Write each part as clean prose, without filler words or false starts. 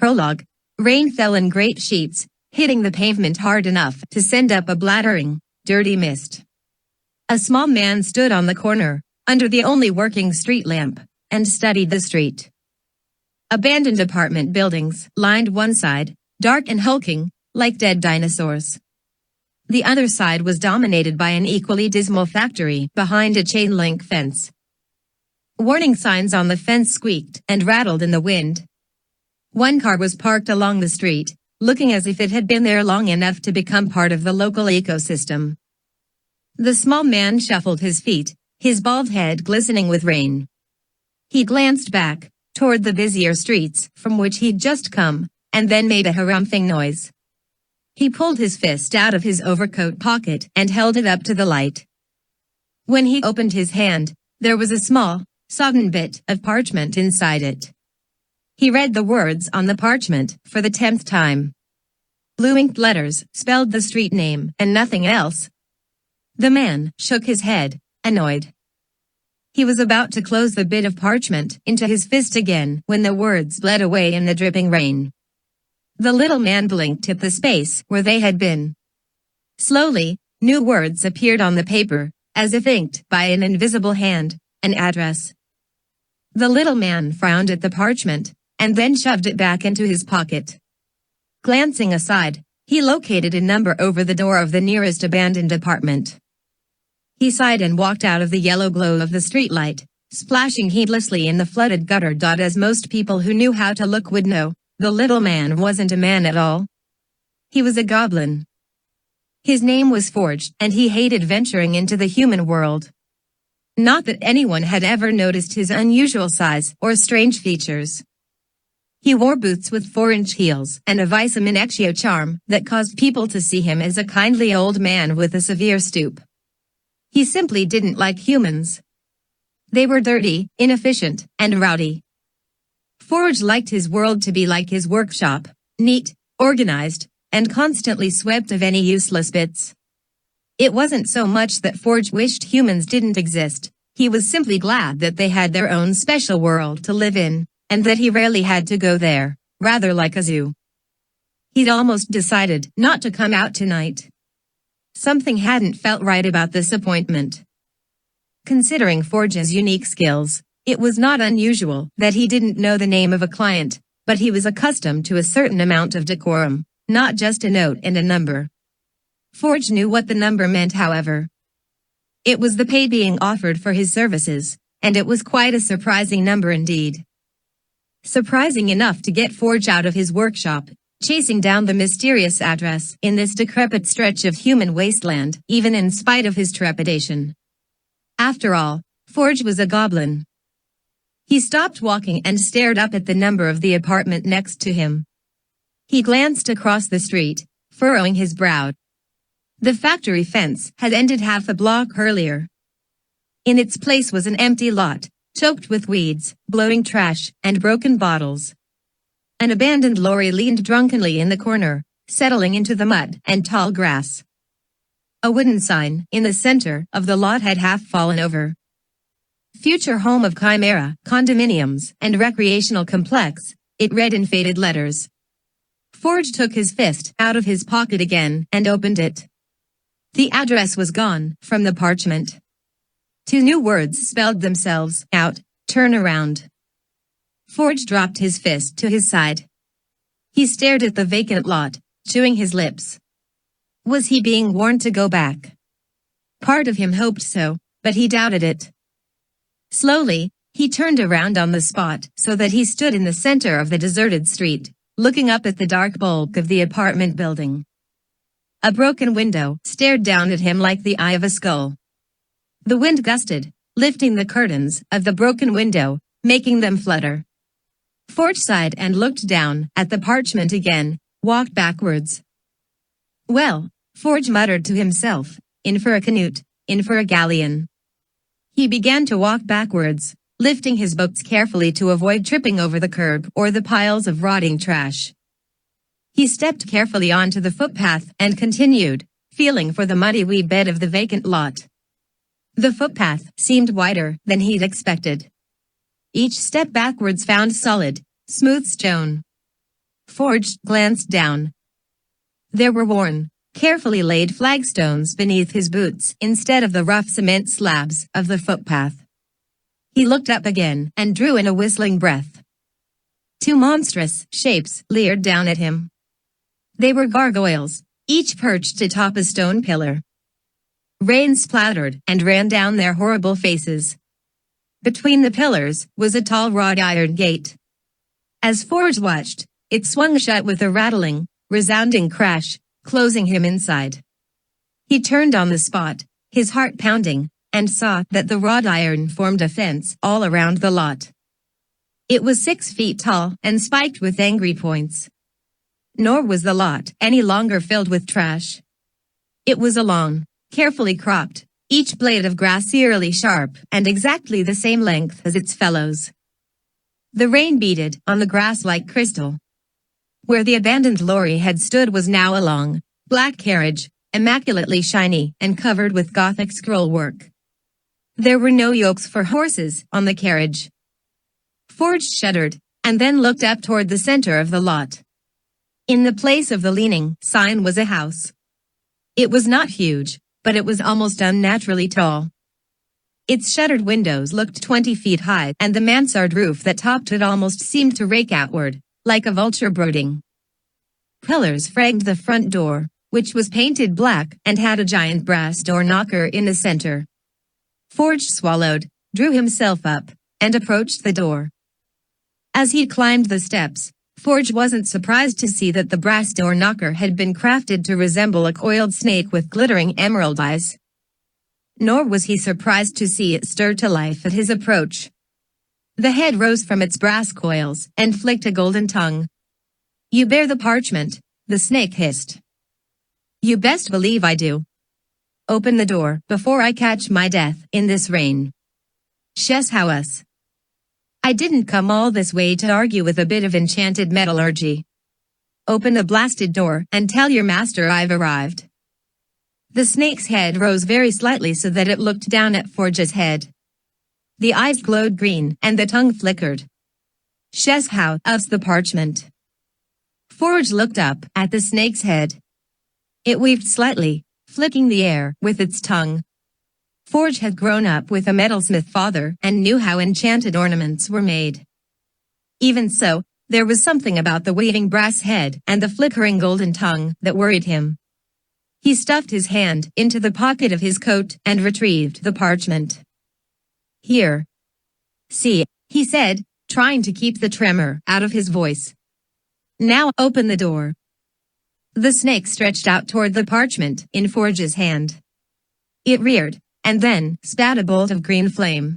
Prologue. Rain fell in great sheets, hitting the pavement hard enough to send up a blattering, dirty mist. A small man stood on the corner, under the only working street lamp, and studied the street. Abandoned apartment buildings lined one side, dark and hulking, like dead dinosaurs. The other side was dominated by an equally dismal factory behind a chain-link fence. Warning signs on the fence squeaked and rattled in the wind. One car was parked along the street, looking as if it had been there long enough to become part of the local ecosystem. The small man shuffled his feet, his bald head glistening with rain. He glanced back, toward the busier streets from which he'd just come, and then made a harumphing noise. He pulled his fist out of his overcoat pocket and held it up to the light. When he opened his hand, there was a small, sodden bit of parchment inside it. He read the words on the parchment for the 10th time. Blue inked letters spelled the street name and nothing else. The man shook his head, annoyed. He was about to close the bit of parchment into his fist again when the words bled away in the dripping rain. The little man blinked at the space where they had been. Slowly, new words appeared on the paper, as if inked by an invisible hand, an address. The little man frowned at the parchment, and then shoved it back into his pocket. Glancing aside, he located a number over the door of the nearest abandoned apartment. He sighed and walked out of the yellow glow of the streetlight, splashing heedlessly in the flooded gutter. As most people who knew how to look would know, the little man wasn't a man at all. He was a goblin. His name was Forge, and he hated venturing into the human world. Not that anyone had ever noticed his unusual size or strange features. He wore boots with 4-inch heels and a vis aminexio charm that caused people to see him as a kindly old man with a severe stoop. He simply didn't like humans. They were dirty, inefficient, and rowdy. Forge liked his world to be like his workshop, neat, organized, and constantly swept of any useless bits. It wasn't so much that Forge wished humans didn't exist, he was simply glad that they had their own special world to live in, and that he rarely had to go there, rather like a zoo. He'd almost decided not to come out tonight. Something hadn't felt right about this appointment. Considering Forge's unique skills, it was not unusual that he didn't know the name of a client, but he was accustomed to a certain amount of decorum, not just a note and a number. Forge knew what the number meant, however. It was the pay being offered for his services, and it was quite a surprising number indeed. Surprising enough to get Forge out of his workshop, chasing down the mysterious address in this decrepit stretch of human wasteland, even in spite of his trepidation. After all, Forge was a goblin. He stopped walking and stared up at the number of the apartment next to him. He glanced across the street, furrowing his brow. The factory fence had ended half a block earlier. In its place was an empty lot, choked with weeds, bloating trash, and broken bottles. An abandoned lorry leaned drunkenly in the corner, settling into the mud and tall grass. A wooden sign in the center of the lot had half fallen over. Future home of Chimera, condominiums, and recreational complex, it read in faded letters. Forge took his fist out of his pocket again and opened it. The address was gone from the parchment. 2 new words spelled themselves out: turn around. Forge dropped his fist to his side. He stared at the vacant lot, chewing his lips. Was he being warned to go back? Part of him hoped so, but he doubted it. Slowly, he turned around on the spot so that he stood in the center of the deserted street, looking up at the dark bulk of the apartment building. A broken window stared down at him like the eye of a skull. The wind gusted, lifting the curtains of the broken window, making them flutter. Forge sighed and looked down at the parchment again, walked backwards. Well, Forge muttered to himself, in for a canute, in for a galleon. He began to walk backwards, lifting his boots carefully to avoid tripping over the curb or the piles of rotting trash. He stepped carefully onto the footpath and continued, feeling for the muddy wee bed of the vacant lot. The footpath seemed wider than he'd expected. Each step backwards found solid, smooth stone. Forge glanced down. There were worn, carefully laid flagstones beneath his boots instead of the rough cement slabs of the footpath. He looked up again and drew in a whistling breath. Two monstrous shapes leered down at him. They were gargoyles, each perched atop a stone pillar. Rain splattered and ran down their horrible faces. Between the pillars was a tall wrought iron gate. As Forge watched, it swung shut with a rattling, resounding crash, closing him inside. He turned on the spot, his heart pounding, and saw that the wrought iron formed a fence all around the lot. It was 6 feet tall and spiked with angry points. Nor was the lot any longer filled with trash. It was a lawn, carefully cropped, each blade of grass eerily sharp and exactly the same length as its fellows. The rain beaded on the grass like crystal. Where the abandoned lorry had stood was now a long, black carriage, immaculately shiny and covered with Gothic scrollwork. There were no yokes for horses on the carriage. Forge shuddered, and then looked up toward the center of the lot. In the place of the leaning sign was a house. It was not huge, but it was almost unnaturally tall. Its shuttered windows looked 20 feet high, and the mansard roof that topped it almost seemed to rake outward, like a vulture brooding. Pillars framed the front door, which was painted black and had a giant brass door knocker in the center. Forge swallowed, drew himself up, and approached the door. As he climbed the steps, Forge wasn't surprised to see that the brass door knocker had been crafted to resemble a coiled snake with glittering emerald eyes. Nor was he surprised to see it stir to life at his approach. The head rose from its brass coils and flicked a golden tongue. "You bear the parchment," the snake hissed. "You best believe I do. Open the door before I catch my death in this rain. Shes house. I didn't come all this way to argue with a bit of enchanted metallurgy. Open the blasted door and tell your master I've arrived." The snake's head rose very slightly so that it looked down at Forge's head. The eyes glowed green and the tongue flickered. "Shes house the parchment." Forge looked up at the snake's head. It weaved slightly, flicking the air with its tongue. Forge had grown up with a metalsmith father and knew how enchanted ornaments were made. Even so, there was something about the waving brass head and the flickering golden tongue that worried him. He stuffed his hand into the pocket of his coat and retrieved the parchment. "Here. See," he said, trying to keep the tremor out of his voice. "Now open the door." The snake stretched out toward the parchment in Forge's hand. It reared, and then spat a bolt of green flame.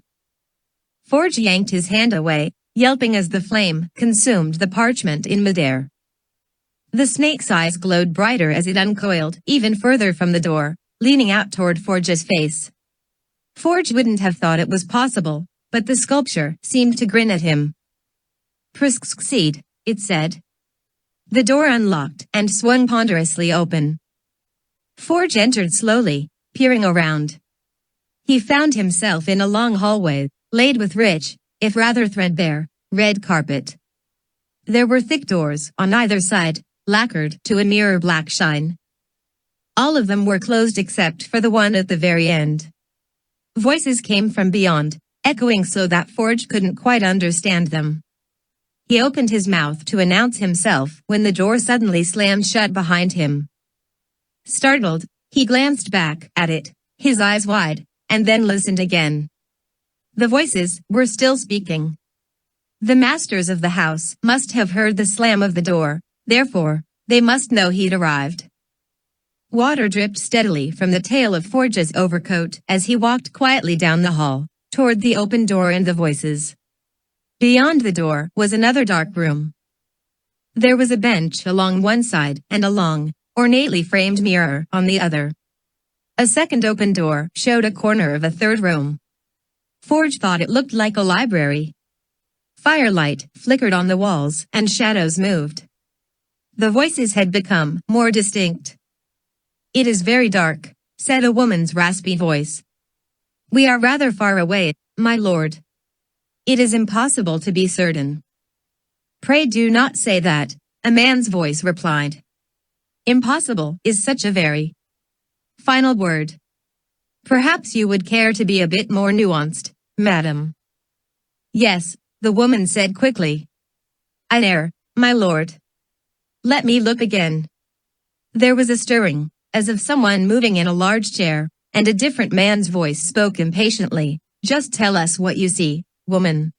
Forge yanked his hand away, yelping as the flame consumed the parchment in midair. The snake's eyes glowed brighter as it uncoiled even further from the door, leaning out toward Forge's face. Forge wouldn't have thought it was possible, but the sculpture seemed to grin at him. "Proceed," it said. The door unlocked and swung ponderously open. Forge entered slowly, peering around. He found himself in a long hallway, laid with rich, if rather threadbare, red carpet. There were thick doors on either side, lacquered to a mirror black shine. All of them were closed except for the one at the very end. Voices came from beyond, echoing so that Forge couldn't quite understand them. He opened his mouth to announce himself when the door suddenly slammed shut behind him. Startled, he glanced back at it, his eyes wide, and then listened again. The voices were still speaking. The masters of the house must have heard the slam of the door, therefore, they must know he'd arrived. Water dripped steadily from the tail of Forge's overcoat as he walked quietly down the hall, toward the open door and the voices. Beyond the door was another dark room. There was a bench along one side and a long, ornately framed mirror on the other. A second open door showed a corner of a third room. Forge thought it looked like a library. Firelight flickered on the walls and shadows moved. The voices had become more distinct. "It is very dark," said a woman's raspy voice. "We are rather far away, my lord. It is impossible to be certain." "Pray do not say that," a man's voice replied. Impossible is such a very final word. Perhaps you would care to be a bit more nuanced, madam. Yes, the woman said quickly. I dare, my lord. Let me look again. There was a stirring, as of someone moving in a large chair, and a different man's voice spoke impatiently. Just tell us what you see, woman.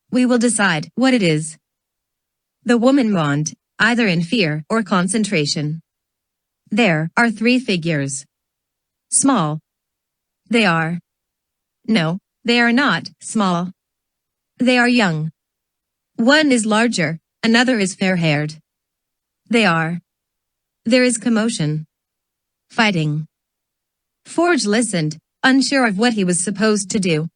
We will decide what it is. The woman moaned, either in fear or concentration. There are 3 figures. Small. They are. No, they are not small. They are young. One is larger, another is fair-haired. They are. There is commotion. Fighting. Forge listened, unsure of what he was supposed to do.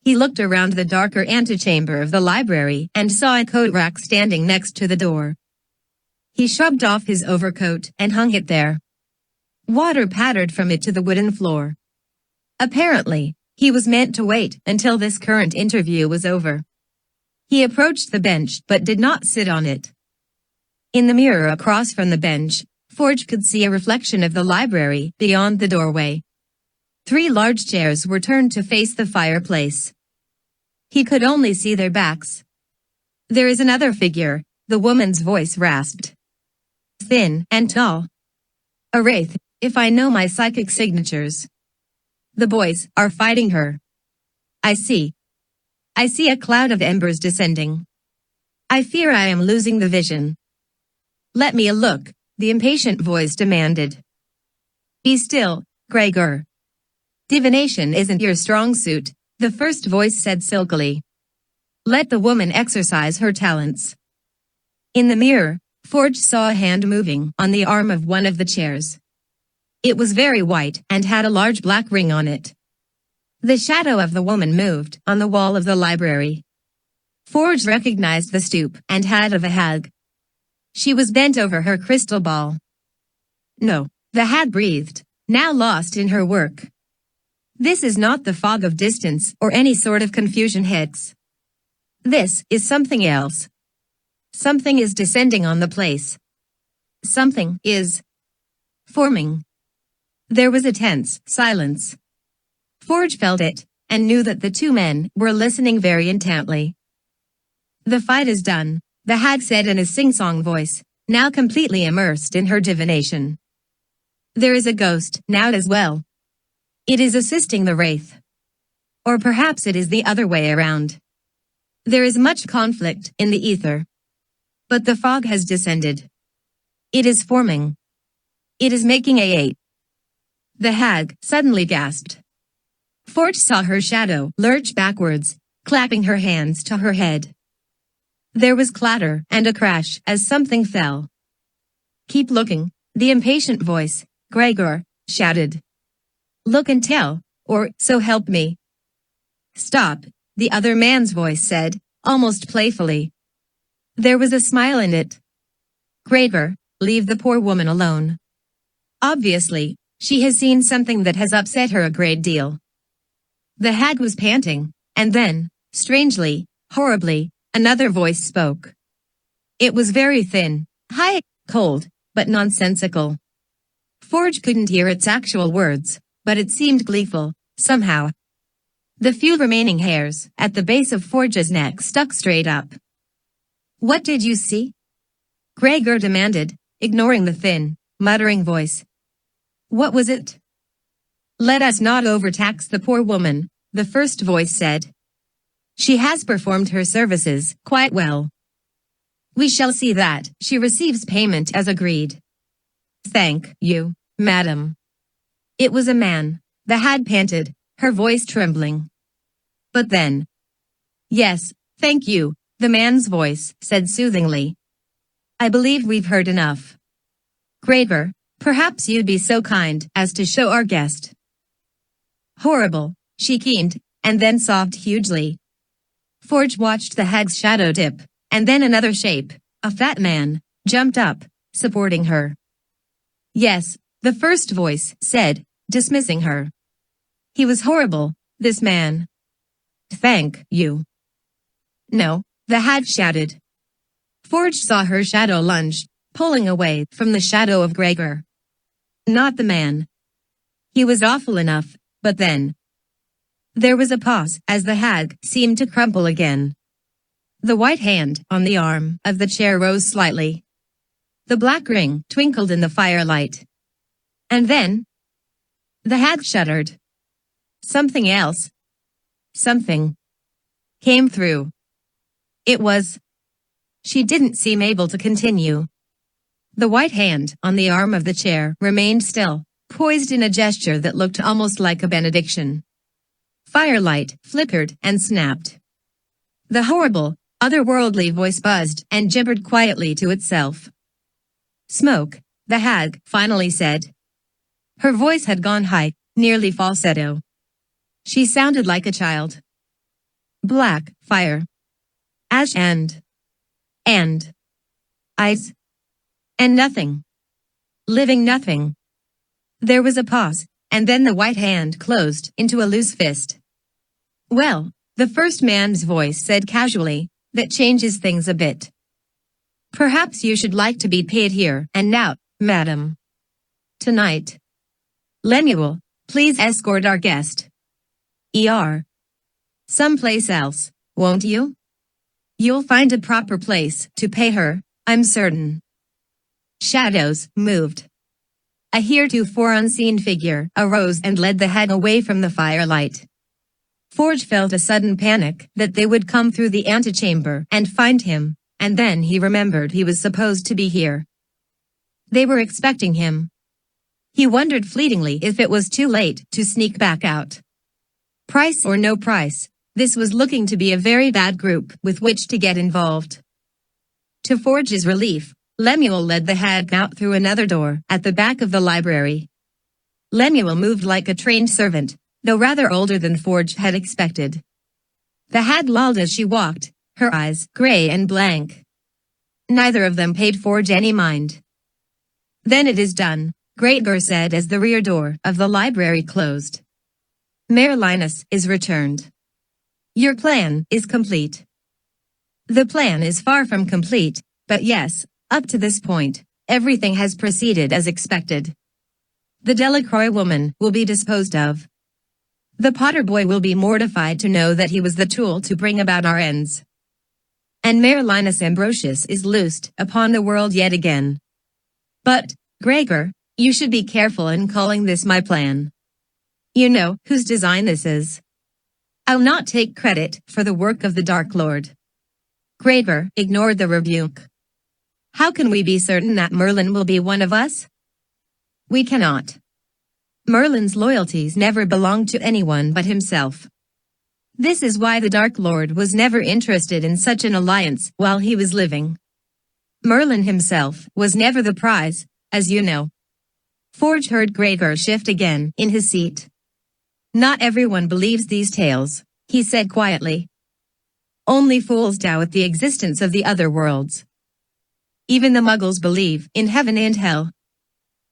He looked around the darker antechamber of the library and saw a coat rack standing next to the door. He shrugged off his overcoat and hung it there. Water pattered from it to the wooden floor. Apparently, he was meant to wait until this current interview was over. He approached the bench but did not sit on it. In the mirror across from the bench, Forge could see a reflection of the library beyond the doorway. 3 large chairs were turned to face the fireplace. He could only see their backs. There is another figure, the woman's voice rasped. Thin and tall. A wraith, if I know my psychic signatures. The boys are fighting her. I see. I see a cloud of embers descending. I fear I am losing the vision. Let me look, the impatient voice demanded. Be still, Gregor. Divination isn't your strong suit, the first voice said silkily. Let the woman exercise her talents. In the mirror, Forge saw a hand moving on the arm of one of the chairs. It was very white and had a large black ring on it. The shadow of the woman moved on the wall of the library. Forge recognized the stoop and hat of a hag. She was bent over her crystal ball. No, the hag breathed, now lost in her work. This is not the fog of distance or any sort of confusion hex. This is something else. Something is descending on the place. Something is forming. There was a tense silence. Forge felt it, and knew that the 2 men were listening very intently. The fight is done, the hag said in a sing-song voice, now completely immersed in her divination. There is a ghost now as well. It is assisting the wraith. Or perhaps it is the other way around. There is much conflict in the ether. But the fog has descended. It is forming. It is making a 8. The hag suddenly gasped. Forge saw her shadow lurch backwards, clapping her hands to her head. There was clatter and a crash as something fell. Keep looking, the impatient voice, Gregor, shouted. Look and tell, or so help me. Stop, the other man's voice said, almost playfully. There was a smile in it. Gregor, leave the poor woman alone. Obviously, she has seen something that has upset her a great deal. The hag was panting, and then, strangely, horribly, another voice spoke. It was very thin, high, cold, but nonsensical. Forge couldn't hear its actual words, but it seemed gleeful, somehow. The few remaining hairs at the base of Forge's neck stuck straight up. What did you see? Gregor demanded, ignoring the thin, muttering voice. What was it? Let us not overtax the poor woman, the first voice said. She has performed her services quite well. We shall see that she receives payment as agreed. Thank you, madam. It was a man, the hag panted, her voice trembling. But then. Yes, thank you, the man's voice said soothingly. I believe we've heard enough. Gregor, perhaps you'd be so kind as to show our guest. Horrible, she keened, and then sobbed hugely. Forge watched the hag's shadow dip, and then another shape, a fat man, jumped up, supporting her. Yes, the first voice said, dismissing her. He was horrible, this man. Thank you. No, the hag shouted. Forge saw her shadow lunge, pulling away from the shadow of Gregor. Not the man. He was awful enough, but then. There was a pause as the hag seemed to crumple again. The white hand on the arm of the chair rose slightly. The black ring twinkled in the firelight. And then, the hag shuddered. Something else. Something came through. It was. She didn't seem able to continue. The white hand on the arm of the chair remained still, poised in a gesture that looked almost like a benediction. Firelight flickered and snapped. The horrible, otherworldly voice buzzed and gibbered quietly to itself. Smoke, the hag finally said. Her voice had gone high, nearly falsetto. She sounded like a child. Black, fire. Ash and ice. And nothing. Living nothing. There was a pause, and then the white hand closed into a loose fist. Well, the first man's voice said casually, that changes things a bit. Perhaps you should like to be paid here and now, madam. Tonight. Lemuel, please escort our guest. Someplace else, won't you? You'll find a proper place to pay her, I'm certain. Shadows moved. A heretofore unseen figure arose and led the hag away from the firelight. Forge felt a sudden panic that they would come through the antechamber and find him, and then he remembered he was supposed to be here. They were expecting him. He wondered fleetingly if it was too late to sneak back out. Price or no price, this was looking to be a very bad group with which to get involved. To Forge's relief, Lemuel led the hag out through another door at the back of the library. Lemuel moved like a trained servant, though rather older than Forge had expected. The hag lolled as she walked, her eyes gray and blank. Neither of them paid Forge any mind. Then it is done, Gretler said as the rear door of the library closed. Mayor Linus is returned. Your plan is complete. The plan is far from complete, but yes, up to this point, everything has proceeded as expected. The Delacroix woman will be disposed of. The Potter boy will be mortified to know that he was the tool to bring about our ends. And Mayor Linus Ambrosius is loosed upon the world yet again. But, Gregor, you should be careful in calling this my plan. You know whose design this is. I'll not take credit for the work of the Dark Lord. Gregor ignored the rebuke. How can we be certain that Merlin will be one of us? We cannot. Merlin's loyalties never belonged to anyone but himself. This is why the Dark Lord was never interested in such an alliance while he was living. Merlin himself was never the prize, as you know. Forge heard Gregor shift again in his seat. Not everyone believes these tales, he said quietly. Only fools doubt the existence of the other worlds. Even the Muggles believe in heaven and hell.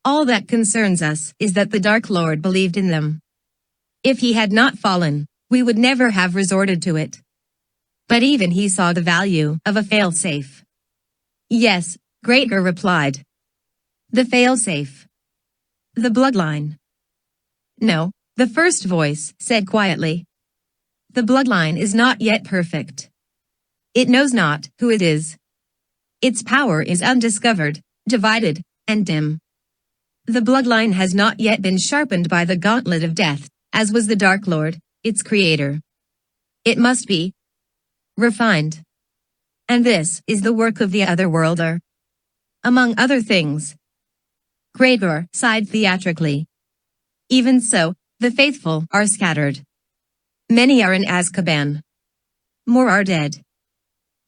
All that concerns us is that the Dark Lord believed in them. If he had not fallen, we would never have resorted to it. But even he saw the value of a failsafe. Yes, Gregor replied. The failsafe. The bloodline. No, the first voice said quietly. The bloodline is not yet perfect. It knows not who it is. Its power is undiscovered, divided, and dim. The bloodline has not yet been sharpened by the gauntlet of death, as was the Dark Lord, its creator. It must be refined. And this is the work of the Otherworlder. Among other things. Gregor sighed theatrically. Even so, the faithful are scattered. Many are in Azkaban. More are dead.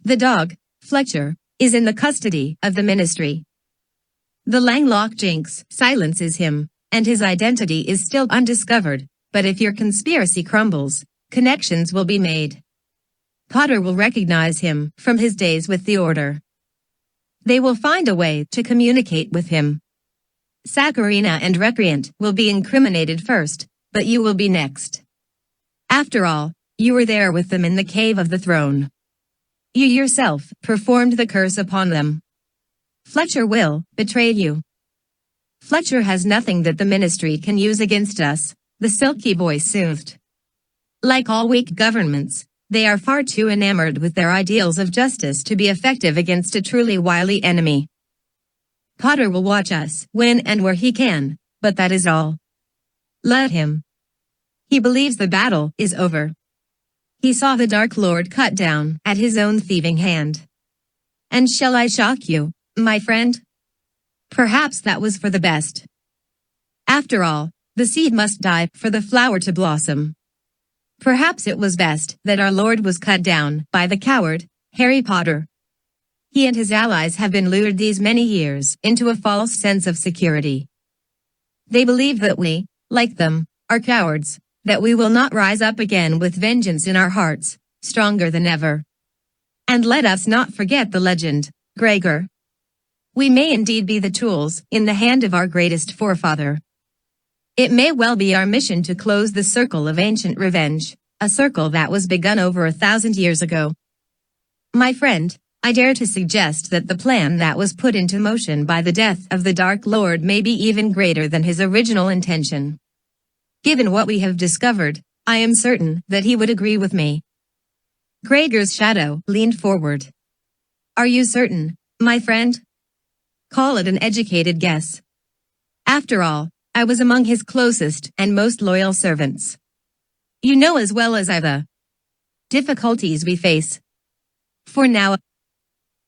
The dog, Fletcher, is in the custody of the Ministry. The Langlock Jinx silences him, and his identity is still undiscovered, but if your conspiracy crumbles, connections will be made. Potter will recognize him from his days with the Order. They will find a way to communicate with him. Saccharina and Recreant will be incriminated first, but you will be next. After all, you were there with them in the Cave of the Throne. You yourself performed the curse upon them. Fletcher will betray you. Fletcher has nothing that the ministry can use against us, the silky voice soothed. Like all weak governments, they are far too enamored with their ideals of justice to be effective against a truly wily enemy. Potter will watch us when and where he can, but that is all. Let him. He believes the battle is over. He saw the Dark Lord cut down at his own thieving hand. And shall I shock you, my friend? Perhaps that was for the best. After all, the seed must die for the flower to blossom. Perhaps it was best that our Lord was cut down by the coward, Harry Potter. He and his allies have been lured these many years into a false sense of security. They believe that we, like them, are cowards, that we will not rise up again with vengeance in our hearts, stronger than ever. And let us not forget the legend, Gregor. We may indeed be the tools in the hand of our greatest forefather. It may well be our mission to close the circle of ancient revenge, a circle that was begun over 1,000 years ago. My friend, I dare to suggest that the plan that was put into motion by the death of the Dark Lord may be even greater than his original intention. Given what we have discovered, I am certain that he would agree with me. Gregor's shadow leaned forward. Are you certain, my friend? Call it an educated guess. After all, I was among his closest and most loyal servants. You know as well as I the difficulties we face. For now,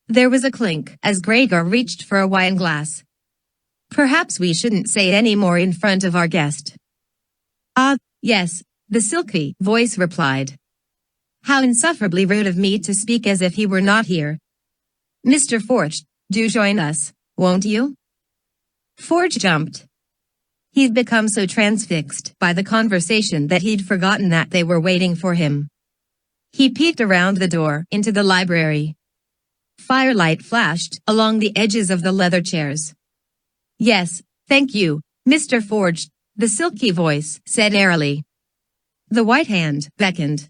there was a clink as Gregor reached for a wine glass. Perhaps we shouldn't say any more in front of our guest. Ah, yes, the silky voice replied. How insufferably rude of me to speak as if he were not here. Mr. Forge, do join us, won't you? Forge jumped. He'd become so transfixed by the conversation that he'd forgotten that they were waiting for him. He peeked around the door into the library. Firelight flashed along the edges of the leather chairs. Yes, thank you, Mr. Forge, the silky voice said airily. The white hand beckoned.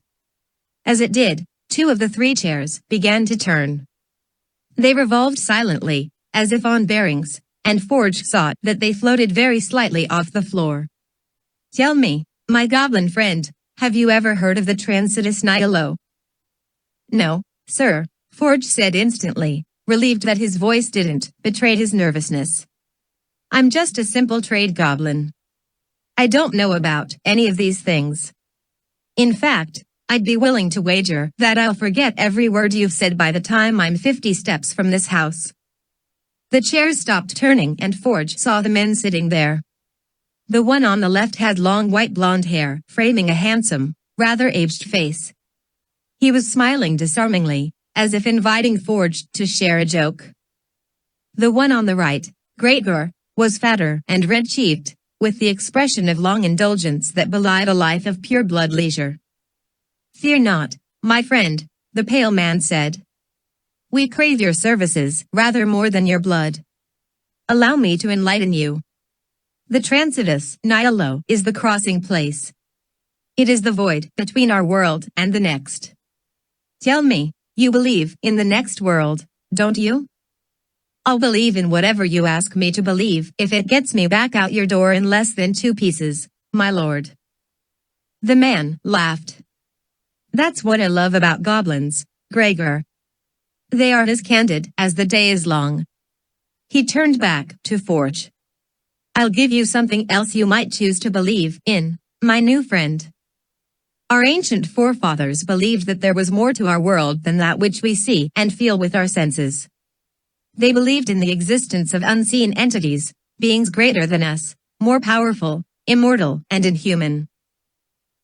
As it did, 2 of the 3 chairs began to turn. They revolved silently, as if on bearings, and Forge saw that they floated very slightly off the floor. Tell me, my goblin friend, have you ever heard of the Transitus Nihilo? No, sir, Forge said instantly, relieved that his voice didn't betray his nervousness. I'm just a simple trade goblin. I don't know about any of these things. In fact, I'd be willing to wager that I'll forget every word you've said by the time I'm 50 steps from this house. The chairs stopped turning and Forge saw the men sitting there. The one on the left had long white blonde hair, framing a handsome, rather aged face. He was smiling disarmingly, as if inviting Forge to share a joke. The one on the right, Gregor, was fatter and red-cheeked, with the expression of long indulgence that belied a life of pure-blood leisure. Fear not, my friend, the pale man said. We crave your services rather more than your blood. Allow me to enlighten you. The Transitus Nihilo is the crossing place. It is the void between our world and the next. Tell me, you believe in the next world, don't you? I'll believe in whatever you ask me to believe if it gets me back out your door in less than 2 pieces, my lord. The man laughed. That's what I love about goblins, Gregor. They are as candid as the day is long. He turned back to Forge. I'll give you something else you might choose to believe in, my new friend. Our ancient forefathers believed that there was more to our world than that which we see and feel with our senses. They believed in the existence of unseen entities, beings greater than us, more powerful, immortal, and inhuman.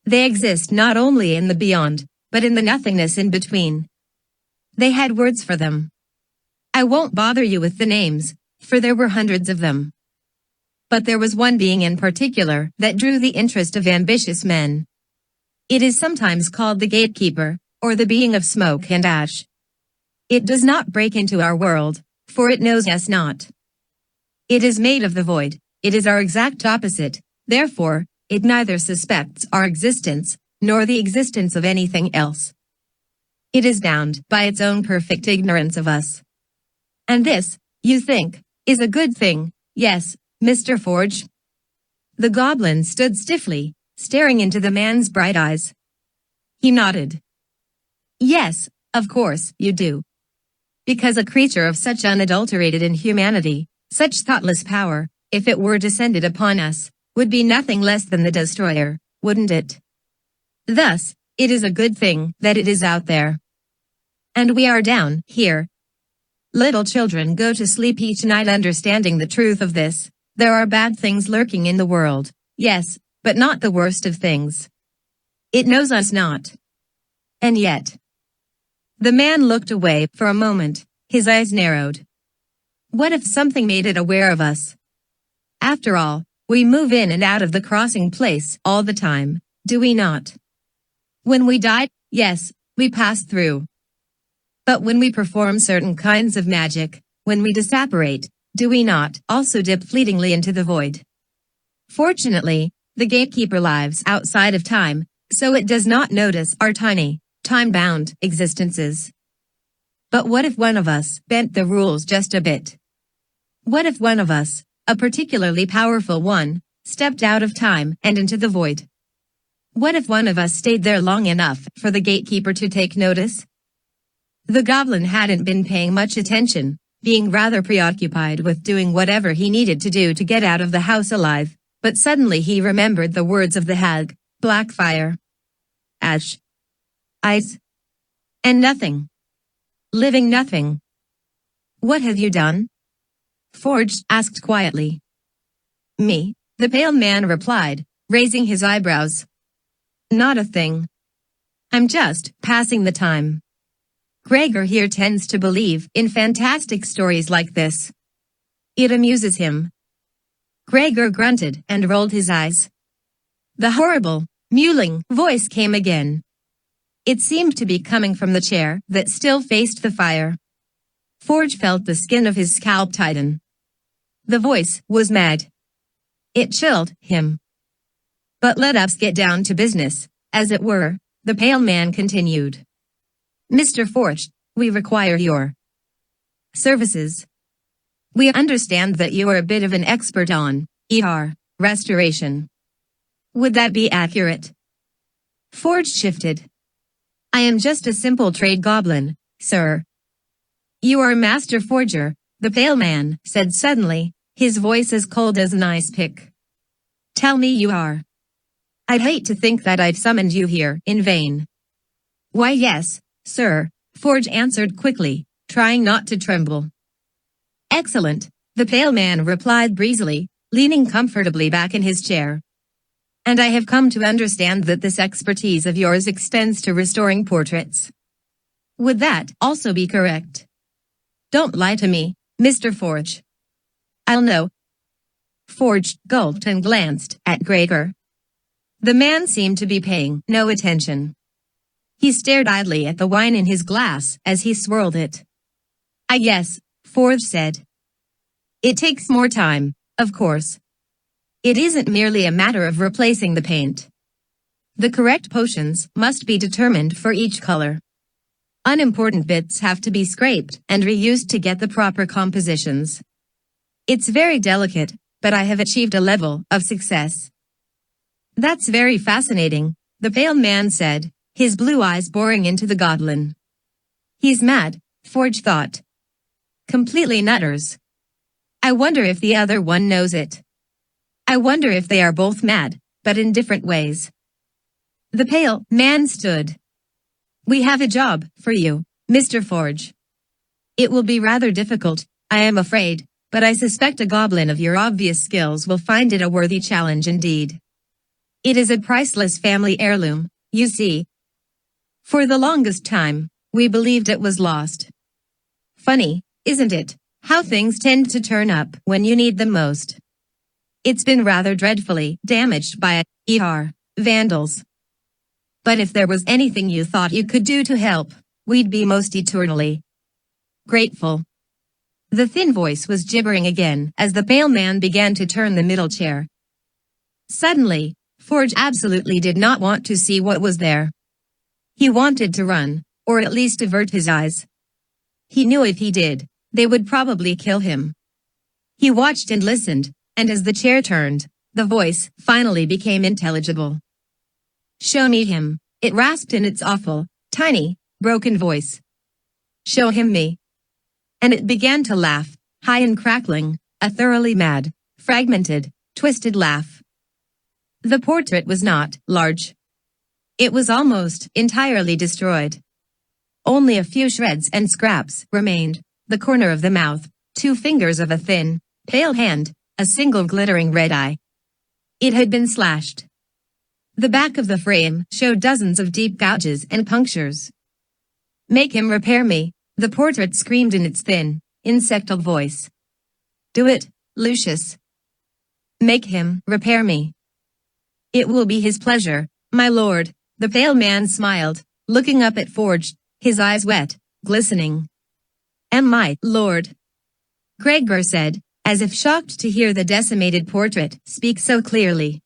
They exist not only in the beyond, but in the nothingness in between. They had words for them. I won't bother you with the names, for there were hundreds of them. But there was one being in particular that drew the interest of ambitious men. It is sometimes called the Gatekeeper, or the being of smoke and ash. It does not break into our world, for it knows us not. It is made of the void, it is our exact opposite, therefore, it neither suspects our existence, nor the existence of anything else. It is bound by its own perfect ignorance of us. And this, you think, is a good thing, yes, Mr. Forge? The goblin stood stiffly, staring into the man's bright eyes. He nodded. Yes, of course, you do. Because a creature of such unadulterated inhumanity, such thoughtless power, if it were descended upon us, would be nothing less than the destroyer, wouldn't it? Thus, it is a good thing that it is out there. And we are down here. Little children go to sleep each night understanding the truth of this. There are bad things lurking in the world, yes, but not the worst of things. It knows us not. And yet. The man looked away for a moment, his eyes narrowed. What if something made it aware of us? After all, we move in and out of the crossing place all the time, do we not? When we die, yes, we pass through. But when we perform certain kinds of magic, when we disapparate, do we not also dip fleetingly into the void? Fortunately, the gatekeeper lives outside of time, so it does not notice our tiny, time-bound existences. But what if one of us bent the rules just a bit? What if one of us, a particularly powerful one, stepped out of time and into the void? What if one of us stayed there long enough for the gatekeeper to take notice? The goblin hadn't been paying much attention, being rather preoccupied with doing whatever he needed to do to get out of the house alive, but suddenly he remembered the words of the hag, black fire, ash, ice, and nothing. Living nothing. What have you done? Forge asked quietly. Me, the pale man replied, raising his eyebrows. Not a thing. I'm just passing the time. Gregor here tends to believe in fantastic stories like this. It amuses him. Gregor grunted and rolled his eyes. The horrible, mewling voice came again. It seemed to be coming from the chair that still faced the fire. Forge felt the skin of his scalp tighten. The voice was mad. It chilled him. But let us get down to business, as it were, the pale man continued. Mr. Forge, we require your services. We understand that you are a bit of an expert on restoration. Would that be accurate? Forge shifted. I am just a simple trade goblin, sir. You are a master forger, the pale man said suddenly, his voice as cold as an ice pick. Tell me you are. I'd hate to think that I've summoned you here in vain. Why yes, sir, Forge answered quickly, trying not to tremble. Excellent, the pale man replied breezily, leaning comfortably back in his chair. And I have come to understand that this expertise of yours extends to restoring portraits. Would that also be correct? Don't lie to me, Mr. Forge. I'll know. Forge gulped and glanced at Gregor. The man seemed to be paying no attention. He stared idly at the wine in his glass as he swirled it. I guess, Forge said. It takes more time, of course. It isn't merely a matter of replacing the paint. The correct potions must be determined for each color. Unimportant bits have to be scraped and reused to get the proper compositions. It's very delicate, but I have achieved a level of success. That's very fascinating, the pale man said, his blue eyes boring into the goblin. He's mad, Forge thought. Completely nutters. I wonder if the other one knows it. I wonder if they are both mad, but in different ways. The pale man stood. We have a job for you, Mr. Forge. It will be rather difficult, I am afraid, but I suspect a goblin of your obvious skills will find it a worthy challenge indeed. It is a priceless family heirloom, you see. For the longest time, we believed it was lost. Funny, isn't it, how things tend to turn up when you need them most? It's been rather dreadfully damaged by vandals. But if there was anything you thought you could do to help, we'd be most eternally grateful. The thin voice was gibbering again as the pale man began to turn the middle chair. Suddenly, Forge absolutely did not want to see what was there. He wanted to run, or at least avert his eyes. He knew if he did, they would probably kill him. He watched and listened, and as the chair turned, the voice finally became intelligible. "Show me him," it rasped in its awful, tiny, broken voice. "Show him me." And it began to laugh, high and crackling, a thoroughly mad, fragmented, twisted laugh. The portrait was not large. It was almost entirely destroyed. Only a few shreds and scraps remained, the corner of the mouth, 2 fingers of a thin, pale hand, a single glittering red eye. It had been slashed. The back of the frame showed dozens of deep gouges and punctures. "Make him repair me," the portrait screamed in its thin, insectal voice. "Do it, Lucius. Make him repair me." "It will be his pleasure, my lord," the pale man smiled, looking up at Forge, his eyes wet, glistening. "Am my lord?" Gregor said, as if shocked to hear the decimated portrait speak so clearly.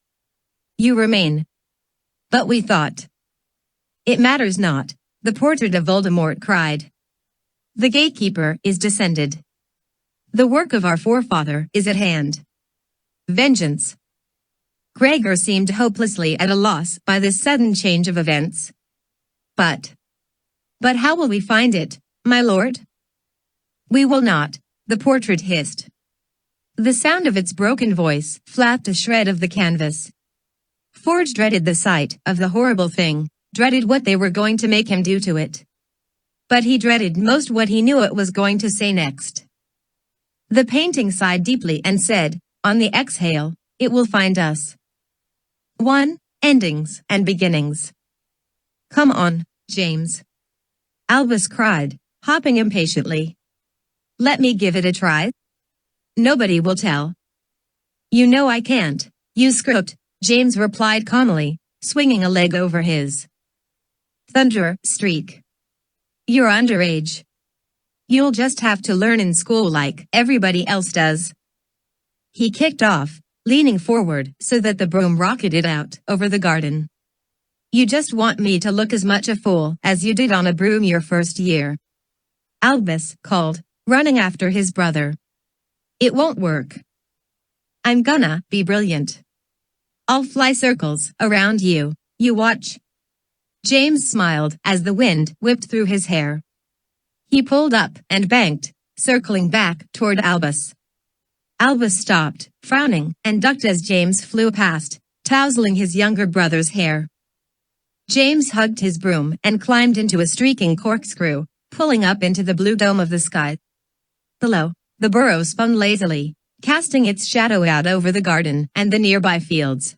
"You remain." "But we thought." "It matters not," the portrait of Voldemort cried. "The gatekeeper is descended. The work of our forefather is at hand. Vengeance." Gregor seemed hopelessly at a loss by this sudden change of events. But how will we find it, my lord?" "We will not," the portrait hissed. The sound of its broken voice flapped a shred of the canvas. Forge dreaded the sight of the horrible thing, dreaded what they were going to make him do to it. But he dreaded most what he knew it was going to say next. The painting sighed deeply and said, on the exhale, "It will find us." 1. Endings and beginnings. "Come on, James," Albus cried, hopping impatiently. "Let me give it a try." "Nobody will tell." "You know I can't, you scrote," James replied calmly, swinging a leg over his thunder streak. "You're underage. You'll just have to learn in school like everybody else does." He kicked off, leaning forward so that the broom rocketed out over the garden. "You just want me to look as much a fool as you did on a broom your first year," Albus called, running after his brother. "It won't work. I'm gonna be brilliant. I'll fly circles around you, you watch." James smiled as the wind whipped through his hair. He pulled up and banked, circling back toward Albus. Albus stopped, frowning, and ducked as James flew past, tousling his younger brother's hair. James hugged his broom and climbed into a streaking corkscrew, pulling up into the blue dome of the sky. Below, the burrow spun lazily, casting its shadow out over the garden and the nearby fields.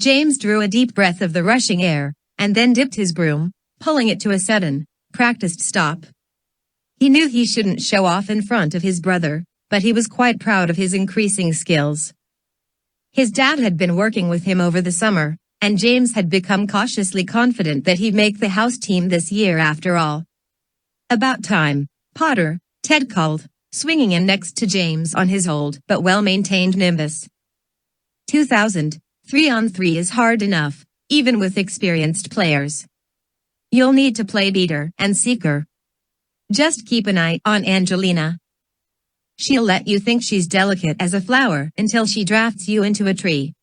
James drew a deep breath of the rushing air, and then dipped his broom, pulling it to a sudden, practiced stop. He knew he shouldn't show off in front of his brother, but he was quite proud of his increasing skills. His dad had been working with him over the summer, and James had become cautiously confident that he'd make the house team this year after all. "About time, Potter," Ted called, swinging in next to James on his old but well-maintained Nimbus. 2000, 3-on-3 is hard enough, even with experienced players. You'll need to play beater and seeker. Just keep an eye on Angelina. She'll let you think she's delicate as a flower until she drafts you into a tree.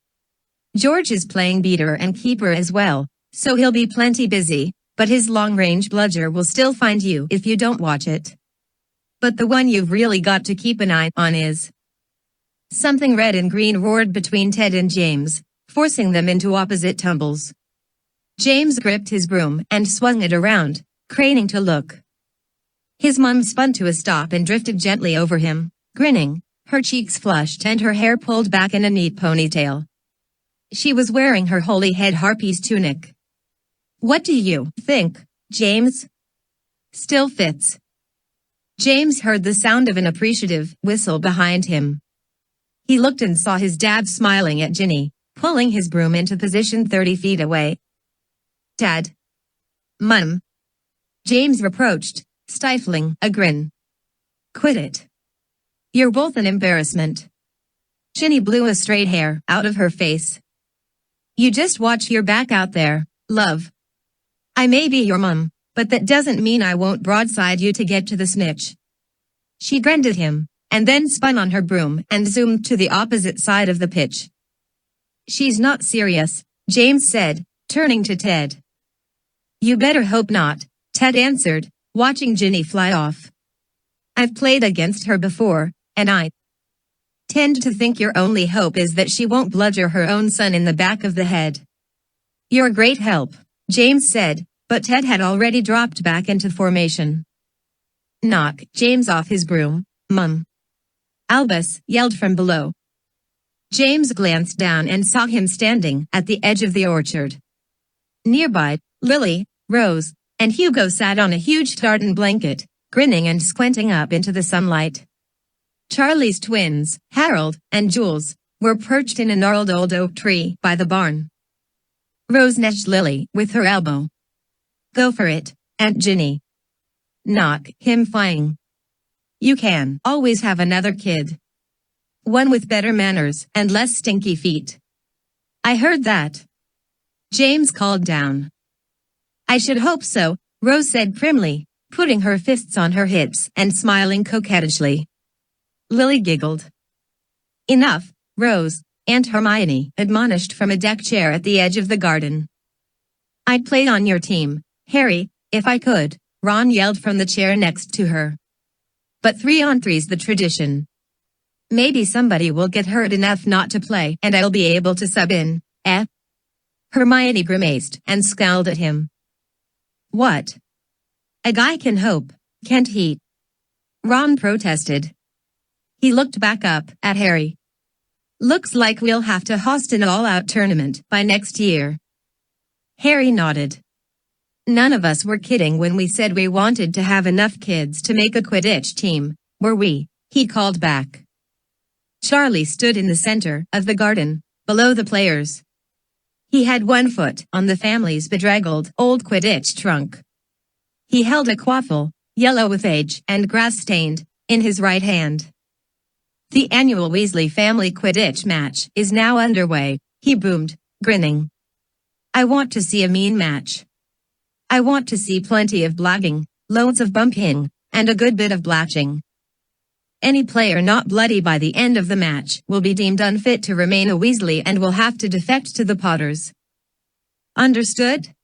George is playing beater and keeper as well, so he'll be plenty busy, but his long-range bludger will still find you if you don't watch it. But the one you've really got to keep an eye on is... Something red and green roared between Ted and James, forcing them into opposite tumbles. James gripped his broom and swung it around, craning to look. His mum spun to a stop and drifted gently over him, grinning, her cheeks flushed and her hair pulled back in a neat ponytail. She was wearing her holy head harpies tunic. "What do you think, James?" "Still fits." James heard the sound of an appreciative whistle behind him. He looked and saw his dad smiling at Ginny, pulling his broom into position 30 feet away. "Dad." "Mum." James reproached, stifling a grin. "Quit it. You're both an embarrassment." Ginny blew a straight hair out of her face. "You just watch your back out there, love. I may be your mum, but that doesn't mean I won't broadside you to get to the snitch." She grinned at him, and then spun on her broom and zoomed to the opposite side of the pitch. "She's not serious," James said, turning to Ted. "You better hope not," Ted answered, watching Ginny fly off. "I've played against her before, and I tend to think your only hope is that she won't bludger her own son in the back of the head." "You're a great help," James said, but Ted had already dropped back into formation. "Knock James off his broom, Mum!" Albus yelled from below. James glanced down and saw him standing at the edge of the orchard. Nearby, Lily, Rose, and Hugo sat on a huge tartan blanket, grinning and squinting up into the sunlight. Charlie's twins, Harold and Jules, were perched in a gnarled old oak tree by the barn. Rose nudged Lily with her elbow. "Go for it, Aunt Ginny. Knock him flying. You can always have another kid. One with better manners and less stinky feet." "I heard that," James called down. "I should hope so," Rose said primly, putting her fists on her hips and smiling coquettishly. Lily giggled. "Enough, Rose," Aunt Hermione admonished from a deck chair at the edge of the garden. "I'd play on your team, Harry, if I could," Ron yelled from the chair next to her. "But 3-on-3's the tradition. Maybe somebody will get hurt enough not to play and I'll be able to sub in, eh?" Hermione grimaced and scowled at him. "What? A guy can hope, can't he?" Ron protested. He looked back up at Harry. "Looks like we'll have to host an all-out tournament by next year." Harry nodded. "None of us were kidding when we said we wanted to have enough kids to make a Quidditch team, were we?" he called back. Charlie stood in the center of the garden, below the players. He had one foot on the family's bedraggled old Quidditch trunk. He held a quaffle, yellow with age and grass-stained, in his right hand. "The annual Weasley family Quidditch match is now underway," he boomed, grinning. "I want to see a mean match. I want to see plenty of blagging, loads of bumping, and a good bit of blatching. Any player not bloody by the end of the match will be deemed unfit to remain a Weasley and will have to defect to the Potters. Understood?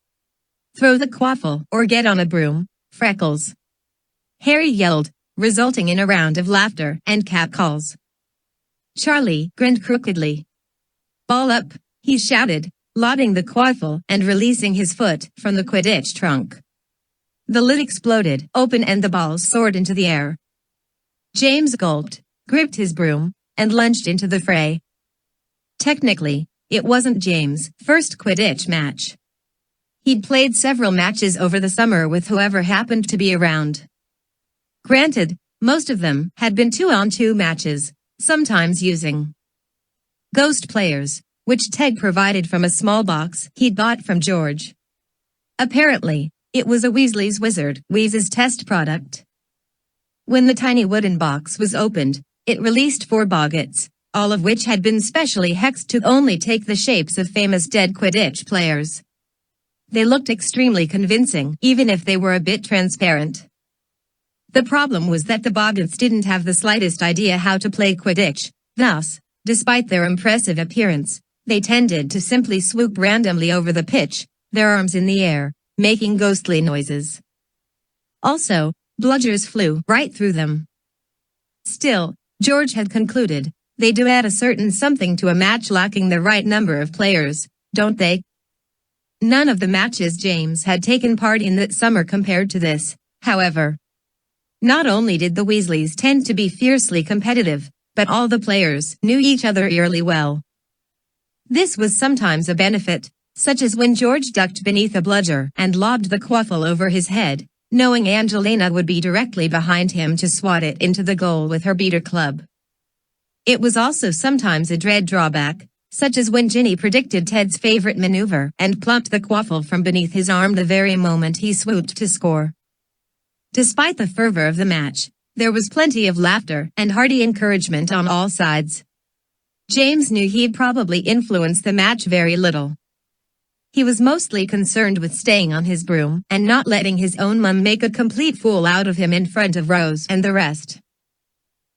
Throw the quaffle or get on a broom, Freckles." Harry yelled, resulting in a round of laughter and catcalls. Charlie grinned crookedly. "Ball up," he shouted, lobbing the quaffle and releasing his foot from the Quidditch trunk. The lid exploded open and the balls soared into the air. James gulped, gripped his broom, and lunged into the fray. Technically, it wasn't James' first Quidditch match. He'd played several matches over the summer with whoever happened to be around. Granted, most of them had been 2-on-2 matches, sometimes using ghost players, which Ted provided from a small box he'd bought from George. Apparently, it was a Weasley's Wizard Wheez's test product. When the tiny wooden box was opened, it released 4 boggets, all of which had been specially hexed to only take the shapes of famous dead Quidditch players. They looked extremely convincing, even if they were a bit transparent. The problem was that the boggets didn't have the slightest idea how to play Quidditch, thus, despite their impressive appearance, they tended to simply swoop randomly over the pitch, their arms in the air, making ghostly noises. Also, bludgers flew right through them. Still, George had concluded, they do add a certain something to a match lacking the right number of players, don't they? None of the matches James had taken part in that summer compared to this, however. Not only did the Weasleys tend to be fiercely competitive, but all the players knew each other eerily well. This was sometimes a benefit, such as when George ducked beneath a bludger and lobbed the quaffle over his head, knowing Angelina would be directly behind him to swat it into the goal with her beater club. It was also sometimes a dread drawback, such as when Ginny predicted Ted's favorite maneuver and plumped the quaffle from beneath his arm the very moment he swooped to score. Despite the fervor of the match, there was plenty of laughter and hearty encouragement on all sides. James knew he'd probably influenced the match very little. He was mostly concerned with staying on his broom and not letting his own mum make a complete fool out of him in front of Rose and the rest.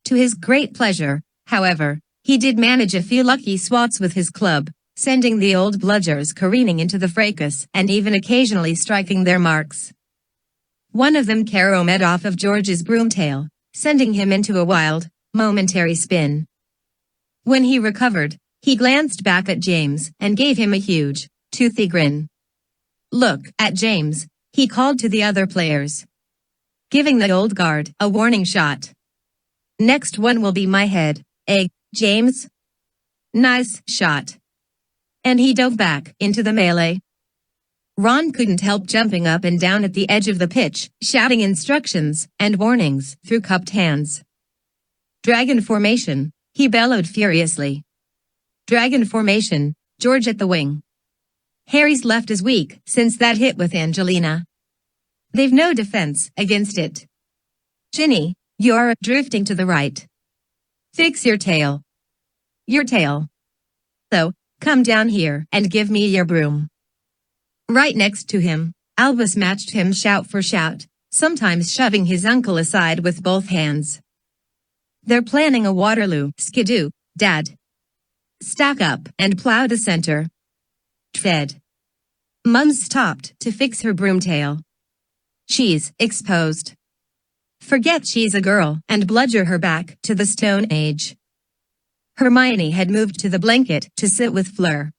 To his great pleasure, however, he did manage a few lucky swats with his club, sending the old bludgers careening into the fracas and even occasionally striking their marks. One of them caromed off of George's broomtail, sending him into a wild, momentary spin. When he recovered, he glanced back at James and gave him a huge, toothy grin. "Look at James," he called to the other players, giving the old guard a warning shot. "Next one will be my head, eh, James?" Nice shot. And he dove back into the melee. Ron couldn't help jumping up and down at the edge of the pitch, shouting instructions and warnings through cupped hands. "Dragon formation," he bellowed furiously. "Dragon formation, George at the wing." Harry's left is weak since that hit with Angelina. They've no defense against it. "Ginny, you're drifting to the right. Fix your tail. Your tail. So, come down here and give me your broom." Right next to him, Albus matched him shout for shout, sometimes shoving his uncle aside with both hands. "They're planning a Waterloo, skidoo, Dad. Stack up and plow the center." Fed. Mum stopped to fix her broomtail. "She's exposed. Forget she's a girl and bludger her back to the Stone Age." Hermione had moved to the blanket to sit with Fleur.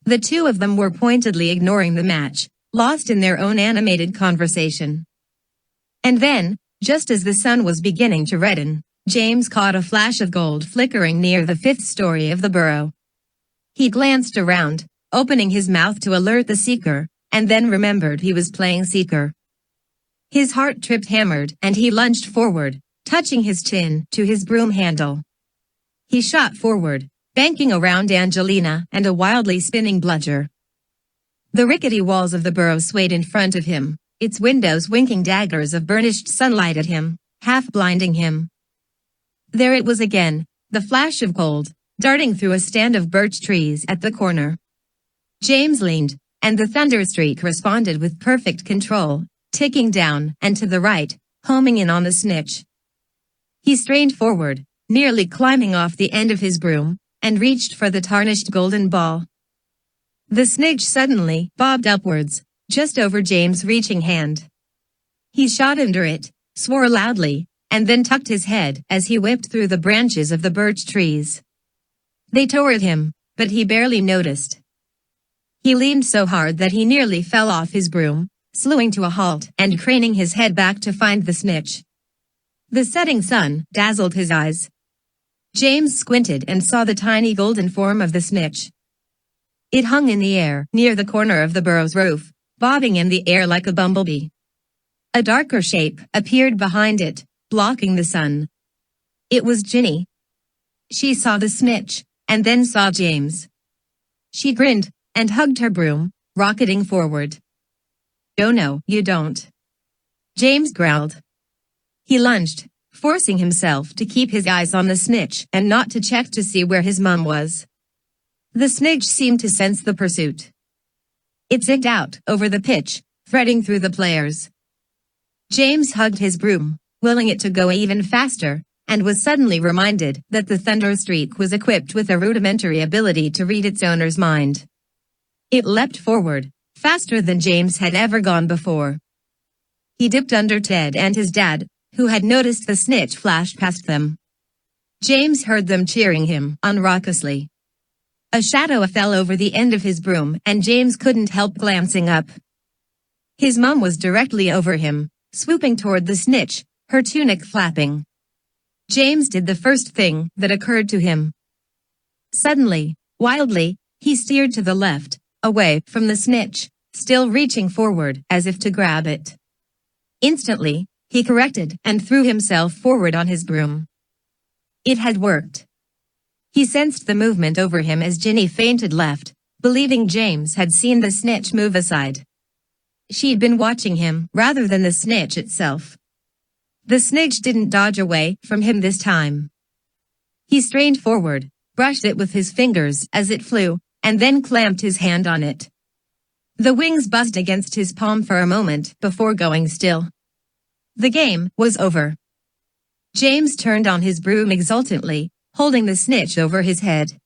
The two of them were pointedly ignoring the match, lost in their own animated conversation. And then, just as the sun was beginning to redden, James caught a flash of gold flickering near the 5th story of the burrow. He glanced around, opening his mouth to alert the seeker, and then remembered he was playing seeker. His heart tripped hammered and he lunged forward, touching his chin to his broom handle. He shot forward, banking around Angelina and a wildly spinning bludger. The rickety walls of the burrow swayed in front of him, its windows winking daggers of burnished sunlight at him, half blinding him. There it was again, the flash of gold, darting through a stand of birch trees at the corner. James leaned, and the thunderstreak responded with perfect control, ticking down and to the right, homing in on the snitch. He strained forward, nearly climbing off the end of his broom, and reached for the tarnished golden ball. The snitch suddenly bobbed upwards, just over James' reaching hand. He shot under it, swore loudly, and then tucked his head as he whipped through the branches of the birch trees. They tore at him, but he barely noticed. He leaned so hard that he nearly fell off his broom, slewing to a halt and craning his head back to find the snitch. The setting sun dazzled his eyes. James squinted and saw the tiny golden form of the snitch. It hung in the air near the corner of the burrow's roof, bobbing in the air like a bumblebee. A darker shape appeared behind it, blocking the sun. It was Ginny. She saw the snitch, and then saw James. She grinned and hugged her broom, rocketing forward. "Oh no, you don't," James growled. He lunged, forcing himself to keep his eyes on the snitch and not to check to see where his mum was. The snitch seemed to sense the pursuit. It zigged out over the pitch, threading through the players. James hugged his broom, willing it to go even faster, and was suddenly reminded that the thunderstreak was equipped with a rudimentary ability to read its owner's mind. It leapt forward, faster than James had ever gone before. He dipped under Ted and his dad, who had noticed the snitch flash past them. James heard them cheering him on raucously. A shadow fell over the end of his broom and James couldn't help glancing up. His mum was directly over him, swooping toward the snitch, her tunic flapping. James did the first thing that occurred to him. Suddenly, wildly, he steered to the left, away from the snitch, still reaching forward as if to grab it. Instantly, he corrected and threw himself forward on his broom. It had worked. He sensed the movement over him as Ginny fainted left, believing James had seen the snitch move aside. She'd been watching him rather than the snitch itself. The snitch didn't dodge away from him this time. He strained forward, brushed it with his fingers as it flew, and then clamped his hand on it. The wings buzzed against his palm for a moment before going still. The game was over. James turned on his broom exultantly, holding the snitch over his head.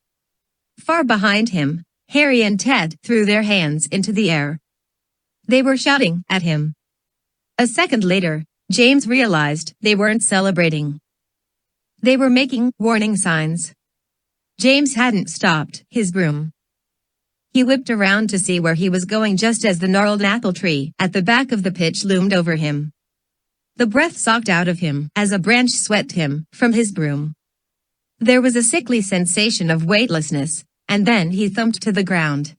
Far behind him, Harry and Ted threw their hands into the air. They were shouting at him. A second later, James realized they weren't celebrating. They were making warning signs. James hadn't stopped his broom. He whipped around to see where he was going just as the gnarled apple tree at the back of the pitch loomed over him. The breath sucked out of him as a branch swept him from his broom. There was a sickly sensation of weightlessness, and then he thumped to the ground.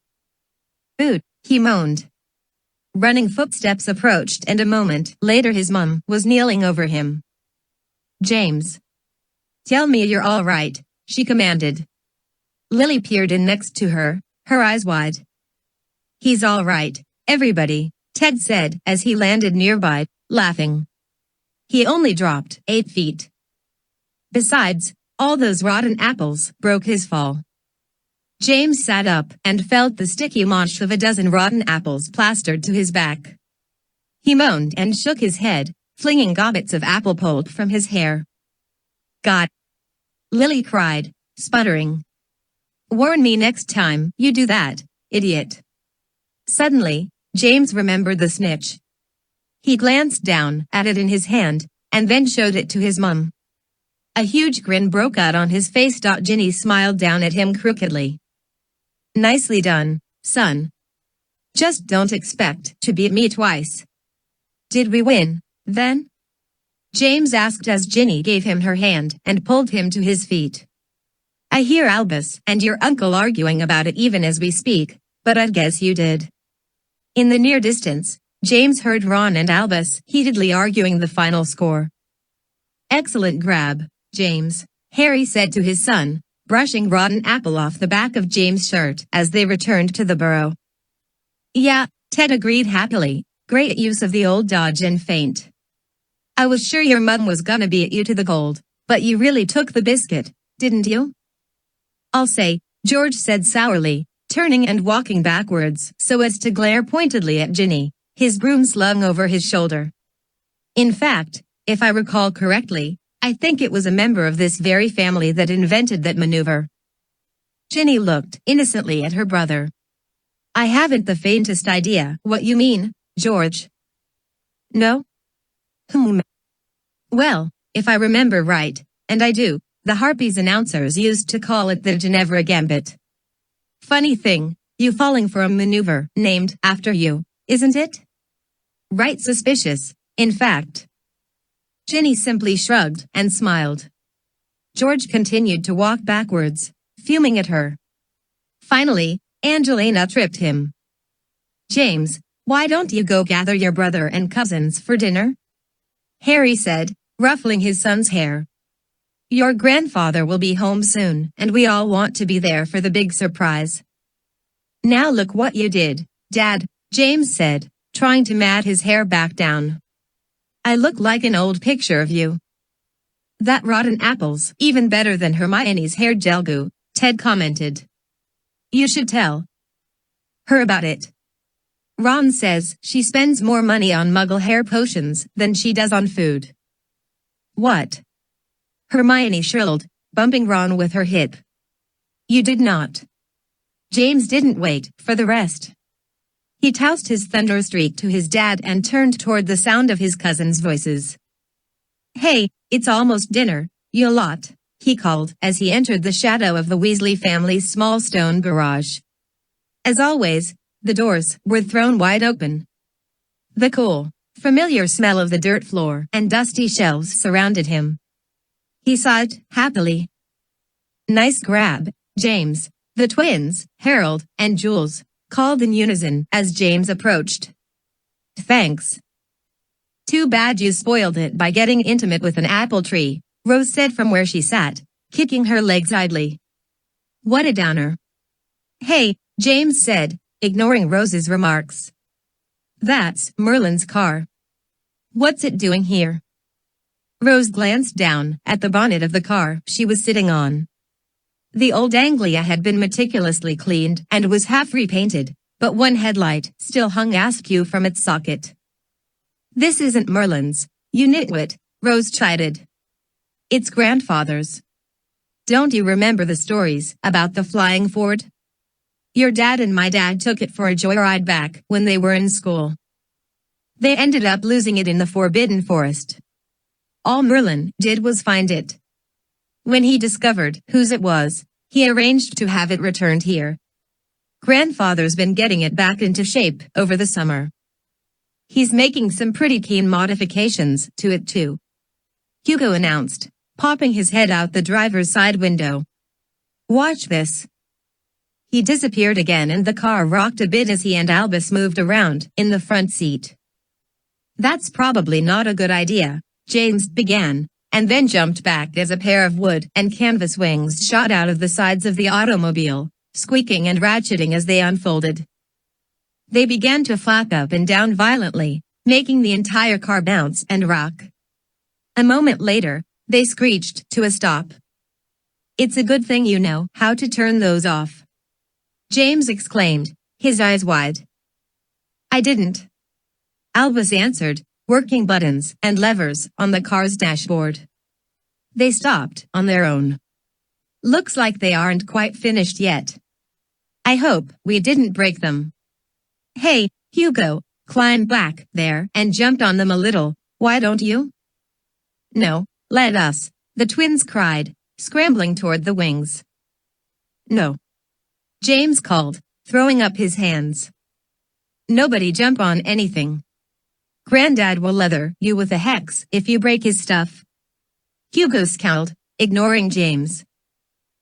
"Ooh," he moaned. Running footsteps approached and a moment later his mum was kneeling over him. "James. Tell me you're all right," she commanded. Lily peered in next to her, her eyes wide. "He's all right, everybody," Ted said as he landed nearby, laughing. "He only dropped 8 feet. Besides, all those rotten apples broke his fall." James sat up and felt the sticky munch of a dozen rotten apples plastered to his back. He moaned and shook his head, flinging gobbets of apple pulp from his hair. "God!" Lily cried, sputtering. "Warn me next time you do that, idiot." Suddenly, James remembered the snitch. He glanced down at it in his hand, and then showed it to his mum. A huge grin broke out on his face. Ginny smiled down at him crookedly. "Nicely done, son. Just don't expect to beat me twice." "Did we win, then?" James asked as Ginny gave him her hand and pulled him to his feet. "I hear Albus and your uncle arguing about it even as we speak, but I'd guess you did." In the near distance, James heard Ron and Albus heatedly arguing the final score. "Excellent grab, James," Harry said to his son, brushing rotten apple off the back of James' shirt as they returned to the burrow. "Yeah," Ted agreed happily. "Great use of the old dodge and feint. I was sure your mum was gonna beat you to the gold, but you really took the biscuit, didn't you?" "I'll say," George said sourly, turning and walking backwards so as to glare pointedly at Ginny, his broom slung over his shoulder. "In fact, if I recall correctly, I think it was a member of this very family that invented that maneuver." Ginny looked innocently at her brother. "I haven't the faintest idea what you mean, George." "No? Well, if I remember right, and I do, the Harpies announcers used to call it the Ginevra Gambit. Funny thing, you falling for a maneuver named after you, isn't it? Right suspicious, in fact." Ginny simply shrugged and smiled. George continued to walk backwards, fuming at her. Finally, Angelina tripped him. "James, why don't you go gather your brother and cousins for dinner?" Harry said, ruffling his son's hair. "Your grandfather will be home soon, and we all want to be there for the big surprise." "Now look what you did, Dad," James said, trying to mat his hair back down. "I look like an old picture of you." "That rotten apple's even better than Hermione's hair gel goo," Ted commented. "You should tell her about it. Ron says she spends more money on muggle hair potions than she does on food." "What?" Hermione shrilled, bumping Ron with her hip. "You did not." James didn't wait for the rest. He tossed his thunder streak to his dad and turned toward the sound of his cousins' voices. "Hey, it's almost dinner, you lot," he called as he entered the shadow of the Weasley family's small stone garage. As always, the doors were thrown wide open. The cool, familiar smell of the dirt floor and dusty shelves surrounded him. He sighed happily. "Nice grab, James," the twins, Harold and Jules, called in unison as James approached. "Thanks." "Too bad you spoiled it by getting intimate with an apple tree," Rose said from where she sat, kicking her legs idly. "What a downer." "Hey," James said, ignoring Rose's remarks. "That's Merlin's car. What's it doing here?" Rose glanced down at the bonnet of the car she was sitting on. The old Anglia had been meticulously cleaned and was half repainted, but one headlight still hung askew from its socket. "This isn't Merlin's, you nitwit," Rose chided. "It's grandfather's. Don't you remember the stories about the flying Ford? Your dad and my dad took it for a joyride back when they were in school. They ended up losing it in the Forbidden Forest. All Merlin did was find it. When he discovered whose it was, he arranged to have it returned here. Grandfather's been getting it back into shape over the summer. He's making some pretty keen modifications to it too," Hugo announced, popping his head out the driver's side window. "Watch this." He disappeared again and the car rocked a bit as he and Albus moved around in the front seat. "That's probably not a good idea," James began, and then jumped back as a pair of wood and canvas wings shot out of the sides of the automobile, squeaking and ratcheting as they unfolded. They began to flap up and down violently, making the entire car bounce and rock. A moment later, they screeched to a stop. "It's a good thing you know how to turn those off," James exclaimed, his eyes wide. "I didn't," Albus answered, working buttons and levers on the car's dashboard. They stopped on their own. "Looks like they aren't quite finished yet. I hope we didn't break them." "Hey, Hugo, climb back there and jumped on them a little, why don't you?" "No, let us," the twins cried, scrambling toward the wings. "No," James called, throwing up his hands. "Nobody jump on anything. Granddad will leather you with a hex if you break his stuff." Hugo scowled, ignoring James.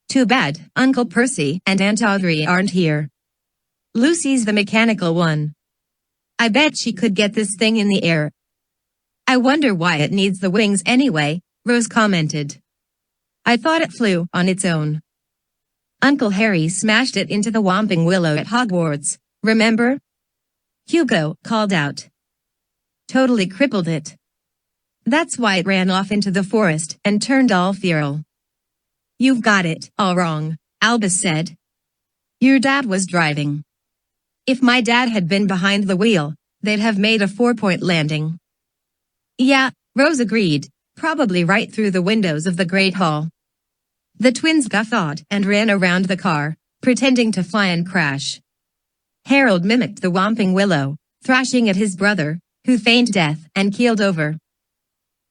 "Too bad Uncle Percy and Aunt Audrey aren't here. Lucy's the mechanical one. I bet she could get this thing in the air." "I wonder why it needs the wings anyway," Rose commented. "I thought it flew on its own. Uncle Harry smashed it into the Whomping Willow at Hogwarts, remember?" Hugo called out. "Totally crippled it. That's why it ran off into the forest and turned all feral." "You've got it all wrong," Albus said. "Your dad was driving. If my dad had been behind the wheel, they'd have made a 4-point landing." "Yeah," Rose agreed, "probably right through the windows of the Great Hall." The twins guffawed and ran around the car, pretending to fly and crash. Harold mimicked the Whomping Willow, thrashing at his brother, who feigned death and keeled over.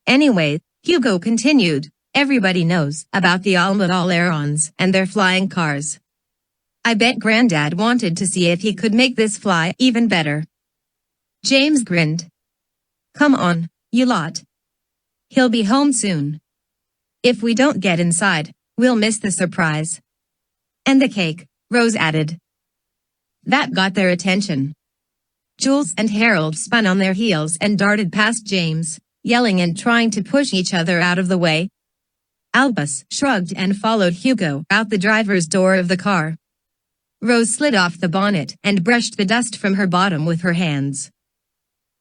"Anyway," Hugo continued, "everybody knows about the Almond-All-Airons and their flying cars. I bet Granddad wanted to see if he could make this fly even better." James grinned. "Come on, you lot. He'll be home soon. If we don't get inside, we'll miss the surprise." "And the cake," Rose added. That got their attention. Jules and Harold spun on their heels and darted past James, yelling and trying to push each other out of the way. Albus shrugged and followed Hugo out the driver's door of the car. Rose slid off the bonnet and brushed the dust from her bottom with her hands.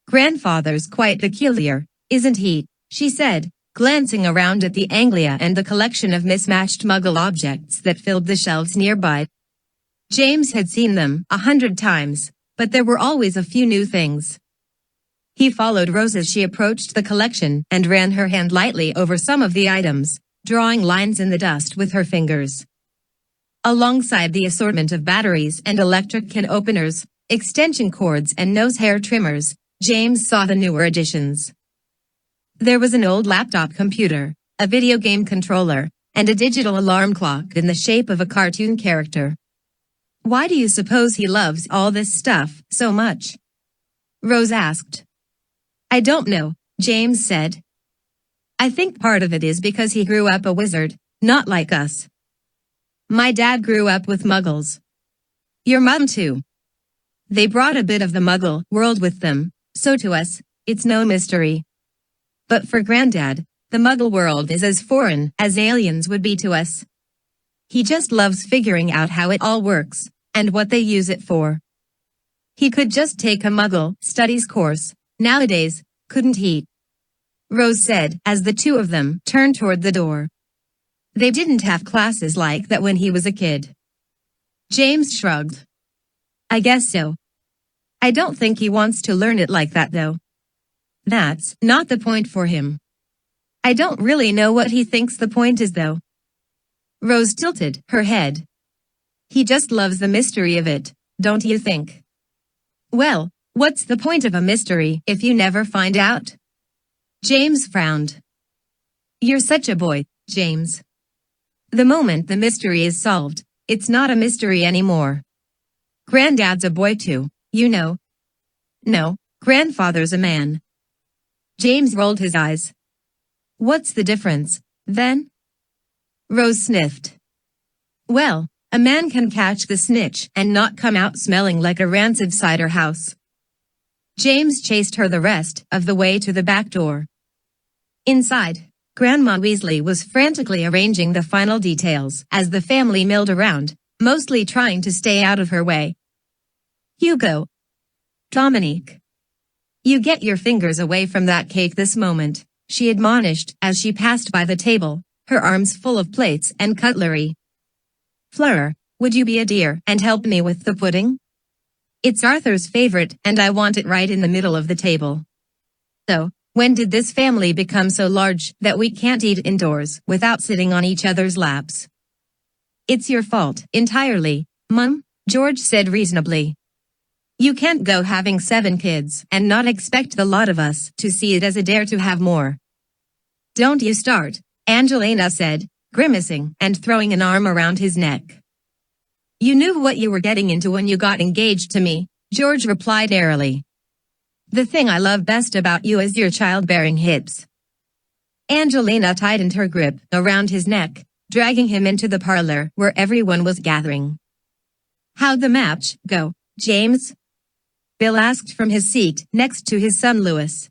"Grandfather's quite peculiar, isn't he?" she said, glancing around at the Anglia and the collection of mismatched Muggle objects that filled the shelves nearby. James had seen them 100 times, but there were always a few new things. He followed Rose as she approached the collection and ran her hand lightly over some of the items, drawing lines in the dust with her fingers. Alongside the assortment of batteries and electric can openers, extension cords and nose hair trimmers, James saw the newer additions. There was an old laptop computer, a video game controller, and a digital alarm clock in the shape of a cartoon character. "Why do you suppose he loves all this stuff so much?" Rose asked. "I don't know," James said. "I think part of it is because he grew up a wizard, not like us. My dad grew up with Muggles. Your mum too. They brought a bit of the Muggle world with them, so to us, it's no mystery. But for Granddad, the Muggle world is as foreign as aliens would be to us. He just loves figuring out how it all works, and what they use it for. He could just take a Muggle studies course, nowadays, couldn't he?" Rose said as the two of them turned toward the door. They didn't have classes like that when he was a kid. James shrugged. "I guess so," I don't think he wants to learn it like that though. That's not the point for him. I don't really know what he thinks the point is though. Rose tilted her head. He just loves the mystery of it, don't you think? Well, what's the point of a mystery if you never find out? James frowned. You're such a boy, James. The moment the mystery is solved, it's not a mystery anymore. Granddad's a boy too, you know. No, grandfather's a man. James rolled his eyes. What's the difference, then? Rose sniffed. Well, a man can catch the snitch and not come out smelling like a rancid cider house. James chased her the rest of the way to the back door. Inside, Grandma Weasley was frantically arranging the final details as the family milled around, mostly trying to stay out of her way. Hugo. Dominique. You get your fingers away from that cake this moment, she admonished as she passed by the table, her arms full of plates and cutlery. Fleur, would you be a dear and help me with the pudding? It's Arthur's favorite and I want it right in the middle of the table. So, when did this family become so large that we can't eat indoors without sitting on each other's laps? It's your fault, entirely, Mum, George said reasonably. You can't go having 7 kids and not expect the lot of us to see it as a dare to have more. Don't you start, Angelina said, grimacing and throwing an arm around his neck. You knew what you were getting into when you got engaged to me, George replied airily. The thing I love best about you is your childbearing hips. Angelina tightened her grip around his neck, dragging him into the parlor where everyone was gathering. How'd the match go, James? Bill asked from his seat next to his son Louis.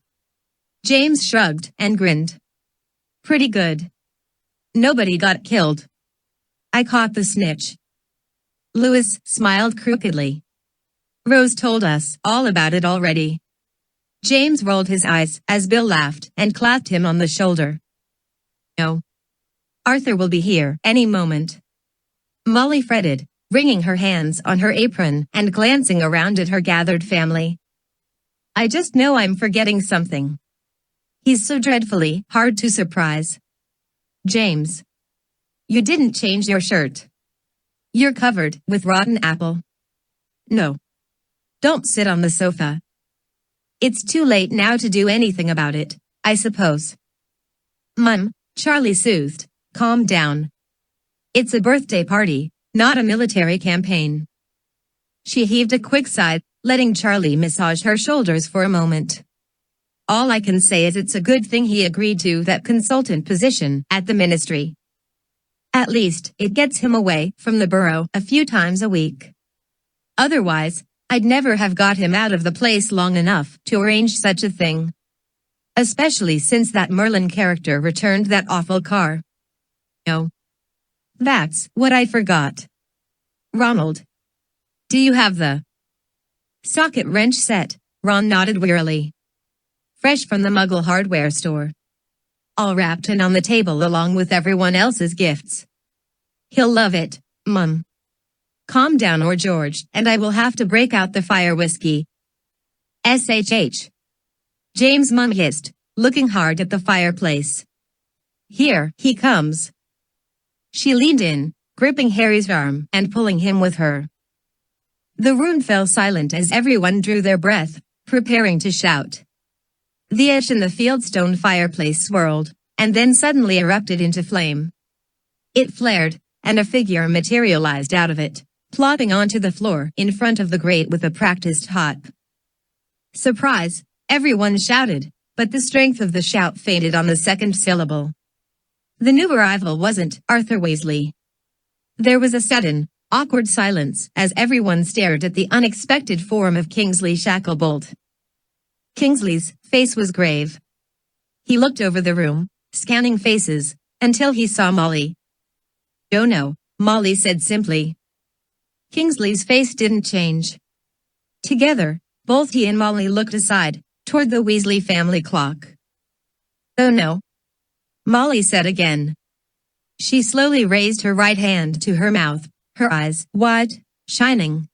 James shrugged and grinned. Pretty good. Nobody got killed. I caught the snitch. Louis smiled crookedly. Rose told us all about it already. James rolled his eyes as Bill laughed and clapped him on the shoulder. No. Arthur will be here any moment. Molly fretted, wringing her hands on her apron and glancing around at her gathered family. I just know I'm forgetting something. He's so dreadfully hard to surprise. James. You didn't change your shirt. You're covered with rotten apple. No. Don't sit on the sofa. It's too late now to do anything about it, I suppose. Mum, Charlie soothed, calm down. It's a birthday party, not a military campaign. She heaved a quick sigh, letting Charlie massage her shoulders for a moment. All I can say is it's a good thing he agreed to that consultant position at the ministry. At least, it gets him away from the borough a few times a week. Otherwise, I'd never have got him out of the place long enough to arrange such a thing. Especially since that Merlin character returned that awful car. No. That's what I forgot. Ronald. Do you have the socket wrench set? Ron nodded wearily. Fresh from the Muggle hardware store. All wrapped and on the table along with everyone else's gifts. He'll love it, Mum. Calm down or George and I will have to break out the fire whiskey. SHH. James' mum hissed, looking hard at the fireplace. Here he comes. She leaned in, gripping Harry's arm and pulling him with her. The room fell silent as everyone drew their breath, preparing to shout. The ash in the fieldstone fireplace swirled, and then suddenly erupted into flame. It flared, and a figure materialized out of it, plopping onto the floor in front of the grate with a practiced hop. Surprise, everyone shouted, but the strength of the shout faded on the second syllable. The new arrival wasn't Arthur Weasley. There was a sudden, awkward silence as everyone stared at the unexpected form of Kingsley Shacklebolt. Kingsley's face was grave. He looked over the room, scanning faces, until he saw Molly. "Oh no," Molly said simply. Kingsley's face didn't change. Together, both he and Molly looked aside, toward the Weasley family clock. "Oh no," Molly said again. She slowly raised her right hand to her mouth, her eyes wide, shining.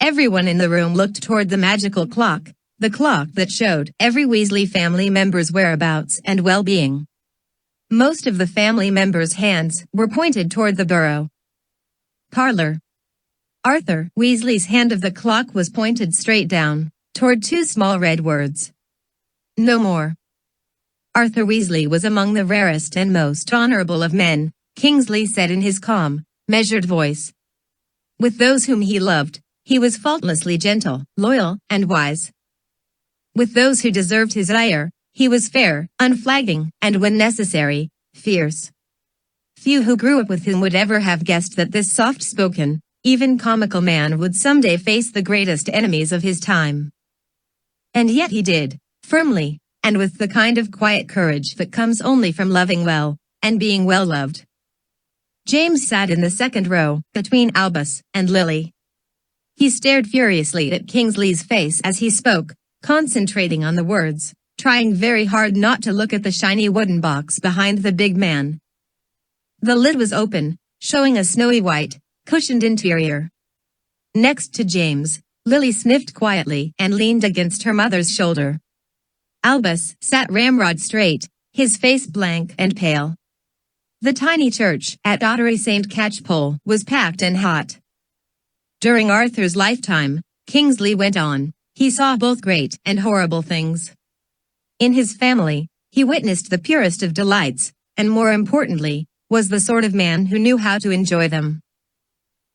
Everyone in the room looked toward the magical clock, the clock that showed every Weasley family member's whereabouts and well-being. Most of the family members' hands were pointed toward the bureau. Parlor. Arthur Weasley's hand of the clock was pointed straight down, toward two small red words. No more. Arthur Weasley was among the rarest and most honorable of men, Kingsley said in his calm, measured voice. With those whom he loved, he was faultlessly gentle, loyal, and wise. With those who deserved his ire, he was fair, unflagging, and when necessary, fierce. Few who grew up with him would ever have guessed that this soft-spoken, even comical man would someday face the greatest enemies of his time. And yet he did, firmly, and with the kind of quiet courage that comes only from loving well, and being well loved. James sat in the second row, between Albus and Lily. He stared furiously at Kingsley's face as he spoke, concentrating on the words, trying very hard not to look at the shiny wooden box behind the big man. The lid was open, showing a snowy white, cushioned interior. Next to James, Lily sniffed quietly and leaned against her mother's shoulder. Albus sat ramrod straight, his face blank and pale. The tiny church at Ottery St. Catchpole was packed and hot. During Arthur's lifetime, Kingsley went on, he saw both great and horrible things. In his family, he witnessed the purest of delights, and more importantly, was the sort of man who knew how to enjoy them.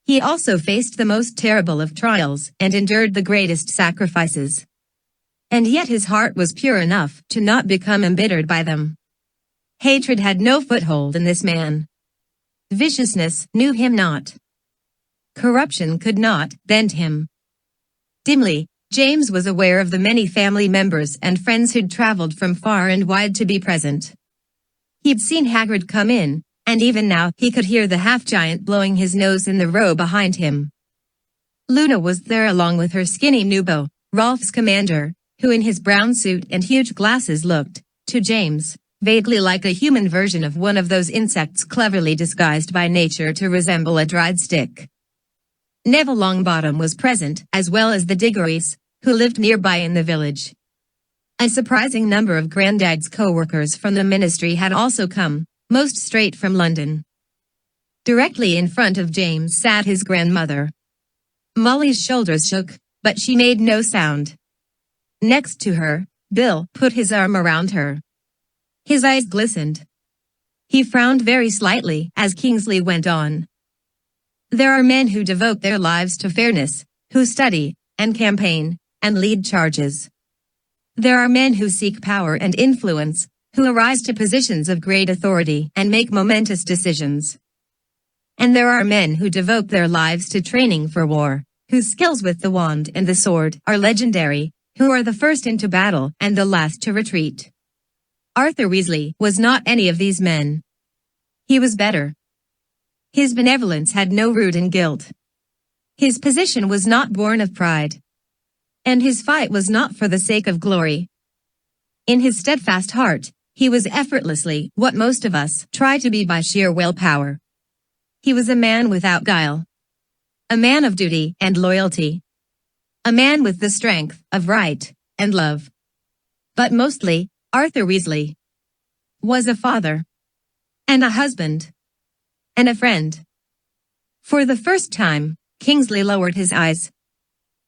He also faced the most terrible of trials and endured the greatest sacrifices. And yet his heart was pure enough to not become embittered by them. Hatred had no foothold in this man. Viciousness knew him not. Corruption could not bend him. Dimly, James was aware of the many family members and friends who'd traveled from far and wide to be present. He'd seen Hagrid come in, and even now he could hear the half-giant blowing his nose in the row behind him. Luna was there along with her skinny Nubo, Rolf's commander, who in his brown suit and huge glasses looked, to James, vaguely like a human version of one of those insects cleverly disguised by nature to resemble a dried stick. Neville Longbottom was present, as well as the Diggories, who lived nearby in the village. A surprising number of Grandad's co-workers from the ministry had also come, most straight from London. Directly in front of James sat his grandmother. Molly's shoulders shook, but she made no sound. Next to her, Bill put his arm around her. His eyes glistened. He frowned very slightly as Kingsley went on. There are men who devote their lives to fairness, who study, and campaign, and lead charges. There are men who seek power and influence, who arise to positions of great authority and make momentous decisions. And there are men who devote their lives to training for war, whose skills with the wand and the sword are legendary, who are the first into battle and the last to retreat. Arthur Weasley was not any of these men. He was better. His benevolence had no root in guilt. His position was not born of pride. And his fight was not for the sake of glory. In his steadfast heart, he was effortlessly what most of us try to be by sheer willpower. He was a man without guile. A man of duty and loyalty. A man with the strength of right and love. But mostly, Arthur Weasley was a father, and a husband, and a friend. For the first time, Kingsley lowered his eyes.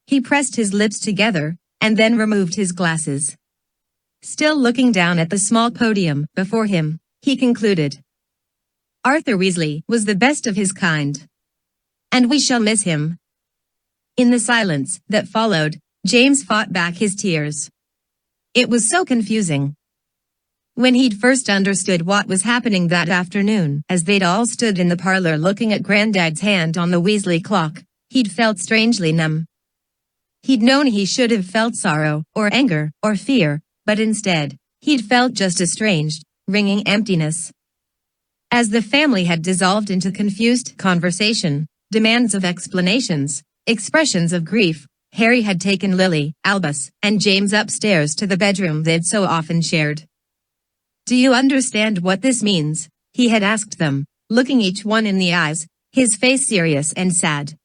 He pressed his lips together, and then removed his glasses. Still looking down at the small podium before him, he concluded. Arthur Weasley was the best of his kind. And we shall miss him. In the silence that followed, James fought back his tears. It was so confusing. When he'd first understood what was happening that afternoon, as they'd all stood in the parlor looking at Grandad's hand on the Weasley clock, he'd felt strangely numb. He'd known he should have felt sorrow, or anger, or fear, but instead, he'd felt just a strange, ringing emptiness. As the family had dissolved into confused conversation, demands of explanations, expressions of grief, Harry had taken Lily, Albus, and James upstairs to the bedroom they'd so often shared. Do you understand what this means? He had asked them, looking each one in the eyes, his face serious and sad.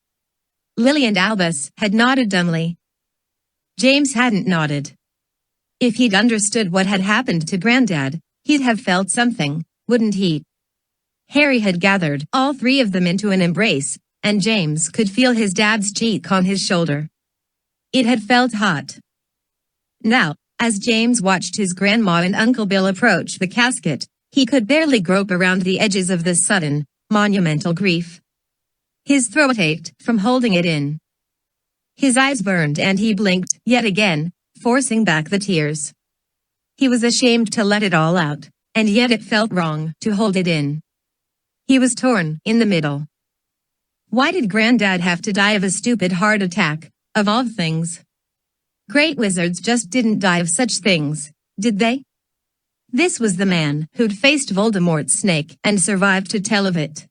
Lily and Albus had nodded dumbly. James hadn't nodded. If he'd understood what had happened to Grandad, he'd have felt something, wouldn't he? Harry had gathered all three of them into an embrace, and James could feel his dad's cheek on his shoulder. It had felt hot. Now, as James watched his grandma and Uncle Bill approach the casket, he could barely grope around the edges of this sudden, monumental grief. His throat ached from holding it in. His eyes burned and he blinked yet again, forcing back the tears. He was ashamed to let it all out, and yet it felt wrong to hold it in. He was torn in the middle. Why did Grandad have to die of a stupid heart attack, of all things? Great wizards just didn't die of such things, did they? This was the man who'd faced Voldemort's snake and survived to tell of it.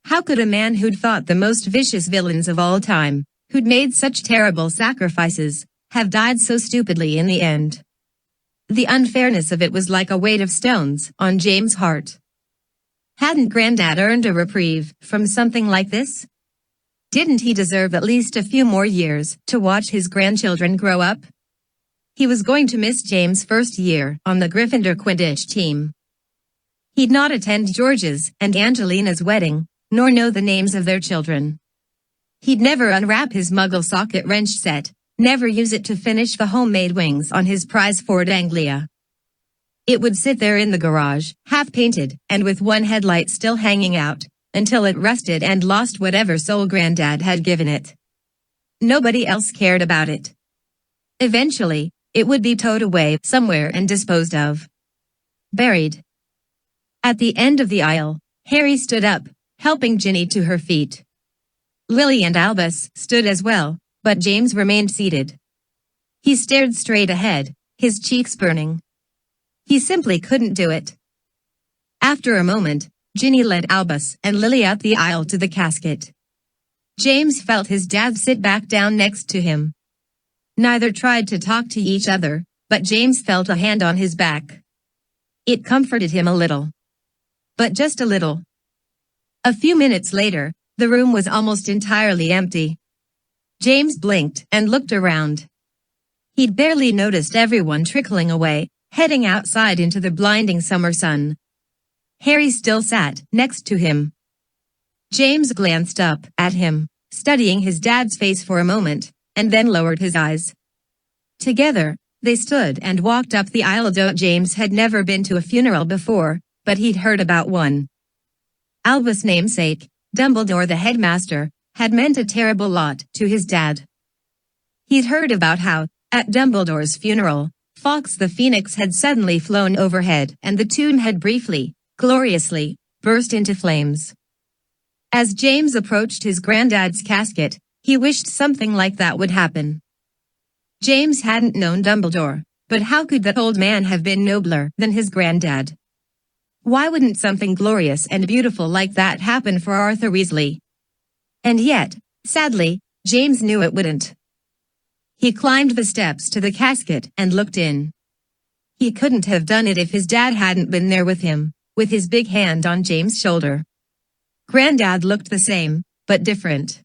How could a man who'd fought the most vicious villains of all time, who'd made such terrible sacrifices, have died so stupidly in the end? The unfairness of it was like a weight of stones on James' heart. Hadn't Grandad earned a reprieve from something like this? Didn't he deserve at least a few more years to watch his grandchildren grow up? He was going to miss James' first year on the Gryffindor Quidditch team. He'd not attend George's and Angelina's wedding, nor know the names of their children. He'd never unwrap his Muggle socket wrench set, never use it to finish the homemade wings on his prize Ford Anglia. It would sit there in the garage, half-painted and with one headlight still hanging out, until it rusted and lost whatever soul Grandad had given it. Nobody else cared about it. Eventually, it would be towed away somewhere and disposed of. Buried. At the end of the aisle, Harry stood up, helping Ginny to her feet. Lily and Albus stood as well, but James remained seated. He stared straight ahead, his cheeks burning. He simply couldn't do it. After a moment, Ginny led Albus and Lily out the aisle to the casket. James felt his dad sit back down next to him. Neither tried to talk to each other, but James felt a hand on his back. It comforted him a little. But just a little. A few minutes later, the room was almost entirely empty. James blinked and looked around. He'd barely noticed everyone trickling away, heading outside into the blinding summer sun. Harry still sat next to him. James glanced up at him, studying his dad's face for a moment, and then lowered his eyes. Together, they stood and walked up the aisle. James had never been to a funeral before, but he'd heard about one. Albus' namesake, Dumbledore the headmaster, had meant a terrible lot to his dad. He'd heard about how, at Dumbledore's funeral, Fawkes the Phoenix had suddenly flown overhead and the tomb had briefly, gloriously, burst into flames. As James approached his granddad's casket, he wished something like that would happen. James hadn't known Dumbledore, but how could that old man have been nobler than his granddad? Why wouldn't something glorious and beautiful like that happen for Arthur Weasley? And yet, sadly, James knew it wouldn't. He climbed the steps to the casket and looked in. He couldn't have done it if his dad hadn't been there with him, with his big hand on James' shoulder. Grandad looked the same, but different.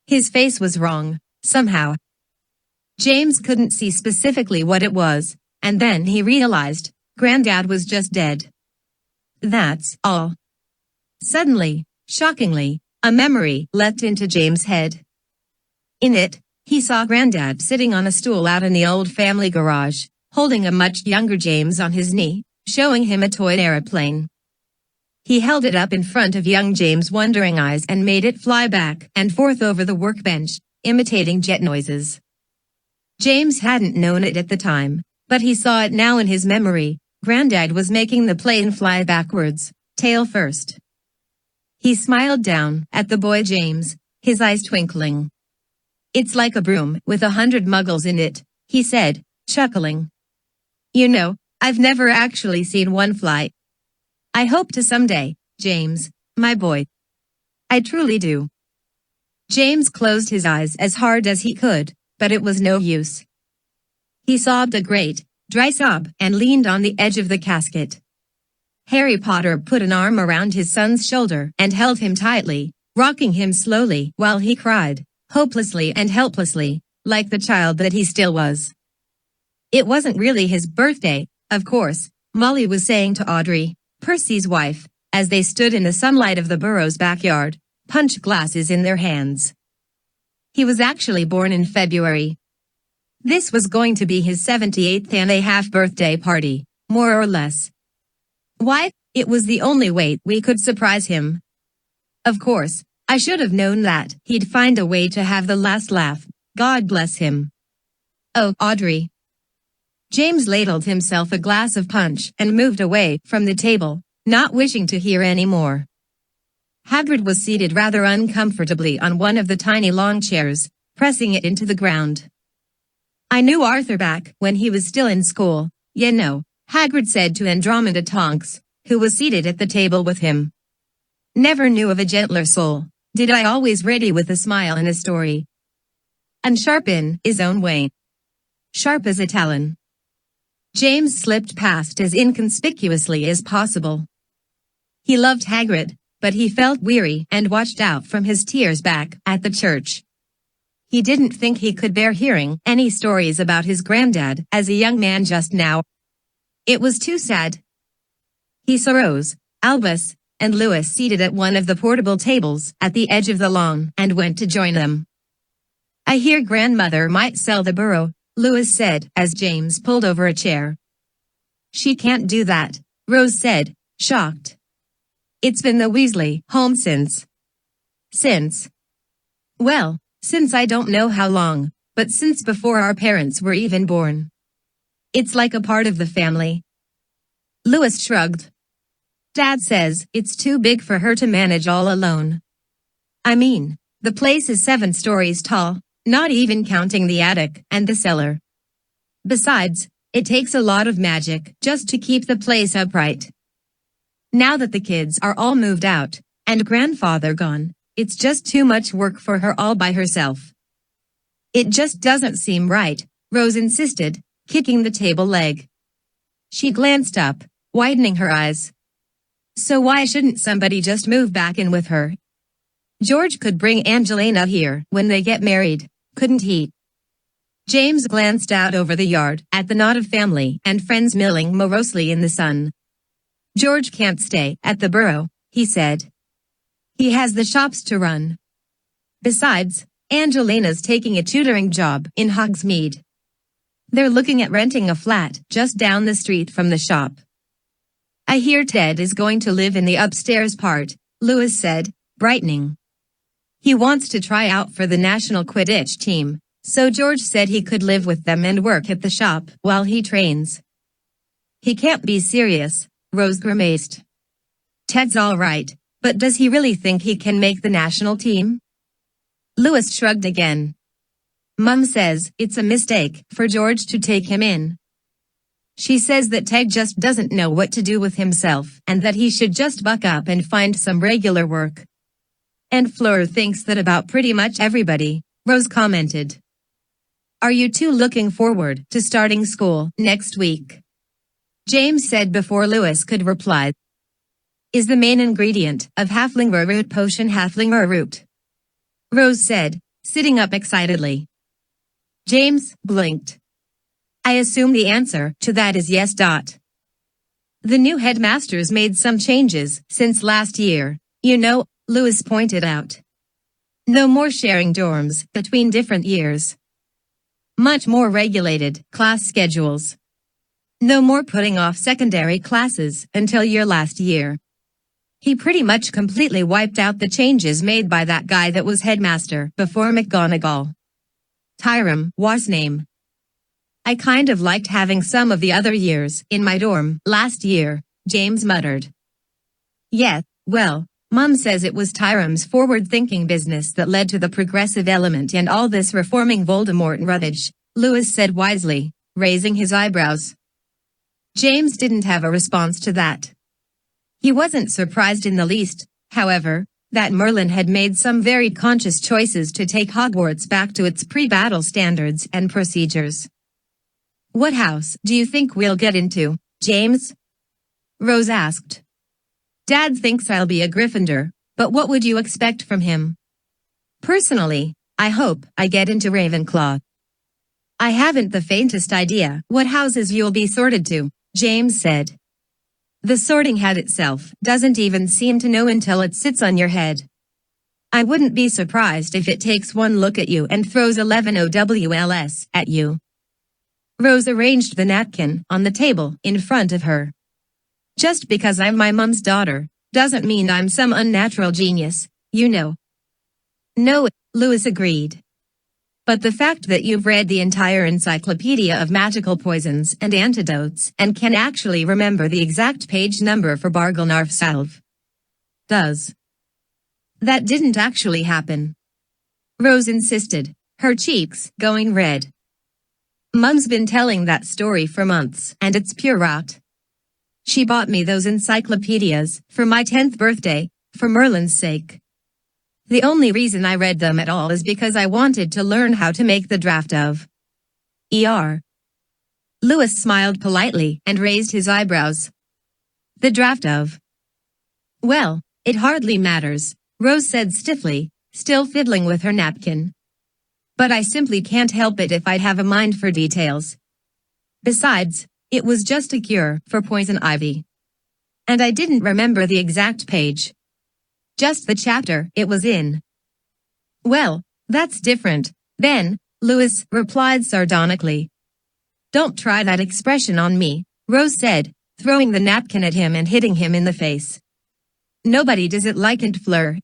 His face was wrong, somehow. James couldn't see specifically what it was, and then he realized, Grandad was just dead. That's all. Suddenly, shockingly, a memory leapt into James' head. In it, he saw Grandad sitting on a stool out in the old family garage, holding a much younger James on his knee, showing him a toy airplane. He held it up in front of young James' wondering eyes and made it fly back and forth over the workbench, imitating jet noises. James hadn't known it at the time, but he saw it now in his memory. Grandad was making the plane fly backwards, tail first. He smiled down at the boy James, his eyes twinkling. It's like a broom with 100 muggles in it, he said, chuckling. You know, I've never actually seen one fly. I hope to someday, James, my boy. I truly do. James closed his eyes as hard as he could, but it was no use. He sobbed a great, dry sob and leaned on the edge of the casket. Harry Potter put an arm around his son's shoulder and held him tightly, rocking him slowly while he cried, hopelessly and helplessly, like the child that he still was. It wasn't really his birthday, of course, Molly was saying to Audrey, Percy's wife, as they stood in the sunlight of the Burrows' backyard, punch glasses in their hands. He was actually born in February. This was going to be his 78th and a half birthday party, more or less. Why, it was the only way we could surprise him. Of course, I should have known that he'd find a way to have the last laugh, God bless him. Oh, Audrey. James ladled himself a glass of punch and moved away from the table, not wishing to hear any more. Hagrid was seated rather uncomfortably on one of the tiny long chairs, pressing it into the ground. I knew Arthur back when he was still in school, you know, Hagrid said to Andromeda Tonks, who was seated at the table with him. Never knew of a gentler soul, did I, always ready with a smile and a story. And sharp in his own way. Sharp as a talon. James slipped past as inconspicuously as possible. He loved Hagrid, but he felt weary and watched out from his tears back at the church. He didn't think he could bear hearing any stories about his granddad as a young man just now. It was too sad. He saw Rose, Albus, and Lewis seated at one of the portable tables at the edge of the lawn and went to join them. I hear grandmother might sell the burrow, Lewis said as James pulled over a chair. She can't do that, Rose said, shocked. It's been the Weasley home since. Well, since I don't know how long, but since before our parents were even born. It's like a part of the family. Lewis shrugged. Dad says it's too big for her to manage all alone. I mean, the place is 7 stories tall, not even counting the attic and the cellar. Besides, it takes a lot of magic just to keep the place upright. Now that the kids are all moved out, and grandfather gone, it's just too much work for her all by herself. It just doesn't seem right, Rose insisted, kicking the table leg. She glanced up, widening her eyes. So why shouldn't somebody just move back in with her? George could bring Angelina here when they get married, couldn't he? James glanced out over the yard at the knot of family and friends milling morosely in the sun. George can't stay at the Burrow, he said. He has the shops to run. Besides, Angelina's taking a tutoring job in Hogsmeade. They're looking at renting a flat just down the street from the shop. I hear Ted is going to live in the upstairs part, Lewis said, brightening. He wants to try out for the national Quidditch team, so George said he could live with them and work at the shop while he trains. He can't be serious, Rose grimaced. Ted's all right, but does he really think he can make the national team? Lewis shrugged again. Mum says it's a mistake for George to take him in. She says that Ted just doesn't know what to do with himself and that he should just buck up and find some regular work. And Fleur thinks that about pretty much everybody, Rose commented. Are you two looking forward to starting school next week? James said before Lewis could reply. Is the main ingredient of Halfling root potion Halfling root? Rose said, sitting up excitedly. James blinked. I assume the answer to that is yes. The new headmasters made some changes since last year, you know, Lewis pointed out. No more sharing dorms between different years. Much more regulated class schedules. No more putting off secondary classes until your last year. He pretty much completely wiped out the changes made by that guy that was headmaster before McGonagall. Tyrone was name. I kind of liked having some of the other years in my dorm last year, James muttered. Yeah, well, Mum says it was Tyrone's forward-thinking business that led to the progressive element and all this reforming Voldemort rubbish, Lewis said wisely, raising his eyebrows. James didn't have a response to that. He wasn't surprised in the least, however, that Merlin had made some very conscious choices to take Hogwarts back to its pre-battle standards and procedures. What house do you think we'll get into, James? Rose asked. Dad thinks I'll be a Gryffindor, But what would you expect from him? Personally, I hope I get into Ravenclaw. I haven't the faintest idea what houses you'll be sorted to, James said. The sorting hat itself doesn't even seem to know until it sits on your head. I wouldn't be surprised if it takes one look at you and throws 11 OWLS at you. Rose arranged the napkin on the table in front of her. Just because I'm my mum's daughter doesn't mean I'm some unnatural genius, you know. No, Lewis agreed. But the fact that you've read the entire encyclopedia of magical poisons and antidotes and can actually remember the exact page number for Bargulnarf salve does. That didn't actually happen. Rose insisted, her cheeks going red. Mum's been telling that story for months, and it's pure rot. She bought me those encyclopedias for my 10th birthday, for Merlin's sake. The only reason I read them at all is because I wanted to learn how to make the draft of ER. Lewis smiled politely and raised his eyebrows. The draft of? Well, it hardly matters, Rose said stiffly, still fiddling with her napkin. But I simply can't help it if I'd have a mind for details. Besides, it was just a cure for poison ivy. And I didn't remember the exact page. Just the chapter it was in. Well, that's different, then, Lewis replied sardonically. Don't try that expression on me, Rose said, throwing the napkin at him and hitting him in the face. Nobody does it like Aunt Fleur.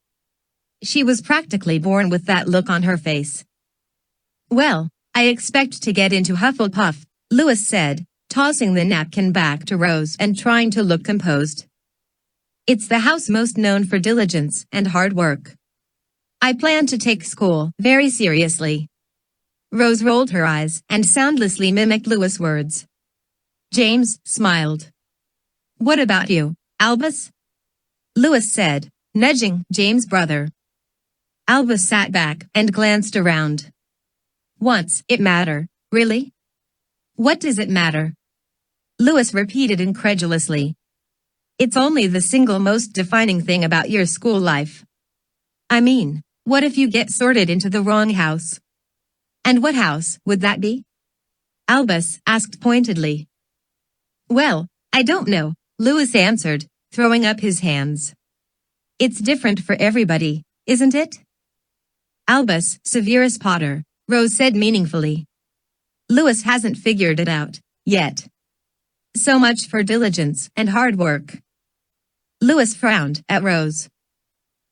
She was practically born with that look on her face. Well, I expect to get into Hufflepuff, Lewis said, tossing the napkin back to Rose and trying to look composed. It's the house most known for diligence and hard work. I plan to take school very seriously. Rose rolled her eyes and soundlessly mimicked Lewis' words. James smiled. What about you, Albus? Lewis said, nudging James' brother. Albus sat back and glanced around. What's it matter, really? What does it matter? Lewis repeated incredulously. It's only the single most defining thing about your school life. I mean, what if you get sorted into the wrong house? And what house would that be? Albus asked pointedly. Well, I don't know, Lewis answered, throwing up his hands. It's different for everybody, isn't it? Albus Severus Potter, Rose said meaningfully. Lewis hasn't figured it out, yet. So much for diligence and hard work. Lewis frowned at Rose.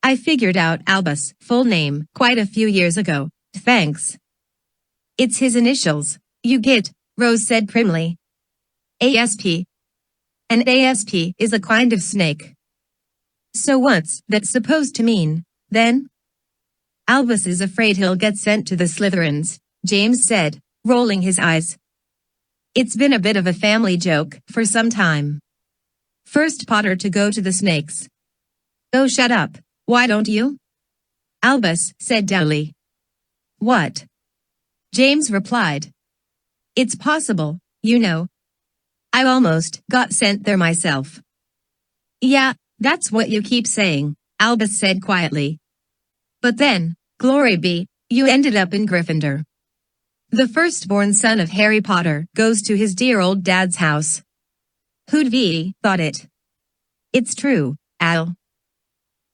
I figured out Albus' full name quite a few years ago, thanks. It's his initials, you get, Rose said primly. ASP. An ASP is a kind of snake. So what's that supposed to mean, then? Albus is afraid he'll get sent to the Slytherins, James said, rolling his eyes. It's been a bit of a family joke for some time. First Potter to go to the snakes. Oh, shut up, why don't you? Albus said dully. What? James replied. It's possible, you know. I almost got sent there myself. Yeah, that's what you keep saying, Albus said quietly. But then, glory be, you ended up in Gryffindor. The firstborn son of Harry Potter goes to his dear old dad's house. Who'd be thought it? It's true, Al.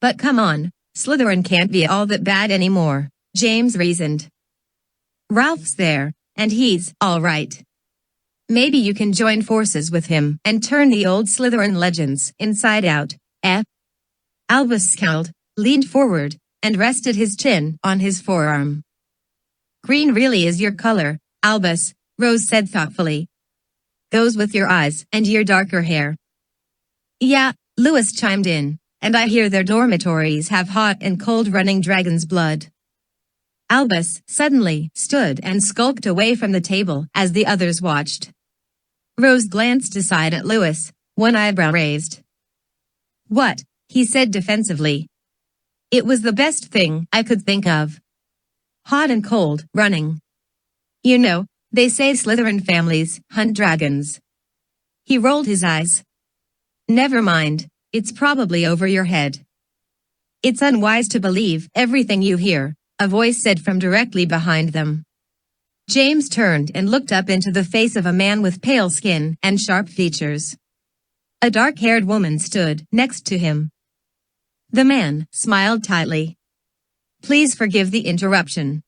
But come on, Slytherin can't be all that bad anymore, James reasoned. Ralph's there, and he's all right. Maybe you can join forces with him and turn the old Slytherin legends inside out, eh? Albus scowled, leaned forward, and rested his chin on his forearm. Green really is your color, Albus, Rose said thoughtfully. Goes with your eyes and your darker hair. Yeah, Lewis chimed in, and I hear their dormitories have hot and cold running dragon's blood. Albus suddenly stood and skulked away from the table as the others watched. Rose glanced aside at Lewis, one eyebrow raised. What? He said defensively. It was the best thing I could think of. Hot and cold running. You know, they say Slytherin families hunt dragons. He rolled his eyes. Never mind, it's probably over your head. It's unwise to believe everything you hear, a voice said from directly behind them. James turned and looked up into the face of a man with pale skin and sharp features. A dark-haired woman stood next to him. The man smiled tightly. Please forgive the interruption.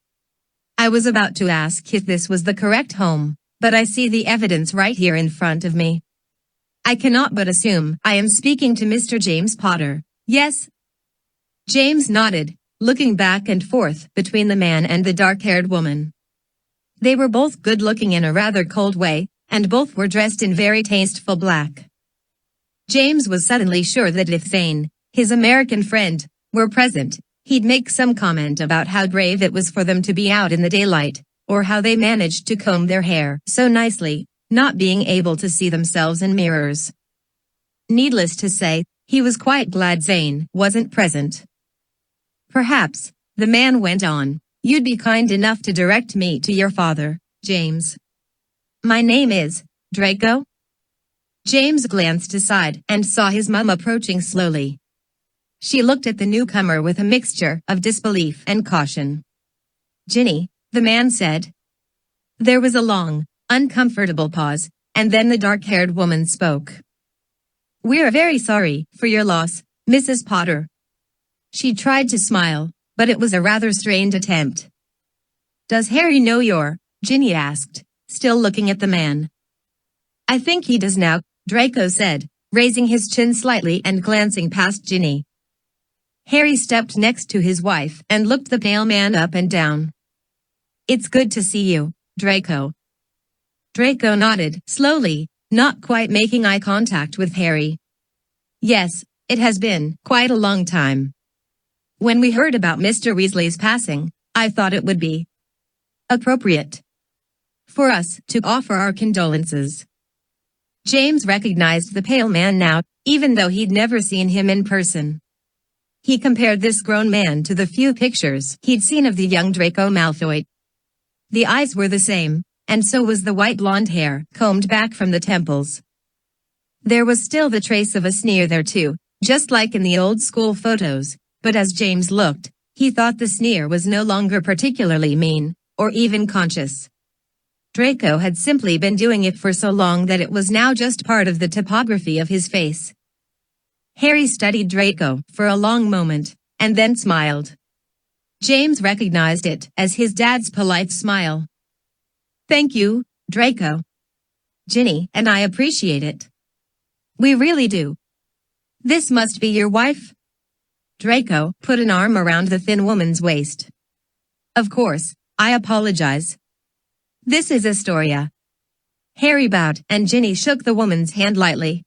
I was about to ask if this was the correct home, but I see the evidence right here in front of me. I cannot but assume I am speaking to Mr. James Potter, yes? James nodded, looking back and forth between the man and the dark-haired woman. They were both good-looking in a rather cold way, and both were dressed in very tasteful black. James was suddenly sure that if Thane, his American friend, were present, he'd make some comment about how brave it was for them to be out in the daylight, or how they managed to comb their hair so nicely, not being able to see themselves in mirrors. Needless to say, he was quite glad Zane wasn't present. Perhaps, the man went on, you'd be kind enough to direct me to your father, James. My name is Draco. James glanced aside and saw his mum approaching slowly. She looked at the newcomer with a mixture of disbelief and caution. Ginny, the man said. There was a long, uncomfortable pause, and then the dark-haired woman spoke. We're very sorry for your loss, Mrs. Potter. She tried to smile, but it was a rather strained attempt. Does Harry know you're? Ginny asked, still looking at the man. I think he does now, Draco said, raising his chin slightly and glancing past Ginny. Harry stepped next to his wife and looked the pale man up and down. It's good to see you, Draco. Draco nodded, slowly, not quite making eye contact with Harry. Yes, it has been quite a long time. When we heard about Mr. Weasley's passing, I thought it would be appropriate for us to offer our condolences. James recognized the pale man now, even though he'd never seen him in person. He compared this grown man to the few pictures he'd seen of the young Draco Malfoy. The eyes were the same, and so was the white blonde hair combed back from the temples. There was still the trace of a sneer there too, just like in the old school photos. But as James looked, he thought the sneer was no longer particularly mean, or even conscious. Draco had simply been doing it for so long that it was now just part of the topography of his face. Harry studied Draco for a long moment, and then smiled. James recognized it as his dad's polite smile. Thank you, Draco. Ginny and I appreciate it. We really do. This must be your wife? Draco put an arm around the thin woman's waist. Of course, I apologize. This is Astoria. Harry bowed and Ginny shook the woman's hand lightly.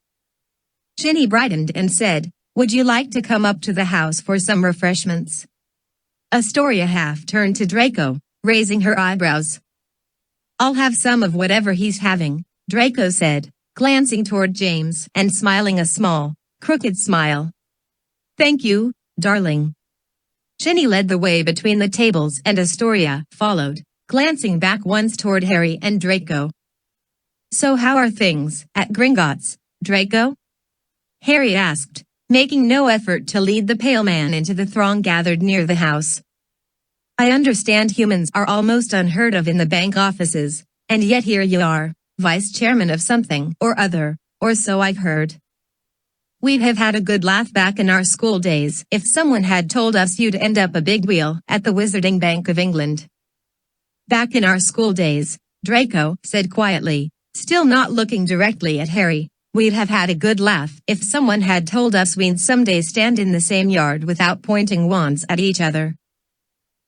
Ginny brightened and said, would you like to come up to the house for some refreshments? Astoria half turned to Draco, raising her eyebrows. I'll have some of whatever he's having, Draco said, glancing toward James and smiling a small, crooked smile. Thank you, darling. Ginny led the way between the tables and Astoria followed, glancing back once toward Harry and Draco. So how are things at Gringotts, Draco? Harry asked, making no effort to lead the pale man into the throng gathered near the house. I understand humans are almost unheard of in the bank offices, and yet here you are, vice chairman of something or other, or so I've heard. We'd have had a good laugh back in our school days if someone had told us you'd end up a big wheel at the Wizarding Bank of England. Back in our school days, Draco said quietly, still not looking directly at Harry, we'd have had a good laugh if someone had told us we'd someday stand in the same yard without pointing wands at each other.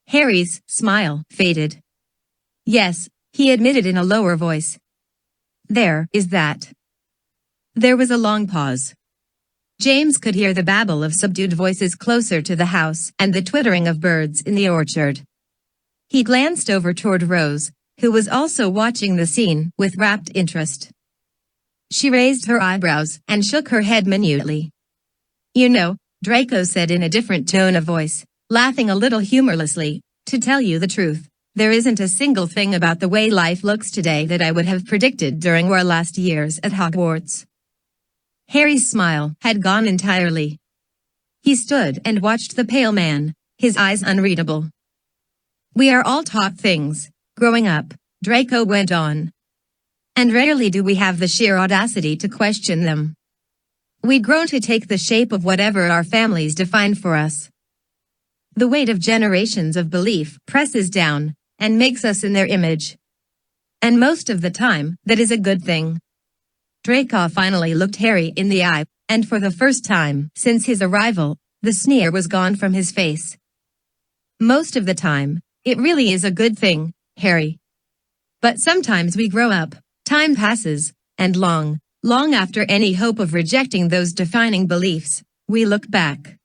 Harry's smile faded. Yes, he admitted in a lower voice. There is that. There was a long pause. James could hear the babble of subdued voices closer to the house and the twittering of birds in the orchard. He glanced over toward Rose, who was also watching the scene with rapt interest. She raised her eyebrows and shook her head minutely. You know, Draco said in a different tone of voice, laughing a little humorlessly, to tell you the truth, there isn't a single thing about the way life looks today that I would have predicted during our last years at Hogwarts. Harry's smile had gone entirely. He stood and watched the pale man, his eyes unreadable. "We are all taught things, growing up," Draco went on. "And rarely do we have the sheer audacity to question them. We grow to take the shape of whatever our families define for us. The weight of generations of belief presses down and makes us in their image. And most of the time, that is a good thing." Draco finally looked Harry in the eye, and for the first time since his arrival, the sneer was gone from his face. "Most of the time, it really is a good thing, Harry. But sometimes we grow up, time passes, and long after any hope of rejecting those defining beliefs, we look back.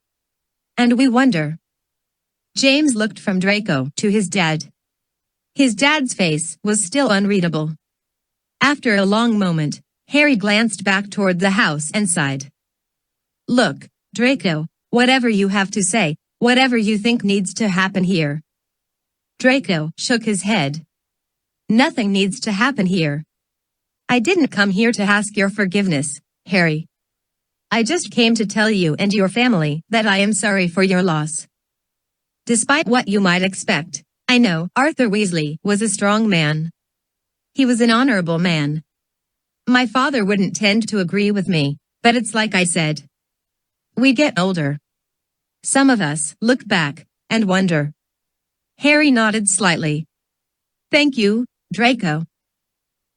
And we wonder." James looked from Draco to his dad. His dad's face was still unreadable. After a long moment, Harry glanced back toward the house and sighed. "Look, Draco, whatever you have to say, whatever you think needs to happen here." Draco shook his head. "Nothing needs to happen here. I didn't come here to ask your forgiveness, Harry. I just came to tell you and your family that I am sorry for your loss. Despite what you might expect, I know Arthur Weasley was a strong man. He was an honorable man. My father wouldn't tend to agree with me, but it's like I said. We get older. Some of us look back and wonder." Harry nodded slightly. "Thank you, Draco."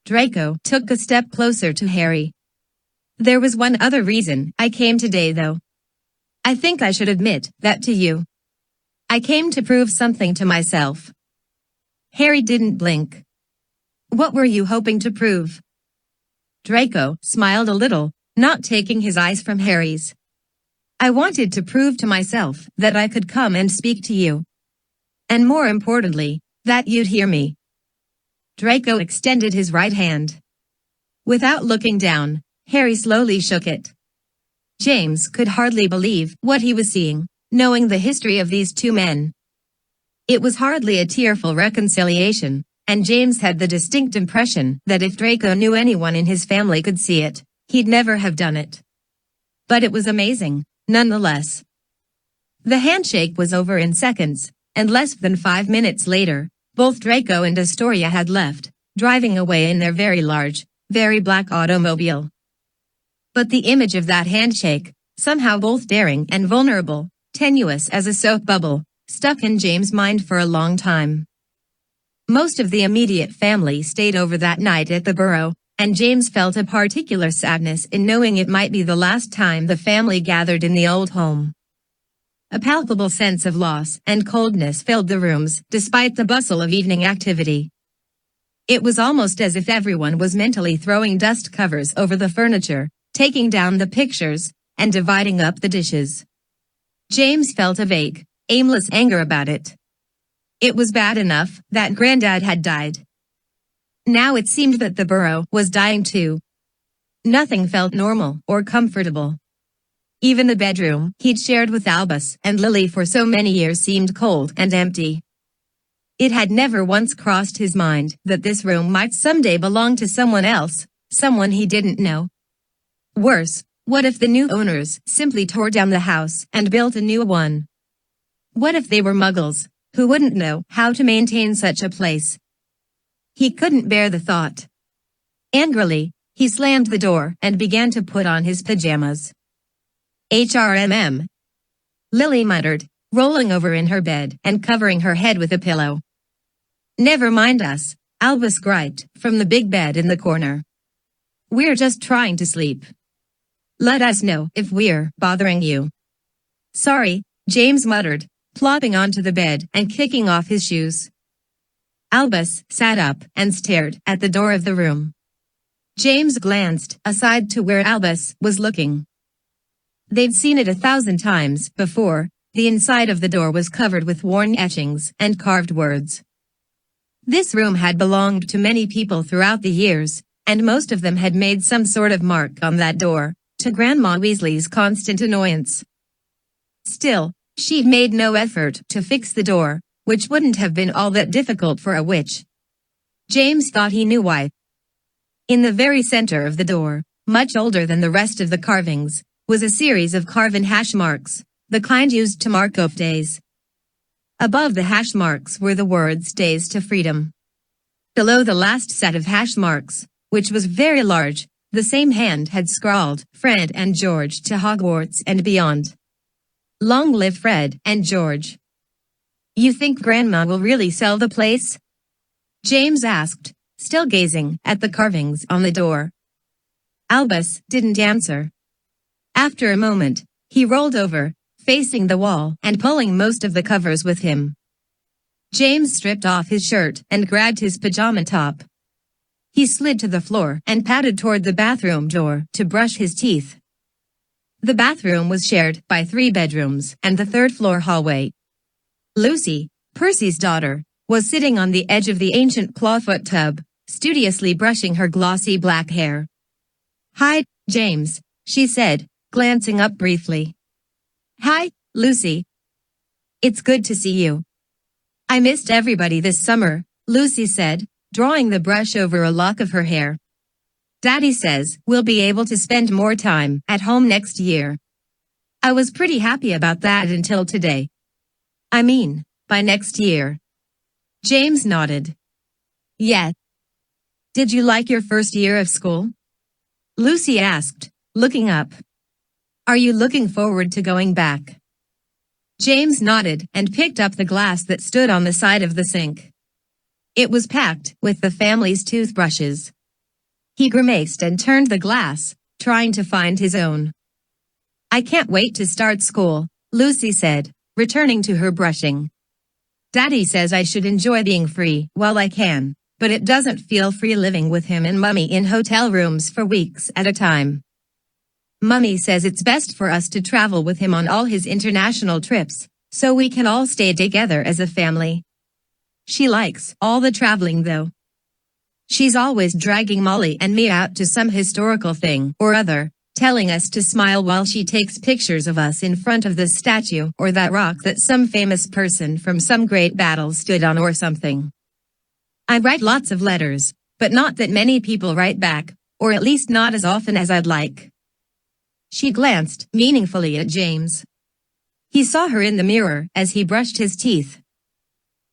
Draco took a step closer to Harry. "There was one other reason I came today, though. I think I should admit that to you. I came to prove something to myself." Harry didn't blink. "What were you hoping to prove?" Draco smiled a little, not taking his eyes from Harry's. "I wanted to prove to myself that I could come and speak to you. And more importantly, that you'd hear me." Draco extended his right hand. Without looking down, Harry slowly shook it. James could hardly believe what he was seeing, knowing the history of these two men. It was hardly a tearful reconciliation, and James had the distinct impression that if Draco knew anyone in his family could see it, he'd never have done it. But it was amazing, nonetheless. The handshake was over in seconds, and less than 5 minutes later, both Draco and Astoria had left, driving away in their very large, very black automobile. But the image of that handshake, somehow both daring and vulnerable, tenuous as a soap bubble, stuck in James' mind for a long time. Most of the immediate family stayed over that night at the Burrow, and James felt a particular sadness in knowing it might be the last time the family gathered in the old home. A palpable sense of loss and coldness filled the rooms, despite the bustle of evening activity. It was almost as if everyone was mentally throwing dust covers over the furniture, taking down the pictures, and dividing up the dishes. James felt a vague, aimless anger about it. It was bad enough that Granddad had died. Now it seemed that the Burrow was dying too. Nothing felt normal or comfortable. Even the bedroom he'd shared with Albus and Lily for so many years seemed cold and empty. It had never once crossed his mind that this room might someday belong to someone else, someone he didn't know. Worse, what if the new owners simply tore down the house and built a new one? What if they were muggles, who wouldn't know how to maintain such a place? He couldn't bear the thought. Angrily, he slammed the door and began to put on his pajamas. "HRMM," Lily muttered, rolling over in her bed and covering her head with a pillow. "Never mind us," Albus griped from the big bed in the corner. "We're just trying to sleep. Let us know if we're bothering you." "Sorry," James muttered, plopping onto the bed and kicking off his shoes. Albus sat up and stared at the door of the room. James glanced aside to where Albus was looking. They'd seen it 1,000 times before. The inside of the door was covered with worn etchings and carved words. This room had belonged to many people throughout the years, and most of them had made some sort of mark on that door, to Grandma Weasley's constant annoyance. Still, she'd made no effort to fix the door, which wouldn't have been all that difficult for a witch. James thought he knew why. In the very center of the door, much older than the rest of the carvings, was a series of carven hash marks, the kind used to mark off days. Above the hash marks were the words "Days to Freedom." Below the last set of hash marks, which was very large, the same hand had scrawled, "Fred and George to Hogwarts and beyond. Long live Fred and George." "You think Grandma will really sell the place?" James asked, still gazing at the carvings on the door. Albus didn't answer. After a moment, he rolled over, facing the wall and pulling most of the covers with him. James stripped off his shirt and grabbed his pajama top. He slid to the floor and padded toward the bathroom door to brush his teeth. The bathroom was shared by 3 bedrooms and the third-floor hallway. Lucy, Percy's daughter, was sitting on the edge of the ancient clawfoot tub, studiously brushing her glossy black hair. "Hi, James," she said, glancing up briefly. "Hi, Lucy. It's good to see you." "I missed everybody this summer," Lucy said, drawing the brush over a lock of her hair. "Daddy says we'll be able to spend more time at home next year. I was pretty happy about that until today. I mean, by next year." James nodded. "Yeah. Did you like your first year of school?" Lucy asked, looking up. "Are you looking forward to going back?" James nodded and picked up the glass that stood on the side of the sink. It was packed with the family's toothbrushes. He grimaced and turned the glass, trying to find his own. "I can't wait to start school," Lucy said, returning to her brushing. "Daddy says I should enjoy being free while I can, but it doesn't feel free living with him and Mummy in hotel rooms for weeks at a time. Mummy says it's best for us to travel with him on all his international trips, so we can all stay together as a family. She likes all the traveling though. She's always dragging Molly and me out to some historical thing or other, telling us to smile while she takes pictures of us in front of this statue or that rock that some famous person from some great battle stood on or something. I write lots of letters, but not that many people write back, or at least not as often as I'd like." She glanced meaningfully at James. He saw her in the mirror as he brushed his teeth.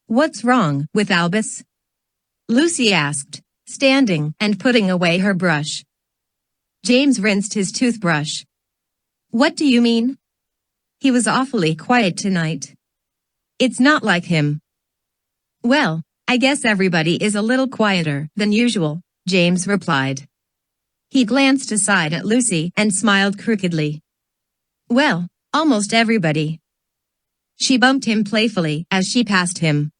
"What's wrong with Albus?" Lucy asked, standing and putting away her brush. James rinsed his toothbrush. "What do you mean?" "He was awfully quiet tonight." "It's not like him." "Well, I guess everybody is a little quieter than usual," James replied. He glanced aside at Lucy and smiled crookedly. "Well, almost everybody." She bumped him playfully as she passed him.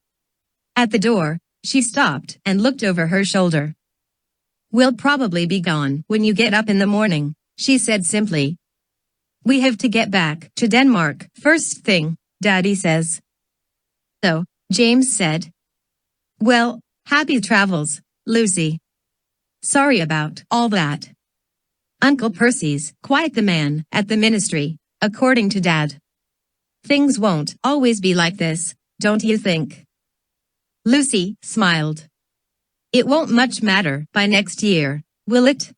At the door, she stopped and looked over her shoulder. "We'll probably be gone when you get up in the morning," she said simply. "We have to get back to Denmark first thing, Daddy says." "So," James said. "Well, happy travels, Lucy. Sorry about all that. Uncle Percy's quite the man at the ministry, according to Dad. Things won't always be like this, don't you think?" Lucy smiled. "It won't much matter by next year, will it?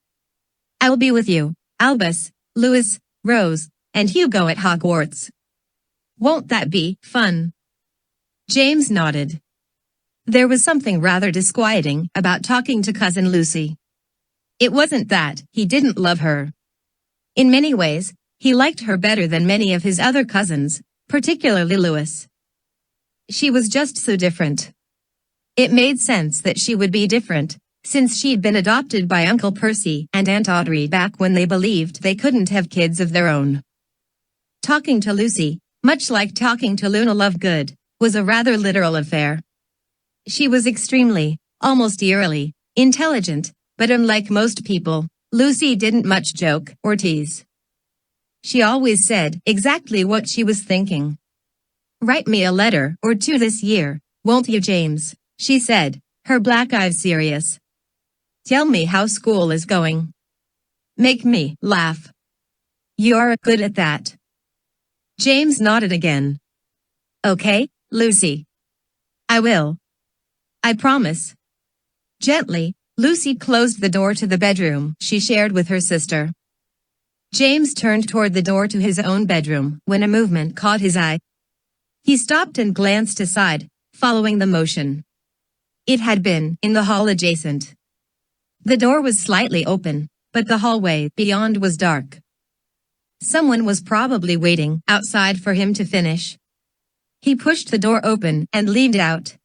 I'll be with you, Albus, Louis, Rose, and Hugo at Hogwarts. Won't that be fun?" James nodded. There was something rather disquieting about talking to Cousin Lucy. It wasn't that he didn't love her. In many ways, he liked her better than many of his other cousins, particularly Louis. She was just so different. It made sense that she would be different, since she'd been adopted by Uncle Percy and Aunt Audrey back when they believed they couldn't have kids of their own. Talking to Lucy, much like talking to Luna Lovegood, was a rather literal affair. She was extremely, almost eerily, intelligent, but unlike most people, Lucy didn't much joke or tease. She always said exactly what she was thinking. "Write me a letter or two this year, won't you, James?" she said, her black eyes serious. "Tell me how school is going. Make me laugh. You're good at that." James nodded again. "Okay, Lucy. I will. I promise." Gently, Lucy closed the door to the bedroom she shared with her sister. James turned toward the door to his own bedroom when a movement caught his eye. He stopped and glanced aside, following the motion. It had been in the hall adjacent. The door was slightly open, but the hallway beyond was dark. Someone was probably waiting outside for him to finish. He pushed the door open and leaned out.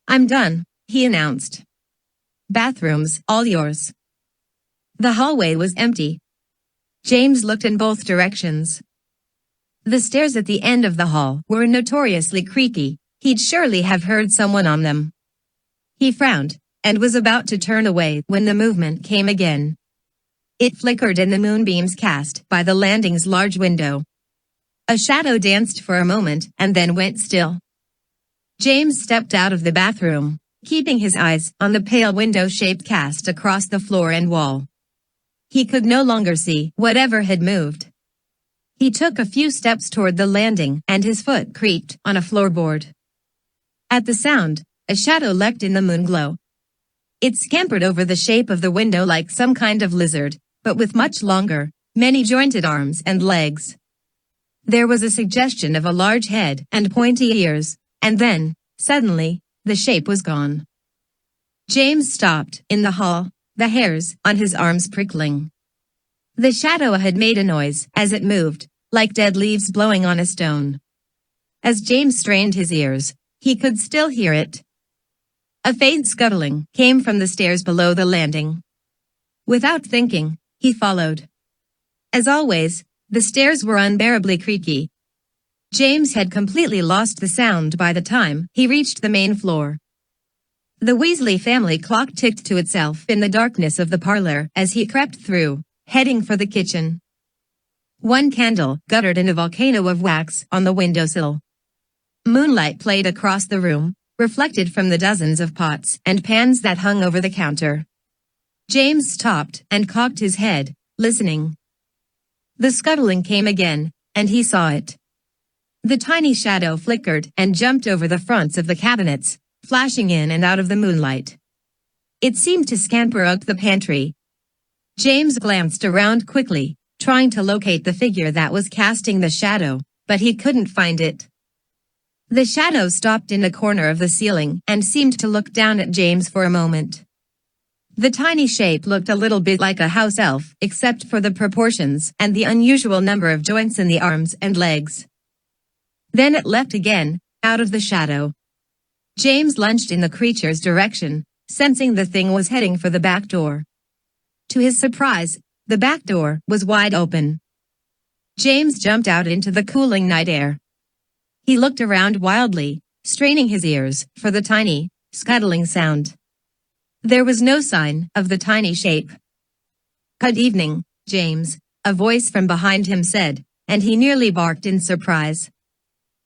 "I'm done," he announced. "Bathrooms, all yours." The hallway was empty. James looked in both directions. The stairs at the end of the hall were notoriously creaky. He'd surely have heard someone on them. He frowned, and was about to turn away when the movement came again. It flickered in the moonbeams cast by the landing's large window. A shadow danced for a moment and then went still. James stepped out of the bathroom, keeping his eyes on the pale window shape cast across the floor and wall. He could no longer see whatever had moved. He took a few steps toward the landing and his foot creaked on a floorboard. At the sound, a shadow leapt in the moonglow. It scampered over the shape of the window like some kind of lizard, but with much longer, many-jointed arms and legs. There was a suggestion of a large head and pointy ears, and then, suddenly, the shape was gone. James stopped in the hall, the hairs on his arms prickling. The shadow had made a noise as it moved, like dead leaves blowing on a stone. As James strained his ears, he could still hear it. A faint scuttling came from the stairs below the landing. Without thinking, he followed. As always, the stairs were unbearably creaky. James had completely lost the sound by the time he reached the main floor. The Weasley family clock ticked to itself in the darkness of the parlor as he crept through, heading for the kitchen. One candle guttered in a volcano of wax on the windowsill. Moonlight played across the room, reflected from the dozens of pots and pans that hung over the counter. James stopped and cocked his head, listening. The scuttling came again, and he saw it. The tiny shadow flickered and jumped over the fronts of the cabinets, flashing in and out of the moonlight. It seemed to scamper out the pantry. James glanced around quickly, trying to locate the figure that was casting the shadow, but he couldn't find it. The shadow stopped in the corner of the ceiling and seemed to look down at James for a moment. The tiny shape looked a little bit like a house elf, except for the proportions and the unusual number of joints in the arms and legs. Then it leapt again, out of the shadow. James lunged in the creature's direction, sensing the thing was heading for the back door. To his surprise, the back door was wide open. James jumped out into the cooling night air. He looked around wildly, straining his ears for the tiny, scuttling sound. There was no sign of the tiny shape. "Good evening, James," a voice from behind him said, and he nearly barked in surprise.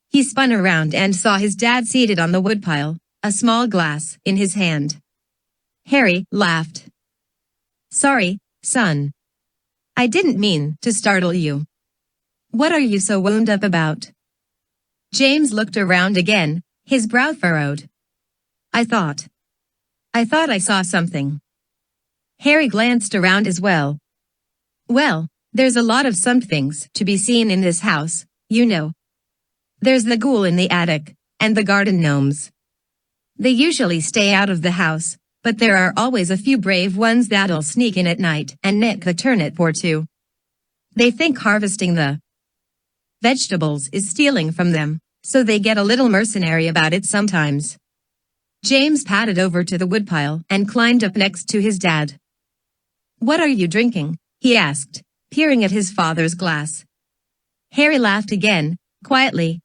He spun around and saw his dad seated on the woodpile, a small glass in his hand. Harry laughed. "Sorry, son. I didn't mean to startle you. What are you so wound up about?" James looked around again, his brow furrowed. I thought I saw something." Harry glanced around as well. "Well, there's a lot of somethings to be seen in this house, you know. There's the ghoul in the attic, and the garden gnomes. They usually stay out of the house, but there are always a few brave ones that'll sneak in at night and nick a turnip or two. They think harvesting the vegetables is stealing from them, so they get a little mercenary about it sometimes." James padded over to the woodpile and climbed up next to his dad. "What are you drinking?" he asked, peering at his father's glass. Harry laughed again, quietly.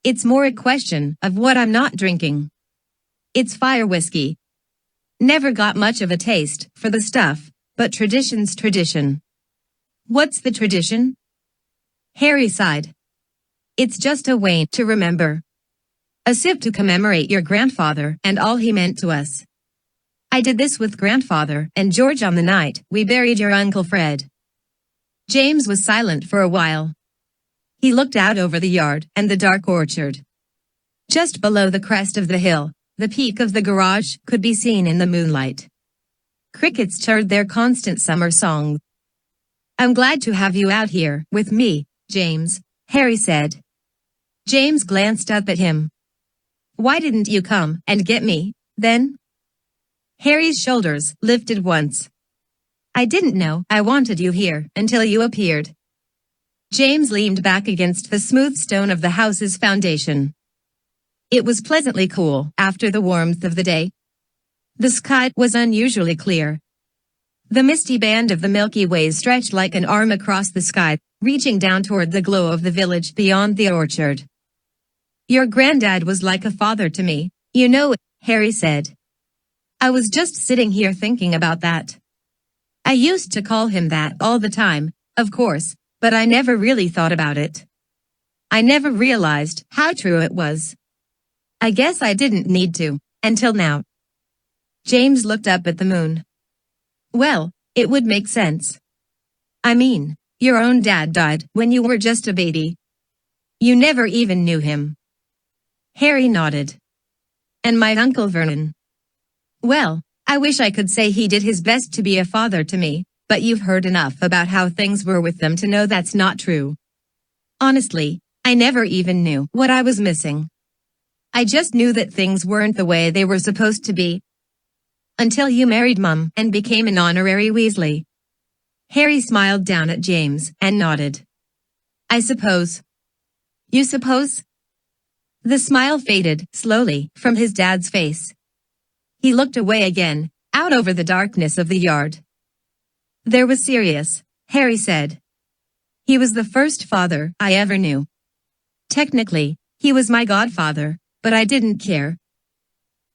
"It's more a question of what I'm not drinking. It's fire whiskey. Never got much of a taste for the stuff, but tradition's tradition." "What's the tradition?" Harry sighed. "It's just a way to remember. A sip to commemorate your grandfather and all he meant to us. I did this with grandfather and George on the night we buried your Uncle Fred." James was silent for a while. He looked out over the yard and the dark orchard. Just below the crest of the hill, the peak of the garage could be seen in the moonlight. Crickets chirped their constant summer song. I'm glad to have you out here with me, James, Harry said. James glanced up at him. Why didn't you come and get me, then? Harry's shoulders lifted once. I didn't know I wanted you here until you appeared. James leaned back against the smooth stone of the house's foundation. It was pleasantly cool after the warmth of the day. The sky was unusually clear. The misty band of the Milky Way stretched like an arm across the sky, reaching down toward the glow of the village beyond the orchard. Your granddad was like a father to me, you know, Harry said. I was just sitting here thinking about that. I used to call him that all the time, of course, but I never really thought about it. I never realized how true it was. I guess I didn't need to, until now. James looked up at the moon. Well, it would make sense. I mean, your own dad died when you were just a baby. You never even knew him. Harry nodded. And my Uncle Vernon. Well, I wish I could say he did his best to be a father to me, but you've heard enough about how things were with them to know that's not true. Honestly, I never even knew what I was missing. I just knew that things weren't the way they were supposed to be. Until you married Mum and became an honorary Weasley. Harry smiled down at James and nodded. I suppose. You suppose? The smile faded slowly from his dad's face. He looked away again, out over the darkness of the yard. There was Sirius, Harry said. He was the first father I ever knew. Technically, he was my godfather, but I didn't care.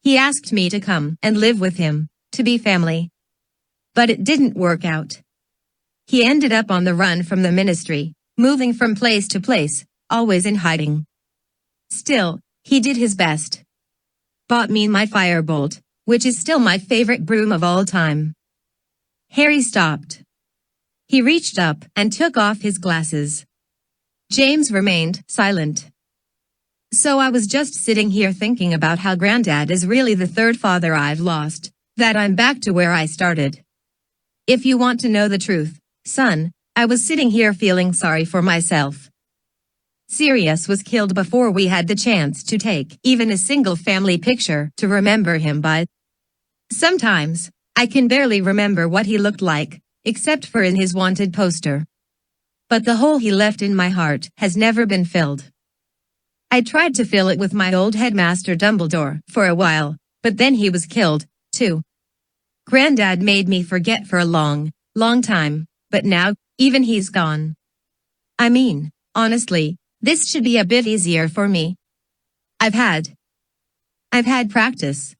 He asked me to come and live with him, to be family. But it didn't work out. He ended up on the run from the ministry, moving from place to place, always in hiding. Still, he did his best. Bought me my firebolt, which is still my favorite broom of all time. Harry stopped. He reached up and took off his glasses. James remained silent. So I was just sitting here thinking about how Granddad is really the third father I've lost, that I'm back to where I started. If you want to know the truth, son, I was sitting here feeling sorry for myself. Sirius was killed before we had the chance to take even a single family picture to remember him by. Sometimes, I can barely remember what he looked like, except for in his wanted poster. But the hole he left in my heart has never been filled. I tried to fill it with my old headmaster Dumbledore for a while, but then he was killed, too. Granddad made me forget for a long, long time, but now, even he's gone. I mean, honestly, this should be a bit easier for me. I've had practice.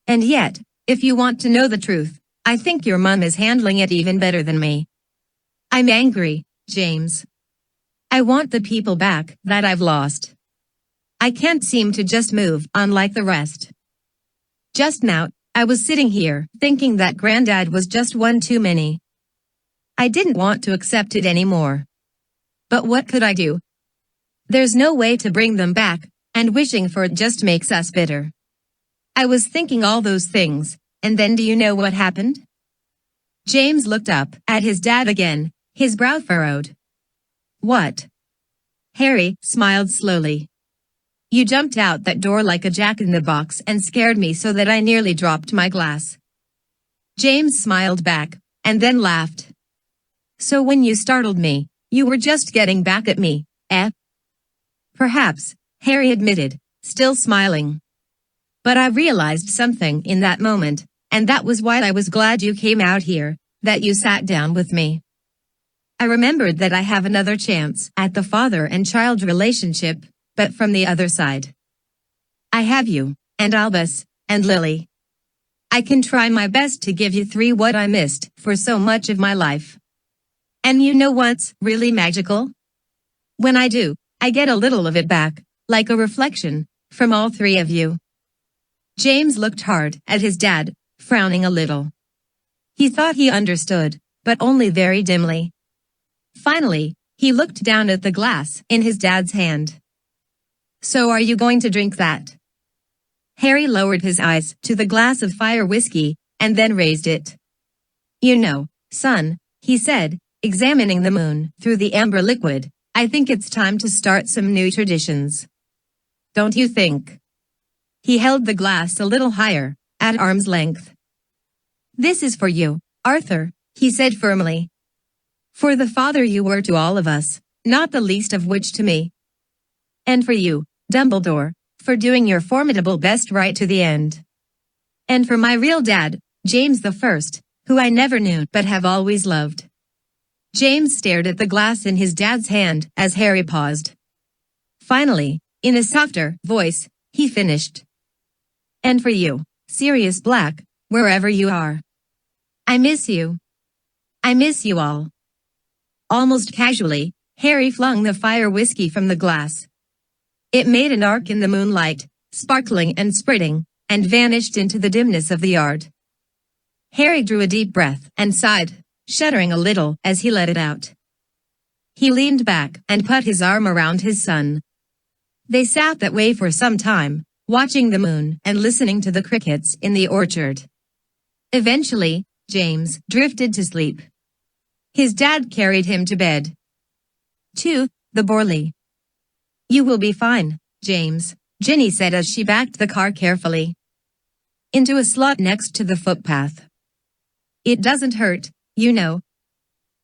And yet, if you want to know the truth, I think your mum is handling it even better than me. I'm angry, James. I want the people back that I've lost. I can't seem to just move on like the rest. Just now, I was sitting here, thinking that Granddad was just one too many. I didn't want to accept it anymore. But what could I do? There's no way to bring them back, and wishing for it just makes us bitter. I was thinking all those things, and then do you know what happened? James looked up at his dad again, his brow furrowed. What? Harry smiled slowly. You jumped out that door like a jack-in-the-box and scared me so that I nearly dropped my glass. James smiled back, and then laughed. So when you startled me, you were just getting back at me, eh? Perhaps, Harry admitted, still smiling. But I realized something in that moment, and that was why I was glad you came out here, that you sat down with me. I remembered that I have another chance at the father and child relationship, but from the other side. I have you, and Albus, and Lily. I can try my best to give you three what I missed for so much of my life. And you know what's really magical? When I do, I get a little of it back, like a reflection, from all three of you. James looked hard at his dad, frowning a little. He thought he understood, but only very dimly. Finally, he looked down at the glass in his dad's hand. So are you going to drink that? Harry lowered his eyes to the glass of fire whiskey, and then raised it. You know, son, he said, examining the moon through the amber liquid. "I think it's time to start some new traditions. Don't you think?" He held the glass a little higher, at arm's length. "This is for you, Arthur," he said firmly. "For the father you were to all of us, not the least of which to me. And for you, Dumbledore, for doing your formidable best right to the end. And for my real dad, James I, who I never knew but have always loved." James stared at the glass in his dad's hand as Harry paused. Finally, in a softer voice, he finished. "And for you, Sirius Black, wherever you are. I miss you. I miss you all." Almost casually, Harry flung the fire whiskey from the glass. It made an arc in the moonlight, sparkling and spreading, and vanished into the dimness of the yard. Harry drew a deep breath and sighed, shuddering a little as he let it out. He leaned back and put his arm around his son. They sat that way for some time, watching the moon and listening to the crickets in the orchard. Eventually, James drifted to sleep. His dad carried him to bed. To the Borley. "You will be fine, James," Ginny said as she backed the car carefully into a slot next to the footpath. "It doesn't hurt, you know.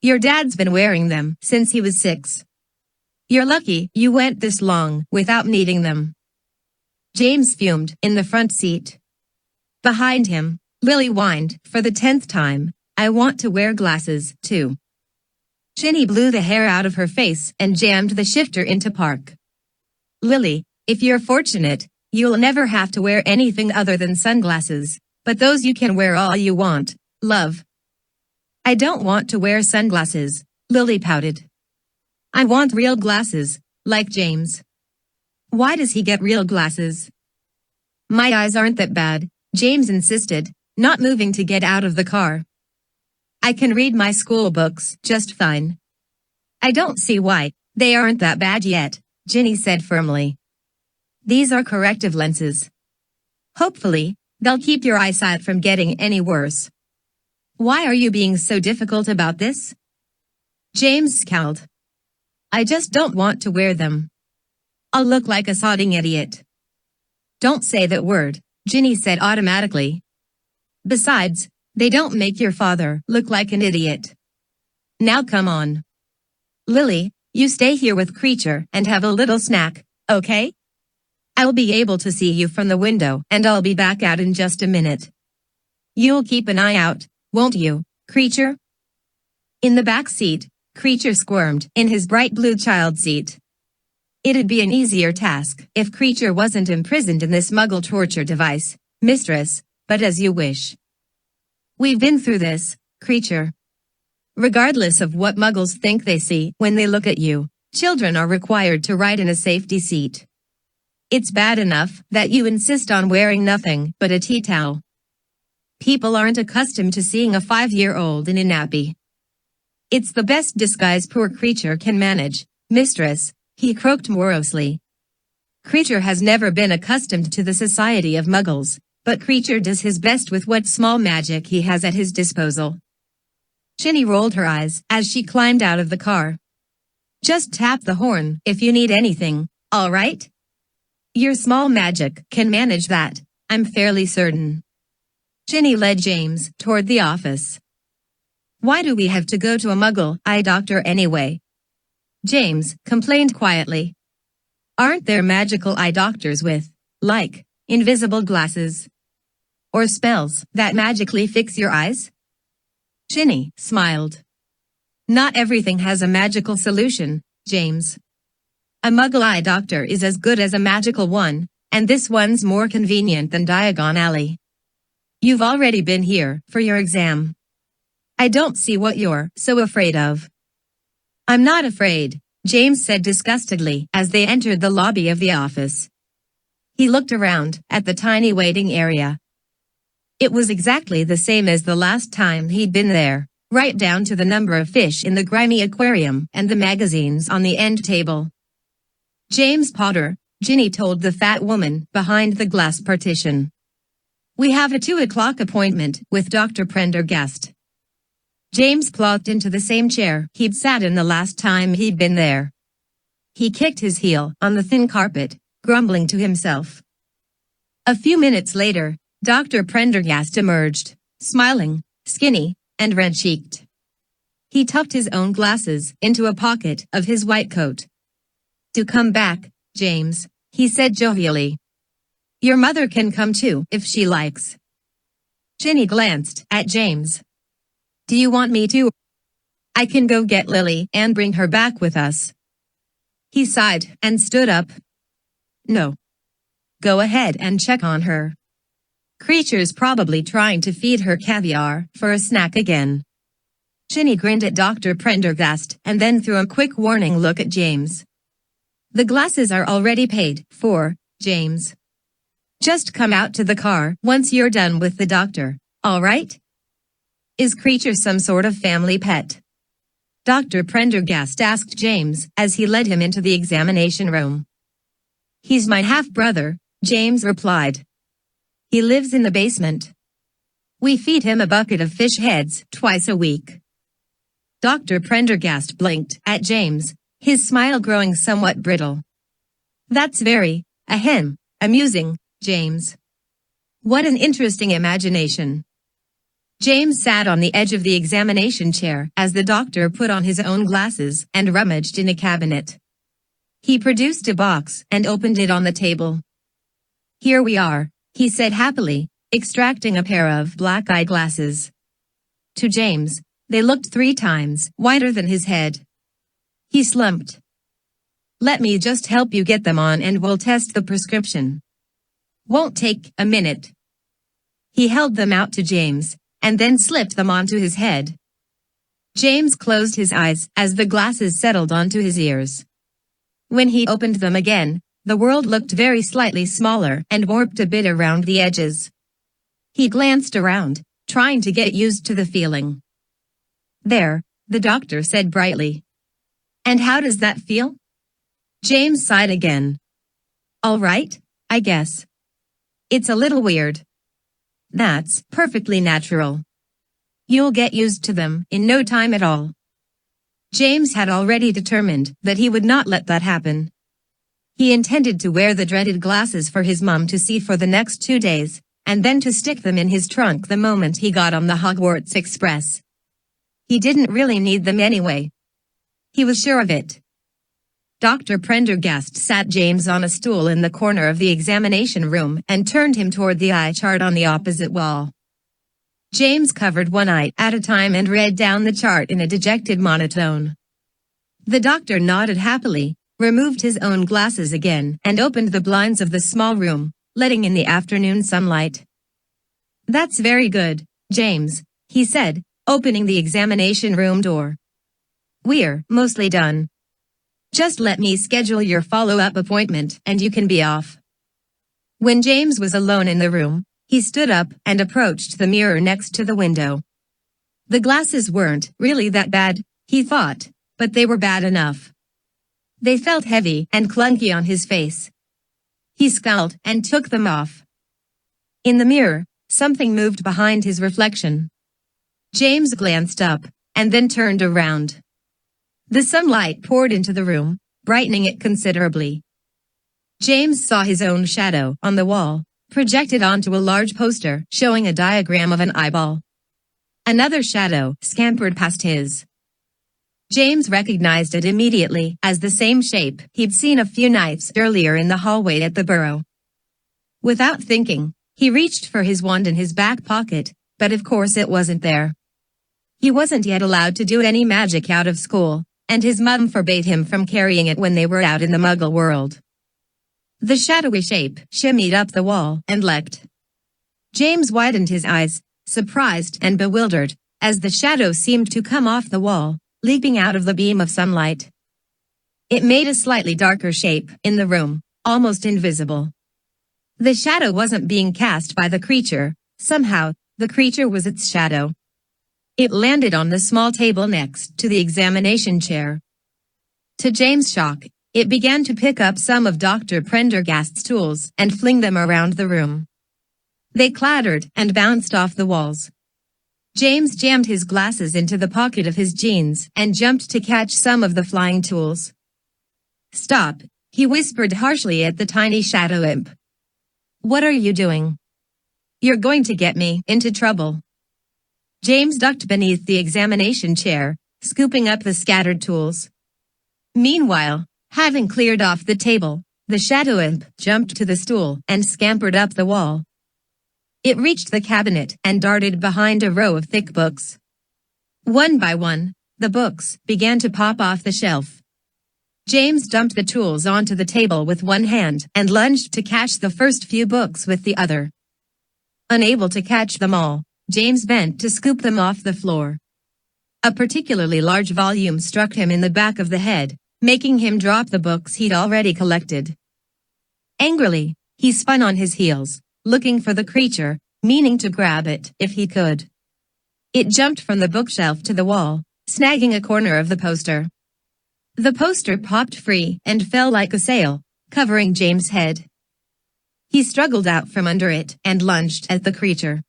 Your dad's been wearing them since he was 6. You're lucky you went this long without needing them." James fumed in the front seat. Behind him, Lily whined for the 10th time, "I want to wear glasses, too." Ginny blew the hair out of her face and jammed the shifter into park. "Lily, if you're fortunate, you'll never have to wear anything other than sunglasses, but those you can wear all you want, love." "I don't want to wear sunglasses," Lily pouted. "I want real glasses, like James." "Why does he get real glasses?" "My eyes aren't that bad," James insisted, not moving to get out of the car. "I can read my school books just fine." "I don't see why they aren't that bad yet," Ginny said firmly. "These are corrective lenses. Hopefully, they'll keep your eyesight from getting any worse." "Why are you being so difficult about this?" James scowled. "I just don't want to wear them. I'll look like a sodding idiot." "Don't say that word," Ginny said automatically. "Besides, they don't make your father look like an idiot. Now come on. Lily, you stay here with Creature and have a little snack, okay? I'll be able to see you from the window and I'll be back out in just a minute. You'll keep an eye out, won't you, Creature?" In the back seat, Creature squirmed in his bright blue child seat. It'd be an easier task if Creature wasn't imprisoned in this muggle torture device, mistress, but as you wish. "We've been through this, Creature. Regardless of what muggles think they see when they look at you, children are required to ride in a safety seat. It's bad enough that you insist on wearing nothing but a tea towel. People aren't accustomed to seeing a 5-year-old in a nappy. It's the best disguise poor Creature can manage, mistress," he croaked morosely. Creature has never been accustomed to the society of muggles, but Creature does his best with what small magic he has at his disposal. Ginny rolled her eyes as she climbed out of the car. "Just tap the horn if you need anything, all right? Your small magic can manage that, I'm fairly certain." Ginny led James toward the office. "Why do we have to go to a muggle eye doctor anyway?" James complained quietly. "Aren't there magical eye doctors with, like, invisible glasses? Or spells that magically fix your eyes?" Ginny smiled. "Not everything has a magical solution, James. A muggle eye doctor is as good as a magical one, and this one's more convenient than Diagon Alley. You've already been here for your exam. I don't see what you're so afraid of." "I'm not afraid," James said disgustedly as they entered the lobby of the office. He looked around at the tiny waiting area. It was exactly the same as the last time he'd been there, right down to the number of fish in the grimy aquarium and the magazines on the end table. "James Potter," Ginny told the fat woman behind the glass partition. "We have a 2 o'clock appointment with Dr. Prendergast." James plopped into the same chair he'd sat in the last time he'd been there. He kicked his heel on the thin carpet, grumbling to himself. A few minutes later, Dr. Prendergast emerged, smiling, skinny, and red-cheeked. He tucked his own glasses into a pocket of his white coat. "Do come back, James," he said jovially. "Your mother can come too, if she likes." Ginny glanced at James. "Do you want me to? I can go get Lily and bring her back with us." He sighed and stood up. "No. Go ahead and check on her. Creature's probably trying to feed her caviar for a snack again." Ginny grinned at Dr. Prendergast and then threw a quick warning look at James. "The glasses are already paid for, James. Just come out to the car once you're done with the doctor, all right? Is Creature some sort of family pet?" Dr. Prendergast asked James as he led him into the examination room. "He's my half-brother," James replied. "He lives in the basement. We feed him a bucket of fish heads twice a week." Dr. Prendergast blinked at James, his smile growing somewhat brittle. "That's very, amusing, James. What an interesting imagination." James sat on the edge of the examination chair as the doctor put on his own glasses and rummaged in a cabinet. He produced a box and opened it on the table. "Here we are," he said happily, extracting a pair of black eyeglasses. To James, they looked 3 times wider than his head. He slumped. "Let me just help you get them on and we'll test the prescription. Won't take a minute." He held them out to James, and then slipped them onto his head. James closed his eyes as the glasses settled onto his ears. When he opened them again, the world looked very slightly smaller and warped a bit around the edges. He glanced around, trying to get used to the feeling. "There," the doctor said brightly. "And how does that feel?" James sighed again. "All right, I guess. It's a little weird." "That's perfectly natural. You'll get used to them in no time at all." James had already determined that he would not let that happen. He intended to wear the dreaded glasses for his mum to see for the next 2 days, and then to stick them in his trunk the moment he got on the Hogwarts Express. He didn't really need them anyway. He was sure of it. Dr. Prendergast sat James on a stool in the corner of the examination room and turned him toward the eye chart on the opposite wall. James covered one eye at a time and read down the chart in a dejected monotone. The doctor nodded happily, removed his own glasses again, and opened the blinds of the small room, letting in the afternoon sunlight. "That's very good, James," he said, opening the examination room door. "We're mostly done. Just let me schedule your follow-up appointment and you can be off." When James was alone in the room, he stood up and approached the mirror next to the window. The glasses weren't really that bad, he thought, but they were bad enough. They felt heavy and clunky on his face. He scowled and took them off. In the mirror, something moved behind his reflection. James glanced up and then turned around. The sunlight poured into the room, brightening it considerably. James saw his own shadow on the wall, projected onto a large poster showing a diagram of an eyeball. Another shadow scampered past his. James recognized it immediately as the same shape he'd seen a few nights earlier in the hallway at the Burrow. Without thinking, he reached for his wand in his back pocket, but of course it wasn't there. He wasn't yet allowed to do any magic out of school, and his mum forbade him from carrying it when they were out in the Muggle world. The shadowy shape shimmied up the wall and leapt. James widened his eyes, surprised and bewildered, as the shadow seemed to come off the wall, leaping out of the beam of sunlight. It made a slightly darker shape in the room, almost invisible. The shadow wasn't being cast by the creature, somehow, the creature was its shadow. It landed on the small table next to the examination chair. To James' shock, it began to pick up some of Dr. Prendergast's tools and fling them around the room. They clattered and bounced off the walls. James jammed his glasses into the pocket of his jeans and jumped to catch some of the flying tools. "Stop," he whispered harshly at the tiny shadow imp. "What are you doing? You're going to get me into trouble." James ducked beneath the examination chair, scooping up the scattered tools. Meanwhile, having cleared off the table, the shadow imp jumped to the stool and scampered up the wall. It reached the cabinet and darted behind a row of thick books. One by one, the books began to pop off the shelf. James dumped the tools onto the table with one hand and lunged to catch the first few books with the other. Unable to catch them all, James bent to scoop them off the floor. A particularly large volume struck him in the back of the head, making him drop the books he'd already collected. Angrily, he spun on his heels, looking for the creature, meaning to grab it if he could. It jumped from the bookshelf to the wall, snagging a corner of the poster. The poster popped free and fell like a sail, covering James' head. He struggled out from under it and lunged at the creature.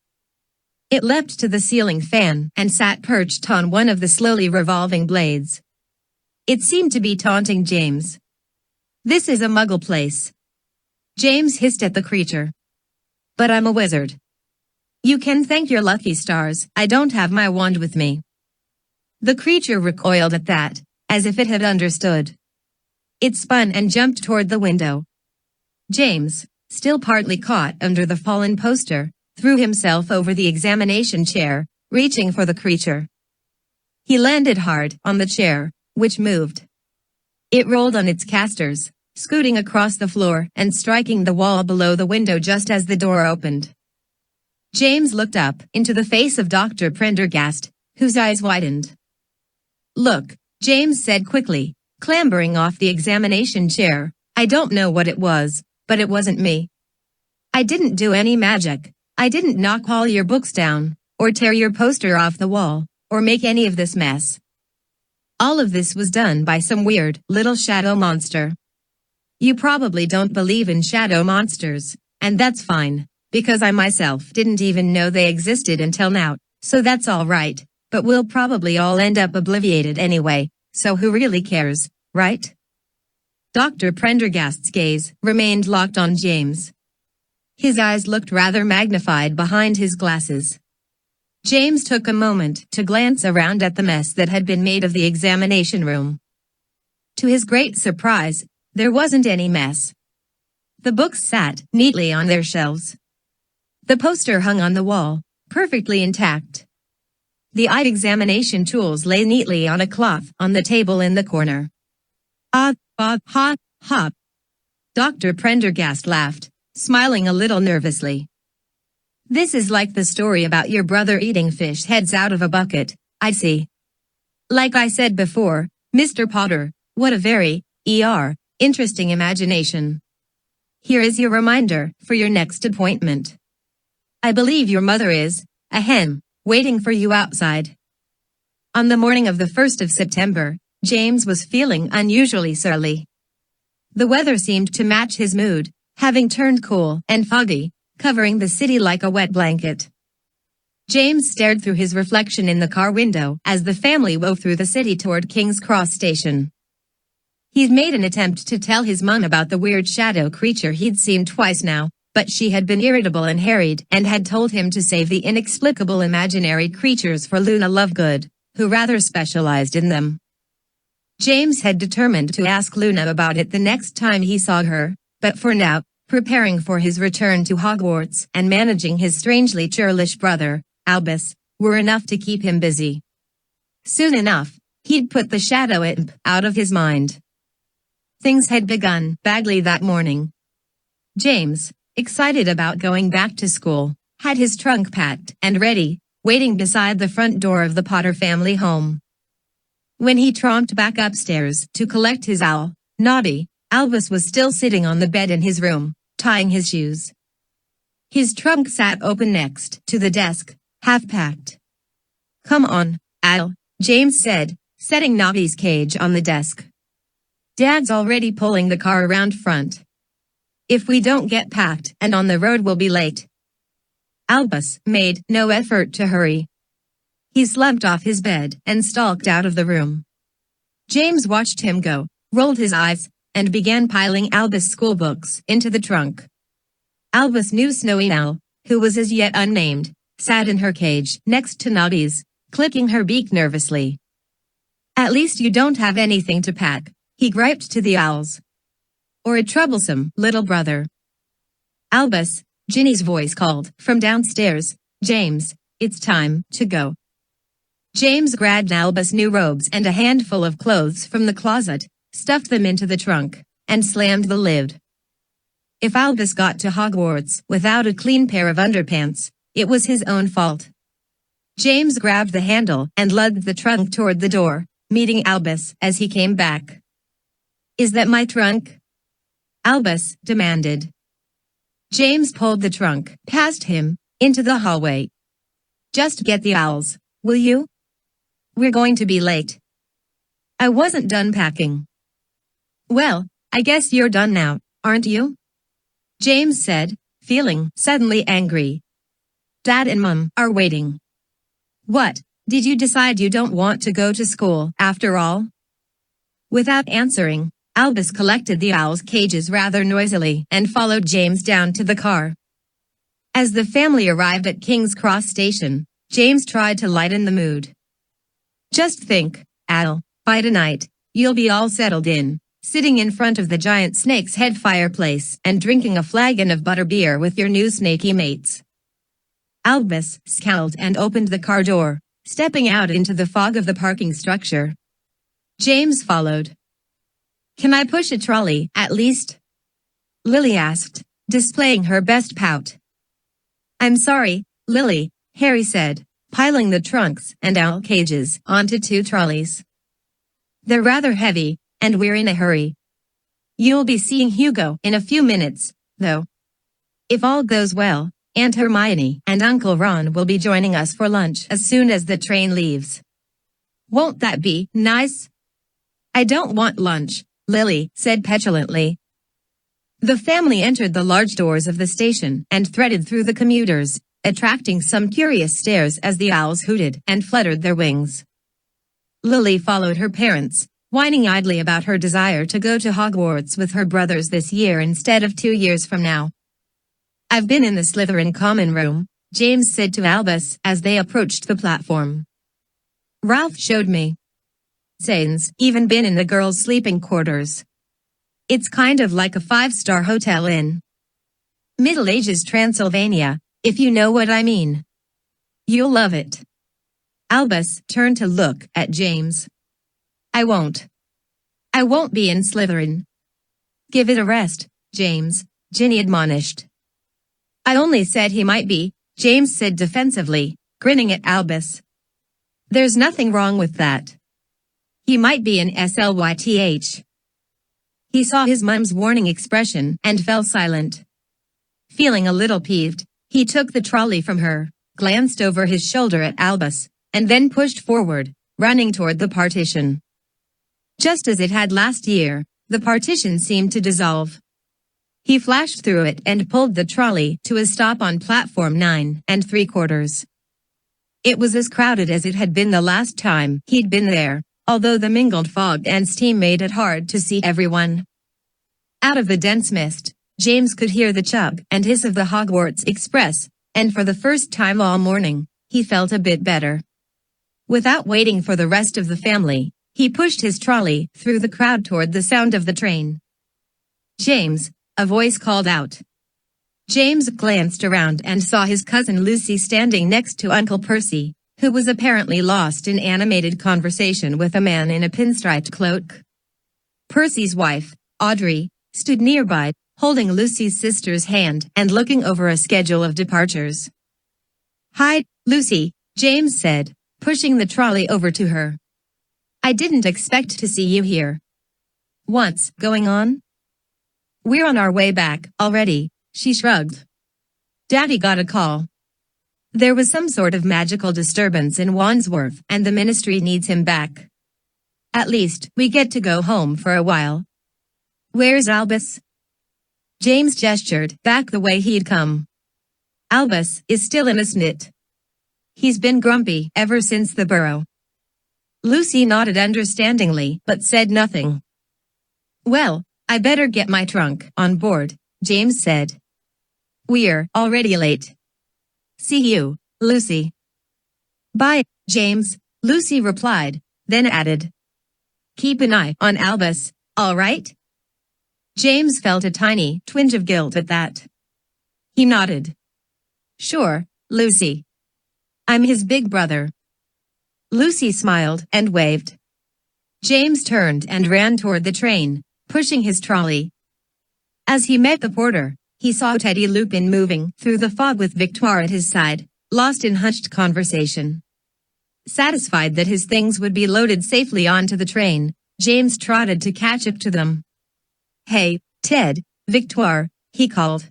It leapt to the ceiling fan and sat perched on one of the slowly revolving blades. It seemed to be taunting James. "This is a muggle place." James hissed at the creature. "But I'm a wizard. You can thank your lucky stars I don't have my wand with me." The creature recoiled at that, as if it had understood. It spun and jumped toward the window. James, still partly caught under the fallen poster, threw himself over the examination chair, reaching for the creature. He landed hard on the chair, which moved. It rolled on its casters, scooting across the floor and striking the wall below the window just as the door opened. James looked up into the face of Dr. Prendergast, whose eyes widened. "Look," James said quickly, clambering off the examination chair, "I don't know what it was, but it wasn't me. I didn't do any magic. I didn't knock all your books down, or tear your poster off the wall, or make any of this mess. All of this was done by some weird little shadow monster. You probably don't believe in shadow monsters, and that's fine, because I myself didn't even know they existed until now, so that's all right, but we'll probably all end up obliterated anyway, so who really cares, right?" Dr. Prendergast's gaze remained locked on James. His eyes looked rather magnified behind his glasses. James took a moment to glance around at the mess that had been made of the examination room. To his great surprise, there wasn't any mess. The books sat neatly on their shelves. The poster hung on the wall, perfectly intact. The eye examination tools lay neatly on a cloth on the table in the corner. "Ah, ah, ha, ha." Dr. Prendergast laughed, smiling a little nervously. "This is like the story about your brother eating fish heads out of a bucket, I see. Like I said before, Mr. Potter, what a very, interesting imagination. Here is your reminder for your next appointment. I believe your mother is, waiting for you outside." On the morning of the 1st of September, James was feeling unusually surly. The weather seemed to match his mood, having turned cool and foggy, covering the city like a wet blanket. James stared through his reflection in the car window as the family wove through the city toward King's Cross Station. He'd made an attempt to tell his mum about the weird shadow creature he'd seen twice now, but she had been irritable and harried and had told him to save the inexplicable imaginary creatures for Luna Lovegood, who rather specialized in them. James had determined to ask Luna about it the next time he saw her, but for now, preparing for his return to Hogwarts and managing his strangely churlish brother, Albus, were enough to keep him busy. Soon enough, he'd put the shadow imp out of his mind. Things had begun badly that morning. James, excited about going back to school, had his trunk packed and ready, waiting beside the front door of the Potter family home. When he tromped back upstairs to collect his owl, Naughty, Albus was still sitting on the bed in his room, tying his shoes. His trunk sat open next to the desk, half-packed. "Come on, Al," James said, setting Naughty's cage on the desk. "Dad's already pulling the car around front. If we don't get packed and on the road we'll be late." Albus made no effort to hurry. He slumped off his bed and stalked out of the room. James watched him go, rolled his eyes, and began piling Albus' schoolbooks into the trunk. Albus knew Snowy Owl, who was as yet unnamed, sat in her cage next to Noddy's, clicking her beak nervously. "At least you don't have anything to pack," he griped to the owls. "Or a troublesome little brother." "Albus," Ginny's voice called from downstairs, "James, it's time to go." James grabbed Albus' new robes and a handful of clothes from the closet, stuffed them into the trunk, and slammed the lid. If Albus got to Hogwarts without a clean pair of underpants, it was his own fault. James grabbed the handle and lugged the trunk toward the door, meeting Albus as he came back. "Is that my trunk?" Albus demanded. James pulled the trunk past him into the hallway. "Just get the owls, will you? We're going to be late." "I wasn't done packing." "Well, I guess you're done now, aren't you?" James said, feeling suddenly angry. "Dad and Mum are waiting." "What, did you decide you don't want to go to school after all?" Without answering, Albus collected the owls' cages rather noisily and followed James down to the car. As the family arrived at King's Cross Station, James tried to lighten the mood. "Just think, Al, by tonight, you'll be all settled in, sitting in front of the giant snake's head fireplace and drinking a flagon of butterbeer with your new snaky mates." Albus scowled and opened the car door, stepping out into the fog of the parking structure. James followed. "Can I push a trolley, at least?" Lily asked, displaying her best pout. "I'm sorry, Lily," Harry said, piling the trunks and owl cages onto 2 trolleys. "They're rather heavy, and we're in a hurry. You'll be seeing Hugo in a few minutes, though. If all goes well, Aunt Hermione and Uncle Ron will be joining us for lunch as soon as the train leaves. Won't that be nice?" "I don't want lunch," Lily said petulantly. The family entered the large doors of the station and threaded through the commuters, attracting some curious stares as the owls hooted and fluttered their wings. Lily followed her parents, whining idly about her desire to go to Hogwarts with her brothers this year instead of 2 years from now. "I've been in the Slytherin common room," James said to Albus as they approached the platform. "Ralph showed me. Zane's even been in the girls' sleeping quarters. It's kind of like a 5-star hotel in Middle Ages Transylvania, if you know what I mean. You'll love it." Albus turned to look at James. I won't be in Slytherin." "Give it a rest, James," Ginny admonished. "I only said he might be," James said defensively, grinning at Albus. "There's nothing wrong with that. He might be an Slyth." He saw his mum's warning expression and fell silent. Feeling a little peeved, he took the trolley from her, glanced over his shoulder at Albus, and then pushed forward, running toward the partition. Just as it had last year, the partition seemed to dissolve. He flashed through it and pulled the trolley to a stop on platform 9 3/4. It was as crowded as it had been the last time he'd been there, although the mingled fog and steam made it hard to see everyone. Out of the dense mist, James could hear the chug and hiss of the Hogwarts Express, and for the first time all morning, he felt a bit better. Without waiting for the rest of the family, he pushed his trolley through the crowd toward the sound of the train. "James," a voice called out. James glanced around and saw his cousin Lucy standing next to Uncle Percy, who was apparently lost in animated conversation with a man in a pinstriped cloak. Percy's wife, Audrey, stood nearby, holding Lucy's sister's hand and looking over a schedule of departures. "Hi, Lucy," James said, pushing the trolley over to her. "I didn't expect to see you here. What's going on?" "We're on our way back already," she shrugged. "Daddy got a call. There was some sort of magical disturbance in Wandsworth and the ministry needs him back. At least, we get to go home for a while." "Where's Albus?" James gestured back the way he'd come. "Albus is still in a snit. He's been grumpy ever since the burrow. Lucy nodded understandingly but said nothing. Well, I better get my trunk on board, James said. We're already late. See you, Lucy. Bye, James, Lucy replied, then added. Keep an eye on Albus, all right? James felt a tiny twinge of guilt at that. He nodded. Sure, Lucy. I'm his big brother. Lucy smiled and waved. James turned and ran toward the train, pushing his trolley. As he met the porter, he saw Teddy Lupin moving through the fog with Victoire at his side, lost in hushed conversation. Satisfied that his things would be loaded safely onto the train, James trotted to catch up to them. Hey, Ted, Victoire, he called.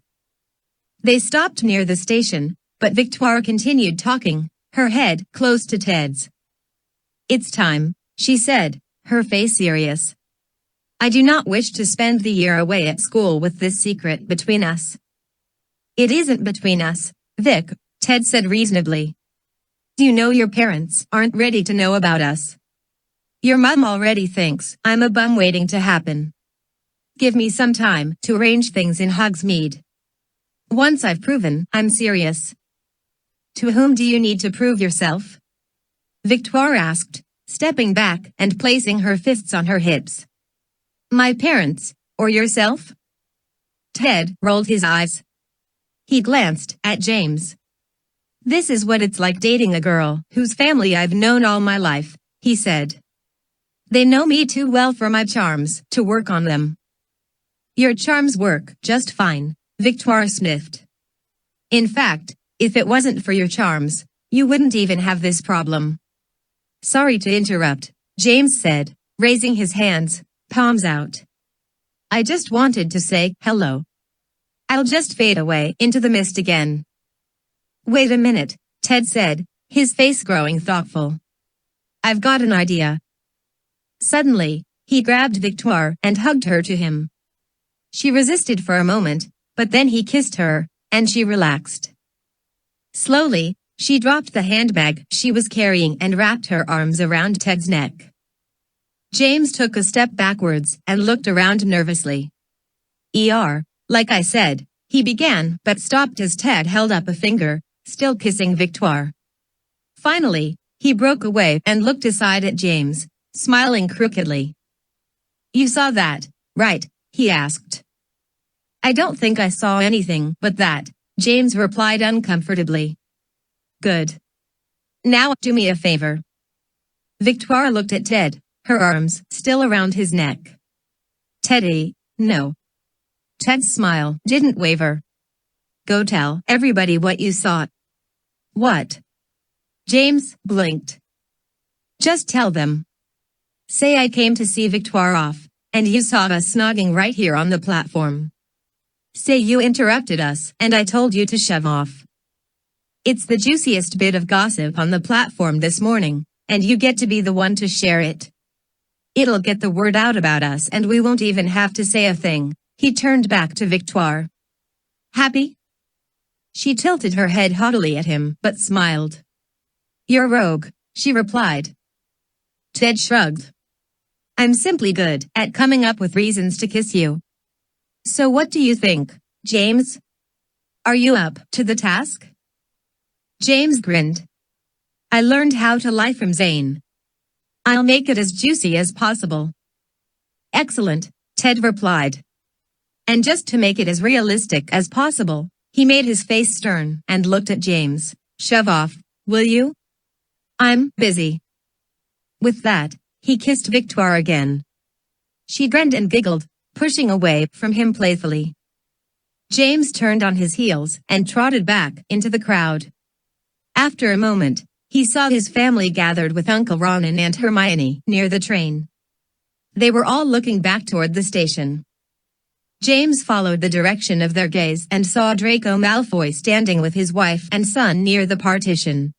They stopped near the station, but Victoire continued talking, her head close to Ted's. It's time, she said, her face serious. I do not wish to spend the year away at school with this secret between us. It isn't between us, Vic, Ted said reasonably. You know your parents aren't ready to know about us. Your mom already thinks I'm a bum waiting to happen. Give me some time to arrange things in Hogsmeade. Once I've proven I'm serious. To whom do you need to prove yourself? Victoire asked, stepping back and placing her fists on her hips. My parents, or yourself? Ted rolled his eyes. He glanced at James. This is what it's like dating a girl whose family I've known all my life, he said. They know me too well for my charms to work on them. Your charms work just fine, Victoire sniffed. In fact, if it wasn't for your charms, you wouldn't even have this problem. Sorry to interrupt, James said, raising his hands, palms out. I just wanted to say hello. I'll just fade away into the mist again. Wait a minute, Ted said, his face growing thoughtful. I've got an idea. Suddenly, he grabbed Victoire and hugged her to him. She resisted for a moment, but then he kissed her, and she relaxed. Slowly, she dropped the handbag she was carrying and wrapped her arms around Ted's neck. James took a step backwards and looked around nervously. Like I said, he began but stopped as Ted held up a finger, still kissing Victoire. Finally, he broke away and looked aside at James, smiling crookedly. You saw that, right? He asked. I don't think I saw anything but that, James replied uncomfortably. Good. Now do me a favor. Victoire looked at Ted, her arms still around his neck. Teddy, no. Ted's smile didn't waver. Go tell everybody what you saw. What? James blinked. Just tell them. Say I came to see Victoire off, and you saw us snogging right here on the platform. Say you interrupted us and I told you to shove off. It's the juiciest bit of gossip on the platform this morning, and you get to be the one to share it. It'll get the word out about us and we won't even have to say a thing. He turned back to Victoire. Happy? She tilted her head haughtily at him but smiled. You're rogue, she replied. Ted shrugged. I'm simply good at coming up with reasons to kiss you. So what do you think, James? Are you up to the task? James grinned. I learned how to lie from Zane. I'll make it as juicy as possible. Excellent, Ted replied. And just to make it as realistic as possible, he made his face stern and looked at James. Shove off, will you? I'm busy. With that, he kissed Victoire again. She grinned and giggled, pushing away from him playfully. James turned on his heels and trotted back into the crowd. After a moment, he saw his family gathered with Uncle Ron and Aunt Hermione near the train. They were all looking back toward the station. James followed the direction of their gaze and saw Draco Malfoy standing with his wife and son near the partition.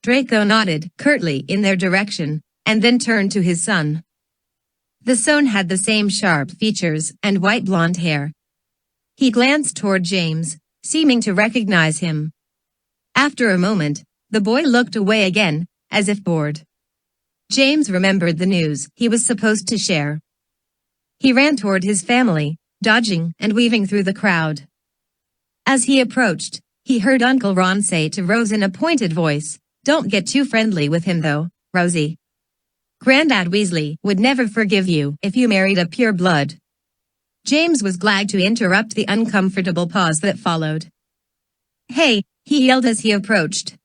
Draco nodded curtly in their direction, and then turned to his son. The son had the same sharp features and white blonde hair. He glanced toward James, seeming to recognize him. After a moment, The boy looked away again, as if bored. James remembered the news he was supposed to share. He ran toward his family, dodging and weaving through the crowd. As he approached, he heard Uncle Ron say to Rose in a pointed voice, "Don't get too friendly with him though, Rosie. Grandad Weasley would never forgive you if you married a pure blood." James was glad to interrupt the uncomfortable pause that followed. "Hey," he yelled as he approached.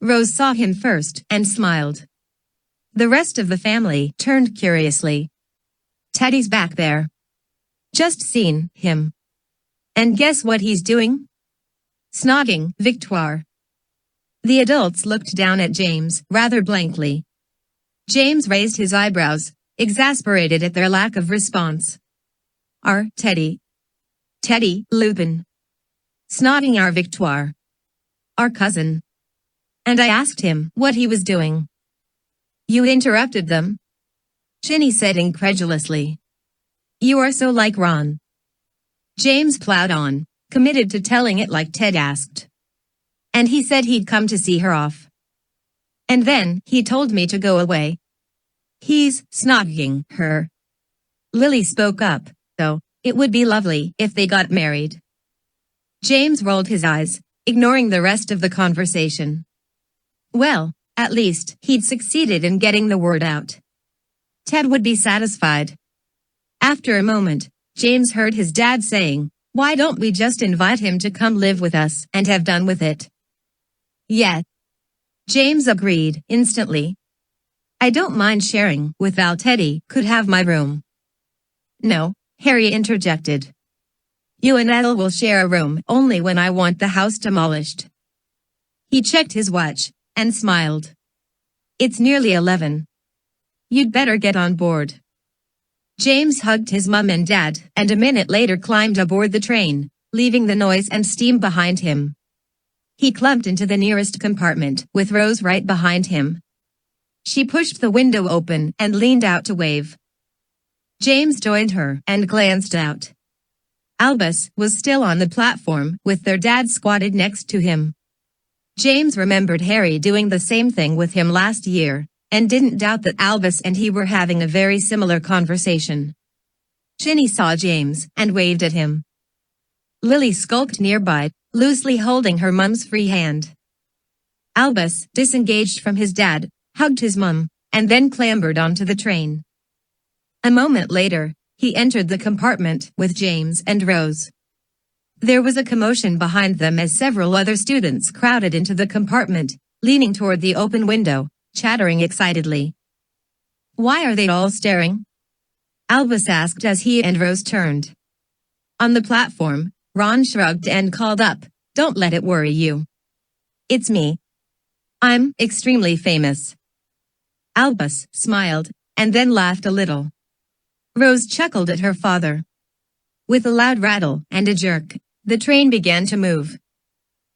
Rose saw him first and smiled. The rest of the family turned curiously. "Teddy's back there. Just seen him. And guess what he's doing? Snogging Victoire." The adults looked down at James rather blankly. James raised his eyebrows, exasperated at their lack of response. "Our Teddy Lupin. Snogging our Victoire. Our cousin. And I asked him what he was doing." "You interrupted them?" Ginny said incredulously. "You are so like Ron." James plowed on, committed to telling it like Ted asked. "And he said he'd come to see her off. And then he told me to go away. He's snogging her." Lily spoke up, though. "It would be lovely if they got married." James rolled his eyes, ignoring the rest of the conversation. Well, at least he'd succeeded in getting the word out. Ted would be satisfied. After a moment, James heard his dad saying, "Why don't we just invite him to come live with us and have done with it?" "Yeah." James agreed instantly. "I don't mind sharing with Val. Teddy could have my room." "No," Harry interjected. "You and Ethel will share a room only when I want the house demolished." He checked his watch and smiled. "It's nearly 11. You'd better get on board." James hugged his mum and dad and a minute later climbed aboard the train, leaving the noise and steam behind him. He clumped into the nearest compartment with Rose right behind him. She pushed the window open and leaned out to wave. James joined her and glanced out. Albus was still on the platform with their dad squatted next to him. James remembered Harry doing the same thing with him last year, and didn't doubt that Albus and he were having a very similar conversation. Ginny saw James and waved at him. Lily skulked nearby, loosely holding her mum's free hand. Albus, disengaged from his dad, hugged his mum, and then clambered onto the train. A moment later, he entered the compartment with James and Rose. There was a commotion behind them as several other students crowded into the compartment, leaning toward the open window, chattering excitedly. "Why are they all staring?" Albus asked as he and Rose turned. On the platform, Ron shrugged and called up, "Don't let it worry you. It's me. I'm extremely famous." Albus smiled, and then laughed a little. Rose chuckled at her father. With a loud rattle and a jerk, the train began to move.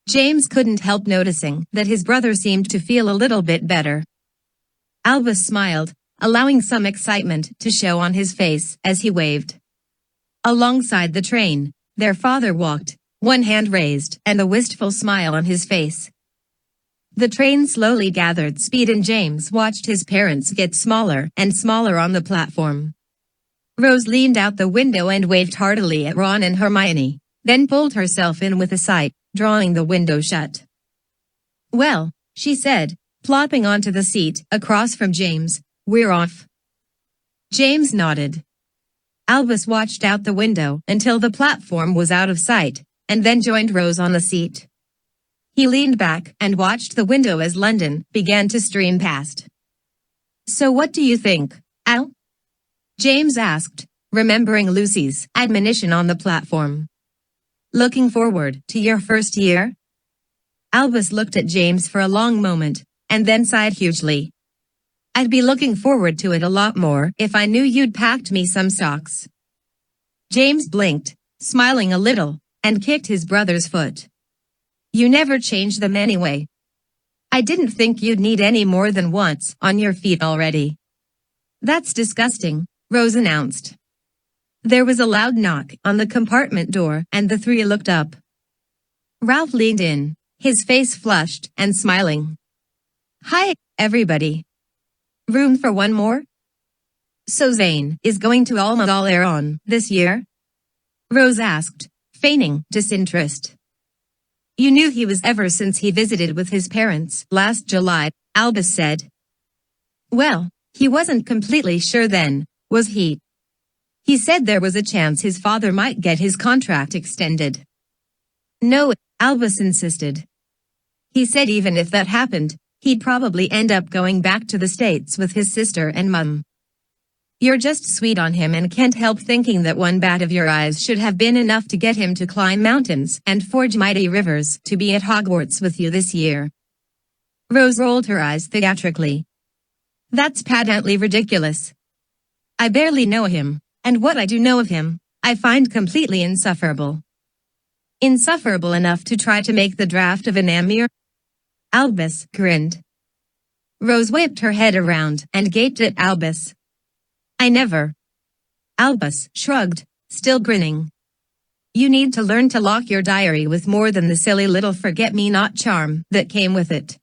James couldn't help noticing that his brother seemed to feel a little bit better. Albus smiled, allowing some excitement to show on his face as he waved. Alongside the train, their father walked, one hand raised and a wistful smile on his face. The train slowly gathered speed and James watched his parents get smaller and smaller on the platform. Rose leaned out the window and waved heartily at Ron and Hermione, then pulled herself in with a sigh, drawing the window shut. "Well," she said, plopping onto the seat across from James, "we're off." James nodded. Albus watched out the window until the platform was out of sight, and then joined Rose on the seat. He leaned back and watched the window as London began to stream past. "So what do you think, Al?" James asked, remembering Lucy's admonition on the platform. "Looking forward to your first year?" Albus looked at James for a long moment, and then sighed hugely. "I'd be looking forward to it a lot more if I knew you'd packed me some socks." James blinked, smiling a little, and kicked his brother's foot. "You never change them anyway. I didn't think you'd need any more than once on your feet already." "That's disgusting," Rose announced. There was a loud knock on the compartment door and the three looked up. Ralph leaned in, his face flushed and smiling. Hi, everybody. Room for one more? So Zane is going to Alma this year? Rose asked, feigning disinterest. You knew he was ever since he visited with his parents last July, Albus said. Well, he wasn't completely sure then, was he? He said there was a chance his father might get his contract extended. No, Albus insisted. He said even if that happened, he'd probably end up going back to the States with his sister and mum. You're just sweet on him and can't help thinking that one bat of your eyes should have been enough to get him to climb mountains and forge mighty rivers to be at Hogwarts with you this year. Rose rolled her eyes theatrically. That's patently ridiculous. I barely know him, and what I do know of him, I find completely insufferable. Insufferable enough to try to make the draft of an Amir? Albus grinned. Rose whipped her head around and gaped at Albus. I never. Albus shrugged, still grinning. You need to learn to lock your diary with more than the silly little forget-me-not charm that came with it.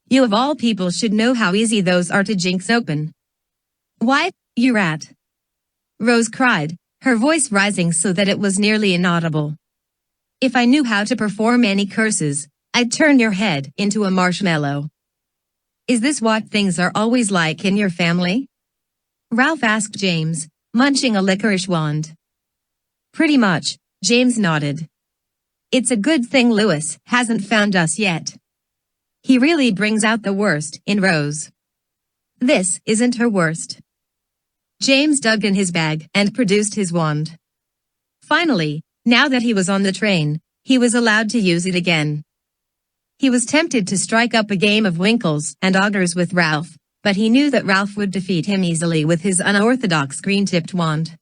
You of all people should know how easy those are to jinx open. Why, you rat! Rose cried, her voice rising so that it was nearly inaudible. If I knew how to perform any curses, I'd turn your head into a marshmallow. Is this what things are always like in your family? Ralph asked James, munching a licorice wand. Pretty much, James nodded. It's a good thing Lewis hasn't found us yet. He really brings out the worst in Rose. This isn't her worst. James dug in his bag and produced his wand. Finally, now that he was on the train, he was allowed to use it again. He was tempted to strike up a game of winkles and augers with Ralph, but he knew that Ralph would defeat him easily with his unorthodox green-tipped wand.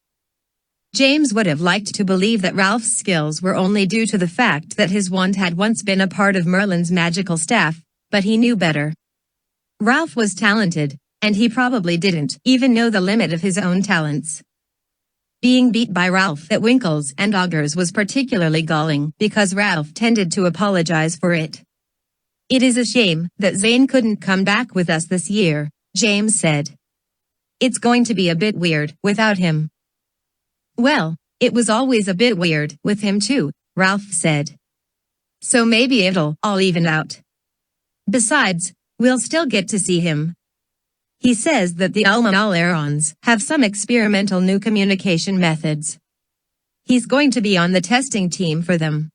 James would have liked to believe that Ralph's skills were only due to the fact that his wand had once been a part of Merlin's magical staff, but he knew better. Ralph was talented, and he probably didn't even know the limit of his own talents. Being beat by Ralph at winkles and augers was particularly galling because Ralph tended to apologize for it. It is a shame that Zane couldn't come back with us this year, James said. It's going to be a bit weird without him. Well, it was always a bit weird with him too, Ralph said. So maybe it'll all even out. Besides, we'll still get to see him. He says that the Alma-Alerons have some experimental new communication methods. He's going to be on the testing team for them.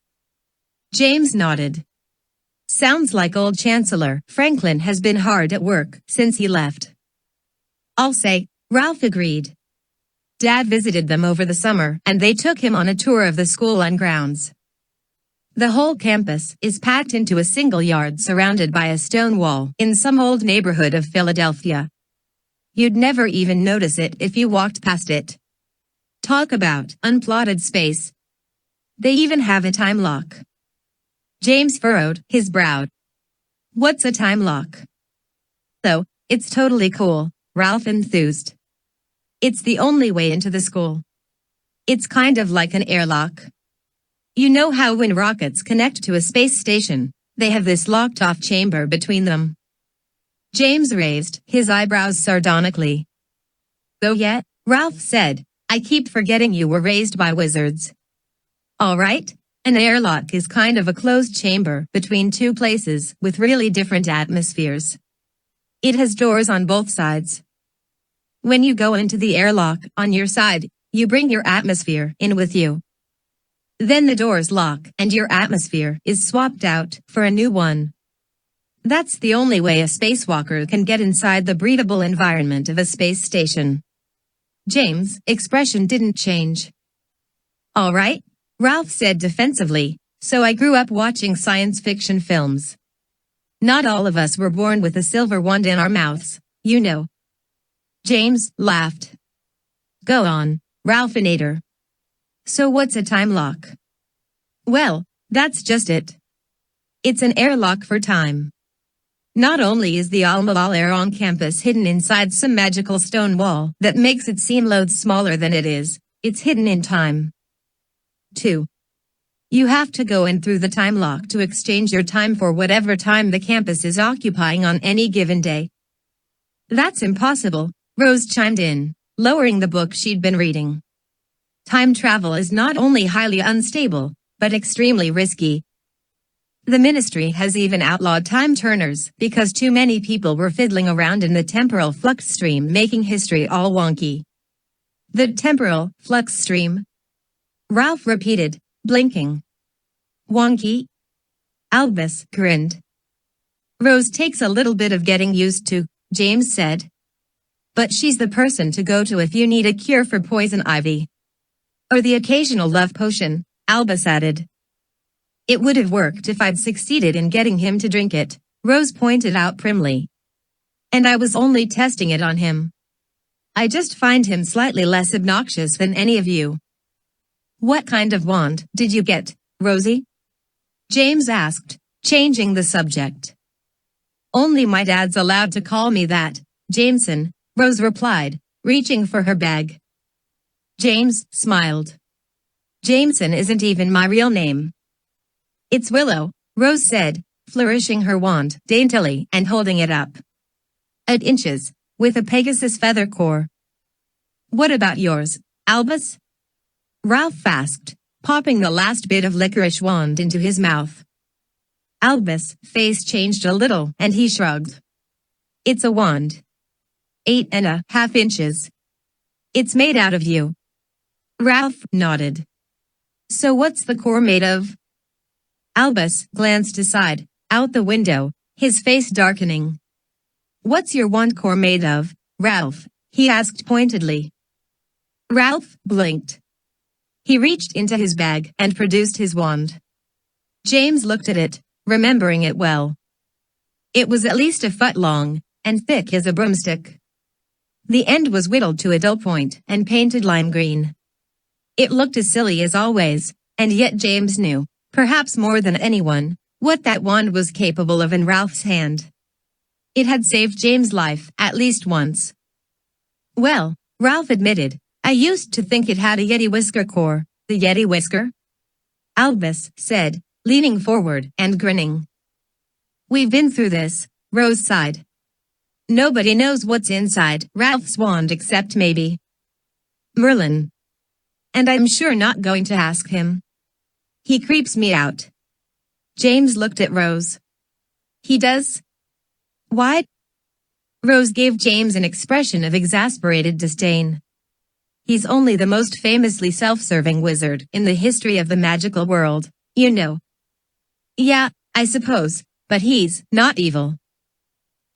James nodded. Sounds like old Chancellor Franklin has been hard at work since he left. I'll say, Ralph agreed. Dad visited them over the summer and they took him on a tour of the school and grounds. The whole campus is packed into a single yard surrounded by a stone wall in some old neighborhood of Philadelphia. You'd never even notice it if you walked past it. Talk about unplotted space. They even have a time lock. James furrowed his brow. What's a time lock? So, it's totally cool, Ralph enthused. It's the only way into the school. It's kind of like an airlock. You know how when rockets connect to a space station, they have this locked-off chamber between them. James raised his eyebrows sardonically. Oh yeah, Ralph said, I keep forgetting you were raised by wizards. All right. An airlock is kind of a closed chamber between two places with really different atmospheres. It has doors on both sides. When you go into the airlock on your side, you bring your atmosphere in with you. Then the doors lock and your atmosphere is swapped out for a new one. That's the only way a spacewalker can get inside the breathable environment of a space station. James' expression didn't change. All right, Ralph said defensively, so I grew up watching science fiction films. Not all of us were born with a silver wand in our mouths, you know. James laughed. Go on, Ralphinator. So what's a time lock? Well, that's just it. It's an airlock for time. Not only is the Alma-Aleron campus hidden inside some magical stone wall that makes it seem loads smaller than it is, it's hidden in time. 2. You have to go in through the time lock to exchange your time for whatever time the campus is occupying on any given day. That's impossible, Rose chimed in, lowering the book she'd been reading. Time travel is not only highly unstable, but extremely risky. The ministry has even outlawed time turners because too many people were fiddling around in the temporal flux stream, making history all wonky. The temporal flux stream? Ralph repeated, blinking. Wonky? Albus grinned. Rose takes a little bit of getting used to, James said. But she's the person to go to if you need a cure for poison ivy. Or the occasional love potion, Albus added. It would have worked if I'd succeeded in getting him to drink it, Rose pointed out primly. And I was only testing it on him. I just find him slightly less obnoxious than any of you. What kind of wand did you get, Rosie? James asked, changing the subject. Only my dad's allowed to call me that, Jameson, Rose replied, reaching for her bag. James smiled. Jameson isn't even my real name. It's Willow, Rose said, flourishing her wand daintily and holding it up. At inches, with a Pegasus feather core. What about yours, Albus? Ralph asked, popping the last bit of licorice wand into his mouth. Albus' face changed a little and he shrugged. It's a wand. 8.5 inches. It's made out of you. Ralph nodded. So what's the core made of? Albus glanced aside, out the window, his face darkening. What's your wand core made of, Ralph? He asked pointedly. Ralph blinked. He reached into his bag and produced his wand. James looked at it, remembering it well. It was at least a foot long, and thick as a broomstick. The end was whittled to a dull point and painted lime green. It looked as silly as always, and yet James knew, perhaps more than anyone, what that wand was capable of in Ralph's hand. It had saved James' life at least once. Well, Ralph admitted, I used to think it had a Yeti whisker core. The Yeti whisker? Albus said, leaning forward and grinning. We've been through this, Rose sighed. Nobody knows what's inside Ralph's wand except maybe Merlin. And I'm sure not going to ask him. He creeps me out. James looked at Rose. He does? Why? Rose gave James an expression of exasperated disdain. He's only the most famously self-serving wizard in the history of the magical world, you know. Yeah, I suppose, but he's not evil.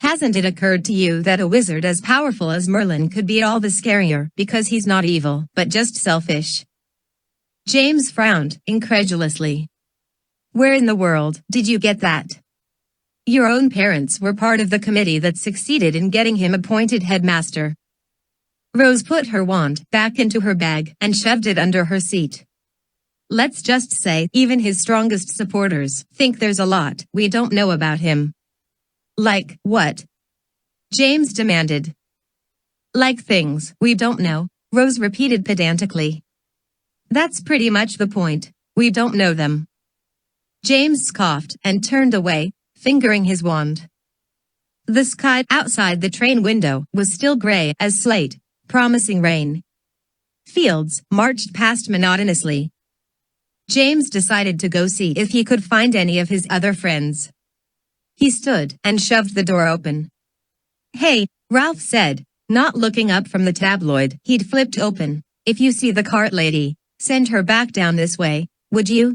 Hasn't it occurred to you that a wizard as powerful as Merlin could be all the scarier because he's not evil, but just selfish? James frowned incredulously. Where in the world did you get that? Your own parents were part of the committee that succeeded in getting him appointed headmaster. Rose put her wand back into her bag and shoved it under her seat. Let's just say even his strongest supporters think there's a lot we don't know about him. Like what? James demanded. Like things we don't know, Rose repeated pedantically. That's pretty much the point, we don't know them. James scoffed and turned away, fingering his wand. The sky outside the train window was still gray as slate, promising rain. Fields marched past monotonously. James decided to go see if he could find any of his other friends. He stood and shoved the door open. Hey, Ralph said, not looking up from the tabloid he'd flipped open. If you see the cart lady, send her back down this way, would you?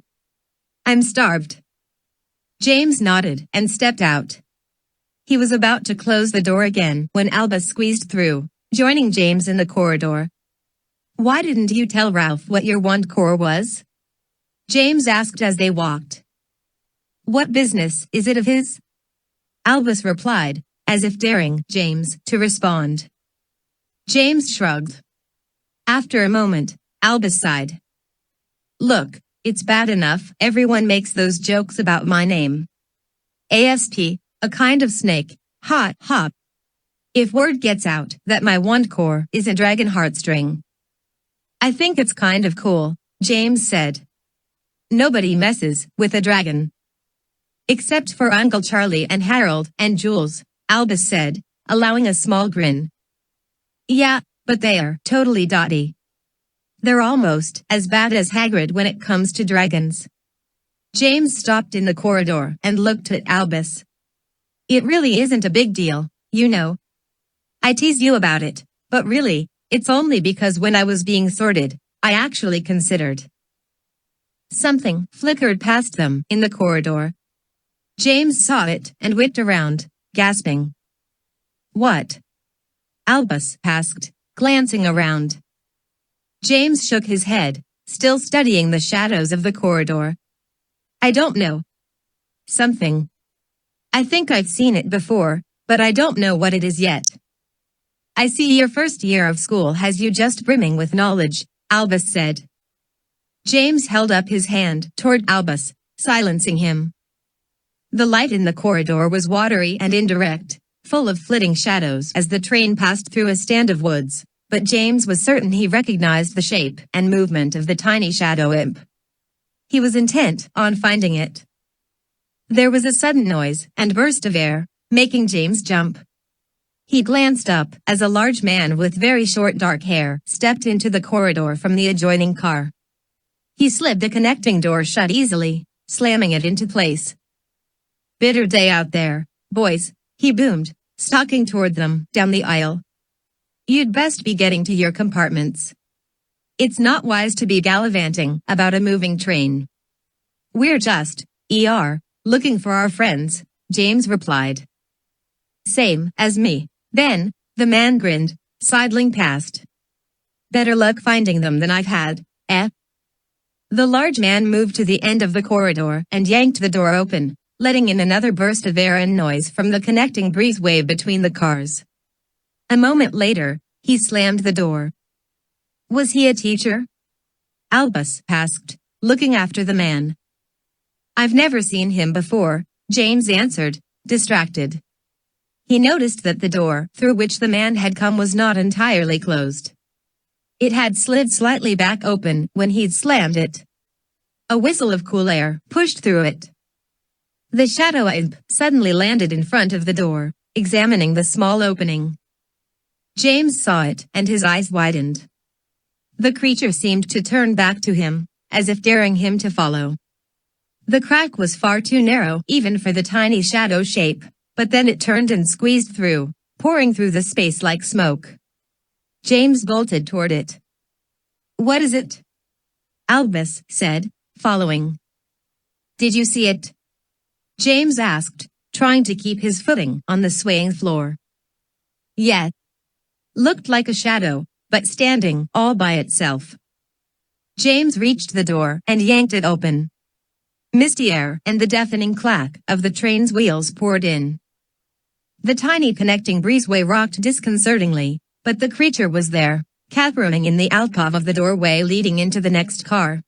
I'm starved. James nodded and stepped out. He was about to close the door again when Albus squeezed through, joining James in the corridor. Why didn't you tell Ralph what your wand core was? James asked as they walked. What business is it of his? Albus replied, as if daring James to respond. James shrugged. After a moment, Albus sighed. Look, it's bad enough everyone makes those jokes about my name. ASP, a kind of snake, hot hop. If word gets out that my wand core is a dragon heartstring. I think it's kind of cool, James said. Nobody messes with a dragon. Except for Uncle Charlie and Harold and Jules, Albus said, allowing a small grin. Yeah, but they are totally dotty. They're almost as bad as Hagrid when it comes to dragons. James stopped in the corridor and looked at Albus. It really isn't a big deal, you know. I tease you about it, but really, it's only because when I was being sorted, I actually considered. Something flickered past them in the corridor. James saw it and whipped around, gasping. What? Albus asked, glancing around. James shook his head, still studying the shadows of the corridor. I don't know. Something. I think I've seen it before, but I don't know what it is yet. I see your first year of school has you just brimming with knowledge, Albus said. James held up his hand toward Albus, silencing him. The light in the corridor was watery and indirect, full of flitting shadows as the train passed through a stand of woods, but James was certain he recognized the shape and movement of the tiny shadow imp. He was intent on finding it. There was a sudden noise and burst of air, making James jump. He glanced up as a large man with very short dark hair stepped into the corridor from the adjoining car. He slipped the connecting door shut easily, slamming it into place. Bitter day out there, boys, he boomed, stalking toward them down the aisle. You'd best be getting to your compartments. It's not wise to be gallivanting about a moving train. We're just, looking for our friends, James replied. Same as me, then, the man grinned, sidling past. Better luck finding them than I've had, eh? The large man moved to the end of the corridor and yanked the door open, letting in another burst of air and noise from the connecting breezeway between the cars. A moment later, he slammed the door. Was he a teacher? Albus asked, looking after the man. I've never seen him before, James answered, distracted. He noticed that the door through which the man had come was not entirely closed. It had slid slightly back open when he'd slammed it. A whistle of cool air pushed through it. The shadow imp suddenly landed in front of the door, examining the small opening. James saw it, and his eyes widened. The creature seemed to turn back to him, as if daring him to follow. The crack was far too narrow even for the tiny shadow shape, but then it turned and squeezed through, pouring through the space like smoke. James bolted toward it. What is it? Albus said, following. Did you see it? James asked, trying to keep his footing on the swaying floor. Yeah. Looked like a shadow, but standing all by itself. James reached the door and yanked it open. Misty air and the deafening clack of the train's wheels poured in. The tiny connecting breezeway rocked disconcertingly, but the creature was there, capering in the alcove of the doorway leading into the next car.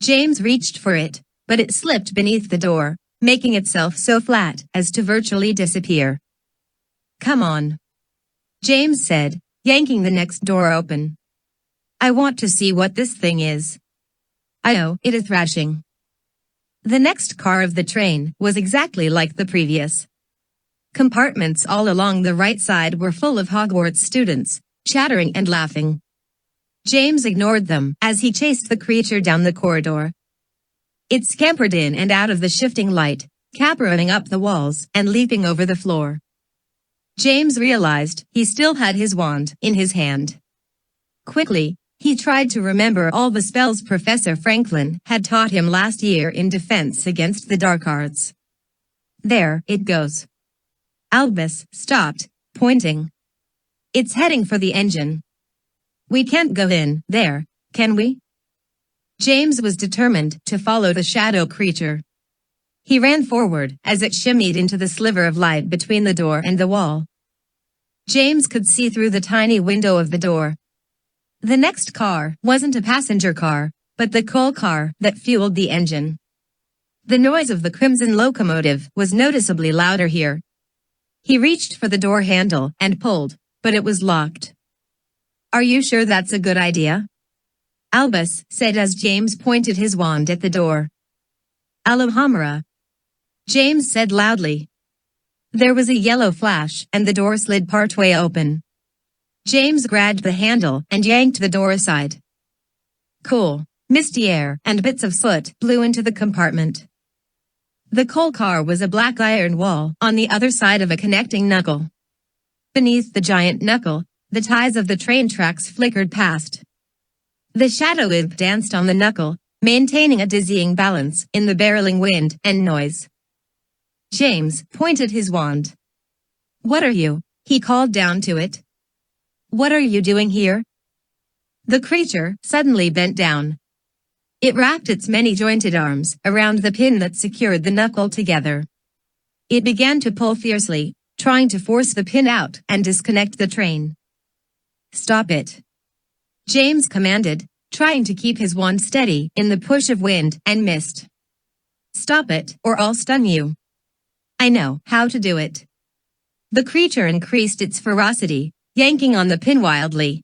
James reached for it, but it slipped beneath the door, making itself so flat as to virtually disappear. Come on, James said, yanking the next door open. I want to see what this thing is. I know it is thrashing. The next car of the train was exactly like the previous. Compartments all along the right side were full of Hogwarts students, chattering and laughing. James ignored them as he chased the creature down the corridor. It scampered in and out of the shifting light, capering up the walls and leaping over the floor. James realized he still had his wand in his hand. Quickly, he tried to remember all the spells Professor Franklin had taught him last year in defense against the dark arts. There it goes. Albus stopped, pointing. It's heading for the engine. We can't go in there, can we? James was determined to follow the shadow creature. He ran forward as it shimmied into the sliver of light between the door and the wall. James could see through the tiny window of the door. The next car wasn't a passenger car, but the coal car that fueled the engine. The noise of the crimson locomotive was noticeably louder here. He reached for the door handle and pulled, but it was locked. Are you sure that's a good idea? Albus said as James pointed his wand at the door. Alhamra, James said loudly. There was a yellow flash and the door slid partway open. James grabbed the handle and yanked the door aside. Cool, misty air and bits of soot blew into the compartment. The coal car was a black iron wall on the other side of a connecting knuckle. Beneath the giant knuckle, the ties of the train tracks flickered past. The shadow imp danced on the knuckle, maintaining a dizzying balance in the barreling wind and noise. James pointed his wand. What are you? He called down to it. What are you doing here? The creature suddenly bent down. It wrapped its many jointed arms around the pin that secured the knuckle together. It began to pull fiercely, trying to force the pin out and disconnect the train. Stop it, James commanded, trying to keep his wand steady in the push of wind and mist. Stop it, or I'll stun you. I know how to do it. The creature increased its ferocity, yanking on the pin wildly.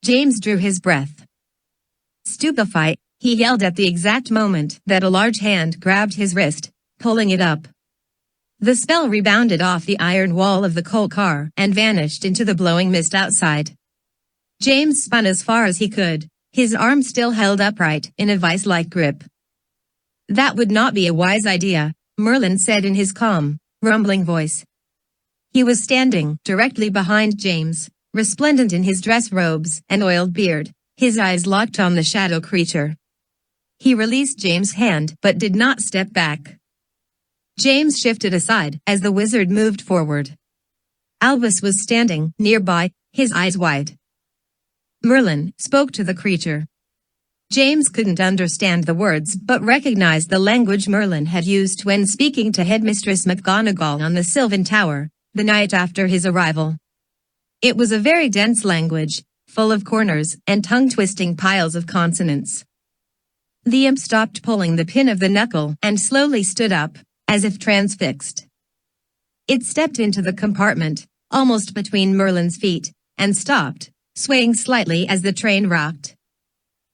James drew his breath. Stupefied, he yelled at the exact moment that a large hand grabbed his wrist, pulling it up. The spell rebounded off the iron wall of the coal car and vanished into the blowing mist outside. James spun as far as he could, his arm still held upright in a vice-like grip. That would not be a wise idea, Merlin said in his calm, rumbling voice. He was standing directly behind James, resplendent in his dress robes and oiled beard, his eyes locked on the shadow creature. He released James' hand but did not step back. James shifted aside as the wizard moved forward. Albus was standing nearby, his eyes wide. Merlin spoke to the creature. James couldn't understand the words but recognized the language Merlin had used when speaking to Headmistress McGonagall on the Sylvan Tower, the night after his arrival. It was a very dense language, full of corners and tongue-twisting piles of consonants. The imp stopped pulling the pin of the knuckle and slowly stood up, as if transfixed. It stepped into the compartment, almost between Merlin's feet, and stopped, swaying slightly as the train rocked.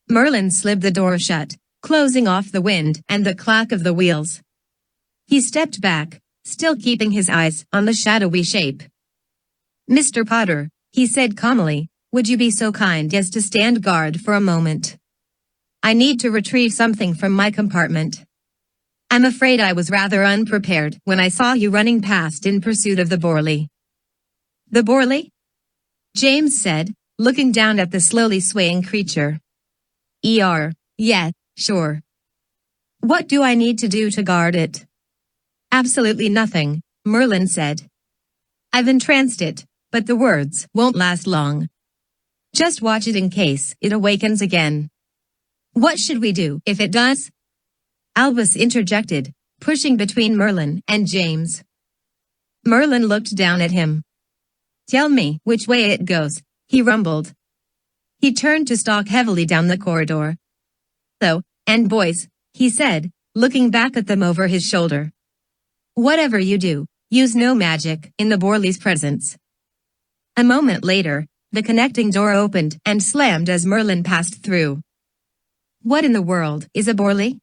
Merlin slid the door shut, closing off the wind and the clack of the wheels. He stepped back, still keeping his eyes on the shadowy shape. Mr. Potter, he said calmly, would you be so kind as to stand guard for a moment? I need to retrieve something from my compartment. I'm afraid I was rather unprepared when I saw you running past in pursuit of the Borley. The Borley? James said, looking down at the slowly swaying creature. Yeah, sure. What do I need to do to guard it? Absolutely nothing, Merlin said. I've entranced it, but the words won't last long. Just watch it in case it awakens again. What should we do if it does? Albus interjected, pushing between Merlin and James. Merlin looked down at him. Tell me which way it goes, he rumbled. He turned to stalk heavily down the corridor. So, and boys, he said, looking back at them over his shoulder. Whatever you do, use no magic in the Borley's presence. A moment later, the connecting door opened and slammed as Merlin passed through. What in the world is a Borley?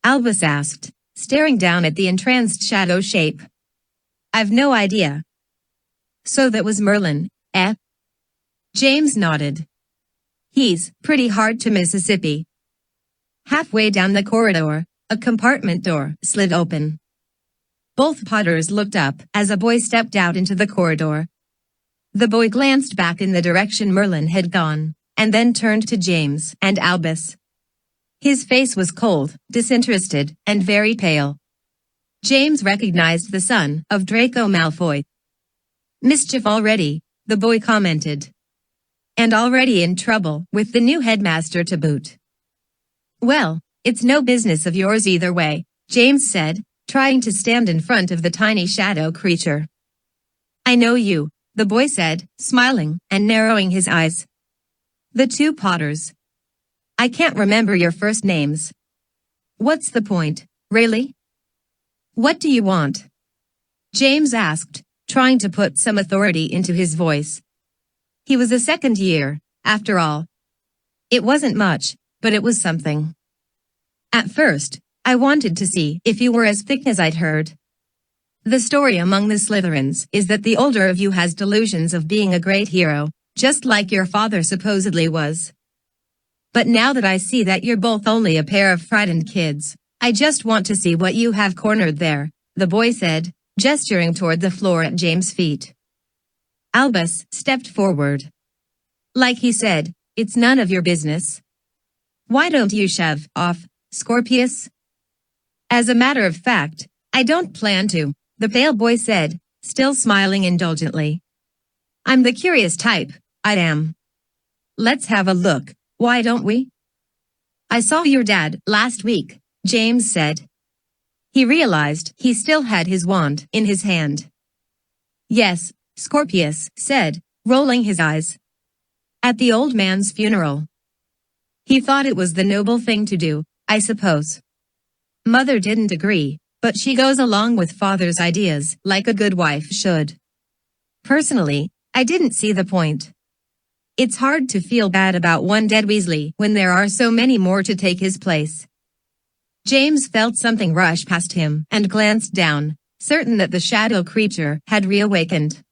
Albus asked, staring down at the entranced shadow shape. I've no idea. So that was Merlin, eh? James nodded. He's pretty hard to Mississippi. Halfway down the corridor, a compartment door slid open. Both Potters looked up as a boy stepped out into the corridor. The boy glanced back in the direction Merlin had gone, and then turned to James and Albus. His face was cold, disinterested, and very pale. James recognized the son of Draco Malfoy. Mischief already, the boy commented. And already in trouble with the new headmaster to boot. Well, it's no business of yours either way, James said, trying to stand in front of the tiny shadow creature. I know you, the boy said, smiling and narrowing his eyes. The two Potters. I can't remember your first names. What's the point, really? What do you want? James asked, trying to put some authority into his voice. He was a second year, after all. It wasn't much, but it was something. At first, I wanted to see if you were as thick as I'd heard. The story among the Slytherins is that the older of you has delusions of being a great hero, just like your father supposedly was. But now that I see that you're both only a pair of frightened kids, I just want to see what you have cornered there, the boy said, gesturing toward the floor at James' feet. Albus stepped forward. Like he said, it's none of your business. Why don't you shove off, Scorpius? As a matter of fact, I don't plan to, the pale boy said, still smiling indulgently. I'm the curious type, I am. Let's have a look, why don't we? I saw your dad last week, James said. He realized he still had his wand in his hand. Yes, Scorpius said, rolling his eyes. At the old man's funeral. He thought it was the noble thing to do, I suppose. Mother didn't agree, but she goes along with father's ideas like a good wife should. Personally, I didn't see the point. It's hard to feel bad about one dead Weasley when there are so many more to take his place. James felt something rush past him and glanced down, certain that the shadow creature had reawakened.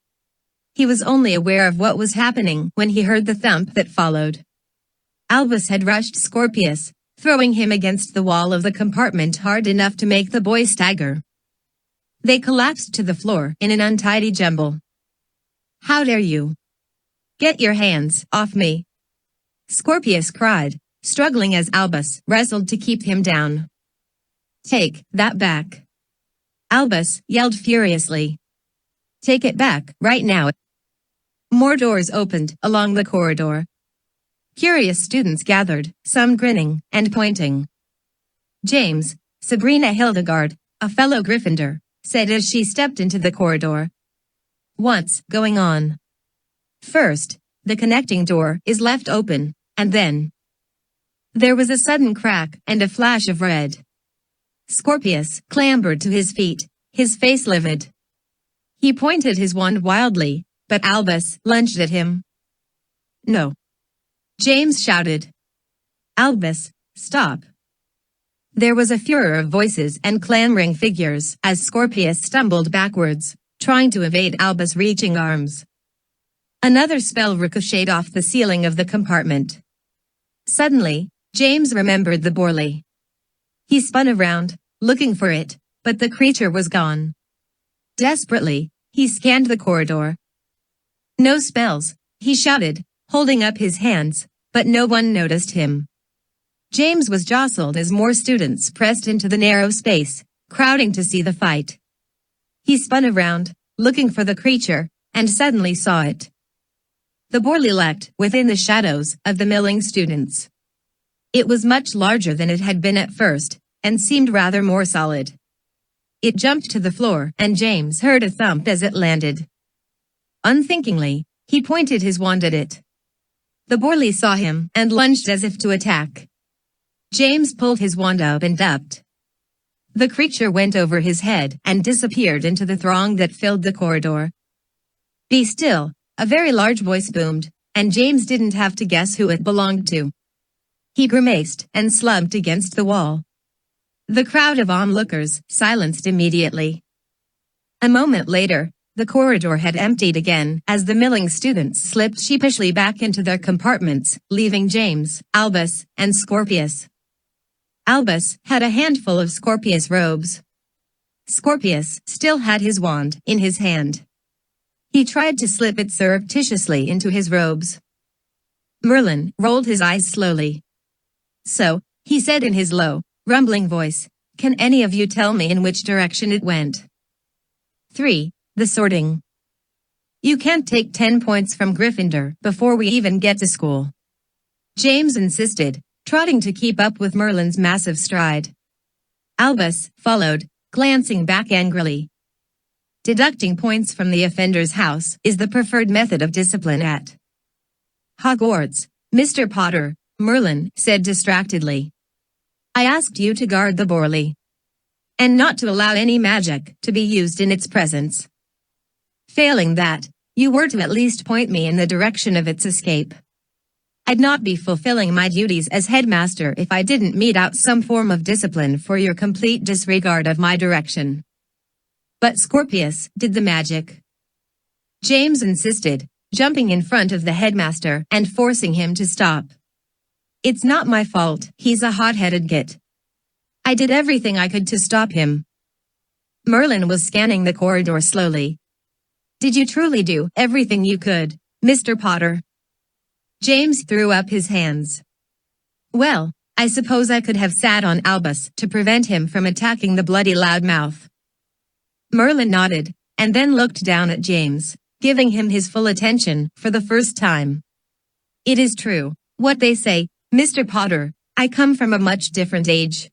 He was only aware of what was happening when he heard the thump that followed. Albus had rushed Scorpius, throwing him against the wall of the compartment hard enough to make the boy stagger. They collapsed to the floor in an untidy jumble. How dare you? Get your hands off me! Scorpius cried, struggling as Albus wrestled to keep him down. Take that back! Albus yelled furiously. Take it back right now! More doors opened along the corridor. Curious students gathered, some grinning and pointing. James, Sabrina Hildegard, a fellow Gryffindor, said as she stepped into the corridor. What's going on? First, the connecting door is left open, and then there was a sudden crack and a flash of red. Scorpius clambered to his feet, his face livid. He pointed his wand wildly, but Albus lunged at him. No! James shouted. Albus, stop! There was a furor of voices and clamoring figures as Scorpius stumbled backwards, trying to evade Albus' reaching arms. Another spell ricocheted off the ceiling of the compartment. Suddenly, James remembered the Borley. He spun around, looking for it, but the creature was gone. Desperately, he scanned the corridor. No spells, he shouted, holding up his hands, but no one noticed him. James was jostled as more students pressed into the narrow space, crowding to see the fight. He spun around, looking for the creature, and suddenly saw it. The Borley lurked within the shadows of the milling students. It was much larger than it had been at first, and seemed rather more solid. It jumped to the floor, and James heard a thump as it landed. Unthinkingly, he pointed his wand at it. The Borley saw him and lunged as if to attack. James pulled his wand up and ducked. The creature went over his head and disappeared into the throng that filled the corridor. Be still, a very large voice boomed, and James didn't have to guess who it belonged to. He grimaced and slumped against the wall. The crowd of onlookers silenced immediately. A moment later, the corridor had emptied again as the milling students slipped sheepishly back into their compartments, leaving James, Albus, and Scorpius. Albus had a handful of Scorpius robes. Scorpius still had his wand in his hand. He tried to slip it surreptitiously into his robes. Merlin rolled his eyes slowly. So, he said in his low, rumbling voice, can any of you tell me in which direction it went? 3. The sorting. You can't take 10 points from Gryffindor before we even get to school. James insisted, trotting to keep up with Merlin's massive stride. Albus followed, glancing back angrily. Deducting points from the offender's house is the preferred method of discipline at Hogwarts, Mr. Potter, Merlin said distractedly. I asked you to guard the Borley. And not to allow any magic to be used in its presence. Failing that, you were to at least point me in the direction of its escape. I'd not be fulfilling my duties as headmaster if I didn't mete out some form of discipline for your complete disregard of my direction. But Scorpius did the magic. James insisted, jumping in front of the headmaster and forcing him to stop. It's not my fault, he's a hot-headed git. I did everything I could to stop him. Merlin was scanning the corridor slowly. Did you truly do everything you could, Mr. Potter? James threw up his hands. Well, I suppose I could have sat on Albus to prevent him from attacking the bloody loudmouth. Merlin nodded, and then looked down at James, giving him his full attention for the first time. It is true, what they say, Mr. Potter, I come from a much different age.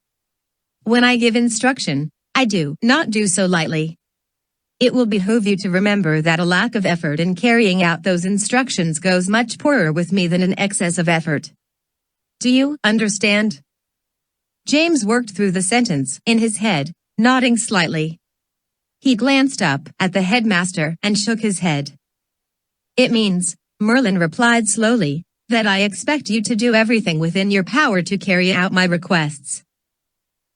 When I give instruction, I do not do so lightly. It will behoove you to remember that a lack of effort in carrying out those instructions goes much poorer with me than an excess of effort. Do you understand? James worked through the sentence in his head, nodding slightly. He glanced up at the headmaster and shook his head. It means, Merlin replied slowly, that I expect you to do everything within your power to carry out my requests.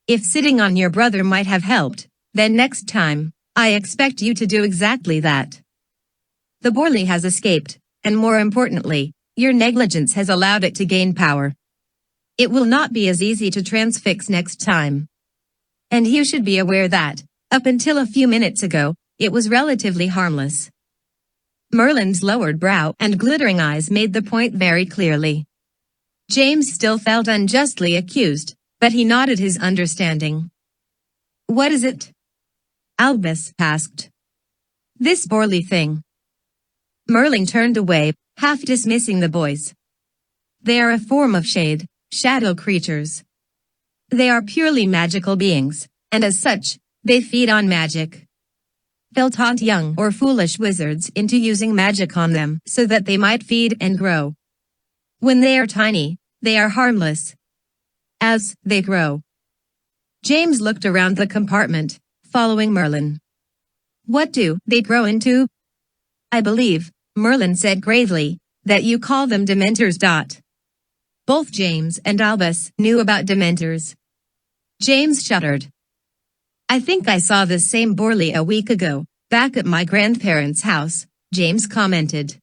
If sitting on your brother might have helped, then next time, I expect you to do exactly that. The Borley has escaped, and more importantly, your negligence has allowed it to gain power. It will not be as easy to transfix next time. And you should be aware that, up until a few minutes ago, it was relatively harmless. Merlin's lowered brow and glittering eyes made the point very clearly. James still felt unjustly accused, but he nodded his understanding. What is it? Albus asked. This Borley thing. Merlin turned away, half dismissing the boys. They are a form of shade, shadow creatures. They are purely magical beings, and as such, they feed on magic. They'll taunt young or foolish wizards into using magic on them so that they might feed and grow. When they are tiny, they are harmless. As they grow. James looked around the compartment, following Merlin. What do they grow into? I believe, Merlin said gravely, that you call them dementors. Both James and Albus knew about dementors. James shuddered. I think I saw this same Borley a week ago, back at my grandparents' house, James commented.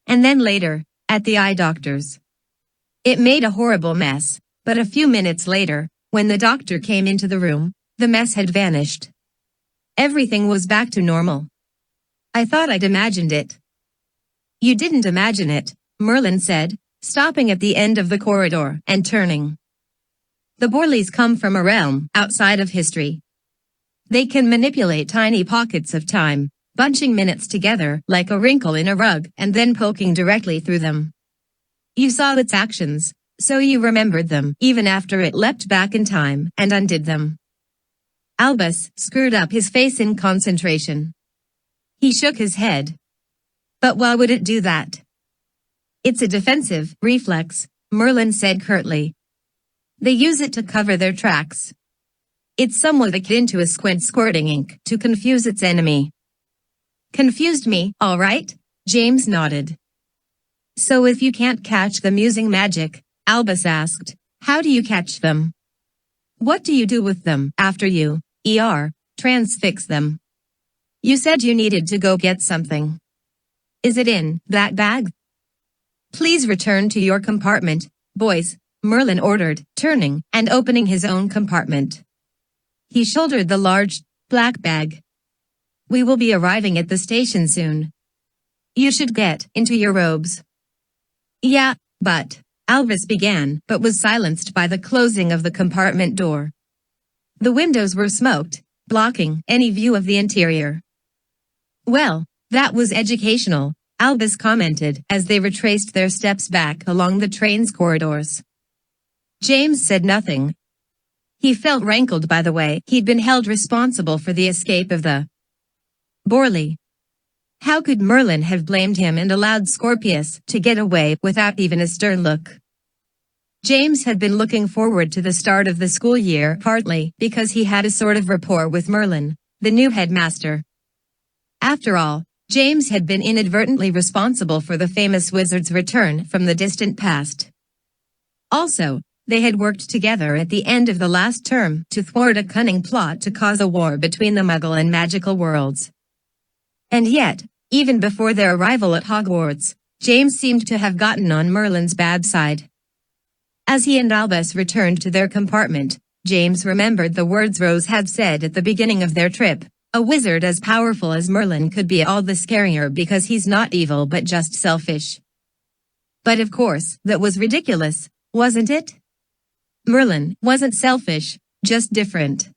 And then later, at the eye doctor's. It made a horrible mess, but a few minutes later, when the doctor came into the room, the mess had vanished. Everything was back to normal. I thought I'd imagined it. You didn't imagine it, Merlin said, stopping at the end of the corridor and turning. The Borleys come from a realm outside of history. They can manipulate tiny pockets of time, bunching minutes together like a wrinkle in a rug and then poking directly through them. You saw its actions, so you remembered them even after it leapt back in time and undid them. Albus screwed up his face in concentration. He shook his head. But why would it do that? It's a defensive reflex, Merlin said curtly. They use it to cover their tracks. It's somewhat akin to a squid squirting ink to confuse its enemy. Confused me, all right? James nodded. So if you can't catch them using magic, Albus asked, how do you catch them? What do you do with them after you, transfix them? You said you needed to go get something. Is it in that bag? Please return to your compartment, boys, Merlin ordered, turning and opening his own compartment. He shouldered the large, black bag. We will be arriving at the station soon. You should get into your robes. Yeah, but, Albus began, but was silenced by the closing of the compartment door. The windows were smoked, blocking any view of the interior. Well, that was educational, Albus commented as they retraced their steps back along the train's corridors. James said nothing. He felt rankled by the way he'd been held responsible for the escape of the Borley. How could Merlin have blamed him and allowed Scorpius to get away without even a stern look? James had been looking forward to the start of the school year partly because he had a sort of rapport with Merlin, the new headmaster. After all, James had been inadvertently responsible for the famous wizard's return from the distant past. Also, they had worked together at the end of the last term to thwart a cunning plot to cause a war between the Muggle and magical worlds. And yet, even before their arrival at Hogwarts, James seemed to have gotten on Merlin's bad side. As he and Albus returned to their compartment, James remembered the words Rose had said at the beginning of their trip. A wizard as powerful as Merlin could be all the scarier because he's not evil but just selfish. But of course, that was ridiculous, wasn't it? Merlin wasn't selfish, just different.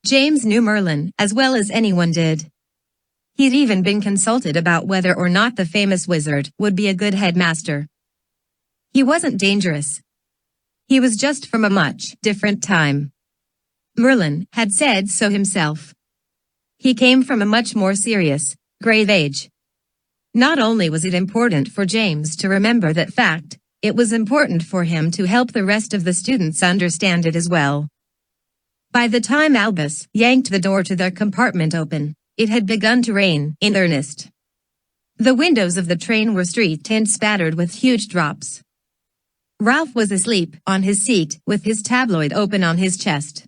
James knew Merlin as well as anyone did. He'd even been consulted about whether or not the famous wizard would be a good headmaster. He wasn't dangerous. He was just from a much different time. Merlin had said so himself. He came from a much more serious, grave age. Not only was it important for James to remember that fact, it was important for him to help the rest of the students understand it as well. By the time Albus yanked the door to their compartment open, it had begun to rain in earnest. The windows of the train were streaked and spattered with huge drops. Ralph was asleep on his seat with his tabloid open on his chest.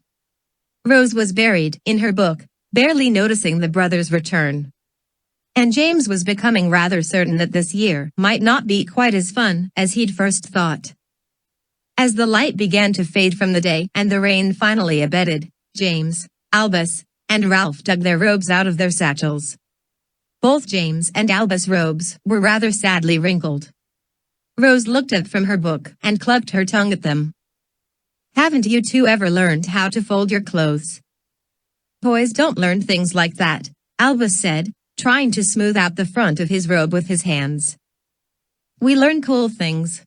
Rose was buried in her book, barely noticing the brothers' return. And James was becoming rather certain that this year might not be quite as fun as he'd first thought. As the light began to fade from the day and the rain finally abated, James, Albus, and Ralph dug their robes out of their satchels. Both James and Albus' robes were rather sadly wrinkled. Rose looked up from her book and clucked her tongue at them. "Haven't you two ever learned how to fold your clothes?" "Boys don't learn things like that," Albus said, trying to smooth out the front of his robe with his hands. "We learn cool things.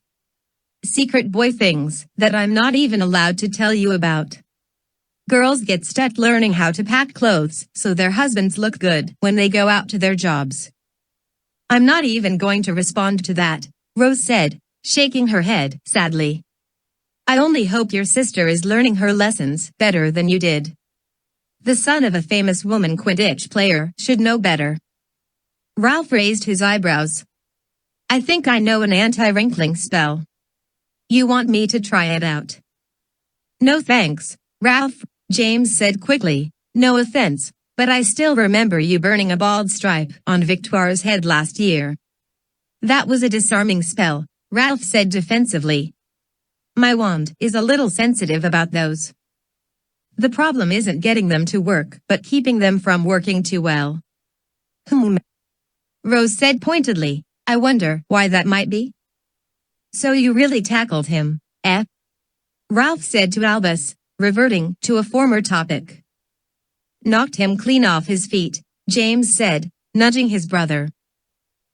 Secret boy things that I'm not even allowed to tell you about. Girls get stuck learning how to pack clothes so their husbands look good when they go out to their jobs." "I'm not even going to respond to that," Rose said, shaking her head sadly. "I only hope your sister is learning her lessons better than you did. The son of a famous woman Quidditch player should know better." Ralph raised his eyebrows. "I think I know an anti-wrinkling spell. You want me to try it out?" "No thanks, Ralph," James said quickly. "No offense, but I still remember you burning a bald stripe on Victoire's head last year." "That was a disarming spell," Ralph said defensively. "My wand is a little sensitive about those. The problem isn't getting them to work, but keeping them from working too well." Rose said pointedly. "I wonder why that might be." "So you really tackled him, eh?" Ralph said to Albus, reverting to a former topic. "Knocked him clean off his feet," James said, nudging his brother.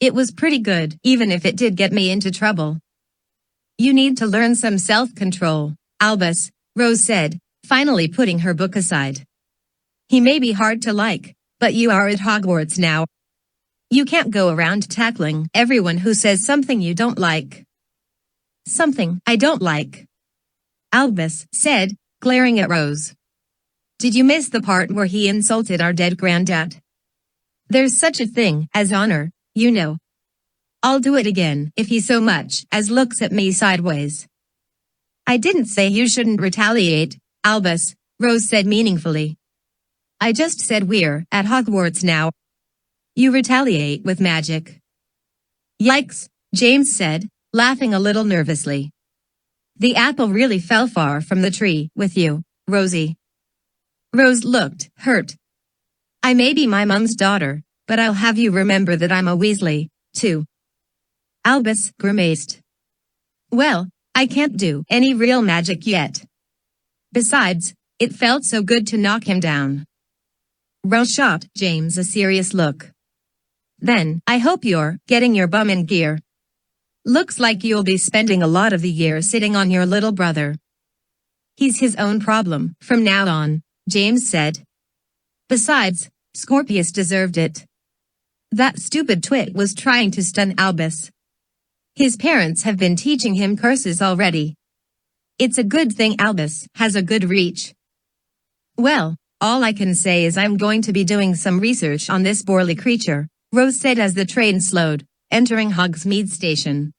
"It was pretty good, even if it did get me into trouble." "You need to learn some self-control, Albus," Rose said, finally putting her book aside. "He may be hard to like, but you are at Hogwarts now. You can't go around tackling everyone who says something you don't like." "Something I don't like," Albus said, glaring at Rose. "Did you miss the part where he insulted our dead granddad? There's such a thing as honor, you know. I'll do it again if he so much as looks at me sideways." "I didn't say you shouldn't retaliate, Albus," Rose said meaningfully. "I just said we're at Hogwarts now. You retaliate with magic." "Yikes," James said, laughing a little nervously. "The apple really fell far from the tree with you, Rosie." Rose looked hurt. "I may be my mum's daughter, but I'll have you remember that I'm a Weasley, too." Albus grimaced. "Well, I can't do any real magic yet. Besides, it felt so good to knock him down." Rose shot James a serious look. "Then, I hope you're getting your bum in gear. Looks like you'll be spending a lot of the year sitting on your little brother." "He's his own problem from now on," James said. "Besides, Scorpius deserved it. That stupid twit was trying to stun Albus. His parents have been teaching him curses already. It's a good thing Albus has a good reach." "Well, all I can say is I'm going to be doing some research on this Borley creature," Rose said as the train slowed, entering Hogsmeade Station.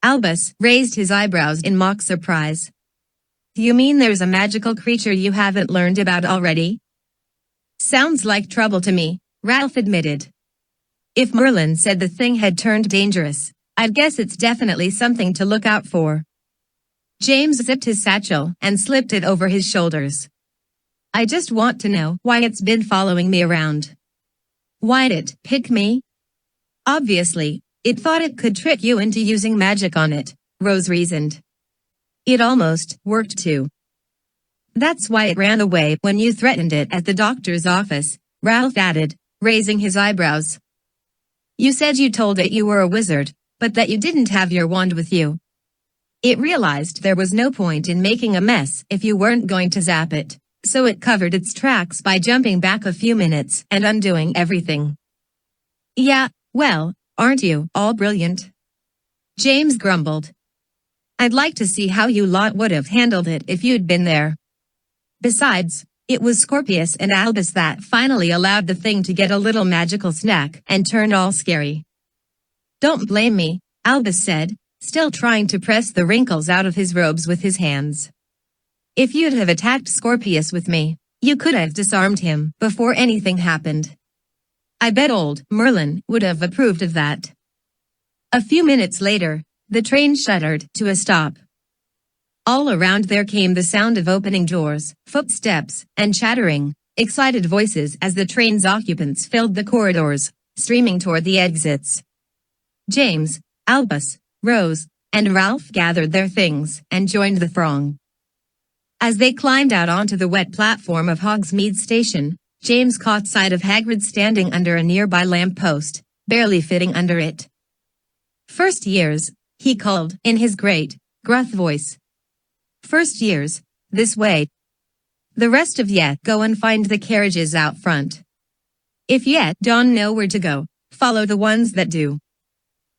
Albus raised his eyebrows in mock surprise. You mean there's a magical creature you haven't learned about already? Sounds like trouble to me, Ralph admitted. If Merlin said the thing had turned dangerous, I'd guess it's definitely something to look out for. James zipped his satchel and slipped it over his shoulders. I just want to know why it's been following me around. Why'd it pick me? Obviously, it thought it could trick you into using magic on it, Rose reasoned. It almost worked too. That's why it ran away when you threatened it at the doctor's office, Ralph added, raising his eyebrows. You said you told it you were a wizard, but that you didn't have your wand with you. It realized there was no point in making a mess if you weren't going to zap it, so it covered its tracks by jumping back a few minutes and undoing everything. Yeah, well, aren't you all brilliant? James grumbled. I'd like to see how you lot would have handled it if you'd been there. Besides, it was Scorpius and Albus that finally allowed the thing to get a little magical snack and turned all scary. Don't blame me, Albus said, still trying to press the wrinkles out of his robes with his hands. If you'd have attacked Scorpius with me, you could have disarmed him before anything happened. I bet old Merlin would have approved of that. A few minutes later, the train shuddered to a stop. All around there came the sound of opening doors, footsteps, and chattering, excited voices as the train's occupants filled the corridors, streaming toward the exits. James, Albus, Rose, and Ralph gathered their things and joined the throng. As they climbed out onto the wet platform of Hogsmeade Station, James caught sight of Hagrid standing under a nearby lamp-post, barely fitting under it. First years, he called in his great, gruff voice. First years, this way. The rest of ye go and find the carriages out front. If ye don't know where to go, follow the ones that do.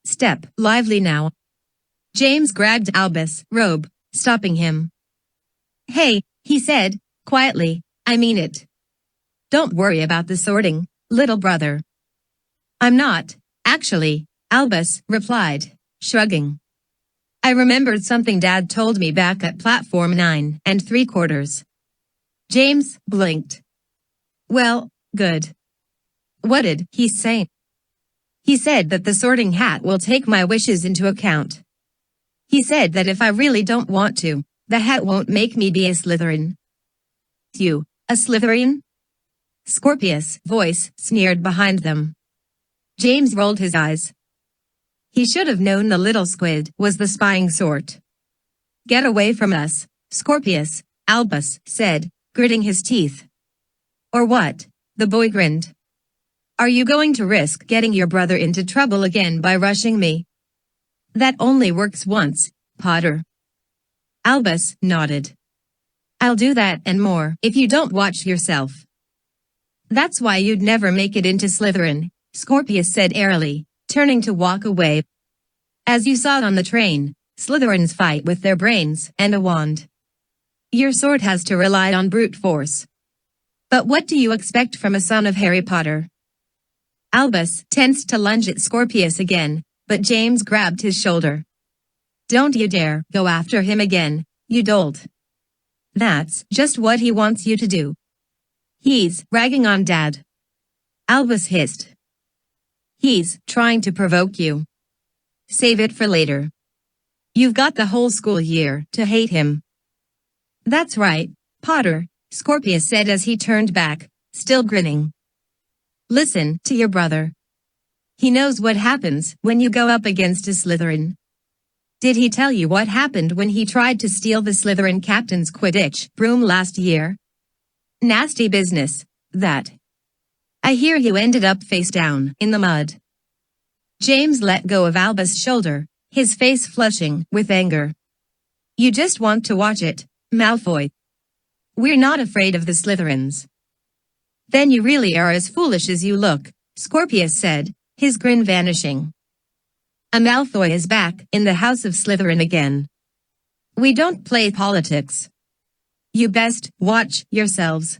Step lively now. James grabbed Albus' robe, stopping him. Hey, he said, quietly, I mean it. Don't worry about the sorting, little brother. I'm not, actually, Albus replied, shrugging. I remembered something Dad told me back at platform 9 3/4. James blinked. Well, good. What did he say? He said that the sorting hat will take my wishes into account. He said that if I really don't want to, the hat won't make me be a Slytherin. You, a Slytherin? Scorpius' voice sneered behind them. James rolled his eyes. He should have known the little squid was the spying sort. Get away from us, Scorpius, Albus said, gritting his teeth. Or what? The boy grinned. Are you going to risk getting your brother into trouble again by rushing me? That only works once, Potter. Albus nodded. I'll do that and more if you don't watch yourself. That's why you'd never make it into Slytherin, Scorpius said airily, turning to walk away. As you saw on the train, Slytherins fight with their brains and a wand. Your sort has to rely on brute force. But what do you expect from a son of Harry Potter? Albus tensed to lunge at Scorpius again, but James grabbed his shoulder. Don't you dare go after him again, you dolt. That's just what he wants you to do. He's ragging on Dad. Albus hissed. He's trying to provoke you. Save it for later. You've got the whole school year to hate him. That's right, Potter, Scorpius said as he turned back, still grinning. Listen to your brother. He knows what happens when you go up against a Slytherin. Did he tell you what happened when he tried to steal the Slytherin captain's Quidditch broom last year? Nasty business, that. I hear you ended up face down in the mud. James let go of Albus' shoulder, his face flushing with anger. You just want to watch it, Malfoy. We're not afraid of the Slytherins. Then you really are as foolish as you look, Scorpius said, his grin vanishing. A Malfoy is back in the House of Slytherin again. We don't play politics. You best watch yourselves.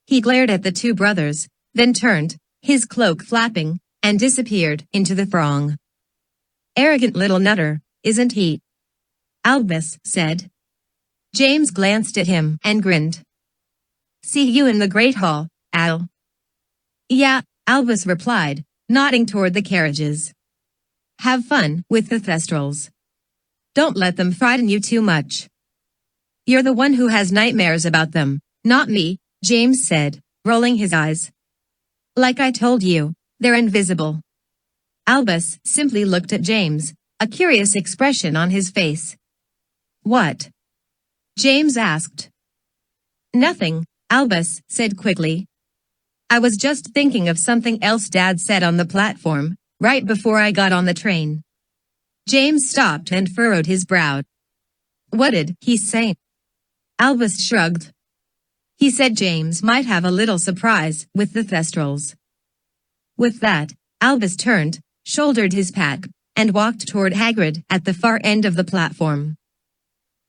He glared at the two brothers, then turned, his cloak flapping, and disappeared into the throng. "Arrogant little nutter, isn't he?" Albus said. James glanced at him and grinned. "See you in the Great Hall, Al." "Yeah," Albus replied, nodding toward the carriages. "Have fun with the Thestrals. Don't let them frighten you too much." "You're the one who has nightmares about them, not me," James said, rolling his eyes. "Like I told you, they're invisible." Albus simply looked at James, a curious expression on his face. "What?" James asked. "Nothing," Albus said quickly. "I was just thinking of something else Dad said on the platform, right before I got on the train." James stopped and furrowed his brow. "What did he say?" Albus shrugged. "He said James might have a little surprise with the Thestrals." With that, Albus turned, shouldered his pack, and walked toward Hagrid at the far end of the platform.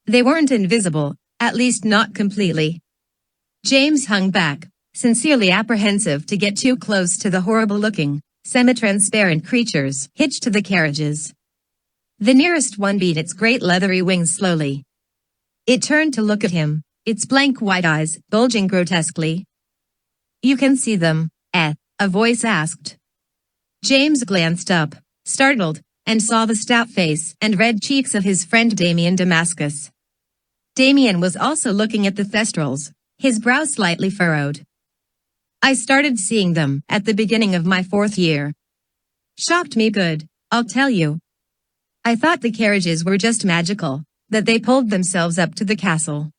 They weren't invisible, at least not completely. James hung back, sincerely apprehensive to get too close to the horrible-looking, semi-transparent creatures hitched to the carriages. The nearest one beat its great leathery wings slowly. It turned to look at him, its blank white eyes bulging grotesquely. "You can see them, eh?" a voice asked. James glanced up, startled, and saw the stout face and red cheeks of his friend Damien Damascus. Damien was also looking at the Thestrals, his brow slightly furrowed. "I started seeing them at the beginning of my 4th year. Shocked me good, I'll tell you. I thought the carriages were just magical, that they pulled themselves up to the castle.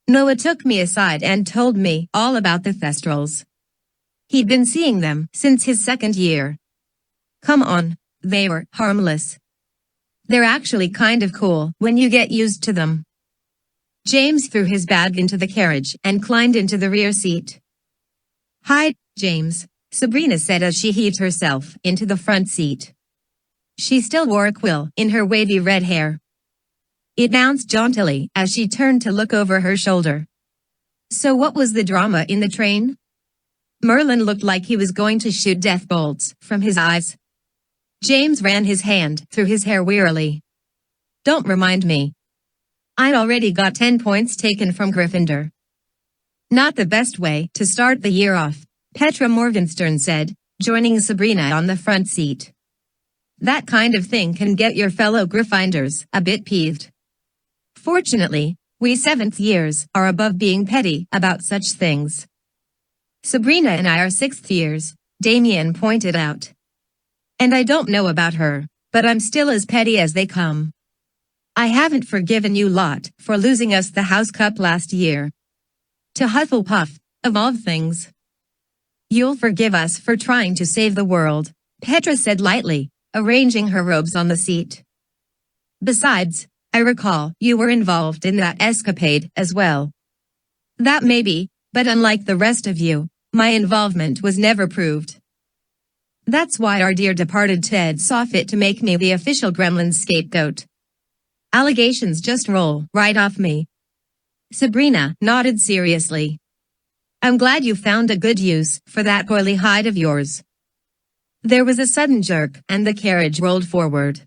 Noah took me aside and told me all about the Thestrals. He'd been seeing them since his 2nd year. Come on, they were harmless. They're actually kind of cool when you get used to them." James threw his bag into the carriage and climbed into the rear seat. "Hi, James," Sabrina said as she heaved herself into the front seat. She still wore a quill in her wavy red hair. It bounced jauntily as she turned to look over her shoulder. "So what was the drama in the train?" Merlin looked like he was going to shoot death bolts from his eyes. James ran his hand through his hair wearily. "Don't remind me. I'd already got 10 points taken from Gryffindor." "Not the best way to start the year off," Petra Morgenstern said, joining Sabrina on the front seat. "That kind of thing can get your fellow Gryffindors a bit peeved. Fortunately, we 7th years are above being petty about such things." "Sabrina and I are 6th years," Damien pointed out. "And I don't know about her, but I'm still as petty as they come. I haven't forgiven you lot for losing us the House Cup last year. To Hufflepuff, of all things. You'll forgive us for trying to save the world," Petra said lightly, arranging her robes on the seat. "Besides, I recall you were involved in that escapade as well." "That may be, but unlike the rest of you, my involvement was never proved. That's why our dear departed Ted saw fit to make me the official Gremlin scapegoat. Allegations just roll right off me." Sabrina nodded seriously. "I'm glad you found a good use for that oily hide of yours." There was a sudden jerk and the carriage rolled forward.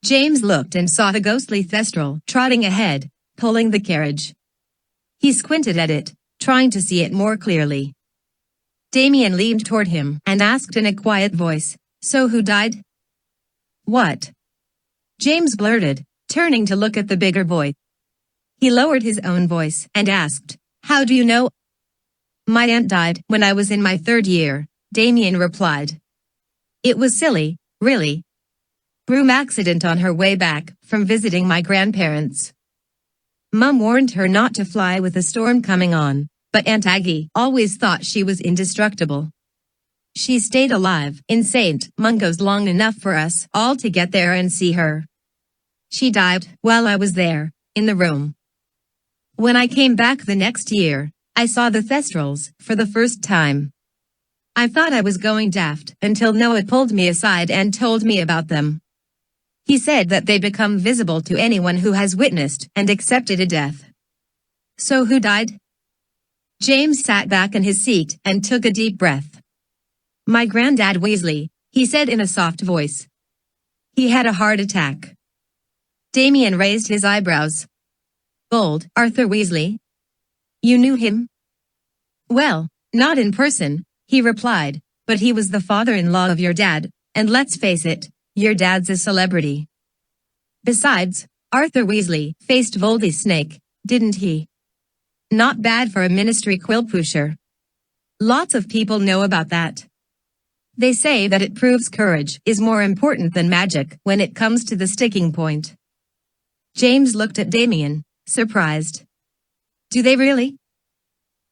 James looked and saw the ghostly Thestral trotting ahead, pulling the carriage. He squinted at it, trying to see it more clearly. Damien leaned toward him and asked in a quiet voice, "So who died?" "What?" James blurted, turning to look at the bigger boy. He lowered his own voice and asked, "How do you know?" "My aunt died when I was in my 3rd year," Damien replied. "It was silly, really. Broom accident on her way back from visiting my grandparents. Mum warned her not to fly with a storm coming on, but Aunt Aggie always thought she was indestructible. She stayed alive in St. Mungo's long enough for us all to get there and see her. She died while I was there, in the room. When I came back the next year, I saw the Thestrals for the first time. I thought I was going daft until Noah pulled me aside and told me about them. He said that they become visible to anyone who has witnessed and accepted a death." "So who died?" James sat back in his seat and took a deep breath. My granddad Weasley, he said in a soft voice. He had a heart attack. Damien raised his eyebrows. Old Arthur Weasley? You knew him? Well, not in person, he replied, but he was the father-in-law of your dad, and let's face it, your dad's a celebrity. Besides, Arthur Weasley faced Voldy Snake, didn't he? Not bad for a ministry quill pusher. Lots of people know about that. They say that it proves courage is more important than magic when it comes to the sticking point. James looked at Damien, surprised. Do they really?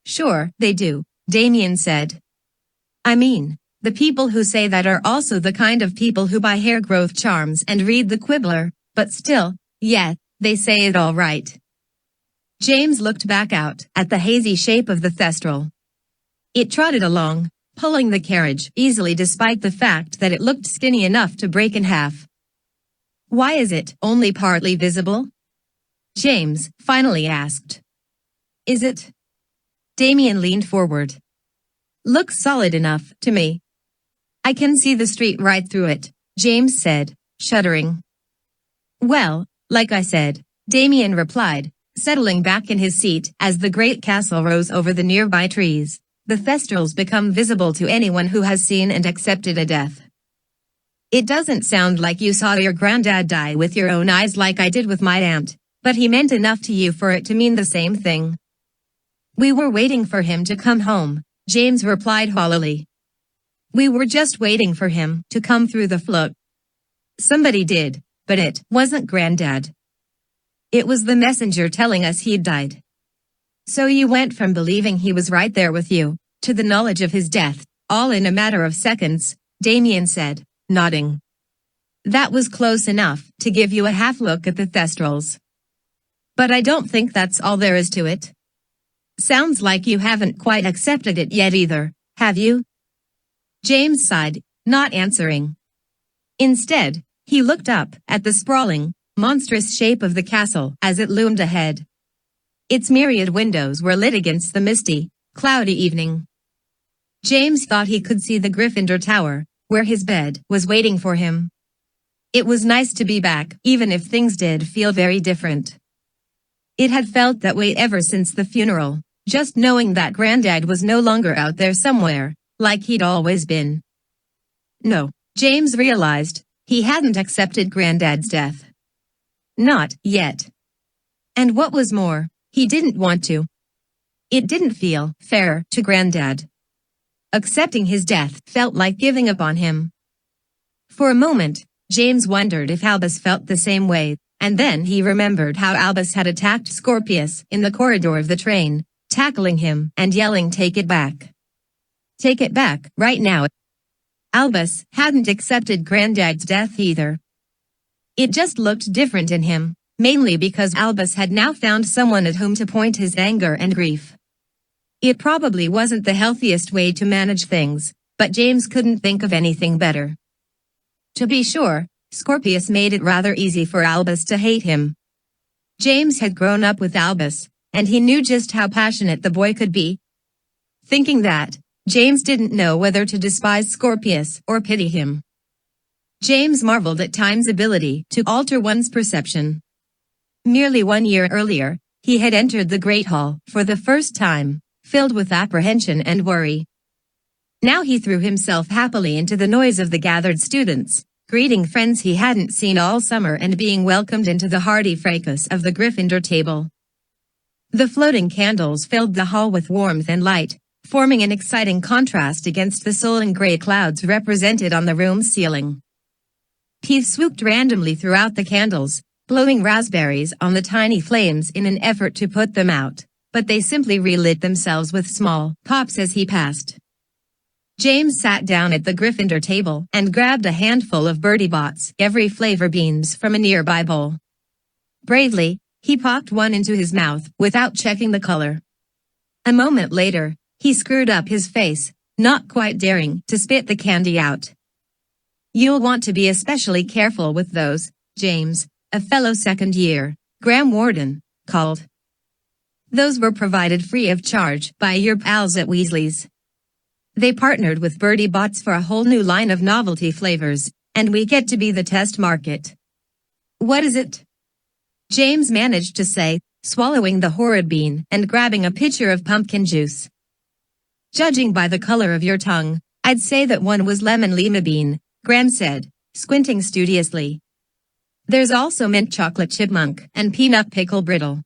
Sure, they do, Damien said. I mean, the people who say that are also the kind of people who buy hair growth charms and read the Quibbler, but still, yeah, they say it all right. James looked back out at the hazy shape of the Thestral. It trotted along, pulling the carriage easily despite the fact that it looked skinny enough to break in half. Why is it only partly visible? James finally asked. Is it? Damien leaned forward. Looks solid enough to me. I can see the street right through it, James said, shuddering. Well, like I said, Damien replied, settling back in his seat as the great castle rose over the nearby trees. The Thestrals become visible to anyone who has seen and accepted a death. It doesn't sound like you saw your granddad die with your own eyes like I did with my aunt, but he meant enough to you for it to mean the same thing. We were waiting for him to come home, James replied hollowly. We were just waiting for him to come through the flood. Somebody did, but it wasn't Granddad. It was the messenger telling us he'd died. So you went from believing he was right there with you, to the knowledge of his death, all in a matter of seconds, Damien said, nodding. That was close enough to give you a half look at the Thestrals. But I don't think that's all there is to it. Sounds like you haven't quite accepted it yet either, have you? James sighed, not answering. Instead, he looked up at the sprawling, monstrous shape of the castle as it loomed ahead. Its myriad windows were lit against the misty, cloudy evening. James thought he could see the Gryffindor Tower, where his bed was waiting for him. It was nice to be back, even if things did feel very different. It had felt that way ever since the funeral, just knowing that Granddad was no longer out there somewhere, like he'd always been. No, James realized, he hadn't accepted Granddad's death. Not yet. And what was more, he didn't want to. It didn't feel fair to Granddad. Accepting his death felt like giving up on him. For a moment, James wondered if Albus felt the same way, and then he remembered how Albus had attacked Scorpius in the corridor of the train, tackling him and yelling, "Take it back. Take it back, right now." Albus hadn't accepted Granddad's death either. It just looked different in him, mainly because Albus had now found someone at whom to point his anger and grief. It probably wasn't the healthiest way to manage things, but James couldn't think of anything better. To be sure, Scorpius made it rather easy for Albus to hate him. James had grown up with Albus, and he knew just how passionate the boy could be. Thinking that, James didn't know whether to despise Scorpius or pity him. James marveled at time's ability to alter one's perception. Merely 1 year earlier, he had entered the Great Hall for the first time, filled with apprehension and worry. Now he threw himself happily into the noise of the gathered students, greeting friends he hadn't seen all summer and being welcomed into the hearty fracas of the Gryffindor table. The floating candles filled the hall with warmth and light, forming an exciting contrast against the sullen gray clouds represented on the room's ceiling. Teeth swooped randomly throughout the candles, blowing raspberries on the tiny flames in an effort to put them out, but they simply relit themselves with small pops as he passed. James sat down at the Gryffindor table and grabbed a handful of Bertie Bott's every flavor beans from a nearby bowl. Bravely, he popped one into his mouth without checking the color. A moment later, he screwed up his face, not quite daring to spit the candy out. "You'll want to be especially careful with those, James," a fellow second-year Graham Warden called. "Those were provided free of charge by your pals at Weasley's." They partnered with Birdie Bots for a whole new line of novelty flavors, and we get to be the test market. What is it? James managed to say, swallowing the horrid bean and grabbing a pitcher of pumpkin juice. Judging by the color of your tongue, I'd say that one was lemon lima bean, Graham said, squinting studiously. There's also mint chocolate chipmunk and peanut pickle brittle.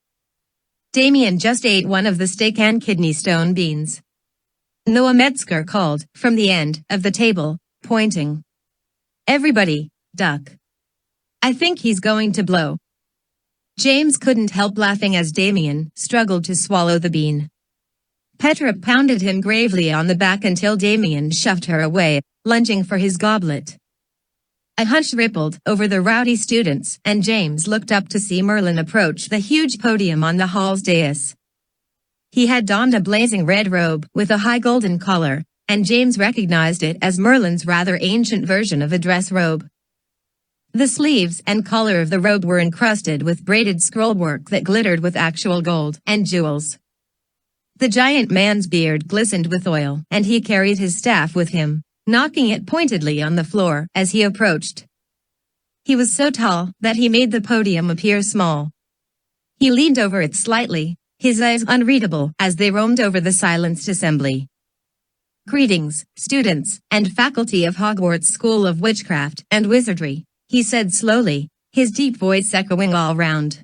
Damien just ate one of the steak and kidney stone beans. Noah Metzger called, from the end of the table, pointing. Everybody, duck. I think he's going to blow. James couldn't help laughing as Damien struggled to swallow the bean. Petra pounded him gravely on the back until Damien shoved her away, lunging for his goblet. A hush rippled over the rowdy students, and James looked up to see Merlin approach the huge podium on the hall's dais. He had donned a blazing red robe with a high golden collar, and James recognized it as Merlin's rather ancient version of a dress robe. The sleeves and collar of the robe were encrusted with braided scrollwork that glittered with actual gold and jewels. The giant man's beard glistened with oil, and he carried his staff with him, knocking it pointedly on the floor as he approached. He was so tall that he made the podium appear small. He leaned over it slightly, his eyes unreadable as they roamed over the silenced assembly. Greetings, students and faculty of Hogwarts School of Witchcraft and Wizardry, he said slowly, his deep voice echoing all round.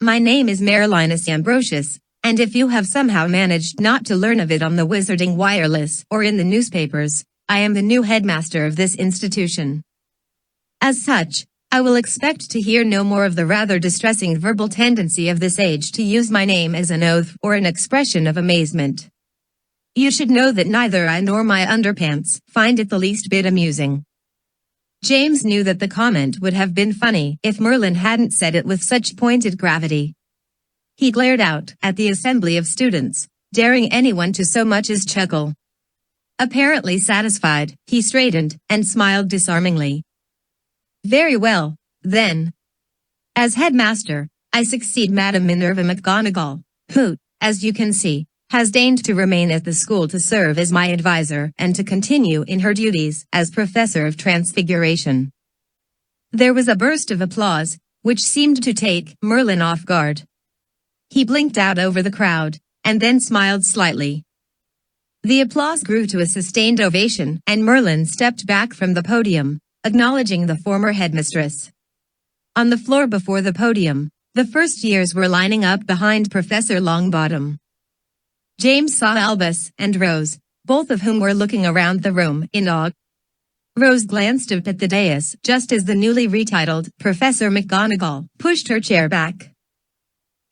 My name is Marilinus Ambrosius, and if you have somehow managed not to learn of it on the Wizarding Wireless or in the newspapers, I am the new headmaster of this institution. As such, I will expect to hear no more of the rather distressing verbal tendency of this age to use my name as an oath or an expression of amazement. You should know that neither I nor my underpants find it the least bit amusing. James knew that the comment would have been funny if Merlin hadn't said it with such pointed gravity. He glared out at the assembly of students, daring anyone to so much as chuckle. Apparently satisfied, he straightened and smiled disarmingly. Very well, then. As headmaster, I succeed Madam Minerva McGonagall, who, as you can see, has deigned to remain at the school to serve as my advisor and to continue in her duties as Professor of Transfiguration. There was a burst of applause, which seemed to take Merlin off guard. He blinked out over the crowd, and then smiled slightly. The applause grew to a sustained ovation, and Merlin stepped back from the podium, acknowledging the former headmistress. On the floor before the podium, the first years were lining up behind Professor Longbottom. James saw Albus and Rose, both of whom were looking around the room in awe. Rose glanced up at the dais just as the newly retitled Professor McGonagall pushed her chair back.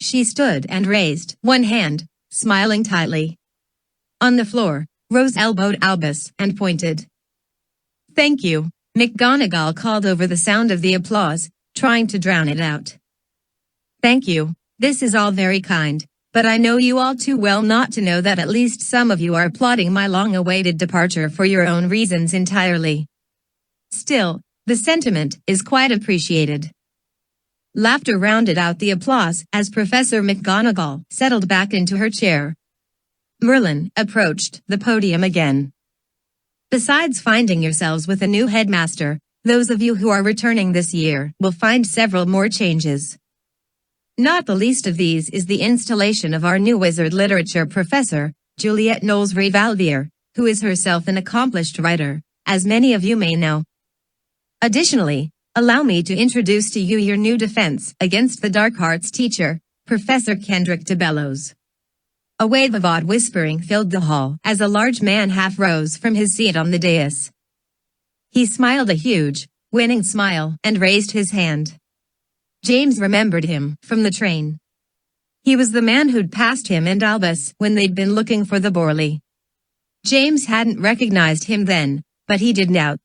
She stood and raised one hand, smiling tightly. On the floor, Rose elbowed Albus and pointed. Thank you, McGonagall called over the sound of the applause, trying to drown it out. Thank you, this is all very kind, but I know you all too well not to know that at least some of you are applauding my long-awaited departure for your own reasons entirely. Still, the sentiment is quite appreciated. Laughter rounded out the applause as Professor McGonagall settled back into her chair. Merlin approached the podium again. Besides finding yourselves with a new headmaster, those of you who are returning this year will find several more changes. Not the least of these is the installation of our new wizard literature professor, Juliet Knowles-Revalvier, who is herself an accomplished writer, as many of you may know. Additionally, allow me to introduce to you your new defense against the dark arts teacher, Professor Kendrick de Bellows. A wave of odd whispering filled the hall as a large man half rose from his seat on the dais. He smiled a huge, winning smile and raised his hand. James remembered him from the train. He was the man who'd passed him and Albus when they'd been looking for the Borley. James hadn't recognized him then, but he did now.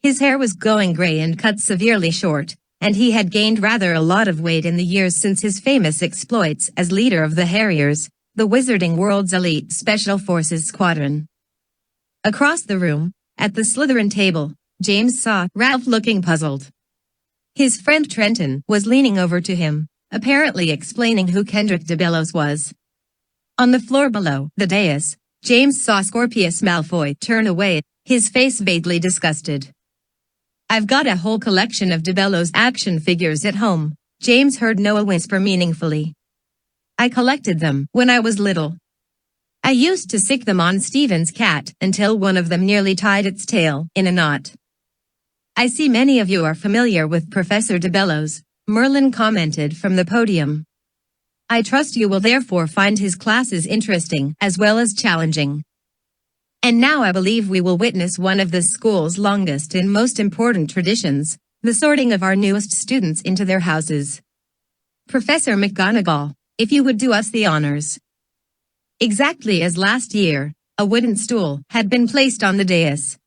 His hair was going gray and cut severely short, and he had gained rather a lot of weight in the years since his famous exploits as leader of the Harriers, the Wizarding World's elite Special Forces Squadron. Across the room, at the Slytherin table, James saw Ralph looking puzzled. His friend Trenton was leaning over to him, apparently explaining who Kendrick de Bellows was. On the floor below the dais, James saw Scorpius Malfoy turn away, his face vaguely disgusted. "I've got a whole collection of DeBello's action figures at home," James heard Noah whisper meaningfully. "I collected them when I was little. I used to sick them on Stephen's cat until one of them nearly tied its tail in a knot." "I see many of you are familiar with Professor DeBellows," Merlin commented from the podium. "I trust you will therefore find his classes interesting as well as challenging. And now I believe we will witness one of the school's longest and most important traditions, the sorting of our newest students into their houses. Professor McGonagall, if you would do us the honors." Exactly as last year, a wooden stool had been placed on the dais.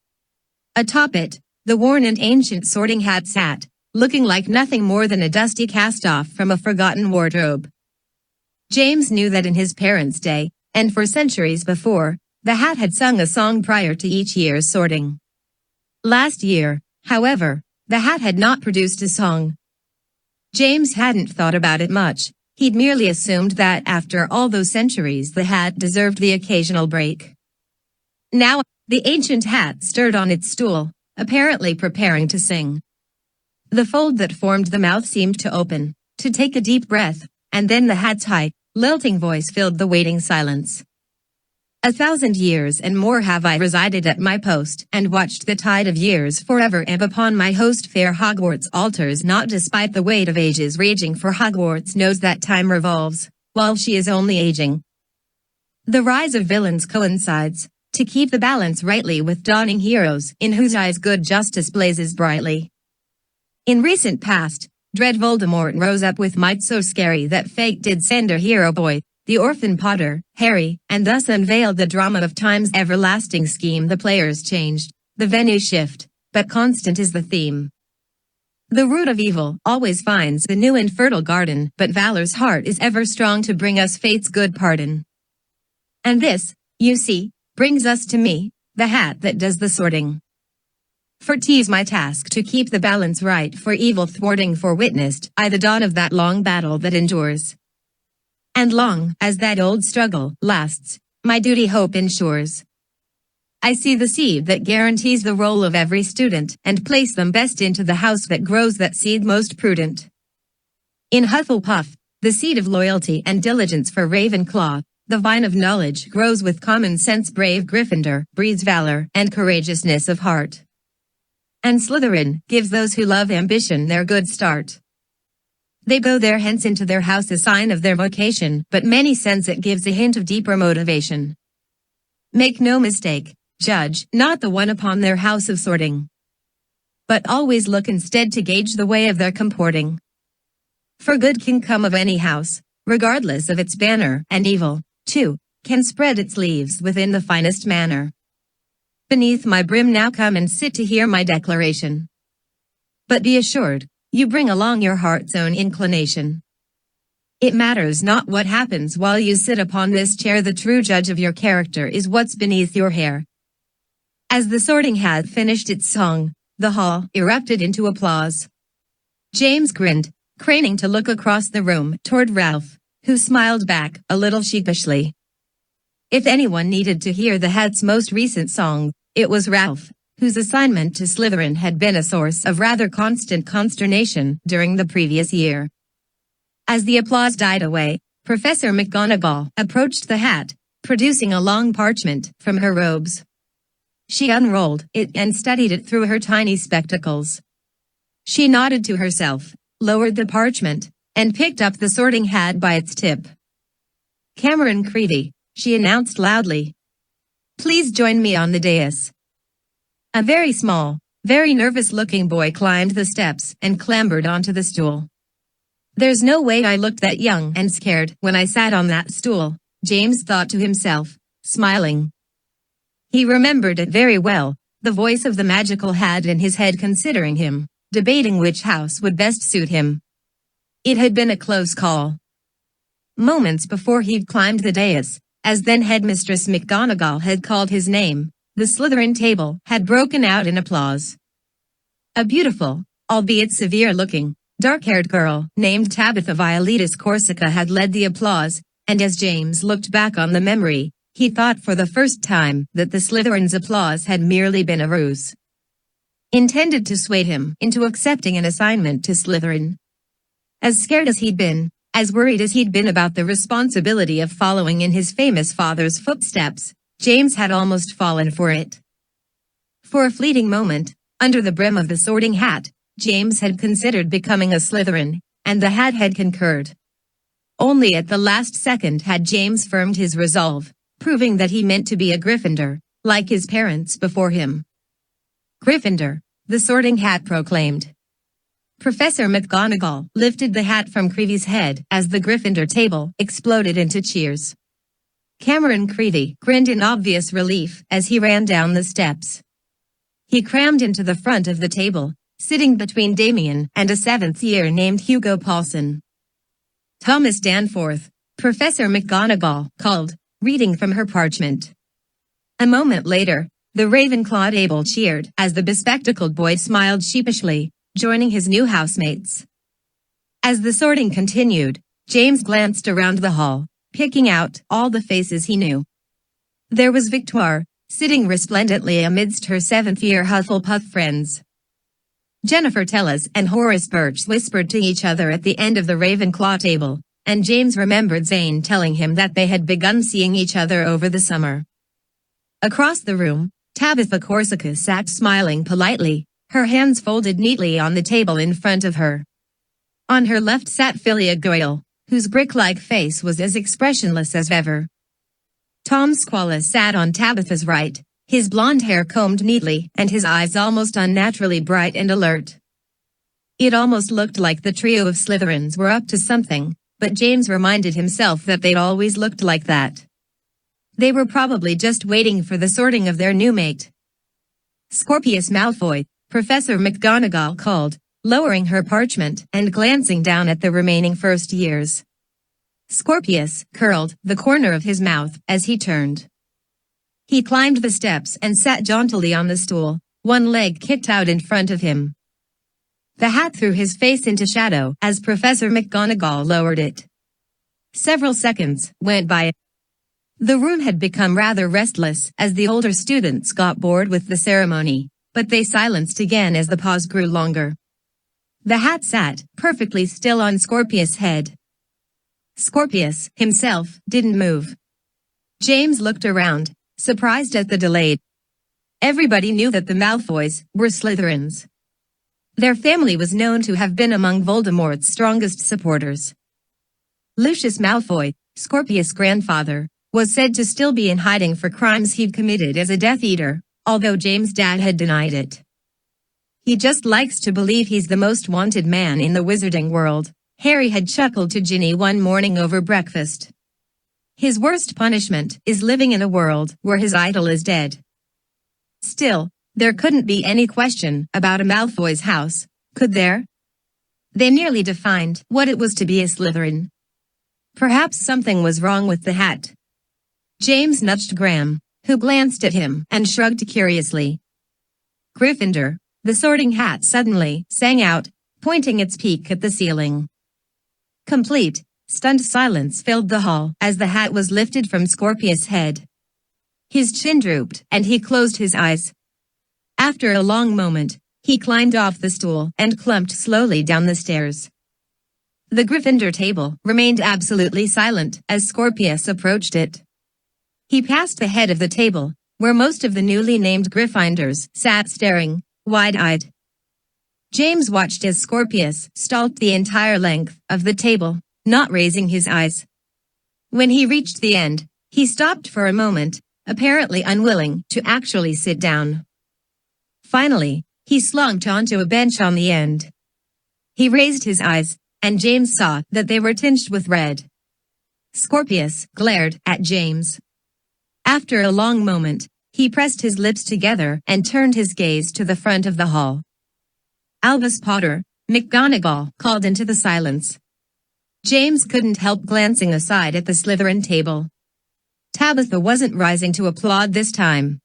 Atop it, the worn and ancient sorting hat sat, looking like nothing more than a dusty cast-off from a forgotten wardrobe. James knew that in his parents' day, and for centuries before, the hat had sung a song prior to each year's sorting. Last year, however, the hat had not produced a song. James hadn't thought about it much. He'd merely assumed that after all those centuries the hat deserved the occasional break. Now, the ancient hat stirred on its stool, apparently preparing to sing. The fold that formed the mouth seemed to open, to take a deep breath, and then the hat's high, lilting voice filled the waiting silence. "1,000 years and more have I resided at my post, and watched the tide of years forever ebb upon my host fair Hogwarts altars, not despite the weight of ages raging, for Hogwarts knows that time revolves, while she is only aging. The rise of villains coincides, to keep the balance rightly, with dawning heroes, in whose eyes good justice blazes brightly. In recent past, dread Voldemort rose up with might so scary that fate did send a hero boy, the orphan Potter, Harry, and thus unveiled the drama of time's everlasting scheme. The players changed, the venues shift, but constant is the theme. The root of evil always finds the new and fertile garden, but valor's heart is ever strong to bring us fate's good pardon. And this, you see, brings us to me, the hat that does the sorting. For 'tis my task to keep the balance right, for evil thwarting, for witnessed I the dawn of that long battle that endures. And long as that old struggle lasts, my duty hope ensures. I see the seed that guarantees the roll of every student, and place them best into the house that grows that seed most prudent. In Hufflepuff, the seed of loyalty and diligence for Ravenclaw, the vine of knowledge grows with common sense. Brave Gryffindor breeds valor and courageousness of heart. And Slytherin gives those who love ambition their good start. They bow their heads into their house, a sign of their vocation, but many sense it gives a hint of deeper motivation. Make no mistake, judge not the one upon their house of sorting, but always look instead to gauge the way of their comporting. For good can come of any house, regardless of its banner, and evil, too, can spread its leaves within the finest manner. Beneath my brim now come and sit to hear my declaration. But be assured, you bring along your heart's own inclination. It matters not what happens while you sit upon this chair, the true judge of your character is what's beneath your hair. As the sorting hat finished its song, the hall erupted into applause. James grinned, craning to look across the room toward Ralph, who smiled back a little sheepishly. If anyone needed to hear the hat's most recent song, it was Ralph, whose assignment to Slytherin had been a source of rather constant consternation during the previous year. As the applause died away, Professor McGonagall approached the hat, producing a long parchment from her robes. She unrolled it and studied it through her tiny spectacles. She nodded to herself, lowered the parchment, and picked up the sorting hat by its tip. "Cameron Creevey," she announced loudly. "Please join me on the dais." A very small, very nervous-looking boy climbed the steps and clambered onto the stool. "There's no way I looked that young and scared when I sat on that stool," James thought to himself, smiling. He remembered it very well, the voice of the magical hat in his head considering him, debating which house would best suit him. It had been a close call. Moments before he'd climbed the dais, as then Headmistress McGonagall had called his name, the Slytherin table had broken out in applause. A beautiful, albeit severe-looking, dark-haired girl named Tabitha Violetus Corsica had led the applause, and as James looked back on the memory, he thought for the first time that the Slytherin's applause had merely been a ruse, intended to sway him into accepting an assignment to Slytherin. As scared as he'd been, as worried as he'd been about the responsibility of following in his famous father's footsteps, James had almost fallen for it. For a fleeting moment, under the brim of the Sorting Hat, James had considered becoming a Slytherin, and the Hat had concurred. Only at the last second had James firmed his resolve, proving that he meant to be a Gryffindor, like his parents before him. Gryffindor, the Sorting Hat proclaimed. Professor McGonagall lifted the hat from Creevy's head as the Gryffindor table exploded into cheers. Cameron Creevy grinned in obvious relief as he ran down the steps. He crammed into the front of the table, sitting between Damien and a seventh year named Hugo Paulson. Thomas Danforth, Professor McGonagall called, reading from her parchment. A moment later, the Ravenclaw table cheered as the bespectacled boy smiled sheepishly, joining his new housemates. As the sorting continued, James glanced around the hall, picking out all the faces he knew. There was Victoire, sitting resplendently amidst her seventh-year Hufflepuff friends. Jennifer Tellez and Horace Birch whispered to each other at the end of the Ravenclaw table, and James remembered Zane telling him that they had begun seeing each other over the summer. Across the room, Tabitha Corsica sat smiling politely, her hands folded neatly on the table in front of her. On her left sat Philia Goyle, whose brick-like face was as expressionless as ever. Tom Sawyer sat on Tabitha's right, his blonde hair combed neatly and his eyes almost unnaturally bright and alert. It almost looked like the trio of Slytherins were up to something, but James reminded himself that they'd always looked like that. They were probably just waiting for the sorting of their new mate. Scorpius Malfoy, Professor McGonagall called, lowering her parchment and glancing down at the remaining first years. Scorpius curled the corner of his mouth as he turned. He climbed the steps and sat jauntily on the stool, one leg kicked out in front of him. The hat threw his face into shadow as Professor McGonagall lowered it. Several seconds went by. The room had become rather restless as the older students got bored with the ceremony, but they silenced again as the pause grew longer. The hat sat perfectly still on Scorpius' head. Scorpius himself didn't move. James looked around, surprised at the delay. Everybody knew that the Malfoys were Slytherins. Their family was known to have been among Voldemort's strongest supporters. Lucius Malfoy, Scorpius' grandfather, was said to still be in hiding for crimes he'd committed as a Death Eater, although James' dad had denied it. He just likes to believe he's the most wanted man in the wizarding world, Harry had chuckled to Ginny one morning over breakfast. His worst punishment is living in a world where his idol is dead. Still, there couldn't be any question about a Malfoy's house, could there? They merely defined what it was to be a Slytherin. Perhaps something was wrong with the hat. James nudged Graham, who glanced at him and shrugged curiously. Gryffindor, the Sorting Hat suddenly sang out, pointing its peak at the ceiling. Complete, stunned silence filled the hall as the hat was lifted from Scorpius' head. His chin drooped and he closed his eyes. After a long moment, he climbed off the stool and clumped slowly down the stairs. The Gryffindor table remained absolutely silent as Scorpius approached it. He passed the head of the table, where most of the newly named Gryffindors sat staring, wide-eyed. James watched as Scorpius stalked the entire length of the table, not raising his eyes. When he reached the end, he stopped for a moment, apparently unwilling to actually sit down. Finally, he slumped onto a bench on the end. He raised his eyes, and James saw that they were tinged with red. Scorpius glared at James. After a long moment, he pressed his lips together and turned his gaze to the front of the hall. Albus Potter, McGonagall called into the silence. James couldn't help glancing aside at the Slytherin table. Tabitha wasn't rising to applaud this time.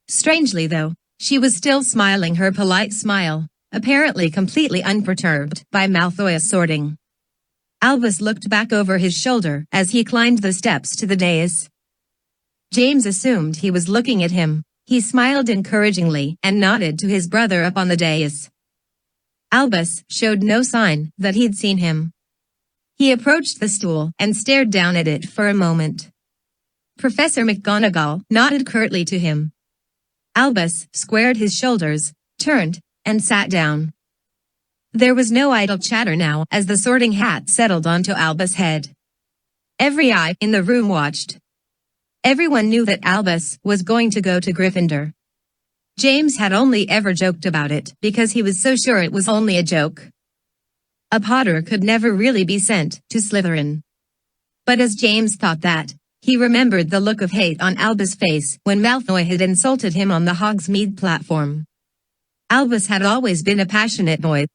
Strangely though, she was still smiling her polite smile, apparently completely unperturbed by Malfoy's sorting. Albus looked back over his shoulder as he climbed the steps to the dais. James assumed he was looking at him. He smiled encouragingly and nodded to his brother up on the dais. Albus showed no sign that he'd seen him. He approached the stool and stared down at it for a moment. Professor McGonagall nodded curtly to him. Albus squared his shoulders, turned, and sat down. There was no idle chatter now as the sorting hat settled onto Albus' head. Every eye in the room watched. Everyone knew that Albus was going to go to Gryffindor. James had only ever joked about it because he was so sure it was only a joke. A Potter could never really be sent to Slytherin. But as James thought that, he remembered the look of hate on Albus' face when Malfoy had insulted him on the Hogsmeade platform. Albus had always been a passionate boy.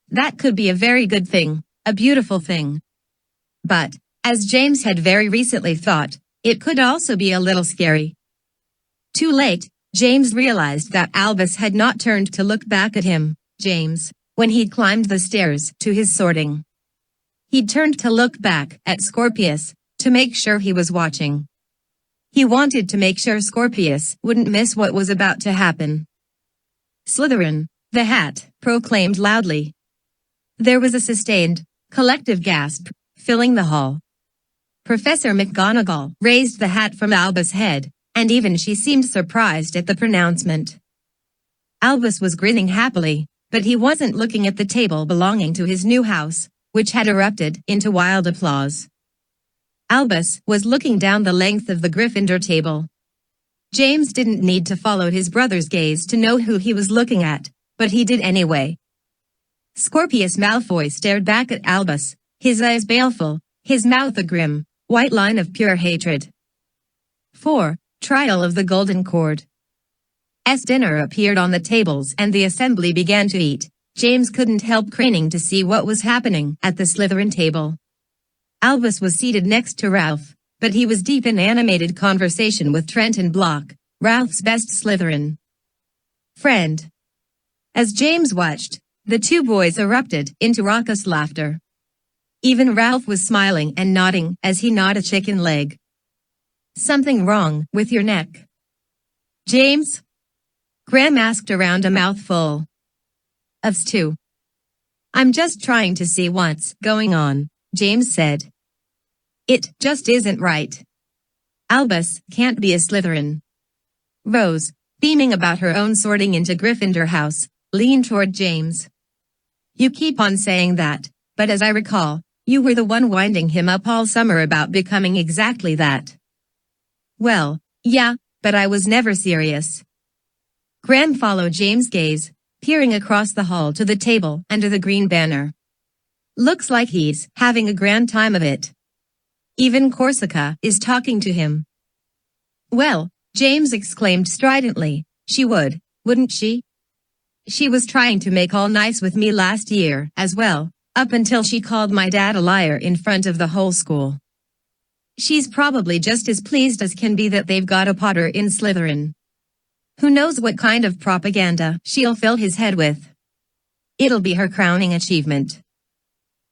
That could be a very good thing, a beautiful thing. But, as James had very recently thought, it could also be a little scary. Too late, James realized that Albus had not turned to look back at him, James, when he'd climbed the stairs to his sorting. He'd turned to look back at Scorpius, to make sure he was watching. He wanted to make sure Scorpius wouldn't miss what was about to happen. Slytherin, the hat proclaimed loudly. There was a sustained, collective gasp, filling the hall. Professor McGonagall raised the hat from Albus' head, and even she seemed surprised at the pronouncement. Albus was grinning happily, but he wasn't looking at the table belonging to his new house, which had erupted into wild applause. Albus was looking down the length of the Gryffindor table. James didn't need to follow his brother's gaze to know who he was looking at, but he did anyway. Scorpius Malfoy stared back at Albus, his eyes baleful, his mouth a grim, white line of pure hatred. 4. Trial of the Golden Cord. As dinner appeared on the tables and the assembly began to eat, James couldn't help craning to see what was happening at the Slytherin table. Albus was seated next to Ralph, but he was deep in animated conversation with Trenton Block, Ralph's best Slytherin friend. As James watched, the two boys erupted into raucous laughter. Even Ralph was smiling and nodding as he gnawed a chicken leg. Something wrong with your neck, James? Grimm asked around a mouthful of stew. I'm just trying to see what's going on, James said. It just isn't right. Albus can't be a Slytherin. Rose, beaming about her own sorting into Gryffindor house, leaned toward James. You keep on saying that, but as I recall, you were the one winding him up all summer about becoming exactly that. Well, yeah, but I was never serious. Grimm followed James' gaze, peering across the hall to the table under the green banner. Looks like he's having a grand time of it. Even Corsica is talking to him. Well, James exclaimed stridently, she would, wouldn't she? She was trying to make all nice with me last year as well, up until she called my dad a liar in front of the whole school. She's probably just as pleased as can be that they've got a Potter in Slytherin. Who knows what kind of propaganda she'll fill his head with. It'll be her crowning achievement.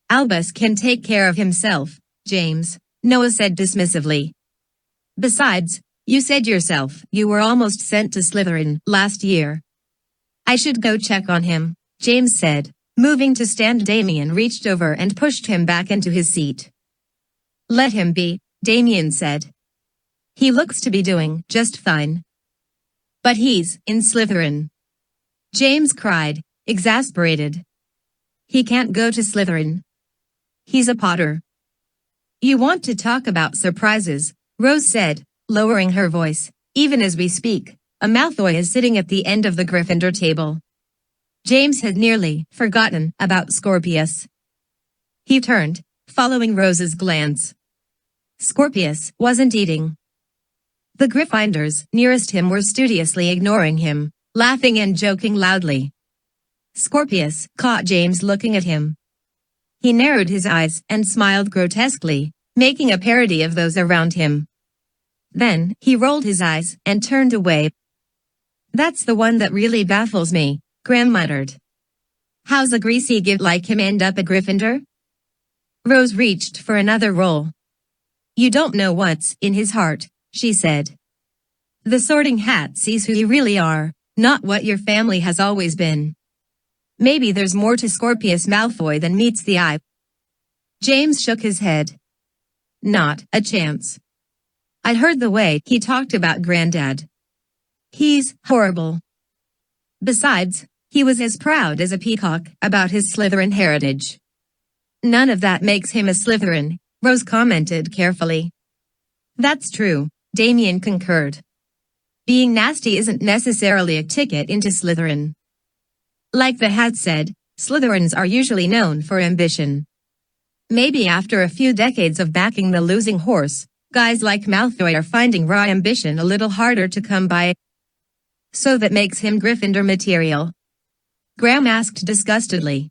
Albus can take care of himself, James, Noah said dismissively. Besides, you said yourself you were almost sent to Slytherin last year. I should go check on him, James said, moving to stand. Damien reached over and pushed him back into his seat. Let him be, Damien said. He looks to be doing just fine. But he's in Slytherin. James cried, exasperated. He can't go to Slytherin. He's a Potter. You want to talk about surprises, Rose said, lowering her voice. Even as we speak, a Malfoy is sitting at the end of the Gryffindor table. James had nearly forgotten about Scorpius. He turned, following Rose's glance. Scorpius wasn't eating. The Gryffindors nearest him were studiously ignoring him, laughing and joking loudly. Scorpius caught James looking at him. He narrowed his eyes and smiled grotesquely, making a parody of those around him. Then, he rolled his eyes and turned away. That's the one that really baffles me, Grimm muttered. How's a greasy git like him end up a Gryffindor? Rose reached for another roll. You don't know what's in his heart, she said. The Sorting Hat sees who you really are, not what your family has always been. Maybe there's more to Scorpius Malfoy than meets the eye. James shook his head. Not a chance. I'd heard the way he talked about Granddad. He's horrible. Besides, he was as proud as a peacock about his Slytherin heritage. None of that makes him a Slytherin, Rose commented carefully. That's true, Damien concurred. Being nasty isn't necessarily a ticket into Slytherin. Like the Hat said, Slytherins are usually known for ambition. Maybe after a few decades of backing the losing horse, guys like Malfoy are finding raw ambition a little harder to come by. So that makes him Gryffindor material? Graham asked disgustedly.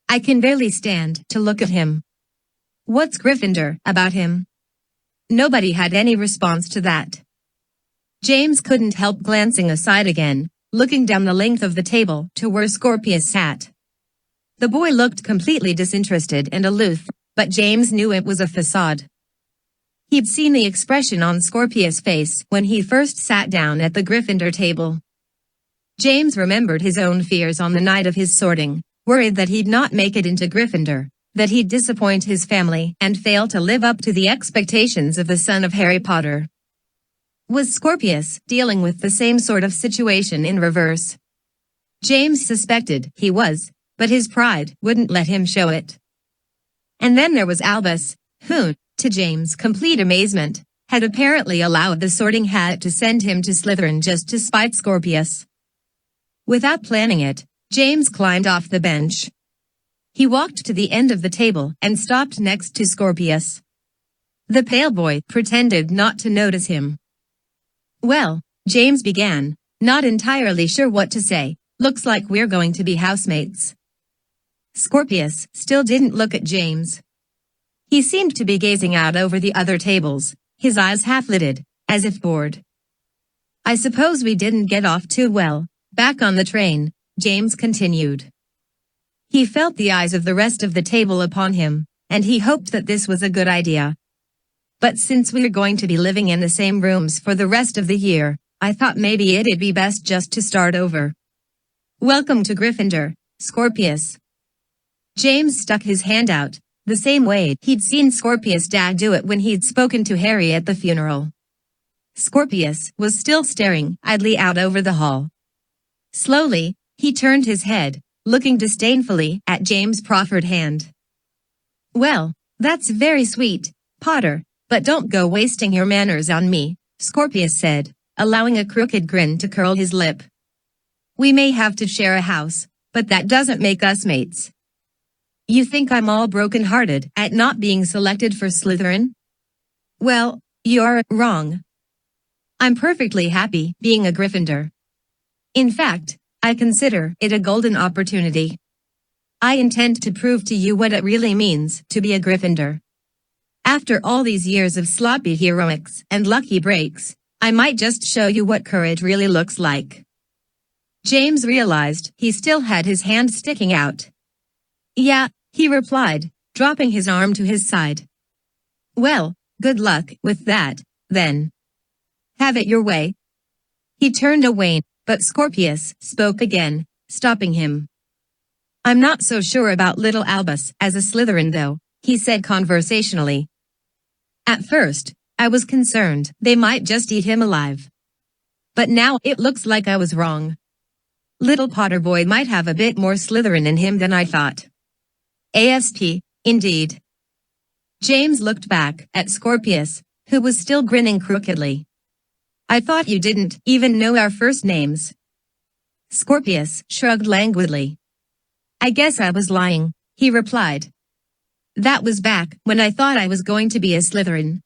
I can barely stand to look at him. What's Gryffindor about him? Nobody had any response to that. James couldn't help glancing aside again, looking down the length of the table to where Scorpius sat. The boy looked completely disinterested and aloof, but James knew it was a facade. He'd seen the expression on Scorpius' face when he first sat down at the Gryffindor table. James remembered his own fears on the night of his sorting, worried that he'd not make it into Gryffindor, that he'd disappoint his family and fail to live up to the expectations of the son of Harry Potter. Was Scorpius dealing with the same sort of situation in reverse? James suspected he was, but his pride wouldn't let him show it. And then there was Albus, who, to James' complete amazement, had apparently allowed the Sorting Hat to send him to Slytherin just to spite Scorpius. Without planning it, James climbed off the bench. He walked to the end of the table and stopped next to Scorpius. The pale boy pretended not to notice him. Well, James began, not entirely sure what to say, looks like we're going to be housemates. Scorpius still didn't look at James. He seemed to be gazing out over the other tables, his eyes half-lidded, as if bored. I suppose we didn't get off too well, back on the train, James continued. He felt the eyes of the rest of the table upon him, and he hoped that this was a good idea. But since we're going to be living in the same rooms for the rest of the year, I thought maybe it'd be best just to start over. Welcome to Gryffindor, Scorpius. James stuck his hand out, the same way he'd seen Scorpius' dad do it when he'd spoken to Harry at the funeral. Scorpius was still staring idly out over the hall. Slowly, he turned his head, looking disdainfully at James' proffered hand. Well, that's very sweet, Potter, but don't go wasting your manners on me, Scorpius said, allowing a crooked grin to curl his lip. We may have to share a house, but that doesn't make us mates. You think I'm all broken-hearted at not being selected for Slytherin? Well, you're wrong. I'm perfectly happy being a Gryffindor. In fact, I consider it a golden opportunity. I intend to prove to you what it really means to be a Gryffindor. After all these years of sloppy heroics and lucky breaks, I might just show you what courage really looks like. James realized he still had his hand sticking out. Yeah, he replied, dropping his arm to his side. Well, good luck with that, then. Have it your way. He turned away, but Scorpius spoke again, stopping him. I'm not so sure about little Albus as a Slytherin though, he said conversationally. At first, I was concerned they might just eat him alive. But now it looks like I was wrong. Little Potter boy might have a bit more Slytherin in him than I thought. ASP, indeed. James looked back at Scorpius, who was still grinning crookedly. I thought you didn't even know our first names. Scorpius shrugged languidly. I guess I was lying, he replied. That was back when I thought I was going to be a Slytherin.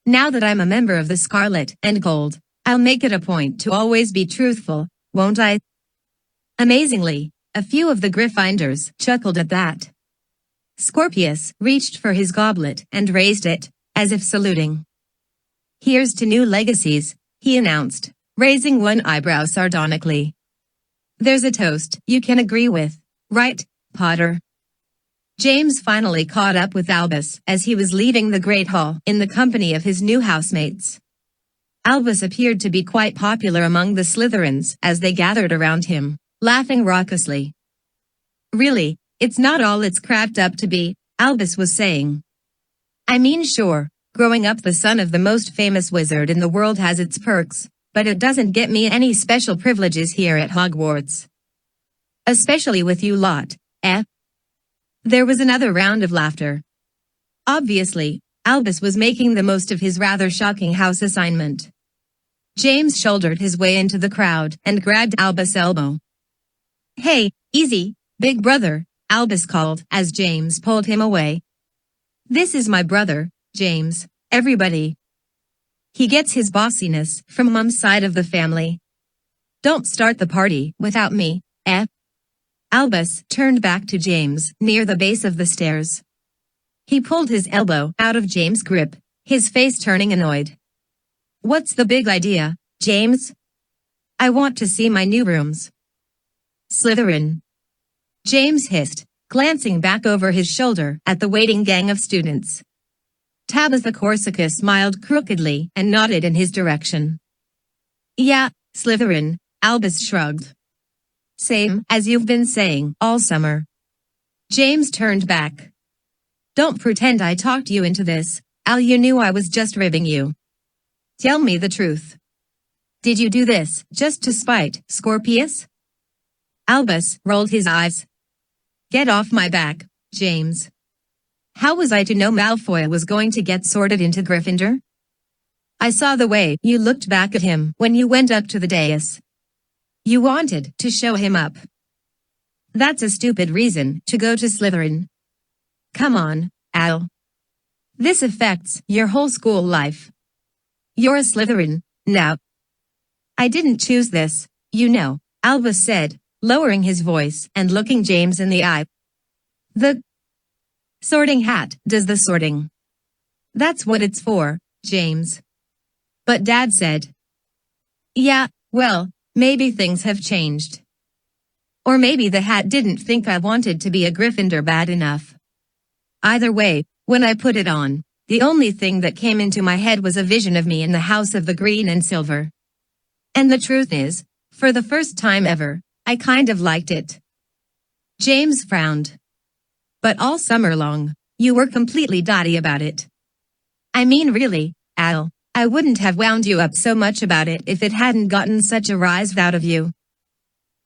Now that I'm a member of the Scarlet and Gold, I'll make it a point to always be truthful, won't I? Amazingly, a few of the Gryffindors chuckled at that. Scorpius reached for his goblet and raised it, as if saluting. Here's to new legacies, he announced, raising one eyebrow sardonically. There's a toast you can agree with, right, Potter? James finally caught up with Albus as he was leaving the Great Hall in the company of his new housemates. Albus appeared to be quite popular among the Slytherins as they gathered around him, laughing raucously. Really, it's not all it's cracked up to be, Albus was saying. I mean, sure, growing up the son of the most famous wizard in the world has its perks, but it doesn't get me any special privileges here at Hogwarts. Especially with you lot, eh? There was another round of laughter. Obviously, Albus was making the most of his rather shocking house assignment. James shouldered his way into the crowd and grabbed Albus' elbow. Hey, easy, big brother, Albus called as James pulled him away. This is my brother, James, everybody. He gets his bossiness from Mum's side of the family. Don't start the party without me, eh? Albus turned back to James near the base of the stairs. He pulled his elbow out of James' grip, his face turning annoyed. What's the big idea, James? I want to see my new rooms. Slytherin. James hissed, glancing back over his shoulder at the waiting gang of students. Tabitha Corsica smiled crookedly and nodded in his direction. Yeah, Slytherin, Albus shrugged. Same as you've been saying all summer. James turned back. Don't pretend I talked you into this, Al. You knew I was just ribbing you. Tell me the truth. Did you do this just to spite Scorpius? Albus rolled his eyes. Get off my back, James. How was I to know Malfoy was going to get sorted into Gryffindor? I saw the way you looked back at him when you went up to the dais. You wanted to show him up. That's a stupid reason to go to Slytherin. Come on, Al. This affects your whole school life. You're a Slytherin, now. I didn't choose this, you know, Albus said, lowering his voice and looking James in the eye. The sorting hat does the sorting. That's what it's for, James. But Dad said. Yeah, well, maybe things have changed. Or maybe the hat didn't think I wanted to be a Gryffindor bad enough. Either way, when I put it on, the only thing that came into my head was a vision of me in the House of the Green and Silver. And the truth is, for the first time ever, I kind of liked it. James frowned. But all summer long, you were completely dotty about it. I mean really, Al, I wouldn't have wound you up so much about it if it hadn't gotten such a rise out of you.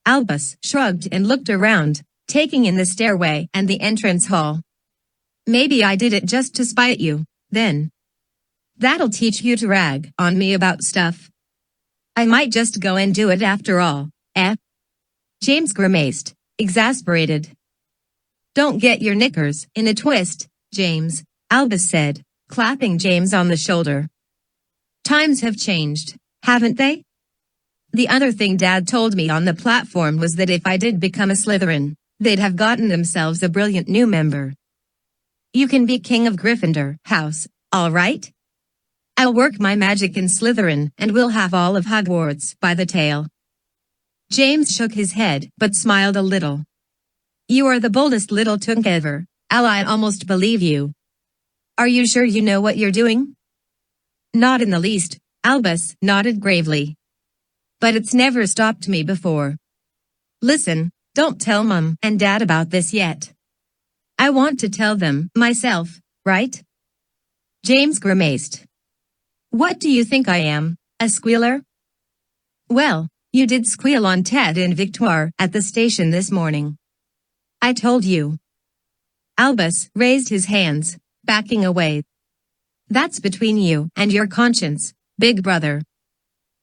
Albus shrugged and looked around, taking in the stairway and the entrance hall. Maybe I did it just to spite you, then. That'll teach you to rag on me about stuff. I might just go and do it after all, eh? James grimaced, exasperated. Don't get your knickers in a twist, James, Albus said, clapping James on the shoulder. Times have changed, haven't they? The other thing Dad told me on the platform was that if I did become a Slytherin, they'd have gotten themselves a brilliant new member. You can be king of Gryffindor house, all right? I'll work my magic in Slytherin and we'll have all of Hogwarts by the tail. James shook his head but smiled a little. You are the boldest little toonk ever, Al. I almost believe you. Are you sure you know what you're doing? Not in the least, Albus nodded gravely. But it's never stopped me before. Listen, don't tell Mum and Dad about this yet. I want to tell them myself, right? James grimaced. What do you think I am, a squealer? Well, you did squeal on Ted and Victoire at the station this morning. I told you. Albus raised his hands, backing away. That's between you and your conscience, big brother.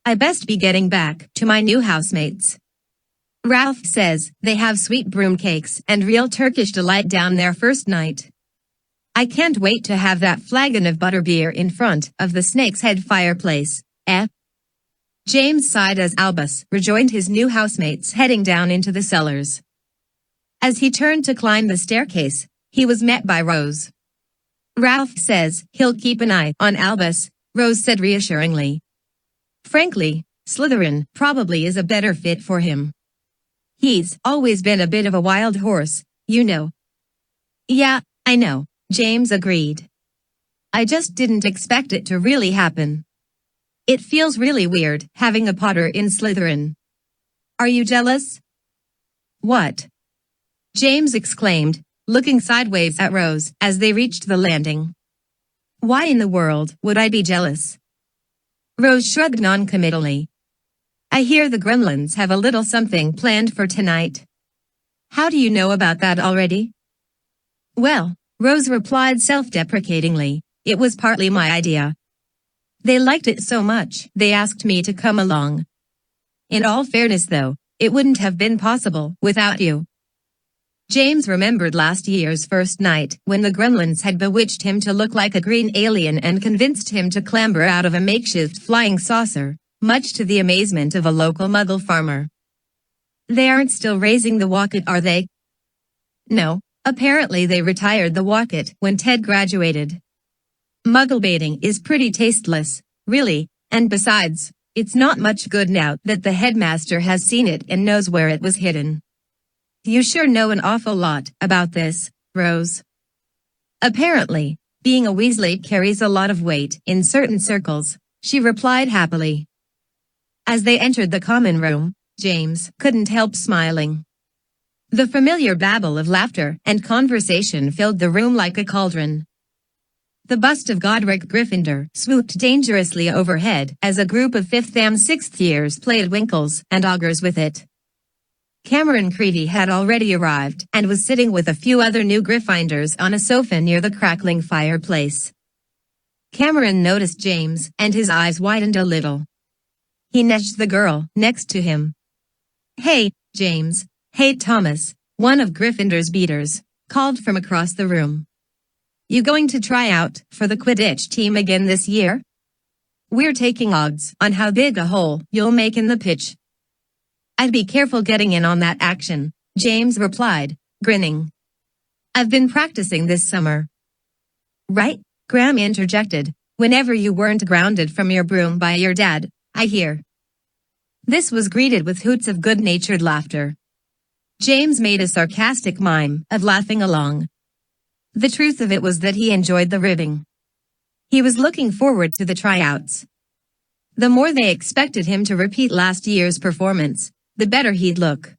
I best be getting back to my new housemates. Ralph says they have sweet broom cakes and real Turkish delight down there first night. I can't wait to have that flagon of butterbeer in front of the Snake's Head fireplace, eh? James sighed as Albus rejoined his new housemates heading down into the cellars. As he turned to climb the staircase, he was met by Rose. Ralph says he'll keep an eye on Albus, Rose said reassuringly. Frankly, Slytherin probably is a better fit for him. He's always been a bit of a wild horse, you know. Yeah, I know, James agreed. I just didn't expect it to really happen. It feels really weird having a Potter in Slytherin. Are you jealous? What? James exclaimed, looking sideways at Rose as they reached the landing. Why in the world would I be jealous? Rose shrugged non-committally. I hear the Gremlins have a little something planned for tonight. How do you know about that already? Well, Rose replied self-deprecatingly, it was partly my idea. They liked it so much, they asked me to come along. In all fairness though, it wouldn't have been possible without you. James remembered last year's first night when the Gremlins had bewitched him to look like a green alien and convinced him to clamber out of a makeshift flying saucer, much to the amazement of a local Muggle farmer. They aren't still raising the Wocket, are they? No, apparently they retired the Wocket when Ted graduated. Muggle baiting is pretty tasteless, really, and besides, it's not much good now that the headmaster has seen it and knows where it was hidden. You sure know an awful lot about this, Rose. Apparently, being a Weasley carries a lot of weight in certain circles, she replied happily. As they entered the common room, James couldn't help smiling. The familiar babble of laughter and conversation filled the room like a cauldron. The bust of Godric Gryffindor swooped dangerously overhead as a group of 5th and 6th years played Winkles and Augurs with it. Cameron Creevey had already arrived and was sitting with a few other new Gryffindors on a sofa near the crackling fireplace. Cameron noticed James and his eyes widened a little. He nudged the girl next to him. Hey, James. Hey, Thomas, one of Gryffindor's beaters, called from across the room. You going to try out for the Quidditch team again this year? We're taking odds on how big a hole you'll make in the pitch. I'd be careful getting in on that action, James replied, grinning. I've been practicing this summer. Right, Graham interjected, whenever you weren't grounded from your broom by your dad, I hear. This was greeted with hoots of good-natured laughter. James made a sarcastic mime of laughing along. The truth of it was that he enjoyed the ribbing. He was looking forward to the tryouts. The more they expected him to repeat last year's performance, the better he'd look.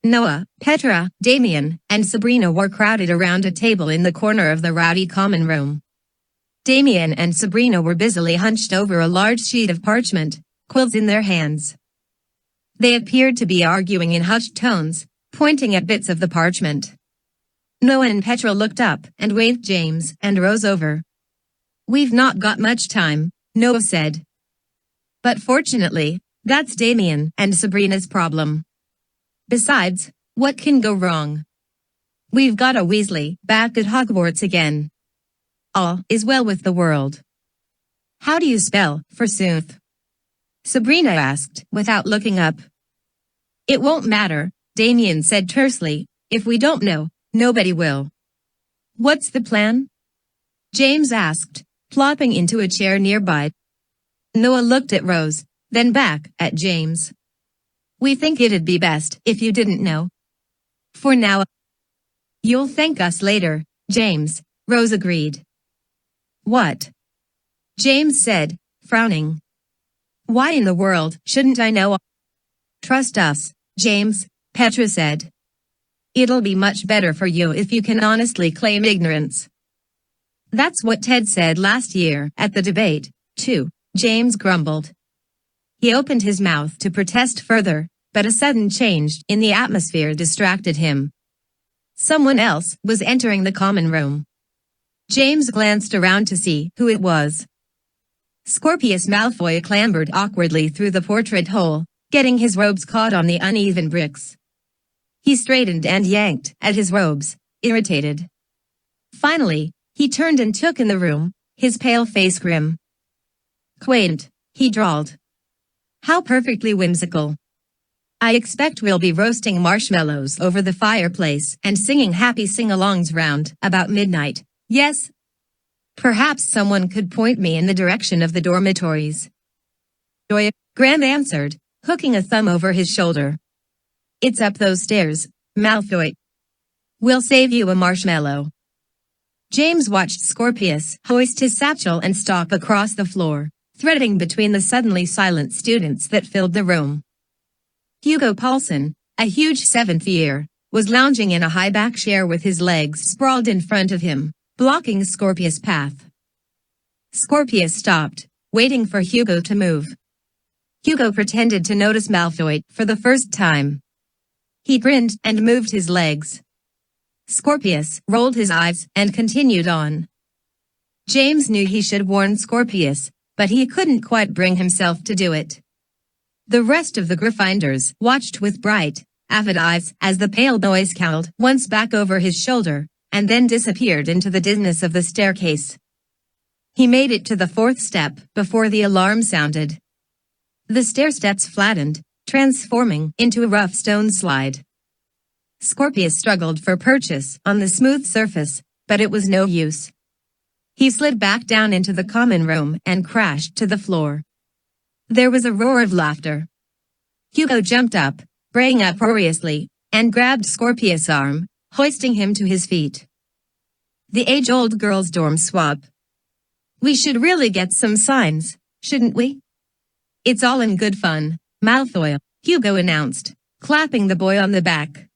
Noah, Petra, Damien, and Sabrina were crowded around a table in the corner of the rowdy common room. Damien and Sabrina were busily hunched over a large sheet of parchment, quills in their hands. They appeared to be arguing in hushed tones, pointing at bits of the parchment. Noah and Petra looked up and waved James and Rose over. We've not got much time, Noah said. But fortunately, that's Damien and Sabrina's problem. Besides, what can go wrong? We've got a Weasley back at Hogwarts again. All is well with the world. How do you spell, forsooth? Sabrina asked, without looking up. It won't matter, Damien said tersely. If we don't know, nobody will. What's the plan? James asked, plopping into a chair nearby. Noah looked at Rose, then back at James. We think it'd be best if you didn't know. For now. You'll thank us later, James, Rose agreed. What? James said, frowning. Why in the world shouldn't I know? Trust us, James, Petra said. It'll be much better for you if you can honestly claim ignorance. That's what Ted said last year at the debate, too, James grumbled. He opened his mouth to protest further, but a sudden change in the atmosphere distracted him. Someone else was entering the common room. James glanced around to see who it was. Scorpius Malfoy clambered awkwardly through the portrait hole, getting his robes caught on the uneven bricks. He straightened and yanked at his robes, irritated. Finally, he turned and took in the room, his pale face grim. Quaint, he drawled. How perfectly whimsical. I expect we'll be roasting marshmallows over the fireplace and singing happy sing-alongs round about midnight, yes? Perhaps someone could point me in the direction of the dormitories. Joy, Graham answered, hooking a thumb over his shoulder. It's up those stairs, Malfoy. We'll save you a marshmallow. James watched Scorpius hoist his satchel and stalk across the floor, threading between the suddenly silent students that filled the room. Hugo Paulson, a huge seventh year, was lounging in a high-back chair with his legs sprawled in front of him, blocking Scorpius' path. Scorpius stopped, waiting for Hugo to move. Hugo pretended to notice Malfoy for the first time. He grinned and moved his legs. Scorpius rolled his eyes and continued on. James knew he should warn Scorpius, but he couldn't quite bring himself to do it. The rest of the Gryffindors watched with bright, avid eyes as the pale boy scowled once back over his shoulder, and then disappeared into the dimness of the staircase. He made it to the fourth step before the alarm sounded. The stairsteps flattened, transforming into a rough stone slide. Scorpius struggled for purchase on the smooth surface, but it was no use. He slid back down into the common room and crashed to the floor. There was a roar of laughter. Hugo jumped up, braying uproariously, and grabbed Scorpius' arm, hoisting him to his feet. The age-old girls' dorm swap. We should really get some signs, shouldn't we? It's all in good fun, Malfoy, Hugo announced, clapping the boy on the back.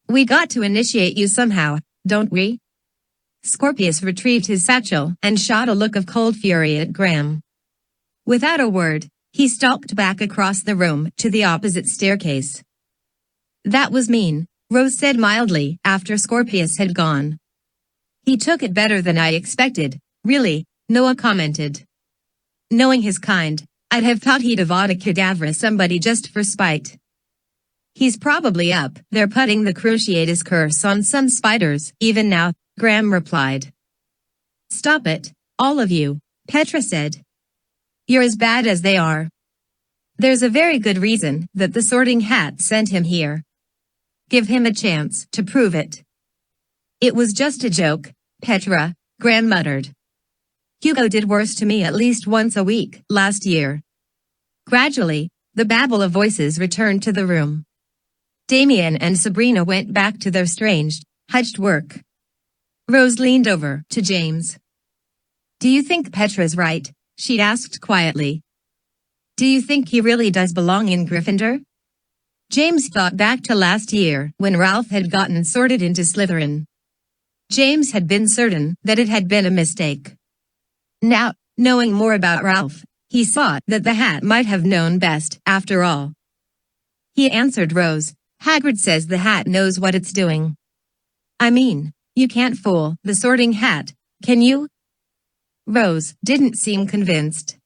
We got to initiate you somehow, don't we? Scorpius retrieved his satchel and shot a look of cold fury at Grimm. Without a word, he stalked back across the room to the opposite staircase. That was mean, Rose said mildly after Scorpius had gone. He took it better than I expected, really, Noah commented. Knowing his kind, I'd have thought he'd avada kedavra somebody just for spite. He's probably up there putting the Cruciatus curse on some spiders, even now, Grimm replied. Stop it, all of you, Petra said. You're as bad as they are. There's a very good reason that the Sorting Hat sent him here. Give him a chance to prove it. It was just a joke, Petra, Grimm muttered. Hugo did worse to me at least once a week last year. Gradually, the babble of voices returned to the room. Damien and Sabrina went back to their strange, hushed work. Rose leaned over to James. Do you think Petra's right? She asked quietly. Do you think he really does belong in Gryffindor? James thought back to last year when Ralph had gotten sorted into Slytherin. James had been certain that it had been a mistake. Now, knowing more about Ralph, he saw that the Hat might have known best, after all. He answered Rose, Hagrid says the Hat knows what it's doing. I mean, you can't fool the Sorting Hat, can you? Rose didn't seem convinced.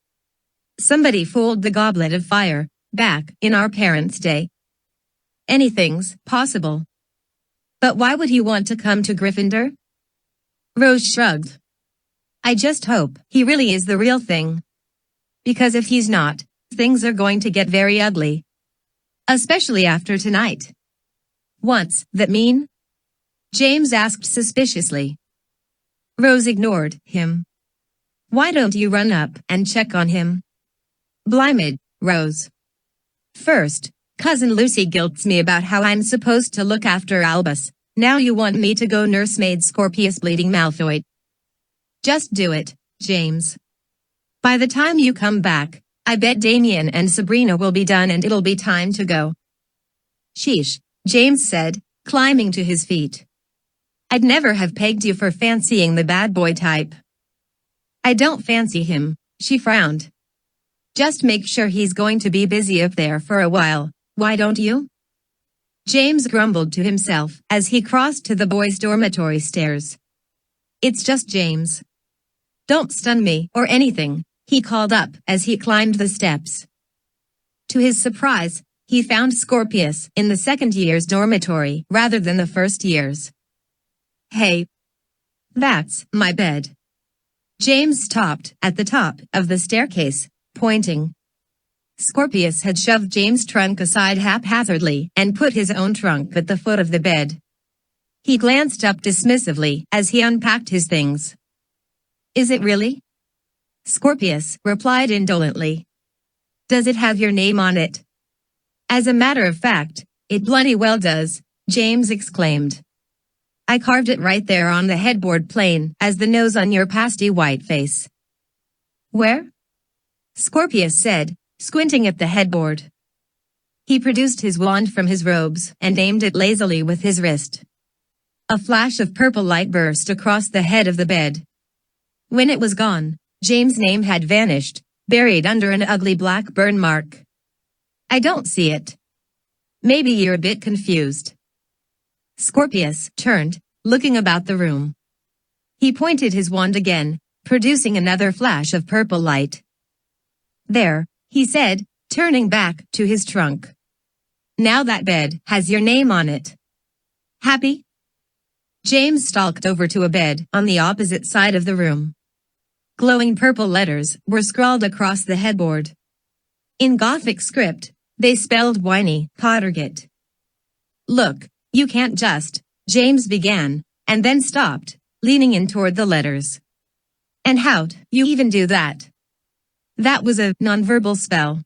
Somebody fooled the Goblet of Fire, back in our parents' day. Anything's possible. But why would he want to come to Gryffindor? Rose shrugged. I just hope he really is the real thing. Because if he's not, things are going to get very ugly. Especially after tonight. What's that mean? James asked suspiciously. Rose ignored him. Why don't you run up and check on him? Blimey, Rose. First, Cousin Lucy guilts me about how I'm supposed to look after Albus. Now you want me to go nursemaid Scorpius bleeding Malfoy. Just do it, James. By the time you come back, I bet Damien and Sabrina will be done and it'll be time to go. Sheesh, James said, climbing to his feet. I'd never have pegged you for fancying the bad boy type. I don't fancy him, she frowned. Just make sure he's going to be busy up there for a while, why don't you? James grumbled to himself as he crossed to the boys' dormitory stairs. It's just James. Don't stun me or anything, he called up as he climbed the steps. To his surprise, he found Scorpius in the second year's dormitory rather than the first year's. Hey. That's my bed. James stopped at the top of the staircase, pointing. Scorpius had shoved James' trunk aside haphazardly and put his own trunk at the foot of the bed. He glanced up dismissively as he unpacked his things. Is it really? Scorpius replied indolently. Does it have your name on it? As a matter of fact, it bloody well does, James exclaimed. I carved it right there on the headboard plain as the nose on your pasty white face. Where? Scorpius said, squinting at the headboard. He produced his wand from his robes and aimed it lazily with his wrist. A flash of purple light burst across the head of the bed. When it was gone, James' name had vanished, buried under an ugly black burn mark. I don't see it. Maybe you're a bit confused. Scorpius turned, looking about the room. He pointed his wand again, producing another flash of purple light. There, he said, turning back to his trunk. Now that bed has your name on it. Happy? James stalked over to a bed on the opposite side of the room. Glowing purple letters were scrawled across the headboard. In Gothic script, they spelled WINNIE-THE-POOH. Look, you can't just, James began, and then stopped, leaning in toward the letters. And how'd you even do that? That was a nonverbal spell.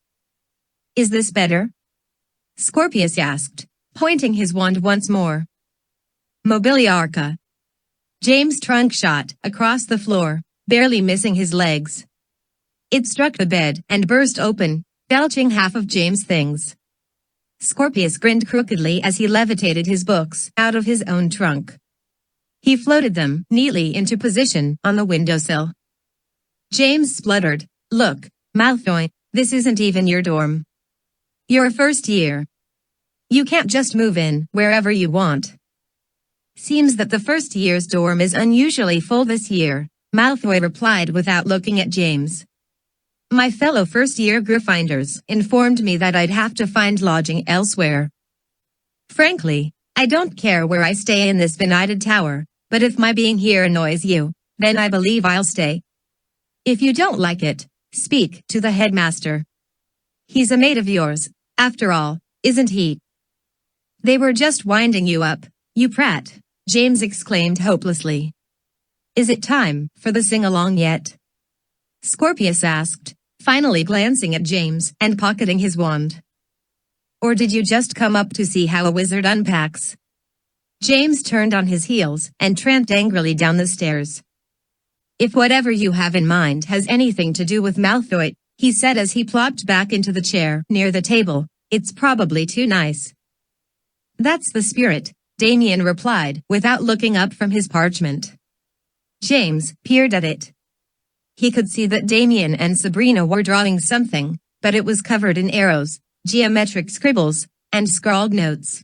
Is this better? Scorpius asked, pointing his wand once more. Mobiliarca. James' trunk shot across the floor, barely missing his legs. It struck the bed and burst open, belching half of James' things. Scorpius grinned crookedly as he levitated his books out of his own trunk. He floated them neatly into position on the windowsill. James spluttered, Look, Malfoy, this isn't even your dorm. You're first year. You can't just move in wherever you want. Seems that the first year's dorm is unusually full this year, Malfoy replied without looking at James. My fellow first-year Gryffindors informed me that I'd have to find lodging elsewhere. Frankly, I don't care where I stay in this benighted tower, but if my being here annoys you, then I believe I'll stay. If you don't like it, speak to the headmaster. He's a mate of yours, after all, isn't he? They were just winding you up, you prat, James exclaimed hopelessly. Is it time for the sing-along yet? Scorpius asked, finally glancing at James and pocketing his wand. Or did you just come up to see how a wizard unpacks? James turned on his heels and tramped angrily down the stairs. If whatever you have in mind has anything to do with Malfoy, he said as he plopped back into the chair near the table, it's probably too nice. That's the spirit, Damien replied without looking up from his parchment. James peered at it. He could see that Damien and Sabrina were drawing something, but it was covered in arrows, geometric scribbles, and scrawled notes.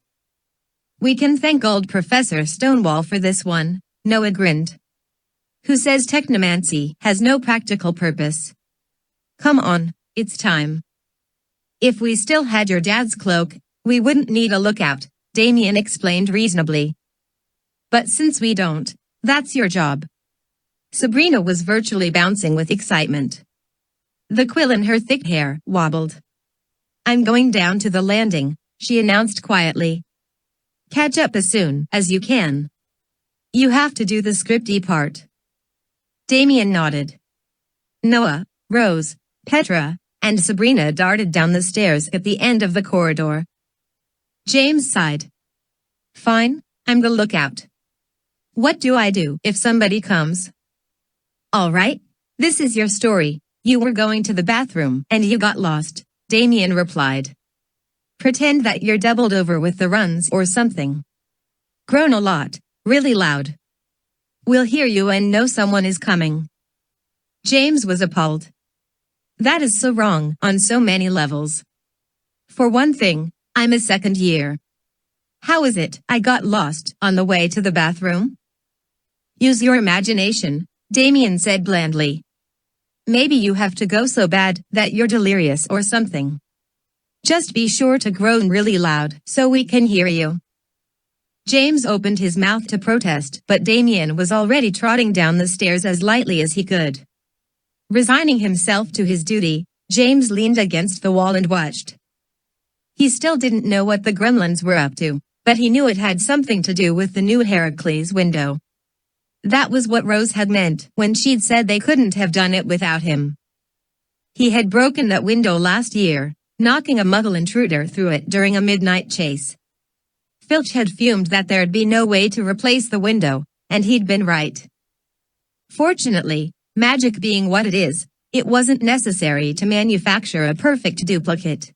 We can thank old Professor Stonewall for this one, Noah grinned. Who says technomancy has no practical purpose? Come on, it's time. If we still had your dad's cloak, we wouldn't need a lookout, Damien explained reasonably. But since we don't, that's your job. Sabrina was virtually bouncing with excitement. The quill in her thick hair wobbled. I'm going down to the landing, she announced quietly. Catch up as soon as you can. You have to do the scripty part. Damien nodded. Noah, Rose, Petra, and Sabrina darted down the stairs at the end of the corridor. James sighed. Fine, I'm the lookout. What do I do if somebody comes? All right, this is your story. You were going to the bathroom and you got lost, Damien replied. Pretend that you're doubled over with the runs or something. Groan a lot, really loud. We'll hear you and know someone is coming. James was appalled. That is so wrong on so many levels. For one thing, I'm a second year. How is it I got lost on the way to the bathroom? Use your imagination, Damien said blandly. Maybe you have to go so bad that you're delirious or something. Just be sure to groan really loud so we can hear you. James opened his mouth to protest, but Damien was already trotting down the stairs as lightly as he could. Resigning himself to his duty, James leaned against the wall and watched. He still didn't know what the gremlins were up to, but he knew it had something to do with the new Heracles window. That was what Rose had meant when she'd said they couldn't have done it without him. He had broken that window last year, knocking a muggle intruder through it during a midnight chase. Filch had fumed that there'd be no way to replace the window, and he'd been right. Fortunately, magic being what it is, It wasn't necessary to manufacture a perfect duplicate.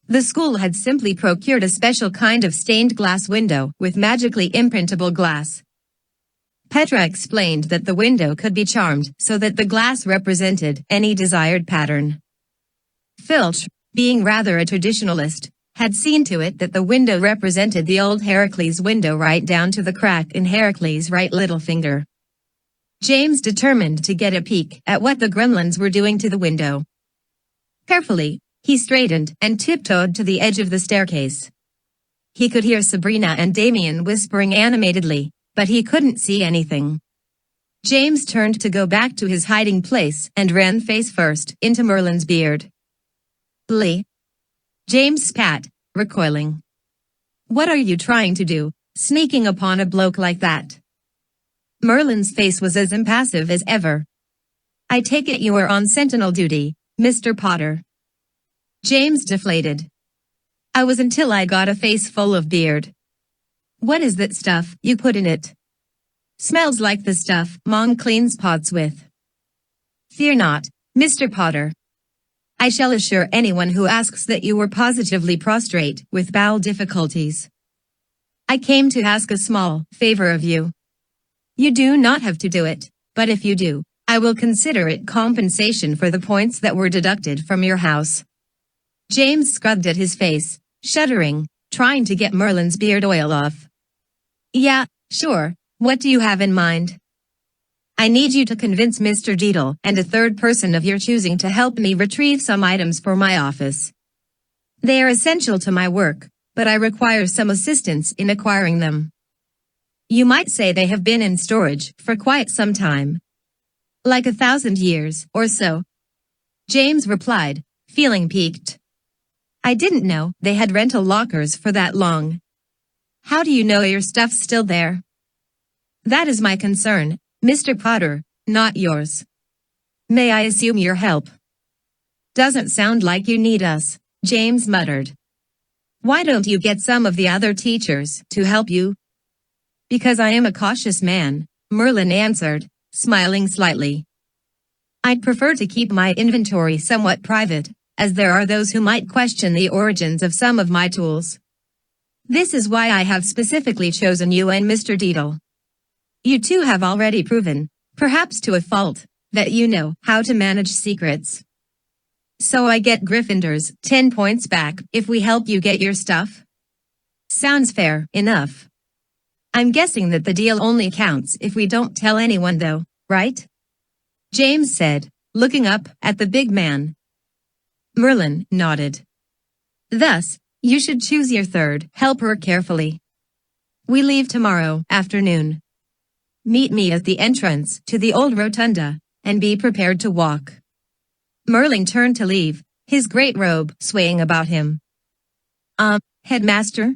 The school had simply procured a special kind of stained glass window with magically imprintable glass. Petra explained that the window could be charmed so that the glass represented any desired pattern. Filch, being rather a traditionalist, had seen to it that the window represented the old Heracles window right down to the crack in Heracles' right little finger. James determined to get a peek at what the gremlins were doing to the window. Carefully, he straightened and tiptoed to the edge of the staircase. He could hear Sabrina and Damien whispering animatedly, but he couldn't see anything. James turned to go back to his hiding place and ran face first into Merlin's beard. "Lee?" James spat, recoiling. "What are you trying to do, sneaking upon a bloke like that?" Merlin's face was as impassive as ever. "I take it you were on sentinel duty, Mr. Potter." James deflated. "I was until I got a face full of beard." "What is that stuff you put in it?" "Smells like the stuff Mom cleans pots with." "Fear not, Mr. Potter. I shall assure anyone who asks that you were positively prostrate with bowel difficulties. I came to ask a small favor of you. You do not have to do it, but if you do, I will consider it compensation for the points that were deducted from your house." James scrubbed at his face, shuddering, trying to get Merlin's beard oil off. "Yeah, sure, what do you have in mind?" "I need you to convince Mr. GRETEL and a third person of your choosing to help me retrieve some items for my office. They are essential to my work, but I require some assistance in acquiring them. You might say they have been in storage for quite some time. Like 1,000 years or so." James replied, feeling piqued. "I didn't know they had rental lockers for that long. How do you know your stuff's still there?" "That is my concern, Mr. Potter, not yours. May I assume your help?" "Doesn't sound like you need us," James muttered. "Why don't you get some of the other teachers to help you?" "Because I am a cautious man," Merlin answered, smiling slightly. "I'd prefer to keep my inventory somewhat private, as there are those who might question the origins of some of my tools. This is why I have specifically chosen you and Mr. GRETEL. You two have already proven, perhaps to a fault, that you know how to manage secrets. So I get Gryffindor's 10 points back if we help you get your stuff? Sounds fair enough. I'm guessing that the deal only counts if we don't tell anyone though, right?" James said, looking up at the big man. Merlin nodded. "Thus, you should choose your third helper carefully. We leave tomorrow afternoon. Meet me at the entrance to the old rotunda, and be prepared to walk." Merlin turned to leave, his great robe swaying about him. Headmaster?"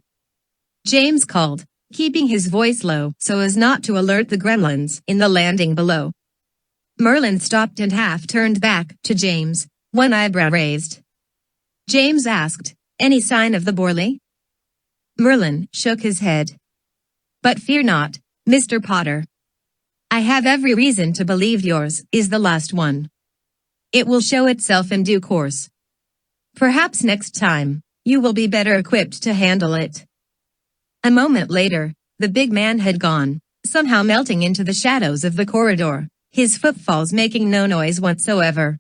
James called, keeping his voice low so as not to alert the gremlins in the landing below. Merlin stopped and half turned back to James, one eyebrow raised. James asked, "Any sign of the Borley?" Merlin shook his head. "But fear not, Mr. Potter. I have every reason to believe yours is the last one. It will show itself in due course. Perhaps next time, you will be better equipped to handle it." A moment later, the big man had gone, somehow melting into the shadows of the corridor, his footfalls making no noise whatsoever.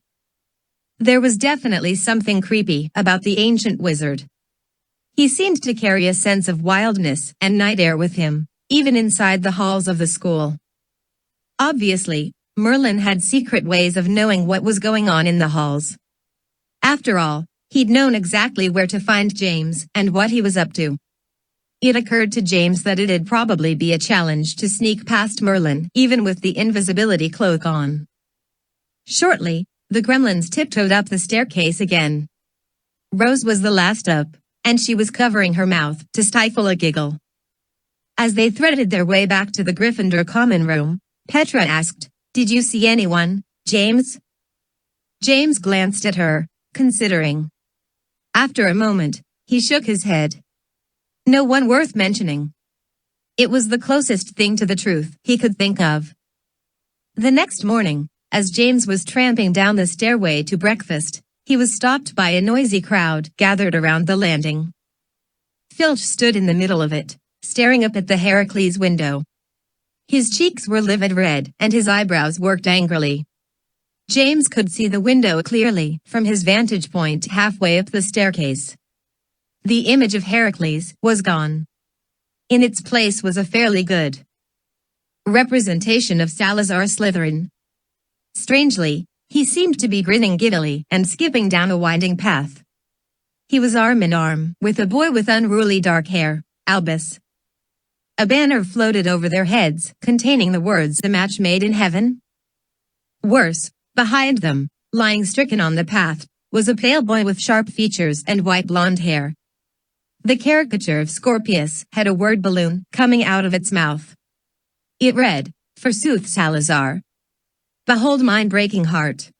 There was definitely something creepy about the ancient wizard. He seemed to carry a sense of wildness and night air with him, even inside the halls of the school. Obviously, Merlin had secret ways of knowing what was going on in the halls. After all, he'd known exactly where to find James and what he was up to. It occurred to James that it'd probably be a challenge to sneak past Merlin even with the invisibility cloak on. Shortly, the gremlins tiptoed up the staircase again. Rose was the last up, and she was covering her mouth to stifle a giggle. As they threaded their way back to the Gryffindor common room, Petra asked, "Did you see anyone, James?" James glanced at her, considering. After a moment, he shook his head. No one worth mentioning. It was the closest thing to the truth he could think of. The next morning, As James was tramping down the stairway to breakfast, he was stopped by a noisy crowd gathered around the landing. Filch stood in the middle of it, staring up at the Heracles window. His cheeks were livid red and his eyebrows worked angrily. James could see the window clearly from his vantage point halfway up the staircase. The image of Heracles was gone. In its place was a fairly good representation of Salazar Slytherin. Strangely, he seemed to be grinning giddily and skipping down a winding path. He was arm in arm with a boy with unruly dark hair, Albus. A banner floated over their heads containing the words "The match made in heaven." Worse, behind them, lying stricken on the path, was a pale boy with sharp features and white blonde hair. The caricature of Scorpius had a word balloon coming out of its mouth. It read, "Forsooth, Salazar. Behold mind-breaking heart."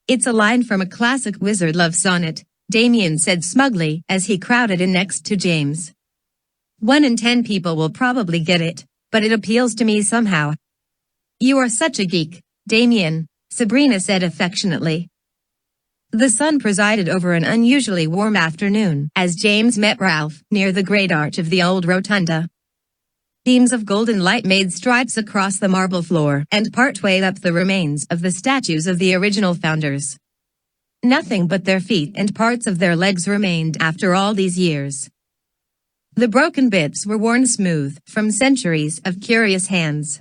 "It's a line from a classic wizard love sonnet," Damien said smugly as he crowded in next to James. "1 in 10 people will probably get it, but it appeals to me somehow." "You are such a geek, Damien," Sabrina said affectionately. The sun presided over an unusually warm afternoon as James met Ralph near the great arch of the old rotunda. Beams of golden light made stripes across the marble floor and partway up the remains of the statues of the original founders. Nothing but their feet and parts of their legs remained after all these years. The broken bits were worn smooth from centuries of curious hands.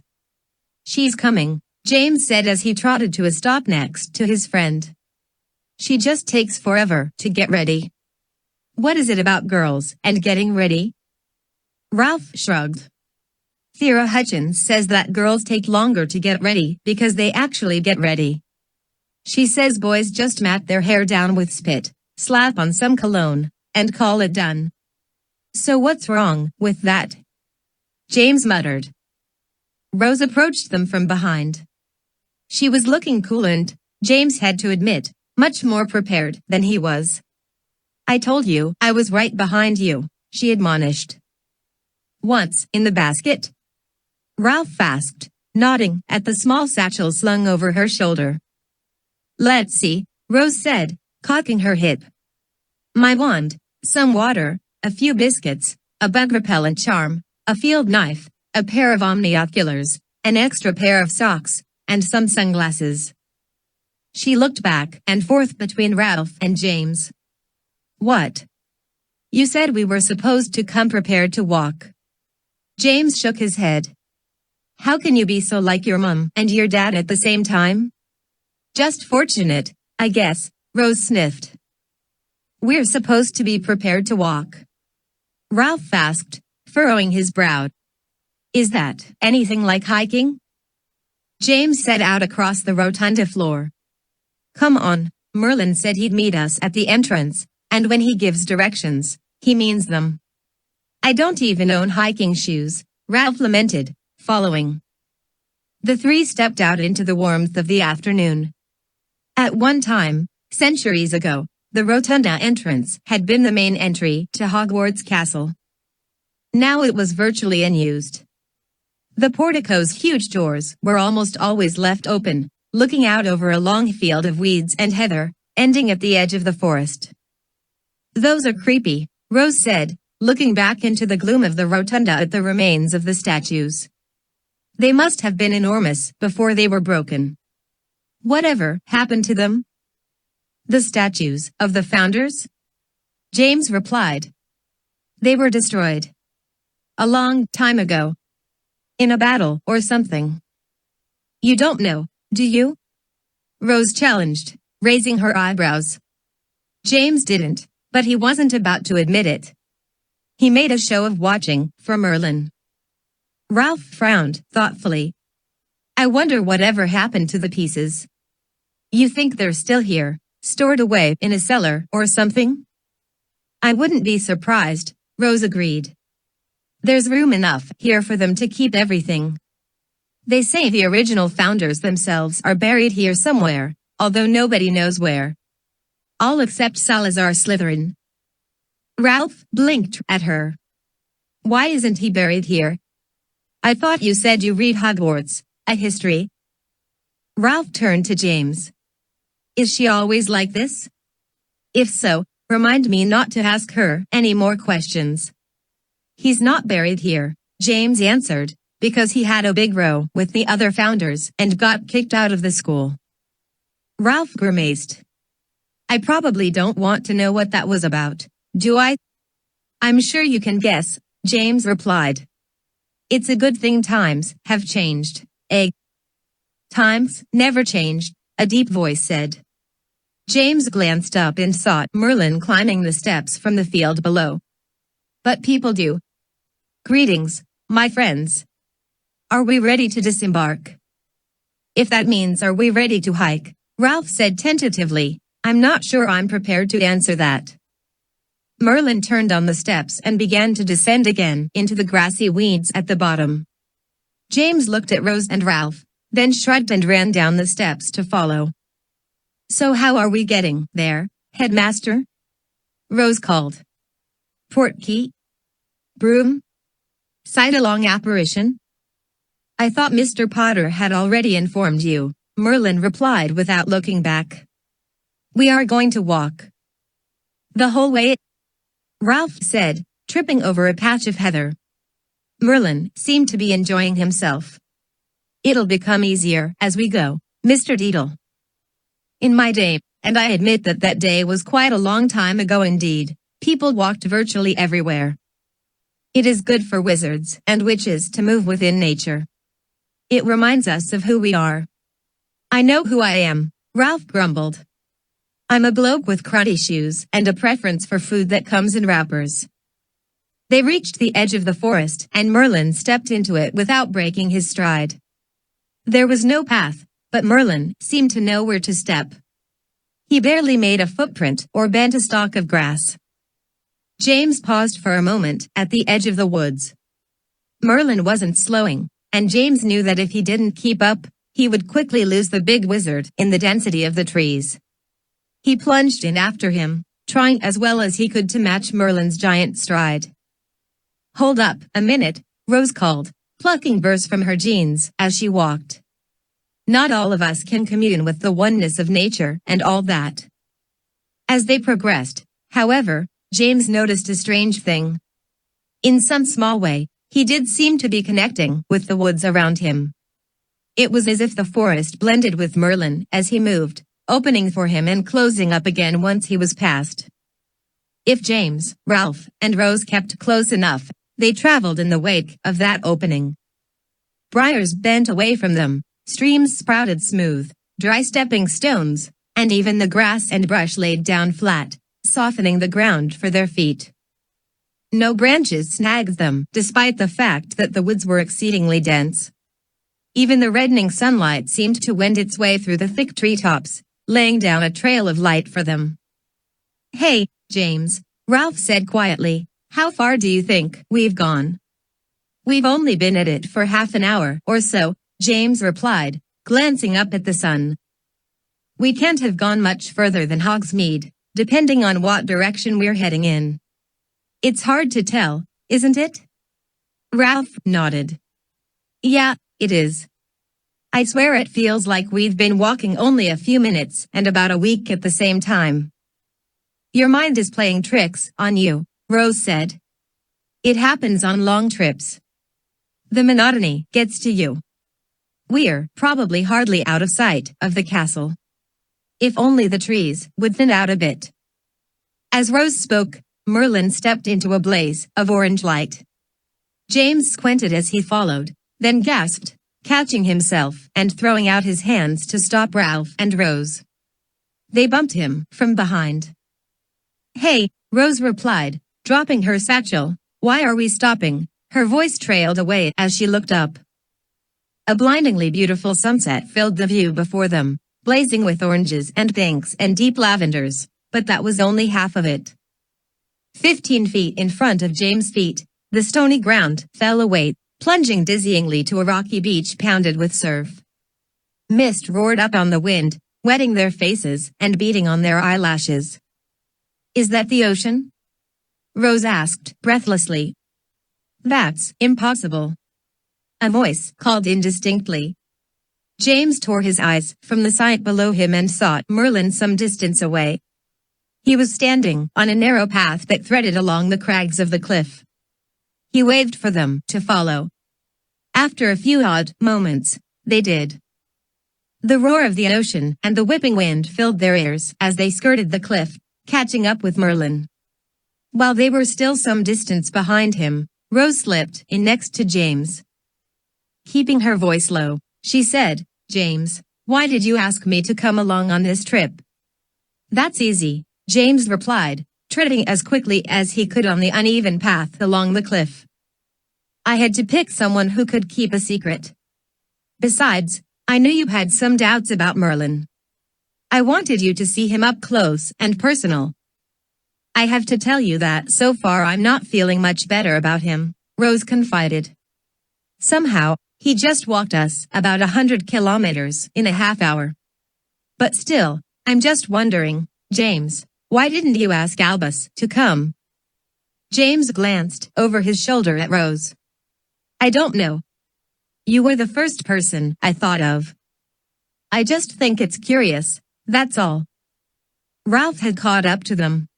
"She's coming," James said as he trotted to a stop next to his friend. "She just takes forever to get ready." "What is it about girls and getting ready?" Ralph shrugged. "Thera Hutchins says that girls take longer to get ready because they actually get ready. She says boys just mat their hair down with spit, slap on some cologne, and call it done." "So what's wrong with that?" James muttered. Rose approached them from behind. She was looking cool and, James had to admit, much more prepared than he was. "I told you I was right behind you," she admonished. "Once in the basket?" Ralph asked, nodding at the small satchel slung over her shoulder. "Let's see," Rose said, cocking her hip. "My wand, some water, a few biscuits, a bug repellent charm, a field knife, a pair of omnioculars, an extra pair of socks, and some sunglasses." She looked back and forth between Ralph and James. "What? You said we were supposed to come prepared to walk." James shook his head. "How can you be so like your mum and your dad at the same time?" "Just fortunate, I guess," Rose sniffed. "We're supposed to be prepared to walk?" Ralph asked, furrowing his brow. "Is that anything like hiking?" James set out across the rotunda floor. "Come on, Merlin said he'd meet us at the entrance, and when he gives directions, he means them." "I don't even own hiking shoes," Ralph lamented, following. The three stepped out into the warmth of the afternoon. At one time, centuries ago, the rotunda entrance had been the main entry to Hogwarts Castle. Now it was virtually unused. The portico's huge doors were almost always left open, looking out over a long field of weeds and heather, ending at the edge of the forest. "Those are creepy," Rose said, looking back into the gloom of the rotunda at the remains of the statues. "They must have been enormous before they were broken. Whatever happened to them?" "The statues of the founders?" James replied. "They were destroyed. A long time ago. In a battle or something." "You don't know, do you?" Rose challenged, raising her eyebrows. James didn't, but he wasn't about to admit it. He made a show of watching for Merlin. Ralph frowned thoughtfully. "I wonder whatever happened to the pieces." "You think they're still here, stored away in a cellar or something?" "I wouldn't be surprised," Rose agreed. "There's room enough here for them to keep everything. They say the original founders themselves are buried here somewhere, although nobody knows where. All except Salazar Slytherin." Ralph blinked at her. "Why isn't he buried here? I thought you said you read Hogwarts, a history." Ralph turned to James. Is she always like this? If so, remind me not to ask her any more questions. He's not buried here, James answered, because he had a big row with the other founders and got kicked out of the school. Ralph grimaced. I probably don't want to know what that was about, do I? I'm sure you can guess, James replied. It's a good thing times have changed, eh? Times never changed, a deep voice said. James glanced up and saw Merlin climbing the steps from the field below. But people do. Greetings, my friends. Are we ready to disembark? If that means are we ready to hike, Ralph said tentatively, I'm not sure I'm prepared to answer that. Merlin turned on the steps and began to descend again into the grassy weeds at the bottom. James looked at Rose and Ralph, then shrugged and ran down the steps to follow. So how are we getting there, headmaster? Rose called. Port key? Broom? Sidelong apparition? I thought Mr. Potter had already informed you, Merlin replied without looking back. We are going to walk. The whole way? Ralph said, tripping over a patch of heather. Merlin seemed to be enjoying himself. It'll become easier as we go, Mr. Deedle. In my day, and I admit that that day was quite a long time ago indeed, people walked virtually everywhere. It is good for wizards and witches to move within nature. It reminds us of who we are. I know who I am, Ralph grumbled. I'm a bloke with cruddy shoes and a preference for food that comes in wrappers. They reached the edge of the forest and Merlin stepped into it without breaking his stride. There was no path, but Merlin seemed to know where to step. He barely made a footprint or bent a stalk of grass. James paused for a moment at the edge of the woods. Merlin wasn't slowing, and James knew that if he didn't keep up, he would quickly lose the big wizard in the density of the trees. He plunged in after him, trying as well as he could to match Merlin's giant stride. Hold up a minute, Rose called, plucking burrs from her jeans as she walked. Not all of us can commune with the oneness of nature and all that. As they progressed, however, James noticed a strange thing. In some small way, he did seem to be connecting with the woods around him. It was as if the forest blended with Merlin as he moved, opening for him and closing up again once he was past. If James, Ralph, and Rose kept close enough, they traveled in the wake of that opening. Briars bent away from them, streams sprouted smooth, dry stepping stones, and even the grass and brush laid down flat, softening the ground for their feet. No branches snagged them, despite the fact that the woods were exceedingly dense. Even the reddening sunlight seemed to wend its way through the thick treetops, laying down a trail of light for them. Hey, James, Ralph said quietly, how far do you think we've gone? We've only been at it for half an hour or so, James replied, glancing up at the sun. We can't have gone much further than Hogsmeade, depending on what direction we're heading in. It's hard to tell, isn't it? Ralph nodded. Yeah, it is. I swear it feels like we've been walking only a few minutes and about a week at the same time. Your mind is playing tricks on you, Rose said. It happens on long trips. The monotony gets to you. We're probably hardly out of sight of the castle. If only the trees would thin out a bit. As Rose spoke, Merlin stepped into a blaze of orange light. James squinted as he followed, then gasped, catching himself and throwing out his hands to stop Ralph and Rose. They bumped him from behind. Hey, Rose replied, dropping her satchel. Why are we stopping? Her voice trailed away as she looked up. A blindingly beautiful sunset filled the view before them, blazing with oranges and pinks and deep lavenders, but that was only half of it. 15 feet in front of James' feet, the stony ground fell away, plunging dizzyingly to a rocky beach pounded with surf. Mist roared up on the wind, wetting their faces and beating on their eyelashes. Is that the ocean? Rose asked, breathlessly. That's impossible. A voice called indistinctly. James tore his eyes from the sight below him and sought Merlin some distance away. He was standing on a narrow path that threaded along the crags of the cliff. He waved for them to follow. After a few odd moments, they did. The roar of the ocean and the whipping wind filled their ears as they skirted the cliff, catching up with Merlin. While they were still some distance behind him, Rose slipped in next to James. Keeping her voice low, she said, "James, why did you ask me to come along on this trip?" "That's easy," James replied, treading as quickly as he could on the uneven path along the cliff. "I had to pick someone who could keep a secret. Besides, I knew you had some doubts about Merlin. I wanted you to see him up close and personal." "I have to tell you that so far I'm not feeling much better about him," Rose confided. "Somehow, he just walked us about 100 kilometers in a half hour. But still, I'm just wondering, James, why didn't you ask Albus to come?" James glanced over his shoulder at Rose. "I don't know. You were the first person I thought of. I just think it's curious, that's all." Ralph had caught up to them.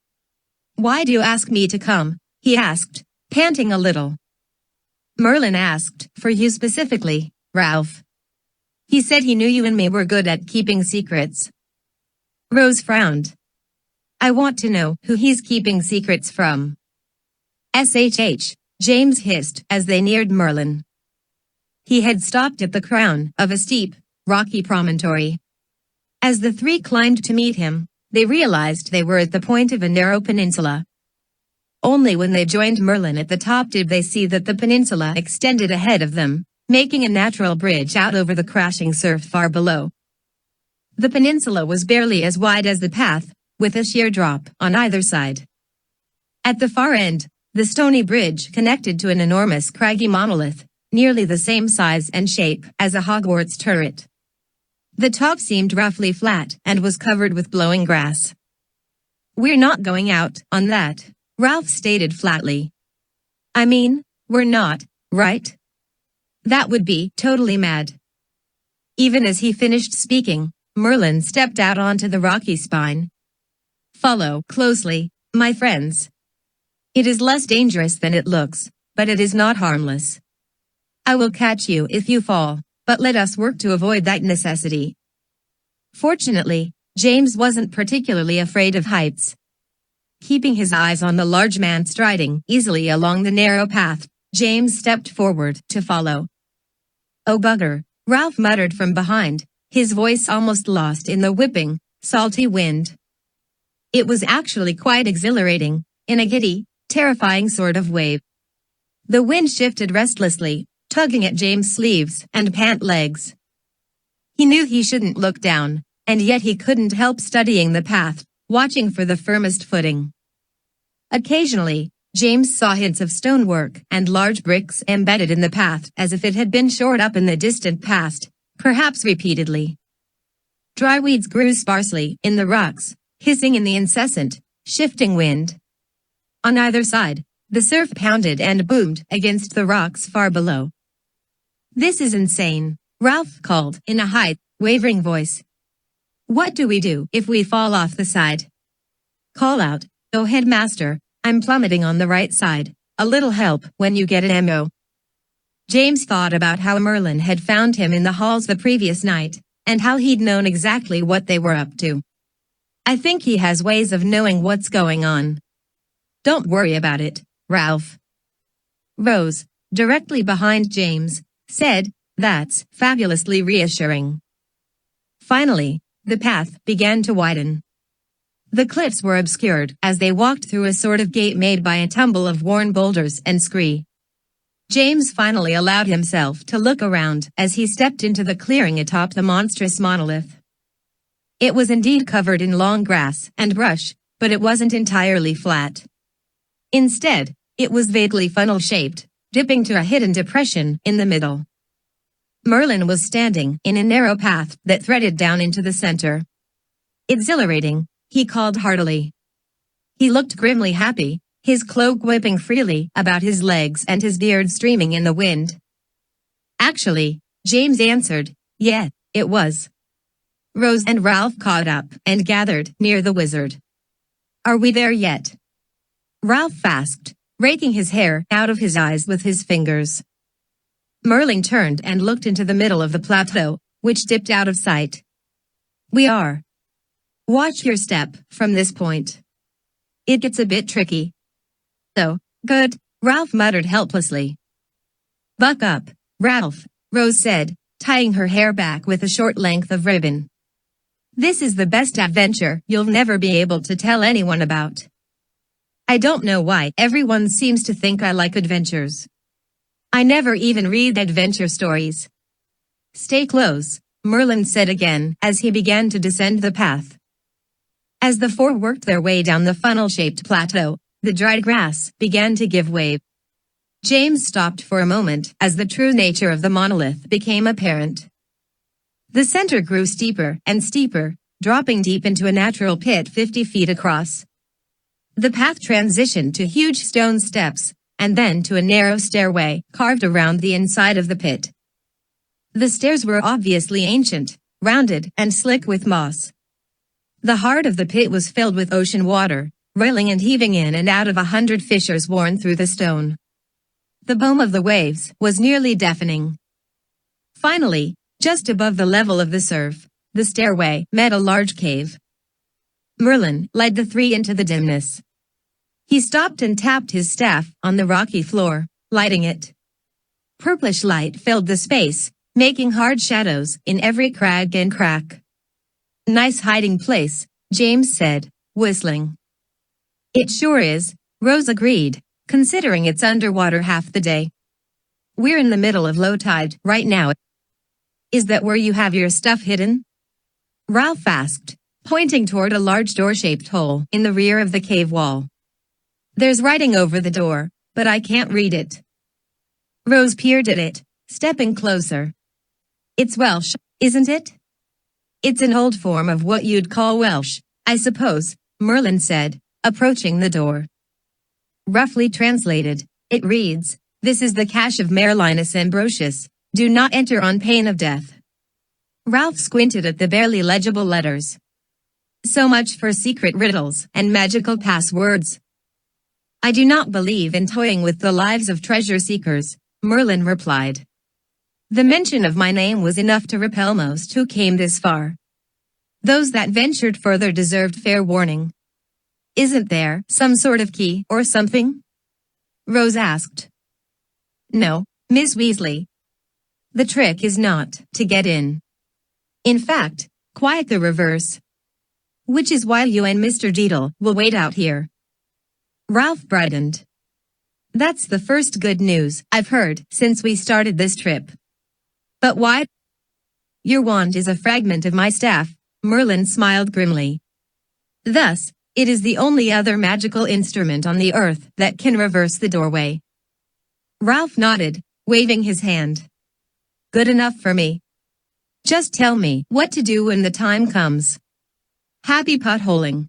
"Why do you ask me to come?" he asked, panting a little. "Merlin asked for you specifically, Ralph. He said he knew you and me were good at keeping secrets." Rose frowned. "I want to know who he's keeping secrets from." "SHH," James hissed as they neared Merlin. He had stopped at the crown of a steep, rocky promontory. As the three climbed to meet him, they realized they were at the point of a narrow peninsula. Only when they joined Merlin at the top did they see that the peninsula extended ahead of them, making a natural bridge out over the crashing surf far below. The peninsula was barely as wide as the path, with a sheer drop on either side. At the far end, the stony bridge connected to an enormous craggy monolith, nearly the same size and shape as a Hogwarts turret. The top seemed roughly flat and was covered with blowing grass. "We're not going out on that," Ralph stated flatly. "I mean, we're not, right? That would be totally mad." Even as he finished speaking, Merlin stepped out onto the rocky spine. "Follow closely, my friends. It is less dangerous than it looks, but it is not harmless. I will catch you if you fall, but let us work to avoid that necessity." Fortunately, James wasn't particularly afraid of heights. Keeping his eyes on the large man striding easily along the narrow path, James stepped forward to follow. "Oh bugger," Ralph muttered from behind, his voice almost lost in the whipping, salty wind. It was actually quite exhilarating, in a giddy, terrifying sort of way. The wind shifted restlessly, tugging at James' sleeves and pant legs. He knew he shouldn't look down, and yet he couldn't help studying the path, watching for the firmest footing. Occasionally, James saw hints of stonework and large bricks embedded in the path as if it had been shored up in the distant past, perhaps repeatedly. Dry weeds grew sparsely in the rocks, hissing in the incessant, shifting wind. On either side, the surf pounded and boomed against the rocks far below. "This is insane," Ralph called in a high, wavering voice. "What do we do if we fall off the side?" "Call out, 'Oh headmaster, I'm plummeting on the right side, a little help when you get an MO.'" James thought about how Merlin had found him in the halls the previous night, and how he'd known exactly what they were up to. "I think he has ways of knowing what's going on." "Don't worry about it, Ralph." Rose, directly behind James, said, "That's fabulously reassuring." Finally, the path began to widen. The cliffs were obscured as they walked through a sort of gate made by a tumble of worn boulders and scree. James finally allowed himself to look around as he stepped into the clearing atop the monstrous monolith. It was indeed covered in long grass and brush, but it wasn't entirely flat. Instead, it was vaguely funnel-shaped, dipping to a hidden depression in the middle. Merlin was standing in a narrow path that threaded down into the center. "Exhilarating," he called heartily. He looked grimly happy, his cloak whipping freely about his legs and his beard streaming in the wind. "Actually," James answered, "yeah, it was. Rose and Ralph caught up and gathered near the wizard. Are we there yet? Ralph asked, raking his hair out of his eyes with his fingers. Merlin turned and looked into the middle of the plateau, which dipped out of sight. We are. Watch your step from this point. It gets a bit tricky. So, good, Ralph muttered helplessly. Buck up, Ralph, Rose said, tying her hair back with a short length of ribbon. This is the best adventure you'll never be able to tell anyone about. I don't know why everyone seems to think I like adventures. I never even read adventure stories. Stay close, Merlin said again as he began to descend the path. As the four worked their way down the funnel-shaped plateau, the dried grass began to give way. James stopped for a moment as the true nature of the monolith became apparent. The center grew steeper and steeper, dropping deep into a natural pit 50 feet across. The path transitioned to huge stone steps, and then to a narrow stairway carved around the inside of the pit. The stairs were obviously ancient, rounded and slick with moss. The heart of the pit was filled with ocean water, roiling and heaving in and out of 100 fissures worn through the stone. The boom of the waves was nearly deafening. Finally, just above the level of the surf, the stairway met a large cave. Merlin led the three into the dimness. He stopped and tapped his staff on the rocky floor, lighting it. Purplish light filled the space, making hard shadows in every crag and crack. Nice hiding place, James said, whistling. It sure is, Rose agreed, considering it's underwater half the day. We're in the middle of low tide right now. Is that where you have your stuff hidden? Ralph asked, pointing toward a large door-shaped hole in the rear of the cave wall. There's writing over the door, but I can't read it. Rose peered at it, stepping closer. It's Welsh, isn't it? It's an old form of what you'd call Welsh, I suppose, Merlin said, approaching the door. Roughly translated, it reads, "This is the cache of Merlinus Ambrosius. Do not enter on pain of death." Ralph squinted at the barely legible letters. So much for secret riddles and magical passwords. I do not believe in toying with the lives of treasure seekers, Merlin replied. The mention of my name was enough to repel most who came this far. Those that ventured further deserved fair warning. Isn't there some sort of key or something? Rose asked. No, Miss Weasley. The trick is not to get in. In fact, quite the reverse. Which is why you and Mr. Gretel will wait out here. Ralph brightened. That's the first good news I've heard since we started this trip. But why? Your wand is a fragment of my staff, Merlin smiled grimly. Thus, it is the only other magical instrument on the earth that can reverse the doorway. Ralph nodded, waving his hand. Good enough for me. Just tell me what to do when the time comes. Happy potholing.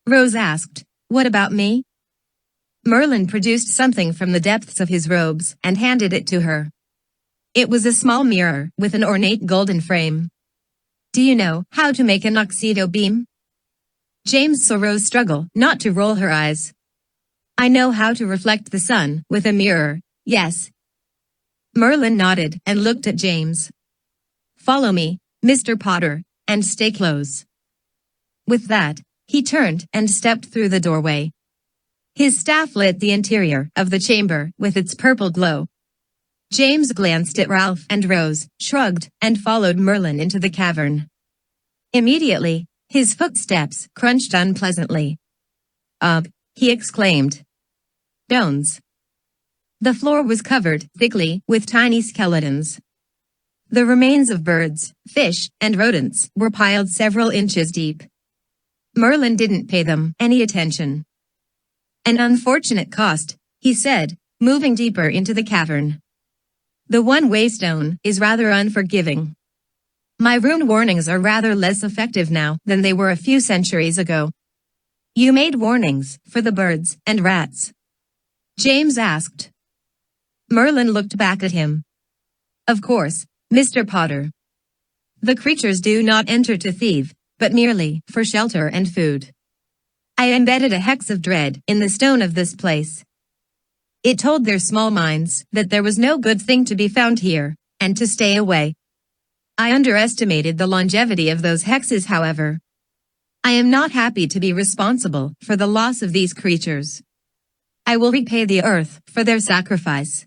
Rose asked, What about me? Merlin produced something from the depths of his robes and handed it to her. It was a small mirror with an ornate golden frame. Do you know how to make an oxido beam? James saw Rose struggle not to roll her eyes. I know how to reflect the sun with a mirror, yes. Merlin nodded and looked at James. Follow me, Mr. Potter, and stay close. With that, he turned and stepped through the doorway. His staff lit the interior of the chamber with its purple glow. James glanced at Ralph and Rose, shrugged, and followed Merlin into the cavern. Immediately, his footsteps crunched unpleasantly. Ugh, he exclaimed. Bones. The floor was covered thickly with tiny skeletons. The remains of birds, fish, and rodents were piled several inches deep. Merlin didn't pay them any attention. An unfortunate cost, he said, moving deeper into the cavern. The one-way stone is rather unforgiving. My rune warnings are rather less effective now than they were a few centuries ago. You made warnings for the birds and rats? James asked. Merlin looked back at him. Of course, Mr. Potter. The creatures do not enter to thieve, but merely for shelter and food. I embedded a hex of dread in the stone of this place. It told their small minds that there was no good thing to be found here, and to stay away. I underestimated the longevity of those hexes, however. I am not happy to be responsible for the loss of these creatures. I will repay the earth for their sacrifice.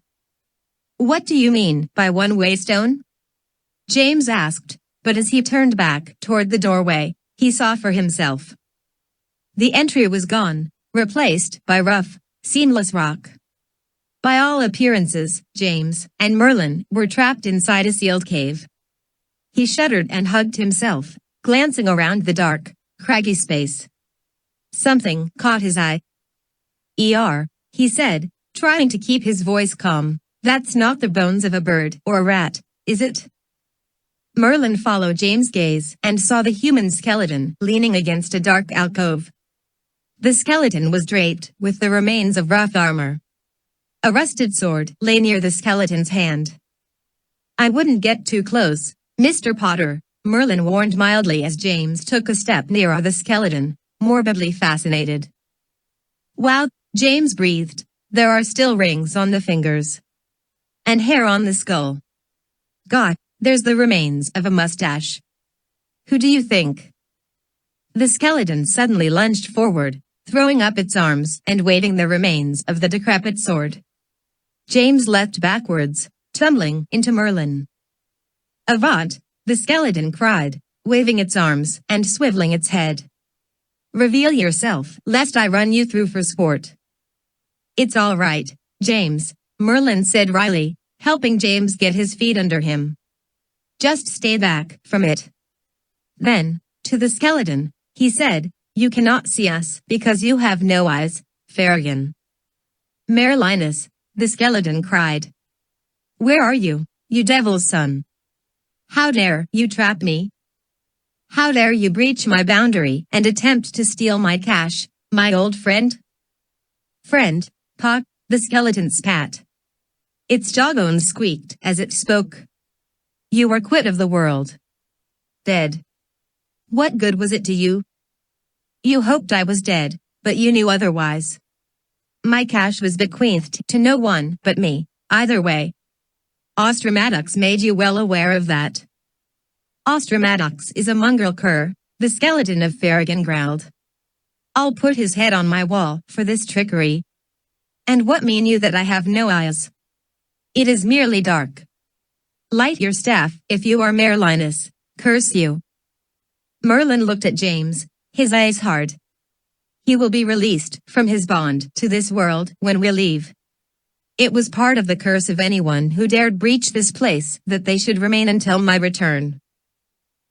What do you mean by one-way stone? James asked, but as he turned back toward the doorway, he saw for himself. The entry was gone, replaced by rough, seamless rock. By all appearances, James and Merlin were trapped inside a sealed cave. He shuddered and hugged himself, glancing around the dark, craggy space. Something caught his eye. He said, trying to keep his voice calm. That's not the bones of a bird or a rat, is it? Merlin followed James' gaze and saw the human skeleton leaning against a dark alcove. The skeleton was draped with the remains of rough armor. A rusted sword lay near the skeleton's hand. I wouldn't get too close, Mr. Potter, Merlin warned mildly as James took a step nearer the skeleton, morbidly fascinated. Wow, James breathed, there are still rings on the fingers. And hair on the skull. God, there's the remains of a mustache. Who do you think? The skeleton suddenly lunged forward, throwing up its arms and waving the remains of the decrepit sword. James leapt backwards, tumbling into Merlin. Avaunt, the skeleton cried, waving its arms and swiveling its head. Reveal yourself, lest I run you through for sport. It's all right, James, Merlin said wryly, helping James get his feet under him. Just stay back from it. Then, to the skeleton, he said, you cannot see us because you have no eyes, Ferrigan. Merlinus, the skeleton cried. Where are you, you devil's son? How dare you trap me? How dare you breach my boundary and attempt to steal my cash, my old friend? Friend, Puck, the skeleton spat. Its jawbones squeaked as it spoke. You were quit of the world. Dead. What good was it to you? You hoped I was dead, but you knew otherwise. My cash was bequeathed to no one but me, either way. Austromatox made you well aware of that. Austromatox is a mongrel cur, the skeleton of Ferrigan growled. I'll put his head on my wall for this trickery. And what mean you that I have no eyes? It is merely dark. Light your staff, if you are Merlinus, curse you. Merlin looked at James, his eyes hard. He will be released from his bond to this world when we leave. It was part of the curse of anyone who dared breach this place that they should remain until my return.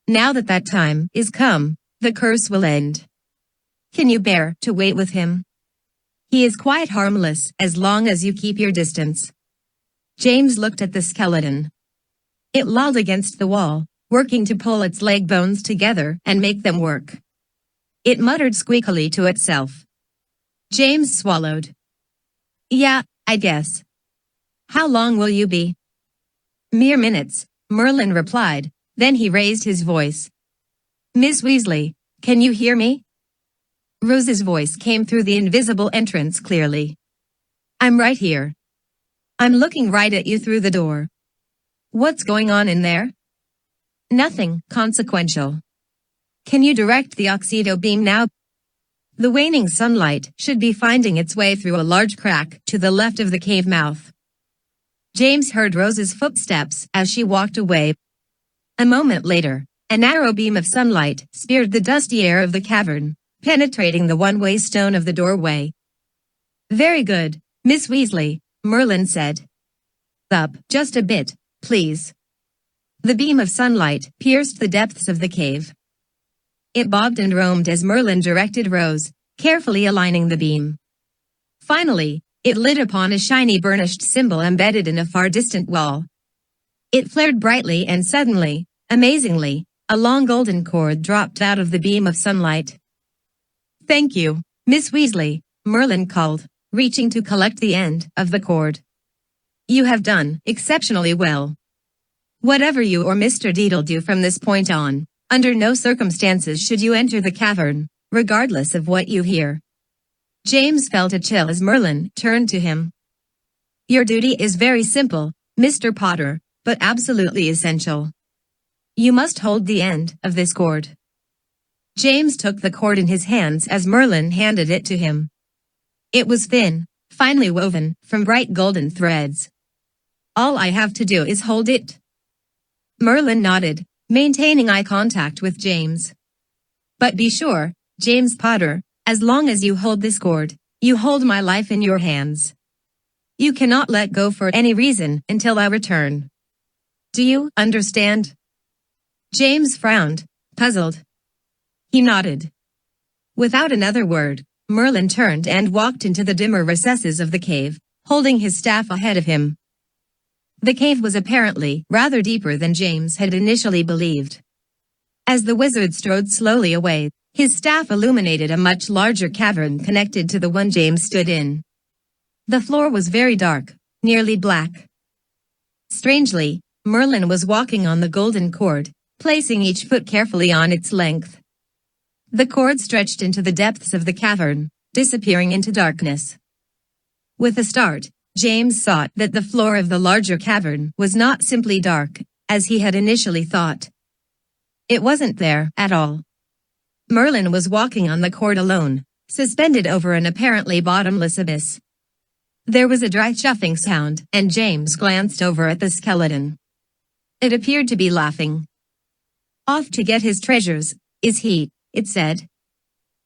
Now that that time is come, the curse will end. Can you bear to wait with him? He is quite harmless as long as you keep your distance. James looked at the skeleton. It lolled against the wall, working to pull its leg bones together and make them work. It muttered squeakily to itself. James swallowed. Yeah, I guess. How long will you be? Mere minutes, Merlin replied, then he raised his voice. Miss Weasley, can you hear me? Rose's voice came through the invisible entrance clearly. I'm right here. I'm looking right at you through the door. What's going on in there? Nothing consequential. Can you direct the Oxido beam now? The waning sunlight should be finding its way through a large crack to the left of the cave mouth. James heard Rose's footsteps as she walked away. A moment later, a narrow beam of sunlight speared the dusty air of the cavern, penetrating the one-way stone of the doorway. Very good, Miss Weasley, Merlin said. Up just a bit, please. The beam of sunlight pierced the depths of the cave. It bobbed and roamed as Merlin directed Rose, carefully aligning the beam. Finally, it lit upon a shiny burnished symbol embedded in a far distant wall. It flared brightly and suddenly, amazingly, a long golden cord dropped out of the beam of sunlight. Thank you, Miss Weasley, Merlin called, reaching to collect the end of the cord. You have done exceptionally well. Whatever you or Mr. Deedle do from this point on, under no circumstances should you enter the cavern, regardless of what you hear." James felt a chill as Merlin turned to him. "Your duty is very simple, Mr. Potter, but absolutely essential. You must hold the end of this cord." James took the cord in his hands as Merlin handed it to him. It was thin, finely woven, from bright golden threads. "All I have to do is hold it." Merlin nodded, maintaining eye contact with James. "But be sure, James Potter, as long as you hold this cord, you hold my life in your hands. You cannot let go for any reason until I return. Do you understand?" James frowned, puzzled. He nodded. Without another word, Merlin turned and walked into the dimmer recesses of the cave, holding his staff ahead of him. The cave was apparently rather deeper than James had initially believed. As the wizard strode slowly away, his staff illuminated a much larger cavern connected to the one James stood in. The floor was very dark, nearly black. Strangely, Merlin was walking on the golden cord, placing each foot carefully on its length. The cord stretched into the depths of the cavern, disappearing into darkness. With a start, James saw that the floor of the larger cavern was not simply dark, as he had initially thought. It wasn't there at all. Merlin was walking on the cord alone, suspended over an apparently bottomless abyss. There was a dry chuffing sound, and James glanced over at the skeleton. It appeared to be laughing. "Off to get his treasures, is he?" it said.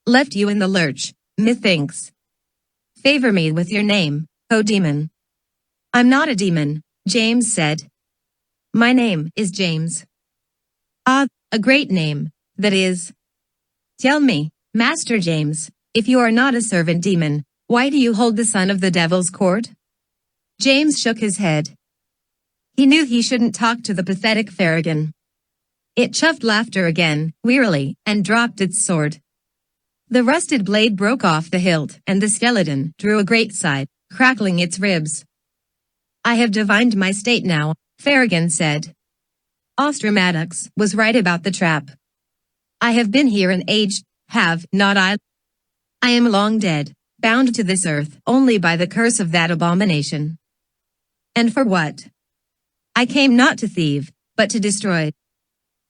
"Left you in the lurch, methinks. Favor me with your name, O demon." "I'm not a demon," James said. "My name is James." "Ah, a great name, that is. Tell me, Master James, if you are not a servant demon, why do you hold the son of the devil's cord?" James shook his head. He knew he shouldn't talk to the pathetic Farragon. It chuffed laughter again, wearily, and dropped its sword. The rusted blade broke off the hilt, and the skeleton drew a great sigh, crackling its ribs. "I have divined my state now," Farragon said. "Austen was right about the trap. I have been here an age, have not I? I am long dead, bound to this earth only by the curse of that abomination. And for what? I came not to thieve, but to destroy.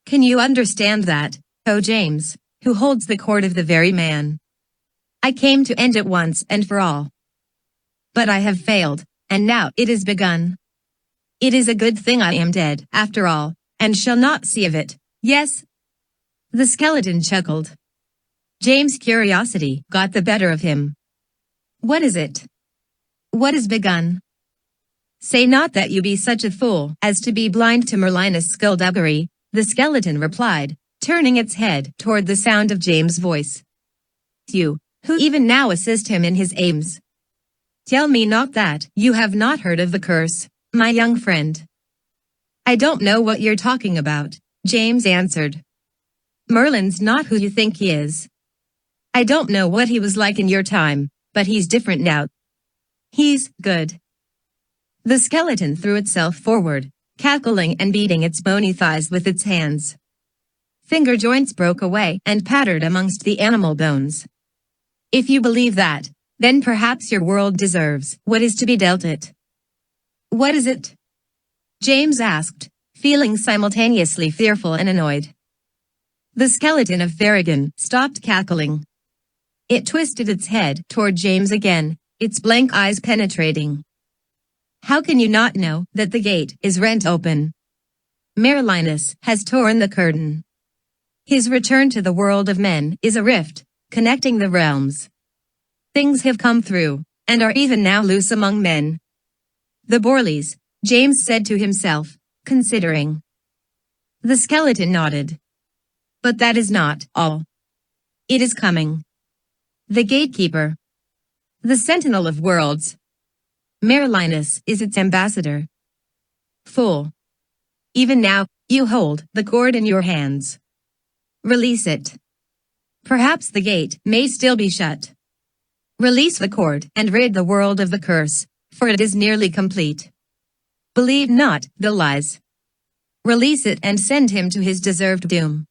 Can you understand that, O James, who holds the cord of the very man? I came to end it once and for all. But I have failed, and now it is begun. It is a good thing I am dead, after all, and shall not see of it, yes." The skeleton chuckled. James' curiosity got the better of him. "What is it? What is begun? Say not that you be such a fool as to be blind to Merlin's skullduggery," the skeleton replied, turning its head toward the sound of James' voice. "You, who even now assist him in his aims. Tell me not that you have not heard of the curse, my young friend." "I don't know what you're talking about," James answered. "Merlin's not who you think he is. I don't know what he was like in your time, but he's different now. He's good." The skeleton threw itself forward, cackling and beating its bony thighs with its hands. Finger joints broke away and pattered amongst the animal bones. "If you believe that, then perhaps your world deserves what is to be dealt it." "What is it?" James asked, feeling simultaneously fearful and annoyed. The skeleton of Farragon stopped cackling. It twisted its head toward James again, its blank eyes penetrating. "How can you not know that the gate is rent open? Merlinus has torn the curtain. His return to the world of men is a rift, connecting the realms. Things have come through, and are even now loose among men. The Borleys," James said to himself, considering. The skeleton nodded. "But that is not all. It is coming. The Gatekeeper. The Sentinel of Worlds. Merlinus is its ambassador. Fool. Even now, you hold the cord in your hands. Release it. Perhaps the gate may still be shut. Release the cord and rid the world of the curse, for it is nearly complete. Believe not the lies." Release it and send him to his deserved doom.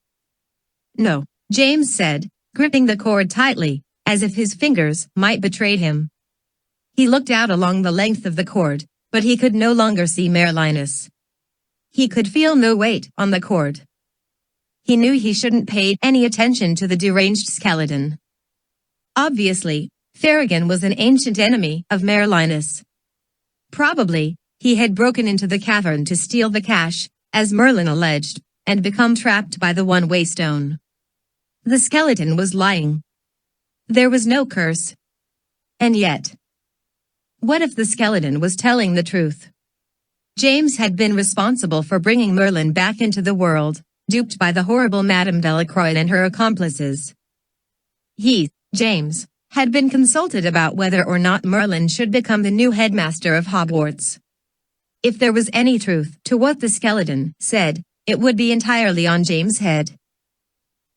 No, James said, gripping the cord tightly, as if his fingers might betray him. He looked out along the length of the cord, but he could no longer see Merlinus. He could feel no weight on the cord. He knew he shouldn't pay any attention to the deranged skeleton. Obviously, Farragon was an ancient enemy of Merlinus. Probably, he had broken into the cavern to steal the cache, as Merlin alleged, and become trapped by the one-way stone. The skeleton was lying. There was no curse. And yet, what if the skeleton was telling the truth? James had been responsible for bringing Merlin back into the world, duped by the horrible Madame Delacroix and her accomplices. He, James, had been consulted about whether or not Merlin should become the new headmaster of Hogwarts. If there was any truth to what the skeleton said, it would be entirely on James' head.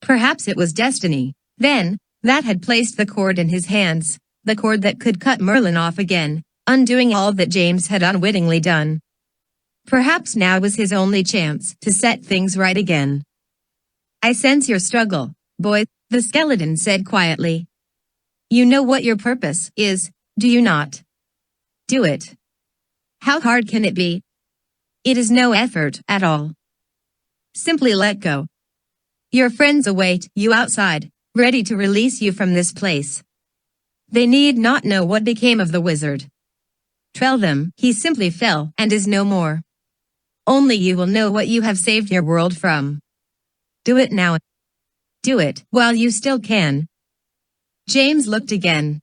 Perhaps it was destiny, then, that had placed the cord in his hands, the cord that could cut Merlin off again, undoing all that James had unwittingly done. Perhaps now was his only chance to set things right again. I sense your struggle, boy, the skeleton said quietly. You know what your purpose is, do you not? Do it. How hard can it be? It is no effort at all. Simply let go. Your friends await you outside, ready to release you from this place. They need not know what became of the wizard. Tell them he simply fell and is no more. Only you will know what you have saved your world from. Do it now. Do it while you still can. James looked again.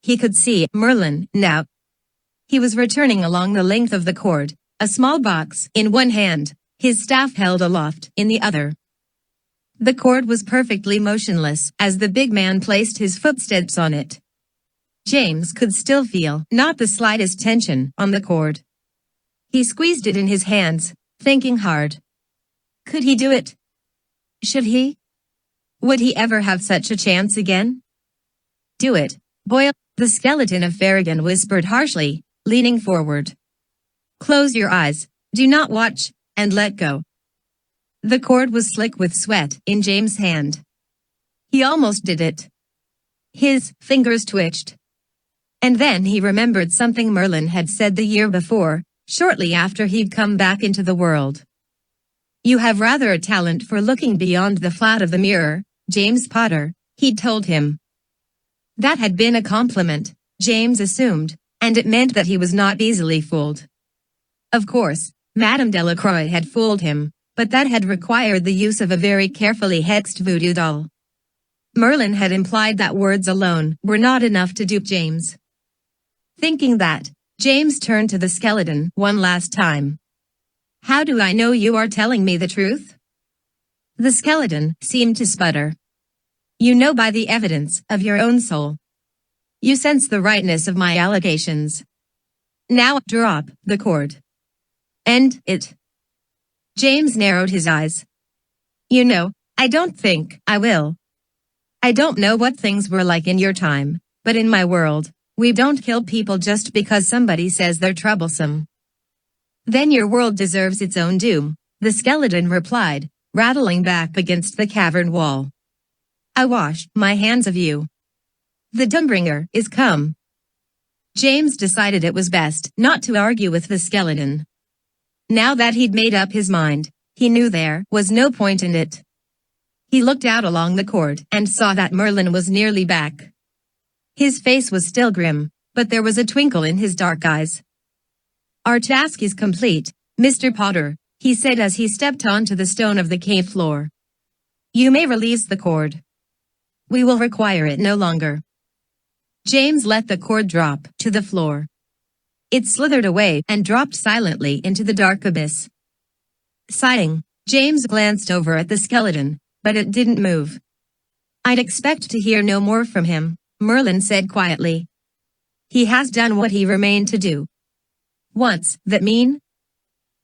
He could see Merlin now. He was returning along the length of the cord, a small box in one hand, his staff held aloft in the other. The cord was perfectly motionless as the big man placed his footsteps on it. James could still feel not the slightest tension on the cord. He squeezed it in his hands, thinking hard. Could he do it? Should he? Would he ever have such a chance again? Do it, boy, the skeleton of Farragon whispered harshly, leaning forward. Close your eyes, do not watch, and let go. The cord was slick with sweat in James' hand. He almost did it. His fingers twitched. And then he remembered something Merlin had said the year before, shortly after he'd come back into the world. You have rather a talent for looking beyond the flat of the mirror, James Potter, he'd told him. That had been a compliment, James assumed, and it meant that he was not easily fooled. Of course, Madame Delacroix had fooled him, but that had required the use of a very carefully hexed voodoo doll. Merlin had implied that words alone were not enough to dupe James. Thinking that, James turned to the skeleton one last time. How do I know you are telling me the truth? The skeleton seemed to sputter. You know by the evidence of your own soul. You sense the rightness of my allegations. Now drop the cord. End it. James narrowed his eyes. You know, I don't think I will. I don't know what things were like in your time, but in my world, we don't kill people just because somebody says they're troublesome. Then your world deserves its own doom, the skeleton replied, rattling back against the cavern wall. I wash my hands of you. The Doombringer is come. James decided it was best not to argue with the skeleton. Now that he'd made up his mind, he knew there was no point in it. He looked out along the cord and saw that Merlin was nearly back. His face was still grim, but there was a twinkle in his dark eyes. Our task is complete, Mr. Potter, he said as he stepped onto the stone of the cave floor. You may release the cord. We will require it no longer. James let the cord drop to the floor. It slithered away and dropped silently into the dark abyss. Sighing, James glanced over at the skeleton, but it didn't move. I'd expect to hear no more from him, Merlin said quietly. He has done what he remained to do. What's that mean?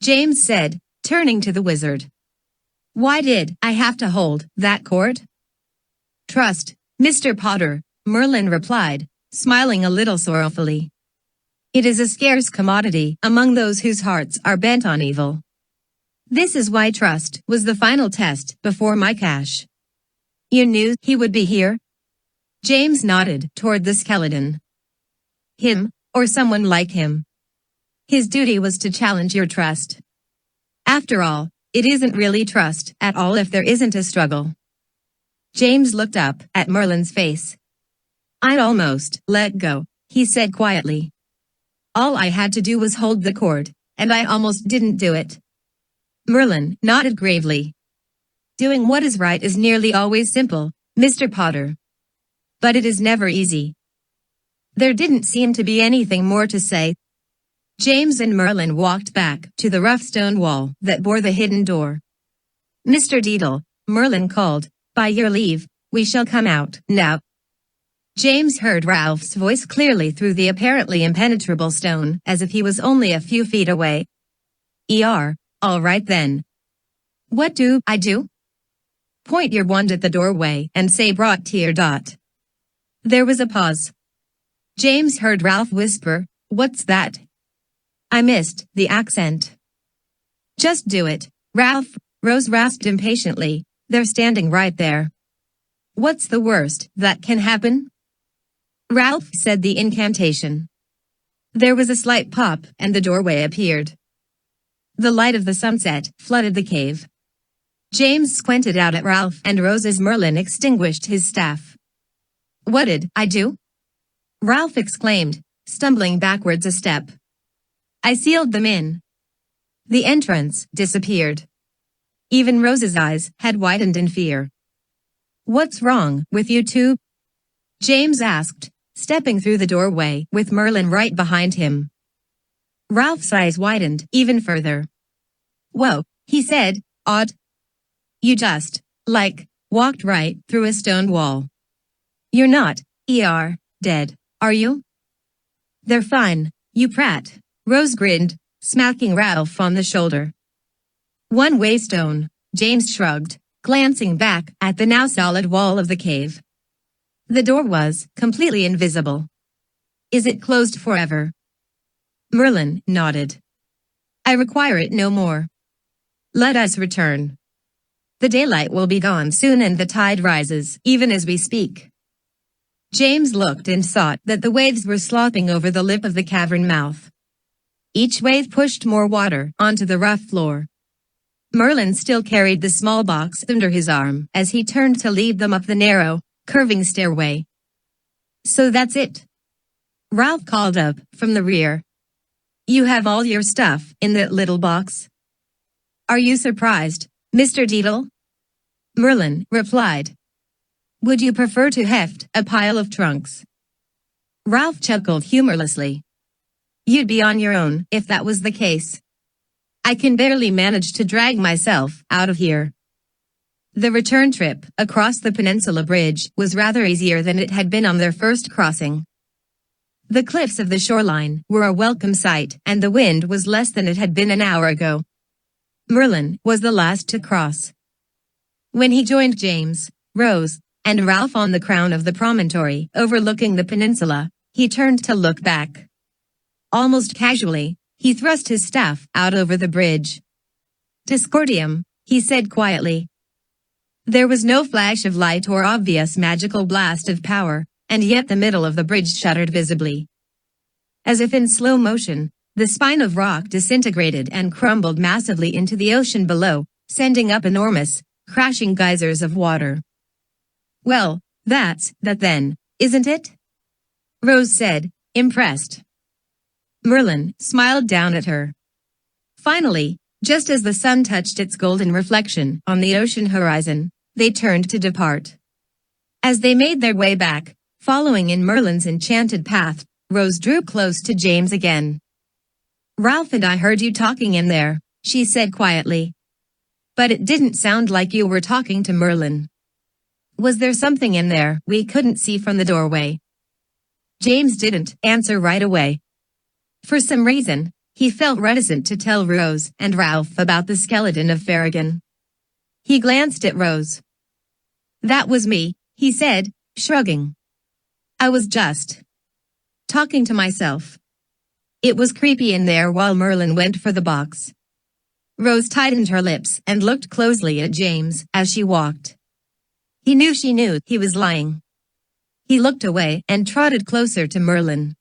James said, turning to the wizard. Why did I have to hold that cord? Trust, Mr. Potter, Merlin replied, smiling a little sorrowfully. It is a scarce commodity among those whose hearts are bent on evil. This is why trust was the final test before my cash. You knew he would be here? James nodded toward the skeleton. Him, or someone like him. His duty was to challenge your trust. After all, it isn't really trust at all if there isn't a struggle. James looked up at Merlin's face. I'd almost let go, he said quietly. All I had to do was hold the cord, and I almost didn't do it. Merlin nodded gravely. Doing what is right is nearly always simple, Mr. Potter. But it is never easy. There didn't seem to be anything more to say. James and Merlin walked back to the rough stone wall that bore the hidden door. Mr. Deedle, Merlin called, by your leave, we shall come out now. James heard Ralph's voice clearly through the apparently impenetrable stone, as if he was only a few feet away. All right then. What do I do? Point your wand at the doorway and say brought tear dot. There was a pause. James heard Ralph whisper, what's that? I missed the accent. Just do it, Ralph, Rose rasped impatiently. They're standing right there. What's the worst that can happen? Ralph said the incantation. There was a slight pop and the doorway appeared. The light of the sunset flooded the cave. James squinted out at Ralph and Rose as Merlin extinguished his staff. What did I do? Ralph exclaimed, stumbling backwards a step. I sealed them in. The entrance disappeared. Even Rose's eyes had widened in fear. What's wrong with you two? James asked, stepping through the doorway with Merlin right behind him. Ralph's eyes widened even further. Whoa, he said, odd. You just, walked right through a stone wall. You're not, dead, are you? They're fine, you prat, Rose grinned, smacking Ralph on the shoulder. One-way stone, James shrugged, glancing back at the now solid wall of the cave. The door was completely invisible. Is it closed forever? Merlin nodded. I require it no more. Let us return. The daylight will be gone soon and the tide rises, even as we speak. James looked and saw that the waves were slopping over the lip of the cavern mouth. Each wave pushed more water onto the rough floor. Merlin still carried the small box under his arm as he turned to lead them up the narrow, curving stairway. So that's it. Ralph called up from the rear. You have all your stuff in that little box? Are you surprised, Mr. Deedle? Merlin replied. Would you prefer to heft a pile of trunks? Ralph chuckled humorlessly. You'd be on your own if that was the case. I can barely manage to drag myself out of here. The return trip across the peninsula bridge was rather easier than it had been on their first crossing. The cliffs of the shoreline were a welcome sight and the wind was less than it had been an hour ago. Merlin was the last to cross. When he joined James, Rose, and Ralph on the crown of the promontory overlooking the peninsula, he turned to look back. Almost casually, he thrust his staff out over the bridge. Discordium, he said quietly. There was no flash of light or obvious magical blast of power, and yet the middle of the bridge shuddered visibly. As if in slow motion, the spine of rock disintegrated and crumbled massively into the ocean below, sending up enormous, crashing geysers of water. Well, that's that then, isn't it? Rose said, impressed. Merlin smiled down at her. Finally, just as the sun touched its golden reflection on the ocean horizon, they turned to depart. As they made their way back, following in Merlin's enchanted path, Rose drew close to James again. Ralph and I heard you talking in there, she said quietly. But it didn't sound like you were talking to Merlin. Was there something in there we couldn't see from the doorway? James didn't answer right away. For some reason, he felt reticent to tell Rose and Ralph about the skeleton of Farragon. He glanced at Rose. That was me, he said, shrugging. I was just talking to myself. It was creepy in there while Merlin went for the box. Rose tightened her lips and looked closely at James as she walked. He knew she knew he was lying. He looked away and trotted closer to Merlin.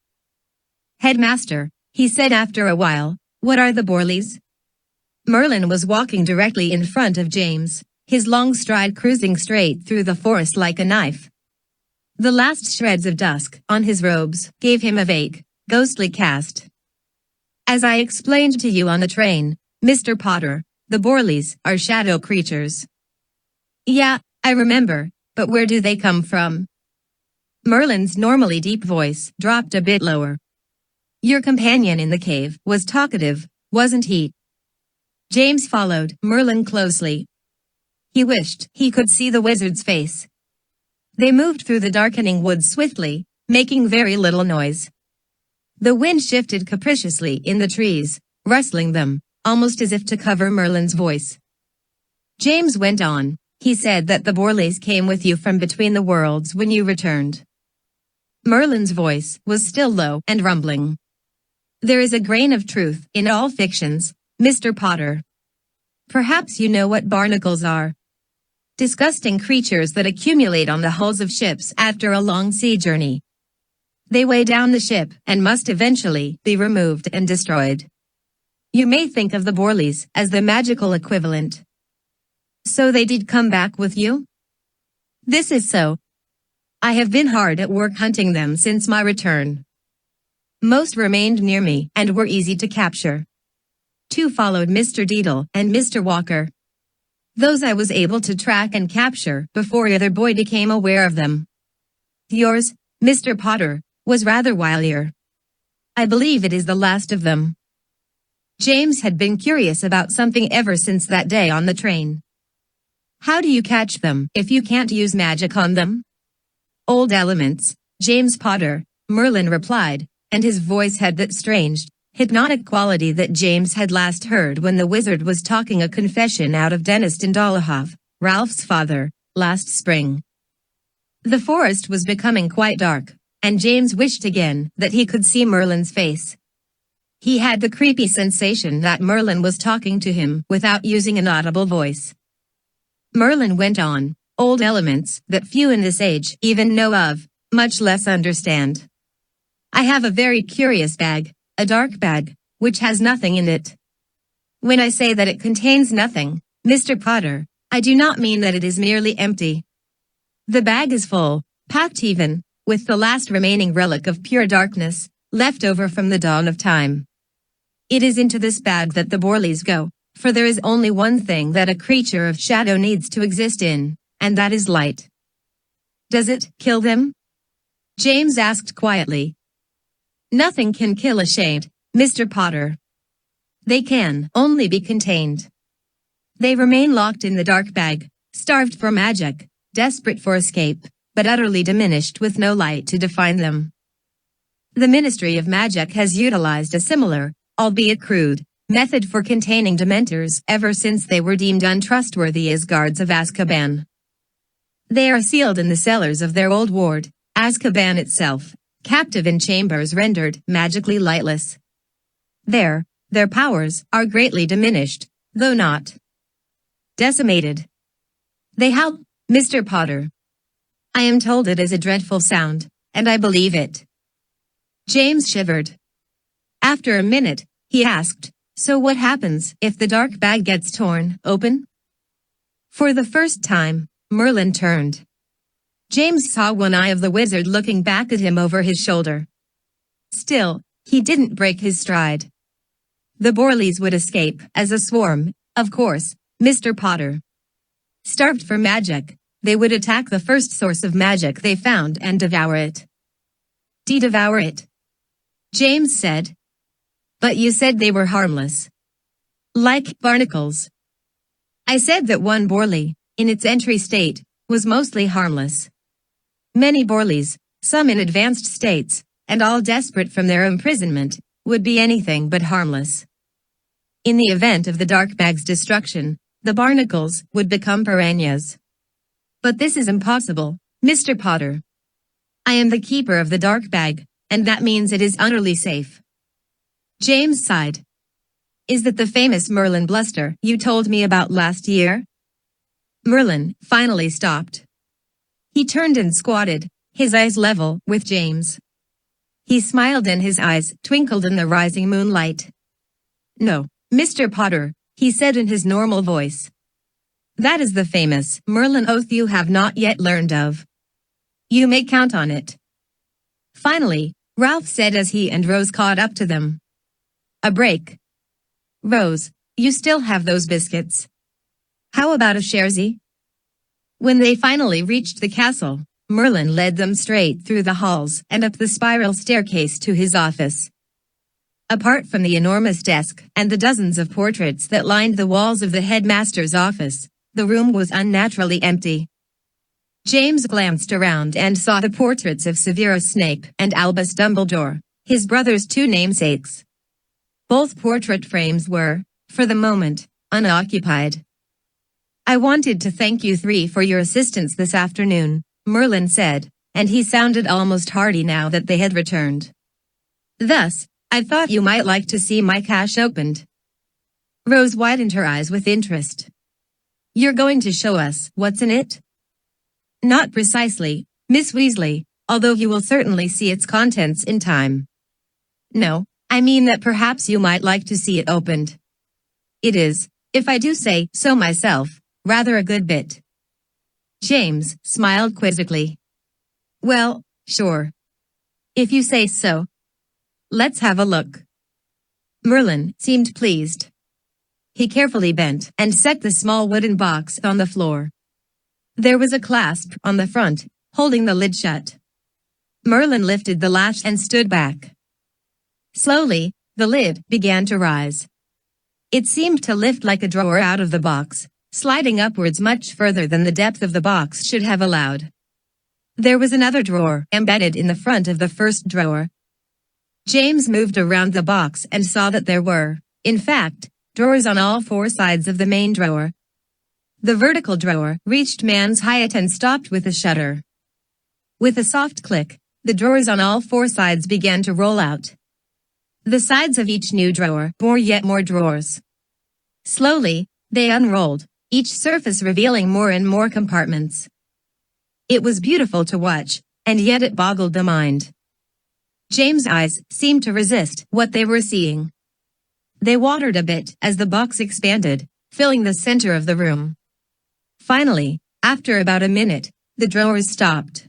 "Headmaster," he said after a while, "what are the Borleys?" Merlin was walking directly in front of James, his long stride cruising straight through the forest like a knife. The last shreds of dusk on his robes gave him a vague, ghostly cast. "As I explained to you on the train, Mr. Potter, the Borleys are shadow creatures." "Yeah, I remember, but where do they come from?" Merlin's normally deep voice dropped a bit lower. "Your companion in the cave was talkative, wasn't he?" James followed Merlin closely. He wished he could see the wizard's face. They moved through the darkening woods swiftly, making very little noise. The wind shifted capriciously in the trees, rustling them, almost as if to cover Merlin's voice. James went on. "He said that the Borleys came with you from between the worlds when you returned." Merlin's voice was still low and rumbling. "There is a grain of truth in all fictions, Mr. Potter. Perhaps you know what barnacles are. Disgusting creatures that accumulate on the hulls of ships after a long sea journey. They weigh down the ship and must eventually be removed and destroyed. You may think of the Borleys as the magical equivalent." "So they did come back with you?" "This is so. I have been hard at work hunting them since my return. Most remained near me and were easy to capture. 2 followed Mr. Deedle and Mr. Walker. Those I was able to track and capture before either boy became aware of them. Yours, Mr. Potter, was rather wilier. I believe it is the last of them." James had been curious about something ever since that day on the train. "How do you catch them if you can't use magic on them?" "Old elements, James Potter," Merlin replied, and his voice had that strange, hypnotic quality that James had last heard when the wizard was talking a confession out of Dennis Dolohov, Ralph's father, last spring. The forest was becoming quite dark, and James wished again that he could see Merlin's face. He had the creepy sensation that Merlin was talking to him without using an audible voice. Merlin went on, "Old elements that few in this age even know of, much less understand. I have a very curious bag, a dark bag, which has nothing in it. When I say that it contains nothing, Mr. Potter, I do not mean that it is merely empty. The bag is full, packed even, with the last remaining relic of pure darkness, left over from the dawn of time. It is into this bag that the Borleys go, for there is only one thing that a creature of shadow needs to exist in, and that is light." "Does it kill them?" James asked quietly. "Nothing can kill a shade, Mr. Potter. They can only be contained. They remain locked in the dark bag, starved for magic, desperate for escape, but utterly diminished with no light to define them. The Ministry of Magic has utilized a similar, albeit crude, method for containing Dementors ever since they were deemed untrustworthy as guards of Azkaban. They are sealed in the cellars of their old ward, Azkaban itself, captive in chambers rendered magically lightless. There, their powers are greatly diminished, though not decimated. They howl, Mr. Potter. I am told it is a dreadful sound, and I believe it." James shivered. After a minute, he asked, "So what happens if the dark bag gets torn open?" For the first time, Merlin turned. James saw one eye of the wizard looking back at him over his shoulder. Still, he didn't break his stride. "The Borleys would escape as a swarm, of course, Mr. Potter. Starved for magic, they would attack the first source of magic they found and devour it." "Devour it?" James said. "But you said they were harmless. Like barnacles." "I said that one Borley, in its entry state, was mostly harmless. Many Borleys, some in advanced states, and all desperate from their imprisonment, would be anything but harmless. In the event of the dark bag's destruction, the barnacles would become piranhas. But this is impossible, Mr. Potter. I am the keeper of the dark bag, and that means it is utterly safe." James sighed. Is that the famous Merlin bluster you told me about last year? Merlin finally stopped. He turned and squatted, his eyes level with James. He smiled and his eyes twinkled in the rising moonlight. No, Mr. Potter, he said in his normal voice. That is the famous Merlin oath you have not yet learned of. You may count on it. Finally, Ralph said as he and Rose caught up to them. A break. Rose, you still have those biscuits. How about a sharesi? When they finally reached the castle, Merlin led them straight through the halls and up the spiral staircase to his office. Apart from the enormous desk and the dozens of portraits that lined the walls of the headmaster's office, the room was unnaturally empty. James glanced around and saw the portraits of Severus Snape and Albus Dumbledore, his brother's two namesakes. Both portrait frames were, for the moment, unoccupied. I wanted to thank you three for your assistance this afternoon, Merlin said, and he sounded almost hearty now that they had returned. Thus, I thought you might like to see my cache opened. Rose widened her eyes with interest. You're going to show us what's in it? Not precisely, Miss Weasley, although you will certainly see its contents in time. No, I mean that perhaps you might like to see it opened. It is, if I do say so myself, rather a good bit. James smiled quizzically. Well, sure. If you say so. Let's have a look. Merlin seemed pleased. He carefully bent and set the small wooden box on the floor. There was a clasp on the front, holding the lid shut. Merlin lifted the latch and stood back. Slowly, the lid began to rise. It seemed to lift like a drawer out of the box, sliding upwards much further than the depth of the box should have allowed. There was another drawer embedded in the front of the first drawer. James moved around the box and saw that there were, in fact, drawers on all four sides of the main drawer. The vertical drawer reached man's height and stopped with a shudder. With a soft click, the drawers on all four sides began to roll out. The sides of each new drawer bore yet more drawers. Slowly, they unrolled, each surface revealing more and more compartments. It was beautiful to watch, and yet it boggled the mind. James' eyes seemed to resist what they were seeing. They watered a bit as the box expanded, filling the center of the room. Finally, after about a minute, the drawers stopped.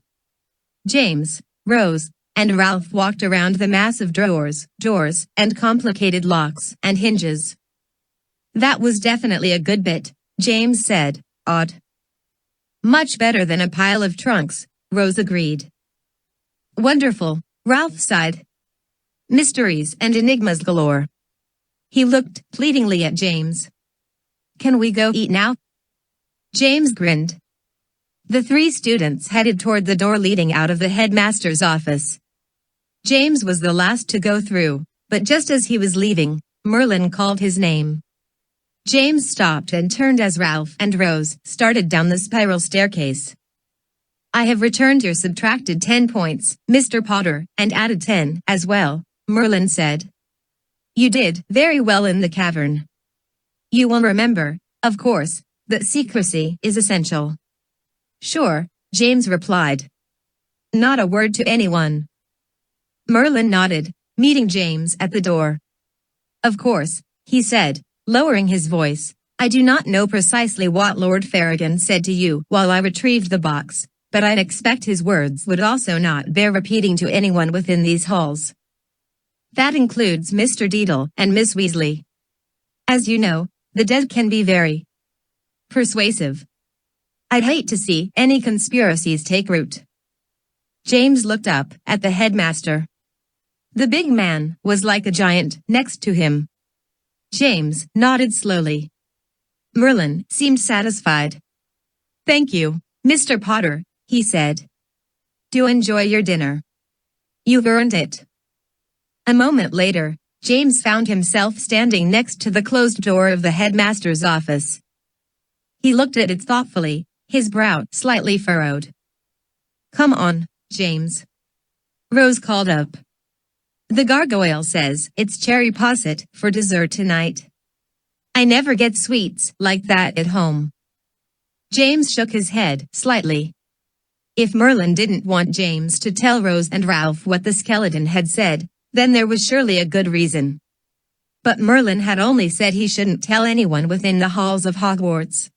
James, Rose, and Ralph walked around the mass of drawers, doors, and complicated locks and hinges. That was definitely a good bit, James said, odd. Much better than a pile of trunks, Rose agreed. Wonderful, Ralph sighed. Mysteries and enigmas galore. He looked pleadingly at James. Can we go eat now? James grinned. The three students headed toward the door leading out of the headmaster's office. James was the last to go through, but just as he was leaving, Merlin called his name. James stopped and turned as Ralph and Rose started down the spiral staircase. I have returned your subtracted 10 points, Mr. Potter, and added 10 as well, Merlin said. You did very well in the cavern. You will remember, of course, that secrecy is essential. Sure, James replied. Not a word to anyone. Merlin nodded, meeting James at the door. Of course, he said, lowering his voice, I do not know precisely what Lord Farragon said to you while I retrieved the box, but I expect his words would also not bear repeating to anyone within these halls. That includes Mr. Deedle and Miss Weasley. As you know, the dead can be very persuasive. I'd hate to see any conspiracies take root. James looked up at the headmaster. The big man was like a giant next to him. James nodded slowly. Merlin seemed satisfied. Thank you, Mr. Potter, he said. Do enjoy your dinner. You've earned it. A moment later, James found himself standing next to the closed door of the headmaster's office. He looked at it thoughtfully, his brow slightly furrowed. Come on, James. Rose called up. The gargoyle says it's cherry posset for dessert tonight. I never get sweets like that at home. James shook his head slightly. If Merlin didn't want James to tell Rose and Ralph what the skeleton had said, then there was surely a good reason. But Merlin had only said he shouldn't tell anyone within the halls of Hogwarts.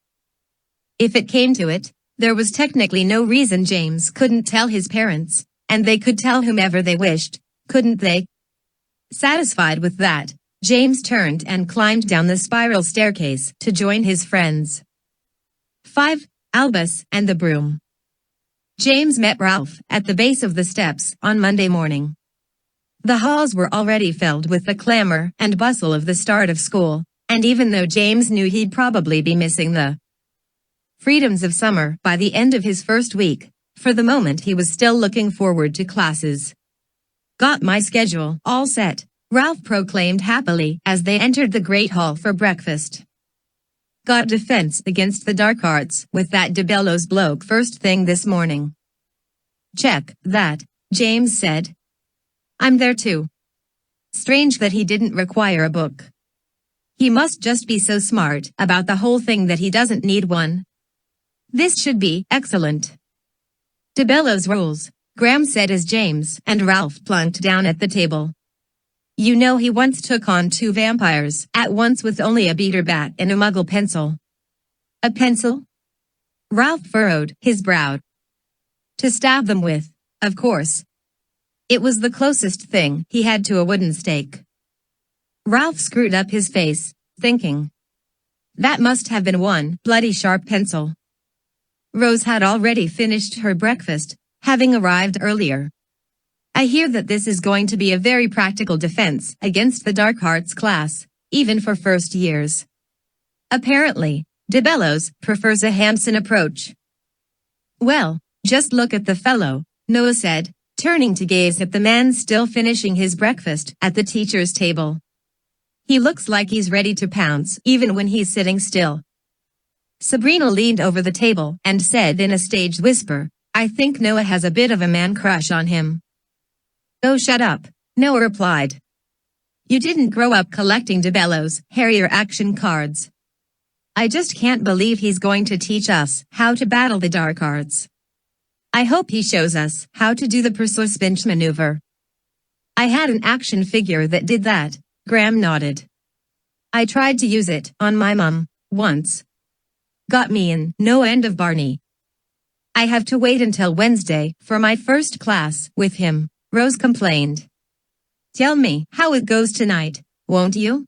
If it came to it, there was technically no reason James couldn't tell his parents, and they could tell whomever they wished, couldn't they? Satisfied with that, James turned and climbed down the spiral staircase to join his friends. 5. Albus and the Broom. James met Ralph at the base of the steps on Monday morning. The halls were already filled with the clamor and bustle of the start of school, and even though James knew he'd probably be missing the freedoms of summer by the end of his first week, for the moment he was still looking forward to classes. Got my schedule all set, Ralph proclaimed happily as they entered the Great Hall for breakfast. Got defense against the dark arts with that de Bellows bloke first thing this morning. Check that, James said. I'm there too. Strange that he didn't require a book. He must just be so smart about the whole thing that he doesn't need one. This should be excellent. De Bellows rules, Graham said as James and Ralph plunked down at the table. You know he once took on 2 vampires at once with only a beater bat and a muggle pencil. A pencil? Ralph furrowed his brow. To stab them with, of course. It was the closest thing he had to a wooden stake. Ralph screwed up his face, thinking. That must have been one bloody sharp pencil. Rose had already finished her breakfast, having arrived earlier. I hear that this is going to be a very practical defense against the dark arts class, even for first years. Apparently, de Bellows prefers a Hansel approach. Well, just look at the fellow, Noah said, turning to gaze at the man still finishing his breakfast at the teacher's table. He looks like he's ready to pounce even when he's sitting still. Sabrina leaned over the table and said in a staged whisper, I think Noah has a bit of a man crush on him. Oh, shut up, Noah replied. You didn't grow up collecting de Bellows Harrier action cards. I just can't believe he's going to teach us how to battle the dark arts. I hope he shows us how to do the pursuit pinch maneuver. I had an action figure that did that, Graham nodded. I tried to use it on my mum once. Got me in no end of Barney. I have to wait until Wednesday for my first class with him, Rose complained. Tell me how it goes tonight, won't you?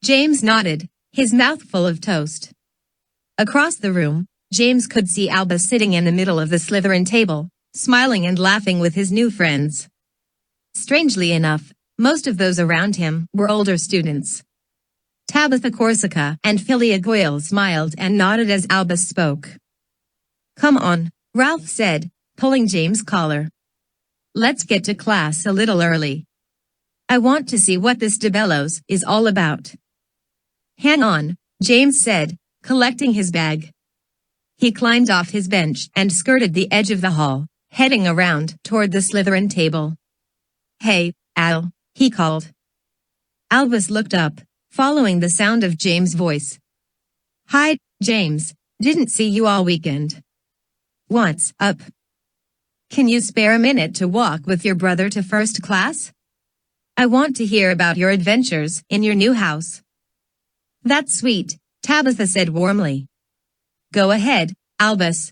James nodded, his mouth full of toast. Across the room, James could see Albus sitting in the middle of the Slytherin table, smiling and laughing with his new friends. Strangely enough, most of those around him were older students. Tabitha Corsica and Philia Goyle smiled and nodded as Albus spoke. Come on, Ralph said, pulling James' collar. Let's get to class a little early. I want to see what this de Bellows is all about. Hang on, James said, collecting his bag. He climbed off his bench and skirted the edge of the hall, heading around toward the Slytherin table. Hey, Al, he called. Albus looked up, following the sound of James' voice. Hi, James, didn't see you all weekend. What's up? Can you spare a minute to walk with your brother to first class? I want to hear about your adventures in your new house. That's sweet, Tabitha said warmly. Go ahead, Albus.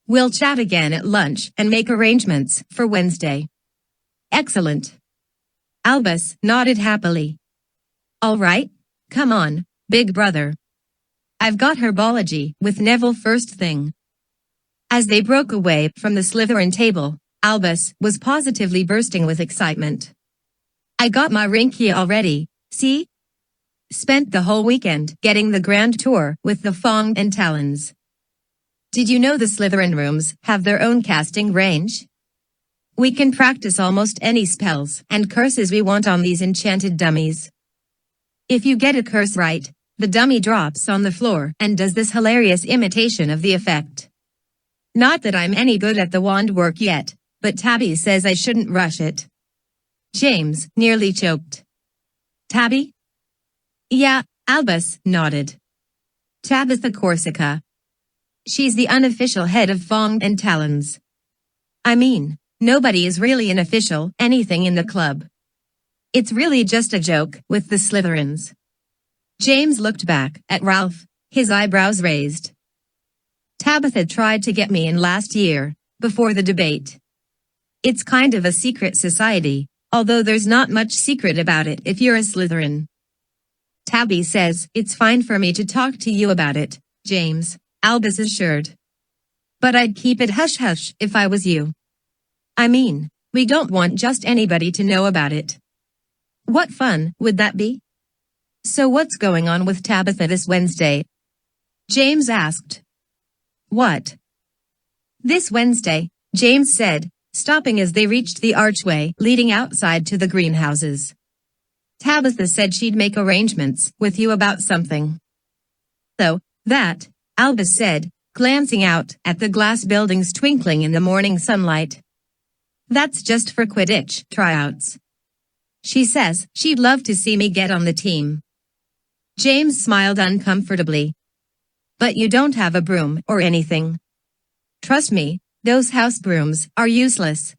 We'll chat again at lunch and make arrangements for Wednesday. Excellent. Albus nodded happily. All right, come on, big brother. I've got herbology with Neville first thing. As they broke away from the Slytherin table, Albus was positively bursting with excitement. I got my ring key already, see? Spent the whole weekend getting the grand tour with the Fong and Talons. Did you know the Slytherin rooms have their own casting range? We can practice almost any spells and curses we want on these enchanted dummies. If you get a curse right, the dummy drops on the floor and does this hilarious imitation of the effect. Not that I'm any good at the wand work yet, but Tabby says I shouldn't rush it. James nearly choked. Tabby? Yeah, Albus nodded. Tabitha Corsica. She's the unofficial head of Fong and Talons. I mean, nobody is really an official anything in the club. It's really just a joke with the Slytherins. James looked back at Ralph, his eyebrows raised. Tabitha tried to get me in last year, before the debate. It's kind of a secret society, although there's not much secret about it if you're a Slytherin. Tabby says it's fine for me to talk to you about it, James, Albus assured. But I'd keep it hush-hush if I was you. I mean, we don't want just anybody to know about it. What fun would that be? So what's going on with Tabitha this Wednesday? James asked. What? This Wednesday, James said, stopping as they reached the archway leading outside to the greenhouses. Tabitha said she'd make arrangements with you about something. So, that, Albus said, glancing out at the glass buildings twinkling in the morning sunlight. That's just for Quidditch tryouts. She says she'd love to see me get on the team. James smiled uncomfortably. But you don't have a broom or anything. Trust me, those house brooms are useless.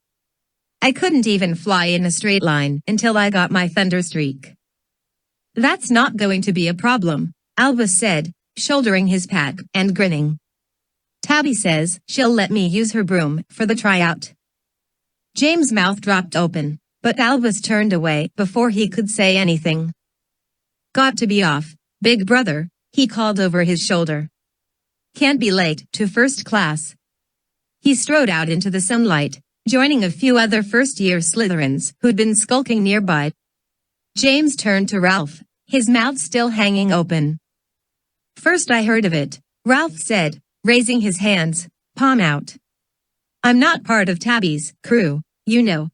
I couldn't even fly in a straight line until I got my thunder streak. That's not going to be a problem, Albus said, shouldering his pack and grinning. Tabby says she'll let me use her broom for the tryout. James' mouth dropped open, but Albus turned away before he could say anything. Got to be off, big brother, he called over his shoulder. Can't be late to first class. He strode out into the sunlight, joining a few other first-year Slytherins who'd been skulking nearby. James turned to Ralph, his mouth still hanging open. First I heard of it, Ralph said, raising his hands, palm out. I'm not part of Tabby's crew, you know.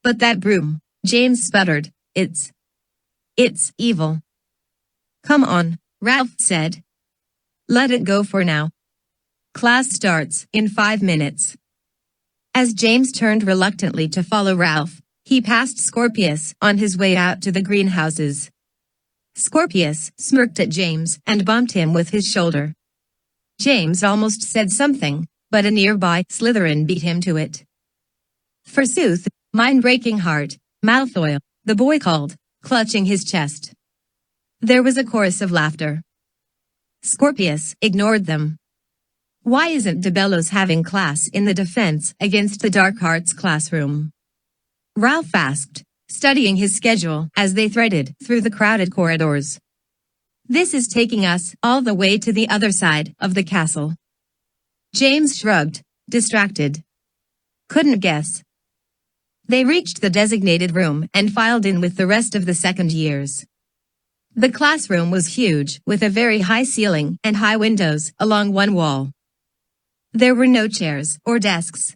But that broom, James sputtered, it's evil. Come on, Ralph said. Let it go for now. Class starts in 5 minutes. As James turned reluctantly to follow Ralph, he passed Scorpius on his way out to the greenhouses. Scorpius smirked at James and bumped him with his shoulder. James almost said something, but a nearby Slytherin beat him to it. Forsooth, mind-breaking heart, Malfoy, the boy called, clutching his chest. There was a chorus of laughter. Scorpius ignored them. Why isn't DeBellows having class in the Defense Against the Dark Arts classroom? Ralph asked, studying his schedule as they threaded through the crowded corridors. This is taking us all the way to the other side of the castle. James shrugged, distracted. Couldn't guess. They reached the designated room and filed in with the rest of the second years. The classroom was huge, with a very high ceiling and high windows along one wall. There were no chairs or desks.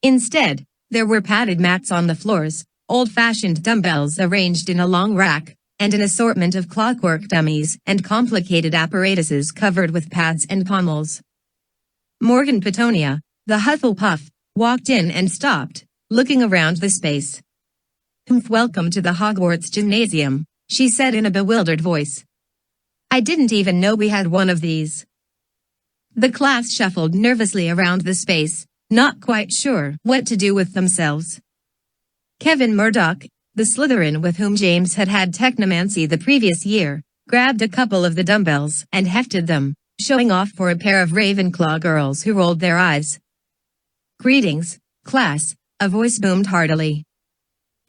Instead, there were padded mats on the floors, old-fashioned dumbbells arranged in a long rack, and an assortment of clockwork dummies and complicated apparatuses covered with pads and pommels. Morgan Petunia, the Hufflepuff, walked in and stopped, looking around the space. Welcome to the Hogwarts Gymnasium, she said in a bewildered voice. I didn't even know we had one of these. The class shuffled nervously around the space, not quite sure what to do with themselves. Kevin Murdoch, the Slytherin with whom James had had technomancy the previous year, grabbed a couple of the dumbbells and hefted them, showing off for a pair of Ravenclaw girls who rolled their eyes. Greetings, class, a voice boomed heartily.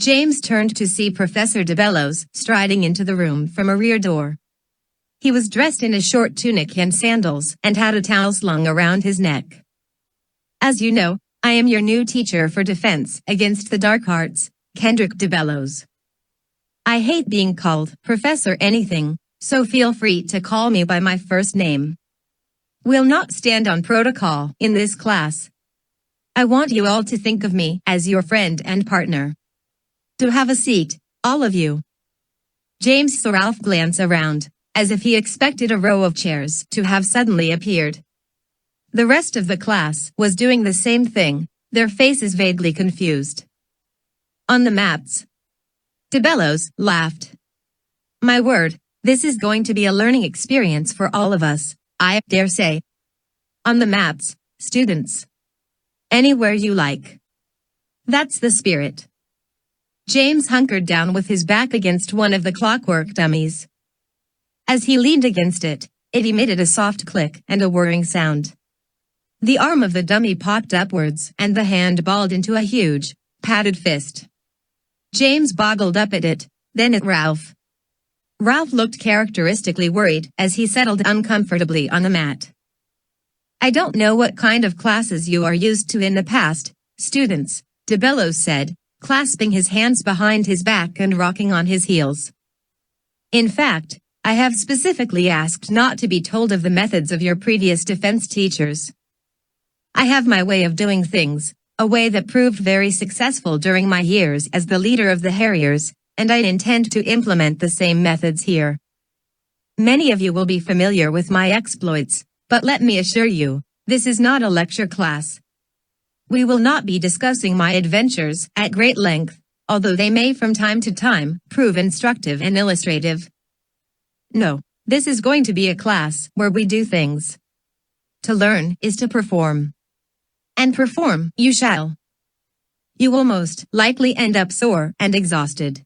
James turned to see Professor DeBellows striding into the room from a rear door. He was dressed in a short tunic and sandals and had a towel slung around his neck. As you know, I am your new teacher for Defense Against the Dark Arts, Kendrick DeBellows. I hate being called Professor anything, so feel free to call me by my first name. We'll not stand on protocol in this class. I want you all to think of me as your friend and partner. To have a seat, all of you. James saw Ralph glance around, as if he expected a row of chairs to have suddenly appeared. The rest of the class was doing the same thing, their faces vaguely confused. On the maps. DeBellows laughed. My word, this is going to be a learning experience for all of us, I dare say. On the maps, students. Anywhere you like. That's the spirit. James hunkered down with his back against one of the clockwork dummies. As he leaned against it, it emitted a soft click and a whirring sound. The arm of the dummy popped upwards and the hand balled into a huge, padded fist. James boggled up at it, then at Ralph. Ralph looked characteristically worried as he settled uncomfortably on the mat. I don't know what kind of classes you are used to in the past, students, DeBellows said, clasping his hands behind his back and rocking on his heels. In fact, I have specifically asked not to be told of the methods of your previous defense teachers. I have my way of doing things, a way that proved very successful during my years as the leader of the Harriers, and I intend to implement the same methods here. Many of you will be familiar with my exploits, but let me assure you, this is not a lecture class. We will not be discussing my adventures at great length, although they may from time to time prove instructive and illustrative. No, this is going to be a class where we do things. To learn is to perform. And perform you shall. You will most likely end up sore and exhausted.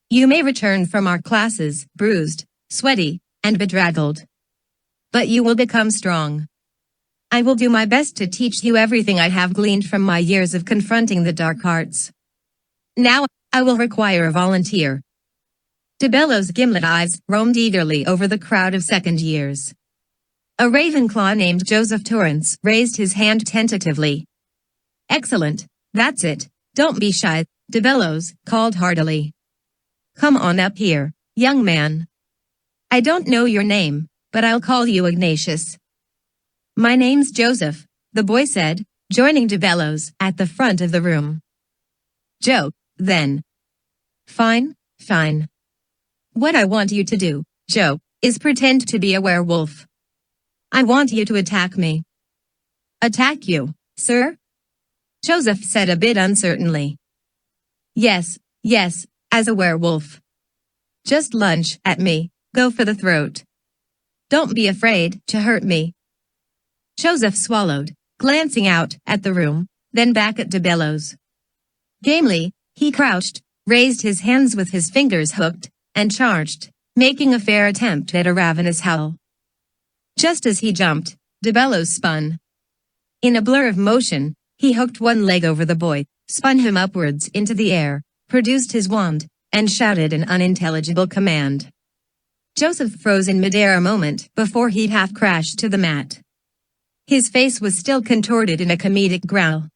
You may return from our classes bruised, sweaty, and bedraggled. But you will become strong. I will do my best to teach you everything I have gleaned from my years of confronting the dark arts. Now, I will require a volunteer. DeBellows' gimlet eyes roamed eagerly over the crowd of second years. A Ravenclaw named Joseph Torrance raised his hand tentatively. Excellent, that's it, don't be shy, DeBellows called heartily. Come on up here, young man. I don't know your name, but I'll call you Ignatius. My name's Joseph, the boy said, joining DeBellows at the front of the room. Joe, then. Fine, fine. What I want you to do, Joe, is pretend to be a werewolf. I want you to attack me. Attack you, sir? Joseph said a bit uncertainly. Yes, as a werewolf. Just lunge at me, go for the throat. Don't be afraid to hurt me. Joseph swallowed, glancing out at the room, then back at DeBellows. Gamely, he crouched, raised his hands with his fingers hooked, and charged, making a fair attempt at a ravenous howl. Just as he jumped, DeBellows spun. In a blur of motion, he hooked one leg over the boy, spun him upwards into the air, produced his wand, and shouted an unintelligible command. Joseph froze in midair a moment before he'd half crashed to the mat. His face was still contorted in a comedic growl.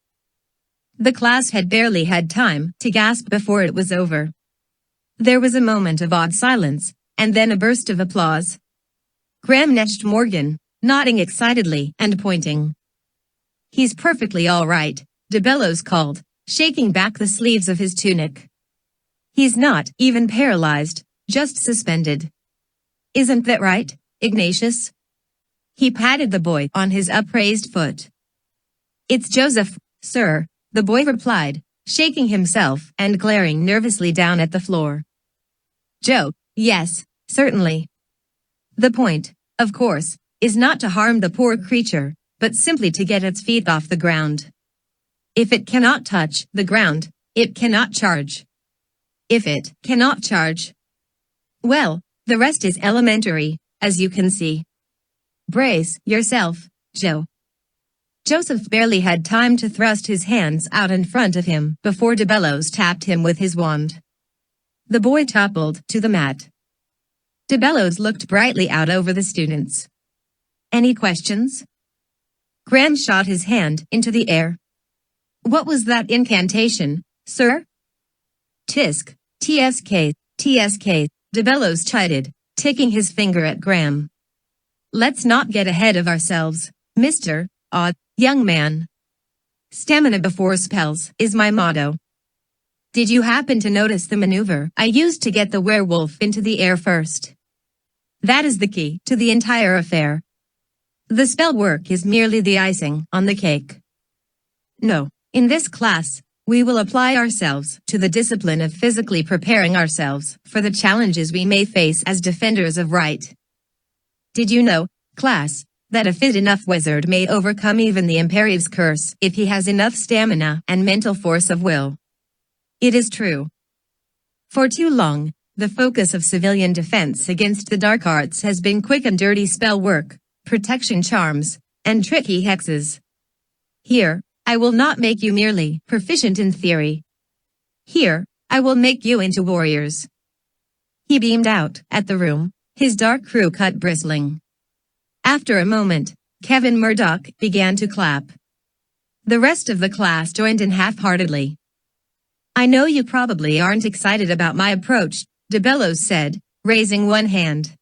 The class had barely had time to gasp before it was over. There was a moment of odd silence, and then a burst of applause. Grimm nudged Morgan, nodding excitedly and pointing. He's perfectly all right, DeBellows called, shaking back the sleeves of his tunic. He's not even paralyzed, just suspended. Isn't that right, Ignatius? He patted the boy on his upraised foot. It's Joseph, sir, the boy replied, shaking himself and glaring nervously down at the floor. Joe, yes, certainly. The point, of course, is not to harm the poor creature, but simply to get its feet off the ground. If it cannot touch the ground, it cannot charge. If it cannot charge, well, the rest is elementary, as you can see. Brace yourself, Joe. Joseph barely had time to thrust his hands out in front of him before DeBellows tapped him with his wand. The boy toppled to the mat. DeBellows looked brightly out over the students. Any questions? Grimm shot his hand into the air. What was that incantation, sir? Tisk, TSK, TSK, DeBellows chided, ticking his finger at Grimm. Let's not get ahead of ourselves, Mr. Odd, young man. Stamina before spells is my motto. Did you happen to notice the maneuver I used to get the werewolf into the air first? That is the key to the entire affair. The spell work is merely the icing on the cake. No, in this class, we will apply ourselves to the discipline of physically preparing ourselves for the challenges we may face as defenders of right. Did you know, class, that a fit enough wizard may overcome even the Imperie's curse if he has enough stamina and mental force of will? It is true. For too long, the focus of civilian defense against the dark arts has been quick and dirty spell work, protection charms, and tricky hexes. Here, I will not make you merely proficient in theory. Here, I will make you into warriors. He beamed out at the room, his dark crew cut bristling. After a moment, Kevin Murdoch began to clap. The rest of the class joined in half-heartedly. I know you probably aren't excited about my approach, DeBellows said, raising one hand.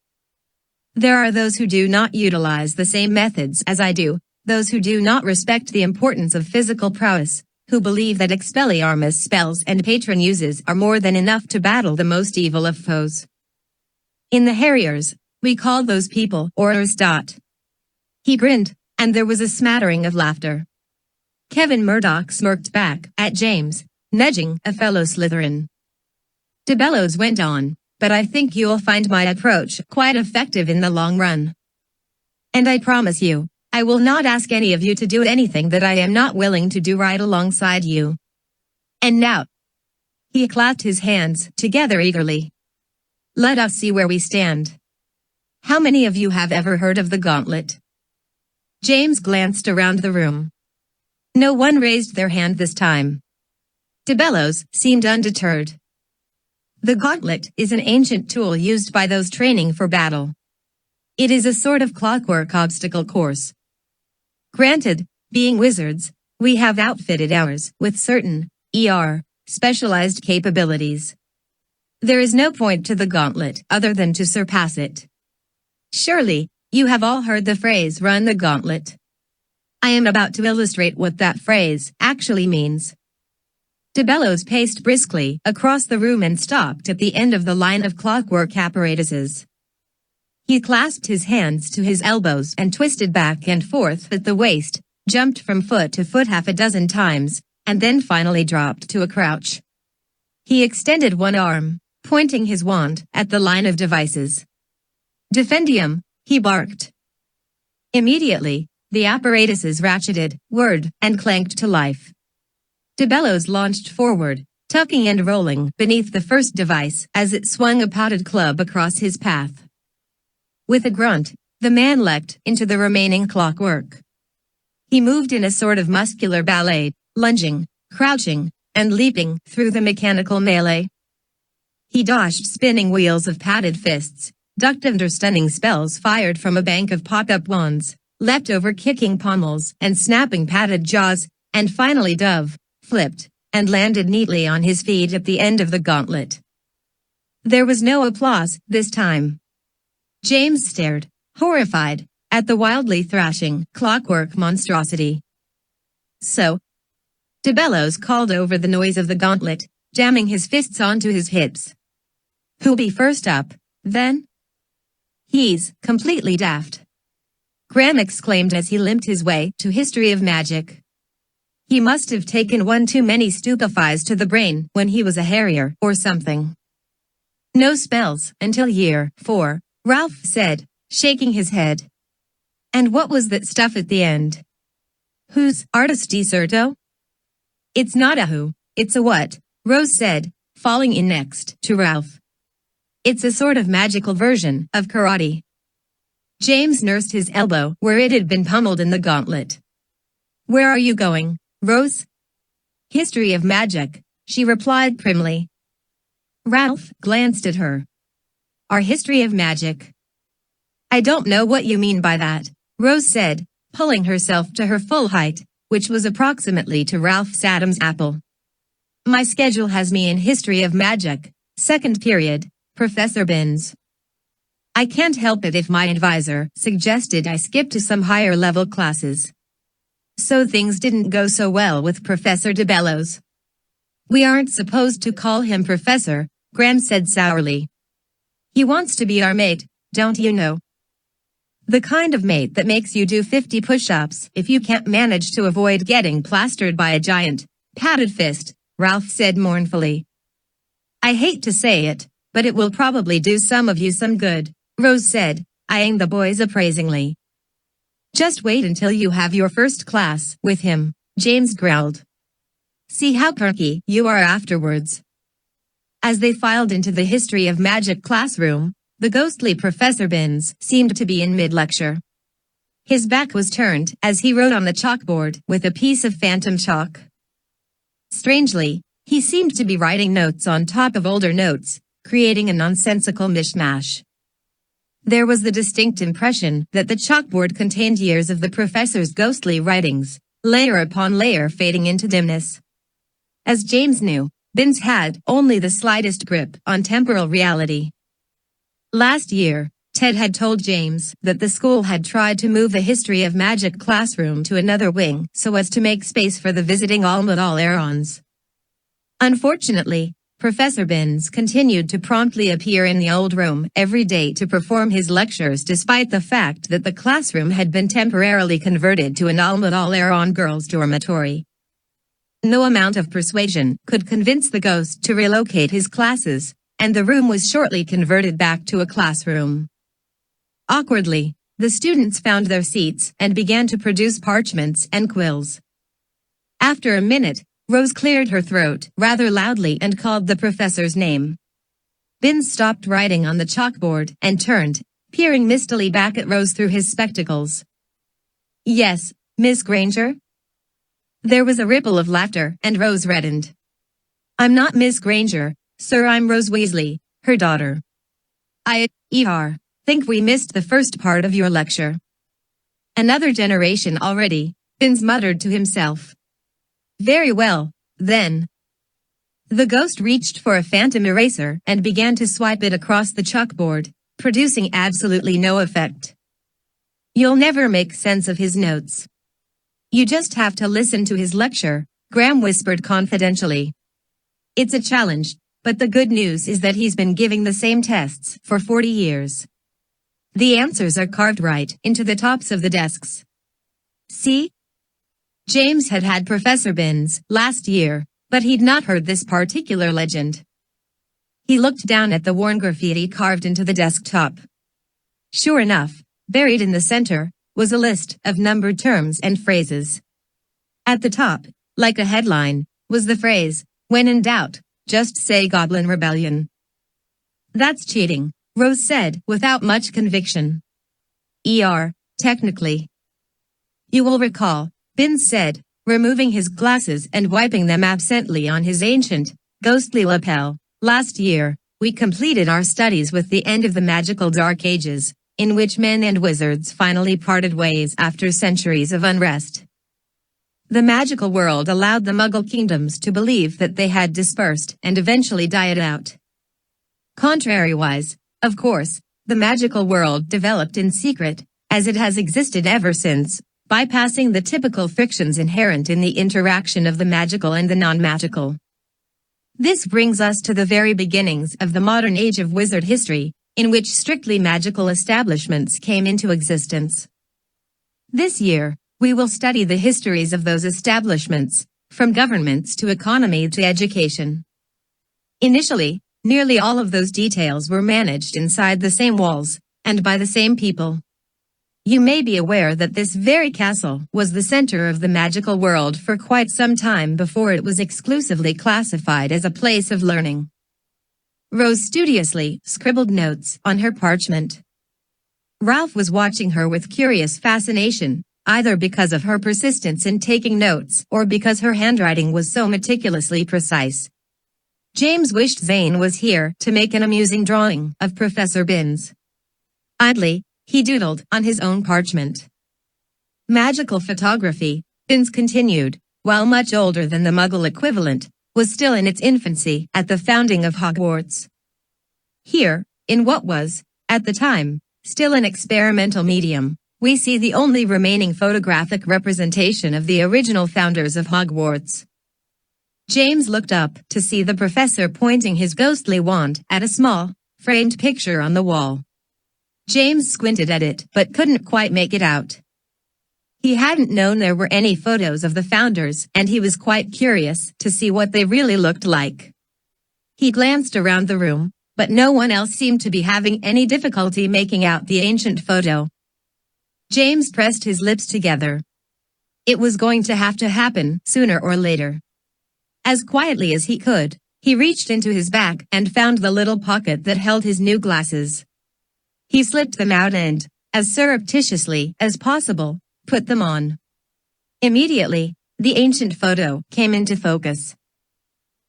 There are those who do not utilize the same methods as I do, those who do not respect the importance of physical prowess, who believe that Expelliarmus spells and patron uses are more than enough to battle the most evil of foes. In the Harriers, we call those people Aurors. He grinned, and there was a smattering of laughter. Kevin Murdoch smirked back at James, nudging a fellow Slytherin. DeBellows went on, but I think you'll find my approach quite effective in the long run. And I promise you, I will not ask any of you to do anything that I am not willing to do right alongside you. And now, he clapped his hands together eagerly. Let us see where we stand. How many of you have ever heard of the gauntlet? James glanced around the room. No one raised their hand this time. DeBellows seemed undeterred. The gauntlet is an ancient tool used by those training for battle. It is a sort of clockwork obstacle course. Granted, being wizards, we have outfitted ours with certain, specialized capabilities. There is no point to the gauntlet other than to surpass it. Surely, you have all heard the phrase run the gauntlet. I am about to illustrate what that phrase actually means. DeBellows paced briskly across the room and stopped at the end of the line of clockwork apparatuses. He clasped his hands to his elbows and twisted back and forth at the waist, jumped from foot to foot half a dozen times, and then finally dropped to a crouch. He extended one arm, pointing his wand at the line of devices. Defendium, he barked. Immediately, the apparatuses ratcheted, whirred, and clanked to life. DeBellows launched forward, tucking and rolling beneath the first device as it swung a potted club across his path. With a grunt, the man leapt into the remaining clockwork. He moved in a sort of muscular ballet, lunging, crouching, and leaping through the mechanical melee. He dodged spinning wheels of padded fists, ducked under stunning spells fired from a bank of pop-up wands, leapt over kicking pommels and snapping padded jaws, and finally flipped, and landed neatly on his feet at the end of the gauntlet. There was no applause this time. James stared, horrified, at the wildly thrashing clockwork monstrosity. So, DeBellows called over the noise of the gauntlet, jamming his fists onto his hips. Who'll be first up, then? He's completely daft. Grimm exclaimed as he limped his way to History of Magic. He must have taken one too many stupefies to the brain when he was a harrier or something. No spells until year 4, Ralph said, shaking his head. And what was that stuff at the end? Who's artist deserto? It's not a who, it's a what, Rose said, falling in next to Ralph. It's a sort of magical version of karate. James nursed his elbow where it had been pummeled in the gauntlet. Where are you going, Rose? History of Magic, she replied primly. Ralph glanced at her. Our history of magic. I don't know what you mean by that, Rose said, pulling herself to her full height, which was approximately to Ralph's Adam's apple. My schedule has me in History of Magic, second period, Professor Binns. I can't help it if my advisor suggested I skip to some higher level classes. So things didn't go so well with Professor DeBellows. We aren't supposed to call him Professor, Grimm said sourly. He wants to be our mate, don't you know? The kind of mate that makes you do 50 push-ups if you can't manage to avoid getting plastered by a giant, padded fist, Ralph said mournfully. I hate to say it, but it will probably do some of you some good, Rose said, eyeing the boys appraisingly. Just wait until you have your first class with him, James growled. See how perky you are afterwards. As they filed into the History of Magic classroom, the ghostly Professor Binns seemed to be in mid-lecture. His back was turned as he wrote on the chalkboard with a piece of phantom chalk. Strangely, he seemed to be writing notes on top of older notes, creating a nonsensical mishmash. There was the distinct impression that the chalkboard contained years of the professor's ghostly writings, layer upon layer fading into dimness. As James knew, Binns had only the slightest grip on temporal reality. Last year, Ted had told James that the school had tried to move the History of Magic classroom to another wing so as to make space for the visiting Almud-al-Erons. Unfortunately, Professor Binns continued to promptly appear in the old room every day to perform his lectures despite the fact that the classroom had been temporarily converted to an Almud-al-Eron girls' dormitory. No amount of persuasion could convince the ghost to relocate his classes, and the room was shortly converted back to a classroom. Awkwardly, the students found their seats and began to produce parchments and quills. After a minute, Rose cleared her throat rather loudly and called the professor's name. Binns stopped writing on the chalkboard and turned, peering mistily back at Rose through his spectacles. Yes, Miss Granger? There was a ripple of laughter and Rose reddened. I'm not Miss Granger, sir, I'm Rose Weasley, her daughter. I think we missed the first part of your lecture. Another generation already, Binns muttered to himself. Very well, then. The ghost reached for a phantom eraser and began to swipe it across the chalkboard, producing absolutely no effect. You'll never make sense of his notes. You just have to listen to his lecture, Graham whispered confidentially. It's a challenge, but the good news is that he's been giving the same tests for 40 years. The answers are carved right into the tops of the desks. See? James had had Professor Binns last year, but he'd not heard this particular legend. He looked down at the worn graffiti carved into the desktop. Sure enough, buried in the center, was a list of numbered terms and phrases. At the top, like a headline, was the phrase, when in doubt, just say Goblin Rebellion. That's cheating, Rose said without much conviction. Technically. You will recall, Binns said, removing his glasses and wiping them absently on his ancient, ghostly lapel. Last year, we completed our studies with the end of the magical Dark Ages, in which men and wizards finally parted ways after centuries of unrest. The magical world allowed the Muggle kingdoms to believe that they had dispersed and eventually died out. Contrariwise, of course, the magical world developed in secret, as it has existed ever since, bypassing the typical frictions inherent in the interaction of the magical and the non-magical. This brings us to the very beginnings of the modern age of wizard history, in which strictly magical establishments came into existence. This year, we will study the histories of those establishments, from governments to economy to education. Initially, nearly all of those details were managed inside the same walls, and by the same people. You may be aware that this very castle was the center of the magical world for quite some time before it was exclusively classified as a place of learning. Rose studiously scribbled notes on her parchment. Ralph was watching her with curious fascination, either because of her persistence in taking notes or because her handwriting was so meticulously precise. James wished Zane was here to make an amusing drawing of Professor Binns. Idly, he doodled on his own parchment. Magical photography, Binns continued, while much older than the Muggle equivalent, was still in its infancy at the founding of Hogwarts. Here, in what was, at the time, still an experimental medium, we see the only remaining photographic representation of the original founders of Hogwarts. James looked up to see the professor pointing his ghostly wand at a small, framed picture on the wall. James squinted at it but couldn't quite make it out. He hadn't known there were any photos of the founders, and he was quite curious to see what they really looked like. He glanced around the room, but no one else seemed to be having any difficulty making out the ancient photo. James pressed his lips together. It was going to have to happen sooner or later. As quietly as he could, he reached into his bag and found the little pocket that held his new glasses. He slipped them out and, as surreptitiously as possible, put them on. Immediately, the ancient photo came into focus.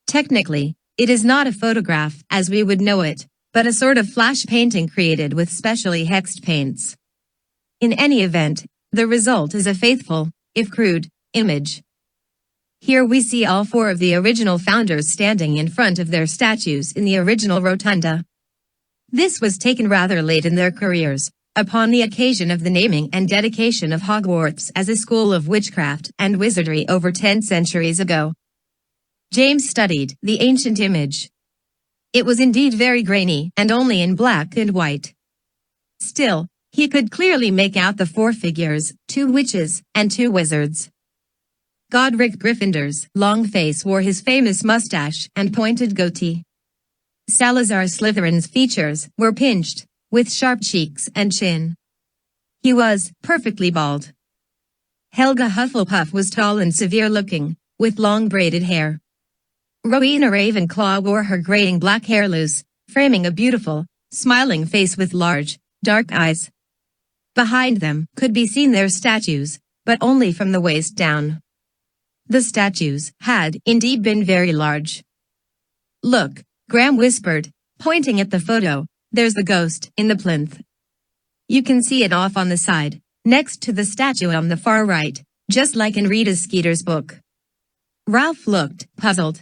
Technically, it is not a photograph as we would know it, but a sort of flash painting created with specially hexed paints. In any event, the result is a faithful, if crude, image. Here we see all four of the original founders standing in front of their statues in the original rotunda. This was taken rather late in their careers, upon the occasion of the naming and dedication of Hogwarts as a school of witchcraft and wizardry over 10 centuries ago. James studied the ancient image. It was indeed very grainy and only in black and white. Still, he could clearly make out the four figures, 2 witches and 2 wizards. Godric Gryffindor's long face wore his famous mustache and pointed goatee. Salazar Slytherin's features were pinched, with sharp cheeks and chin. He was perfectly bald. Helga Hufflepuff was tall and severe-looking, with long braided hair. Rowena Ravenclaw wore her graying black hair loose, framing a beautiful, smiling face with large, dark eyes. Behind them could be seen their statues, but only from the waist down. The statues had indeed been very large. "Look," Graham whispered, pointing at the photo, "there's the ghost in the plinth. You can see it off on the side, next to the statue on the far right, just like in Rita Skeeter's book." Ralph looked puzzled.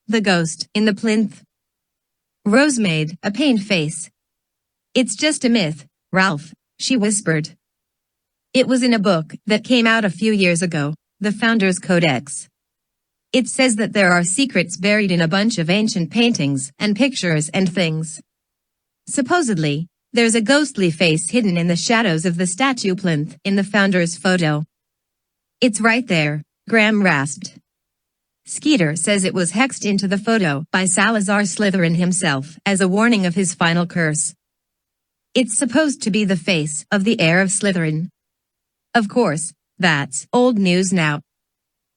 "The ghost in the plinth?" Rose made a pained face. "It's just a myth, Ralph," she whispered. "It was in a book that came out a few years ago, the Founders Codex. It says that there are secrets buried in a bunch of ancient paintings and pictures and things. Supposedly, there's a ghostly face hidden in the shadows of the statue plinth in the Founders photo." "It's right there," Graham rasped. "Skeeter says it was hexed into the photo by Salazar Slytherin himself as a warning of his final curse. It's supposed to be the face of the heir of Slytherin. Of course, that's old news now.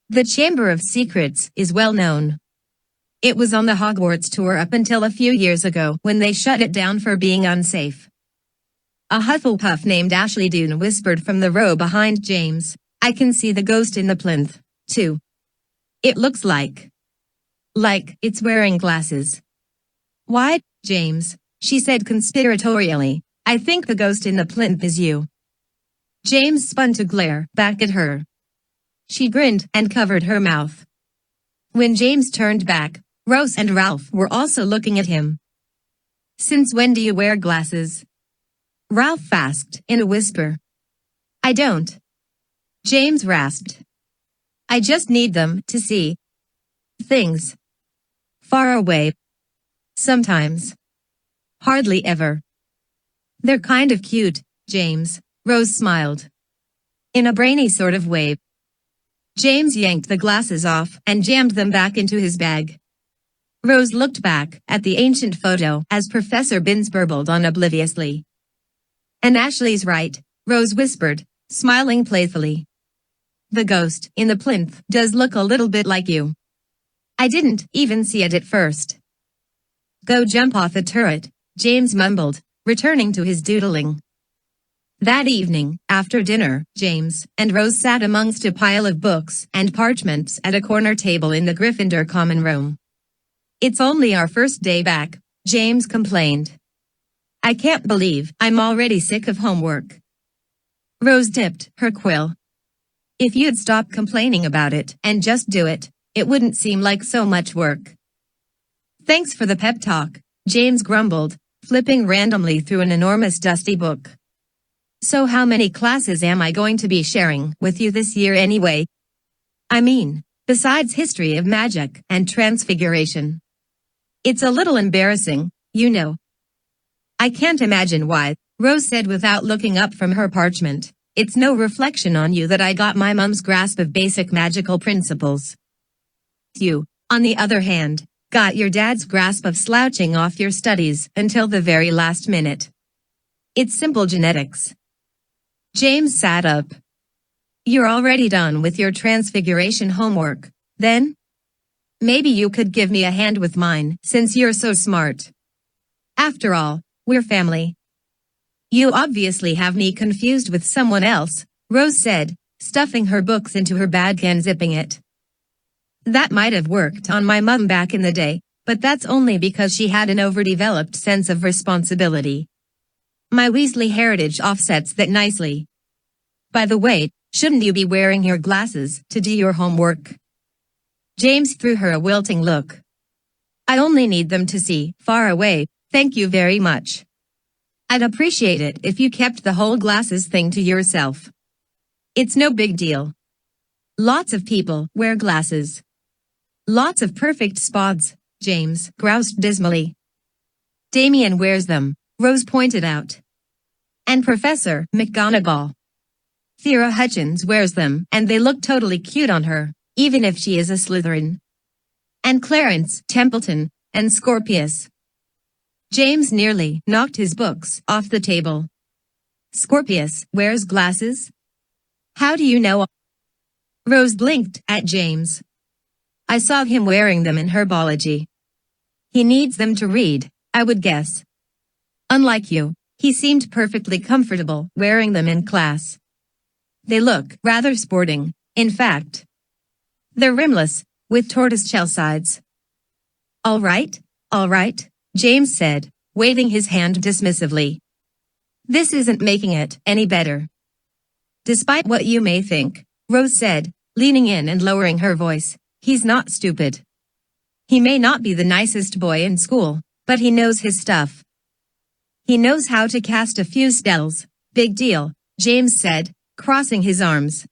The Chamber of Secrets is well known. It was on the Hogwarts tour up until a few years ago when they shut it down for being unsafe." A Hufflepuff named Ashley Doone whispered from the row behind James, "I can see the ghost in the plinth, too. It looks like it's wearing glasses." "Why, James," she said conspiratorially, "I think the ghost in the plinth is you." James spun to glare back at her. She grinned and covered her mouth. When James turned back, Rose and Ralph were also looking at him. "Since when do you wear glasses?" Ralph asked in a whisper. "I don't," James rasped. "I just need them to see things far away. Sometimes. Hardly ever." "They're kind of cute, James," Rose smiled. In a brainy sort of way. James yanked the glasses off and jammed them back into his bag. Rose looked back at the ancient photo as Professor Binns burbled on obliviously. "And Ashley's right," Rose whispered, smiling playfully. "The ghost in the plinth does look a little bit like you. I didn't even see it at first." "Go jump off the turret," James mumbled, returning to his doodling. That evening, after dinner, James and Rose sat amongst a pile of books and parchments at a corner table in the Gryffindor common room. "It's only our first day back," James complained. "I can't believe I'm already sick of homework." Rose dipped her quill. "If you'd stop complaining about it and just do it, it wouldn't seem like so much work." "Thanks for the pep talk," James grumbled, flipping randomly through an enormous dusty book. "So how many classes am I going to be sharing with you this year anyway? I mean, besides history of magic and transfiguration. It's a little embarrassing, you know." "I can't imagine why," Rose said without looking up from her parchment. it's no reflection on you that I got my mum's grasp of basic magical principles. You, on the other hand, got your dad's grasp of slouching off your studies until the very last minute. It's simple genetics. James sat up. You're already done with your transfiguration homework, then? Maybe you could give me a hand with mine, since you're so smart. After all, we're family. You obviously have me confused with someone else, Rose said, stuffing her books into her bag and zipping it. That might have worked on my mum back in the day, but that's only because she had an overdeveloped sense of responsibility. My Weasley heritage offsets that nicely. By the way, shouldn't you be wearing your glasses to do your homework? James threw her a wilting look. I only need them to see far away, thank you very much. I'd appreciate it if you kept the whole glasses thing to yourself. It's no big deal. Lots of people wear glasses. Lots of perfect spots, James groused dismally. Damien wears them, Rose pointed out. And Professor McGonagall. Thera Hutchins wears them, and they look totally cute on her, even if she is a Slytherin. And Clarence Templeton, and Scorpius. James nearly knocked his books off the table. Scorpius wears glasses? How do you know? Rose blinked at James. I saw him wearing them in herbology. He needs them to read, I would guess. Unlike you, he seemed perfectly comfortable wearing them in class. They look rather sporting, in fact. They're rimless, with tortoiseshell sides. All right, James said, waving his hand dismissively. This isn't making it any better. Despite what you may think, Rose said, leaning in and lowering her voice, he's not stupid. He may not be the nicest boy in school, but he knows his stuff. He knows how to cast a few spells, big deal, James said, crossing his arms.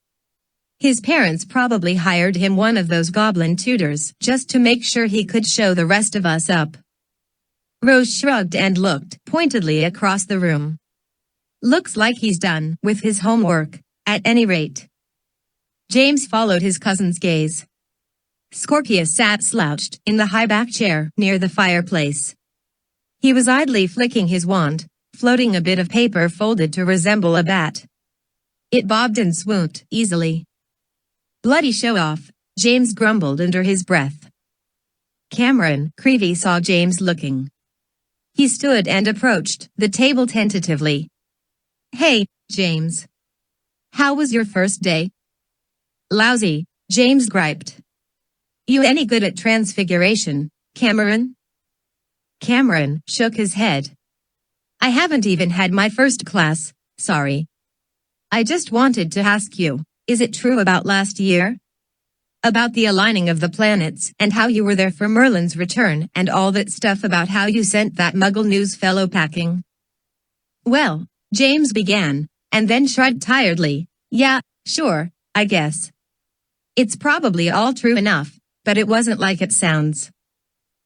His parents probably hired him one of those goblin tutors just to make sure he could show the rest of us up. Rose shrugged and looked pointedly across the room. Looks like he's done with his homework, at any rate. James followed his cousin's gaze. Scorpius sat slouched in the high-back chair near the fireplace. He was idly flicking his wand, floating a bit of paper folded to resemble a bat. It bobbed and swooped easily. Bloody show-off, James grumbled under his breath. Cameron Creevey saw James looking. He stood and approached the table tentatively. Hey, James. How was your first day? Lousy, James griped. You any good at transfiguration, Cameron? Cameron shook his head. I haven't even had my first class, sorry. I just wanted to ask you, is it true about last year? About the aligning of the planets and how you were there for Merlin's return and all that stuff about how you sent that Muggle news fellow packing? Well, James began, and then shrugged tiredly. Yeah, sure, I guess. It's probably all true enough, but it wasn't like it sounds.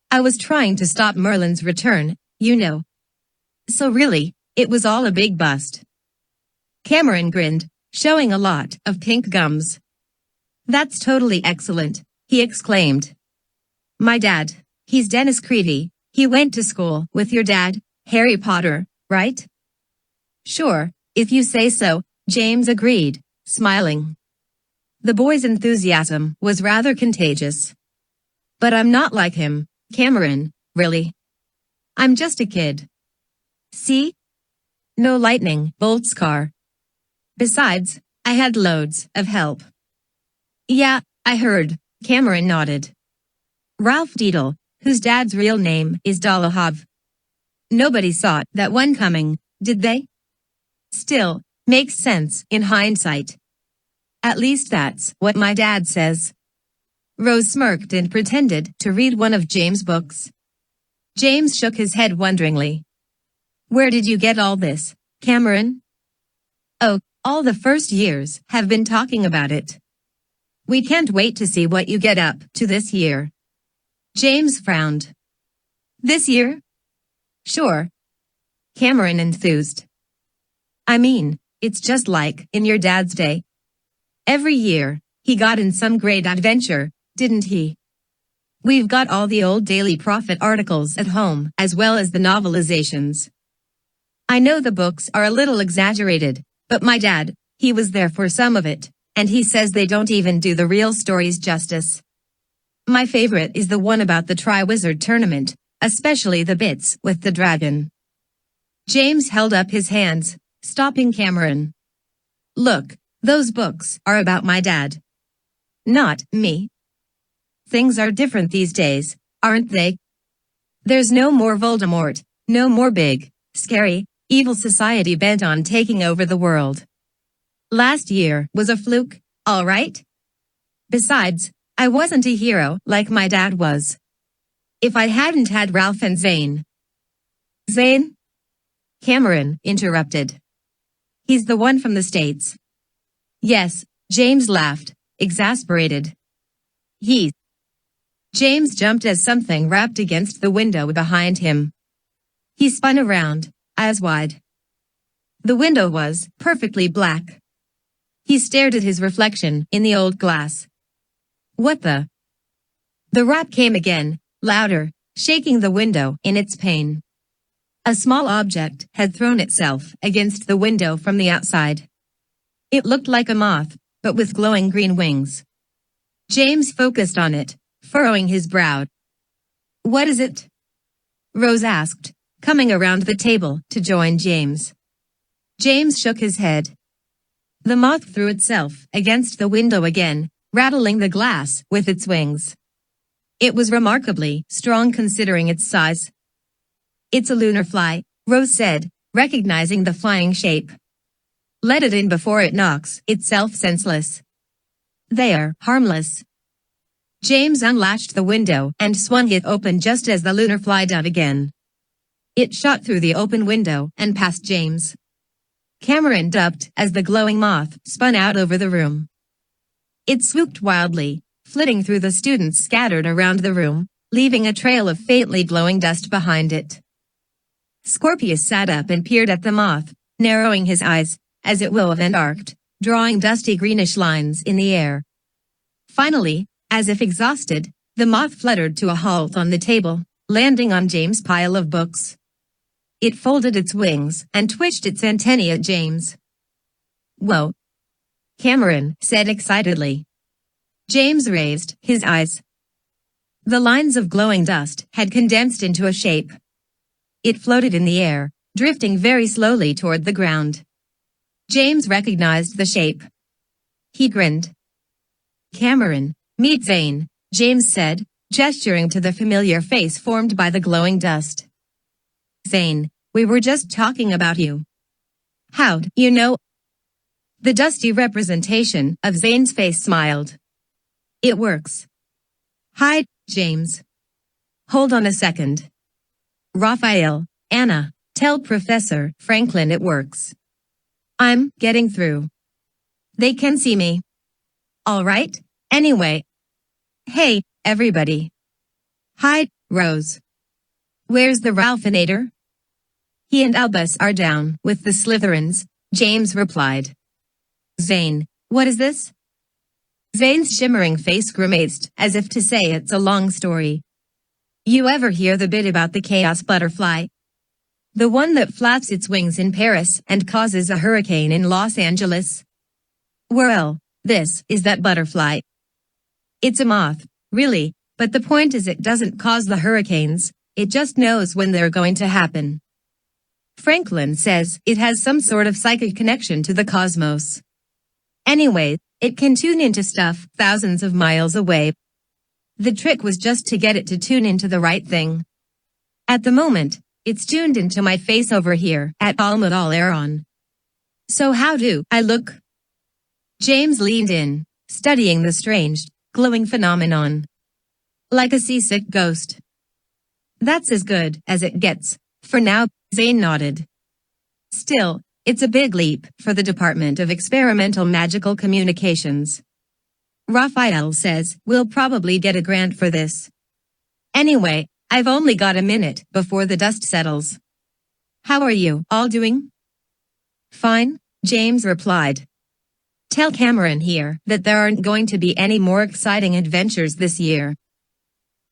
I was trying to stop Merlin's return, you know. So really, it was all a big bust. Cameron grinned, showing a lot of pink gums. That's totally excellent, he exclaimed. My dad, he's Dennis Creevey, he went to school with your dad, Harry Potter, right? Sure, if you say so, James agreed, smiling. The boy's enthusiasm was rather contagious. But I'm not like him, Cameron, really. I'm just a kid. See? No lightning bolts car. Besides, I had loads of help. Yeah, I heard, Cameron nodded. Ralph Deedle, whose dad's real name is Dolohov. Nobody saw that one coming, did they? Still, makes sense in hindsight. At least that's what my dad says. Rose smirked and pretended to read one of James' books. James shook his head wonderingly. Where did you get all this, Cameron? Oh, all the first years have been talking about it. We can't wait to see what you get up to this year. James frowned. This year? Sure. Cameron enthused. I mean, It's just like in your dad's day. Every year, he got in some great adventure, didn't he? We've got all the old Daily Prophet articles at home, as well as the novelizations. I know the books are a little exaggerated, but my dad, he was there for some of it, and he says they don't even do the real stories justice. My favorite is the one about the Triwizard Tournament, especially the bits with the dragon. James held up his hands, stopping Cameron. Look, those books are about my dad. Not me. Things are different these days, aren't they? There's no more Voldemort, no more big, scary, evil society bent on taking over the world. Last year was a fluke, all right? Besides, I wasn't a hero like my dad was. If I hadn't had Ralph and Zane. Zane? Cameron interrupted. He's the one from the States. Yes, James laughed, exasperated. James jumped as something rapped against the window behind him. He spun around, eyes wide. The window was perfectly black. He stared at his reflection in the old glass. What the? The rap came again, louder, shaking the window in its pain. A small object had thrown itself against the window from the outside. It looked like a moth, but with glowing green wings. James focused on it, furrowing his brow. What is it? Rose asked, coming around the table to join James. James shook his head. The moth threw itself against the window again, rattling the glass with its wings. It was remarkably strong considering its size. It's a lunar fly, Rose said, recognizing the flying shape. Let it in before it knocks itself senseless. They are harmless. James unlatched the window and swung it open just as the lunar fly dove again. It shot through the open window and past James. Cameron ducked as the glowing moth spun out over the room. It swooped wildly, flitting through the students scattered around the room, leaving a trail of faintly glowing dust behind it. Scorpius sat up and peered at the moth, narrowing his eyes, as it wove and arced, drawing dusty greenish lines in the air. Finally, as if exhausted, the moth fluttered to a halt on the table, landing on James' pile of books. It folded its wings and twitched its antennae at James. Whoa! Cameron said excitedly. James raised his eyes. The lines of glowing dust had condensed into a shape. It floated in the air, drifting very slowly toward the ground. James recognized the shape. He grinned. Cameron, meet Zane, James said, gesturing to the familiar face formed by the glowing dust. Zane, we were just talking about you. How'd you know? The dusty representation of Zane's face smiled. It works. Hi, James. Hold on a second. Raphael, Anna, tell Professor Franklin it works. I'm getting through. They can see me. All right, anyway. Hey, everybody. Hi, Rose. Where's the Ralphinator? He and Albus are down with the Slytherins, James replied. Zane, what is this? Zane's shimmering face grimaced, as if to say it's a long story. You ever hear the bit about the chaos butterfly? The one that flaps its wings in Paris and causes a hurricane in Los Angeles? Well, this is that butterfly. It's a moth, really, but the point is it doesn't cause the hurricanes, it just knows when they're going to happen. Franklin says it has some sort of psychic connection to the cosmos. Anyway, it can tune into stuff thousands of miles away. The trick was just to get it to tune into the right thing. At the moment, it's tuned into my face over here at Almudal Aeron. So how do I look? James leaned in, studying the strange, glowing phenomenon. Like a seasick ghost. That's as good as it gets, for now, Zane nodded. Still, it's a big leap for the Department of Experimental Magical Communications. Raphael says we'll probably get a grant for this. Anyway, I've only got a minute before the dust settles. How are you all doing? Fine, James replied. Tell Cameron here that there aren't going to be any more exciting adventures this year.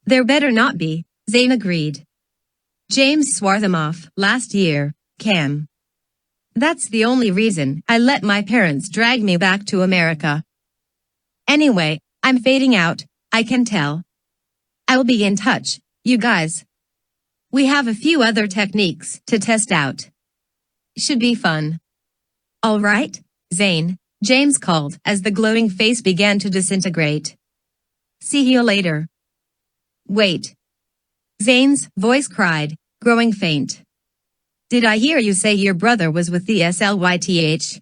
There better not be, Zane agreed. James swore them off last year, Cam. That's the only reason I let my parents drag me back to America. Anyway, I'm fading out, I can tell. I'll be in touch, you guys. We have a few other techniques to test out. Should be fun. All right, Zane, James called as the glowing face began to disintegrate. See you later. Wait. Zane's voice cried, growing faint. Did I hear you say your brother was with the SLYTH?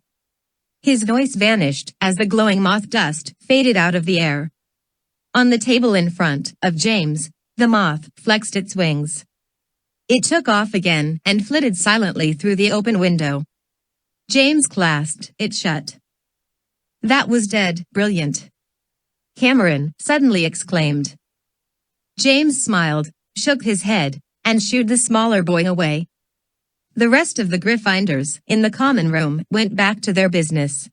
His voice vanished as the glowing moth dust faded out of the air. On the table in front of James, the moth flexed its wings. It took off again and flitted silently through the open window. James clasped it shut. That was dead brilliant. Cameron suddenly exclaimed. James smiled, shook his head, and shooed the smaller boy away. The rest of the Gryffindors in the common room went back to their business.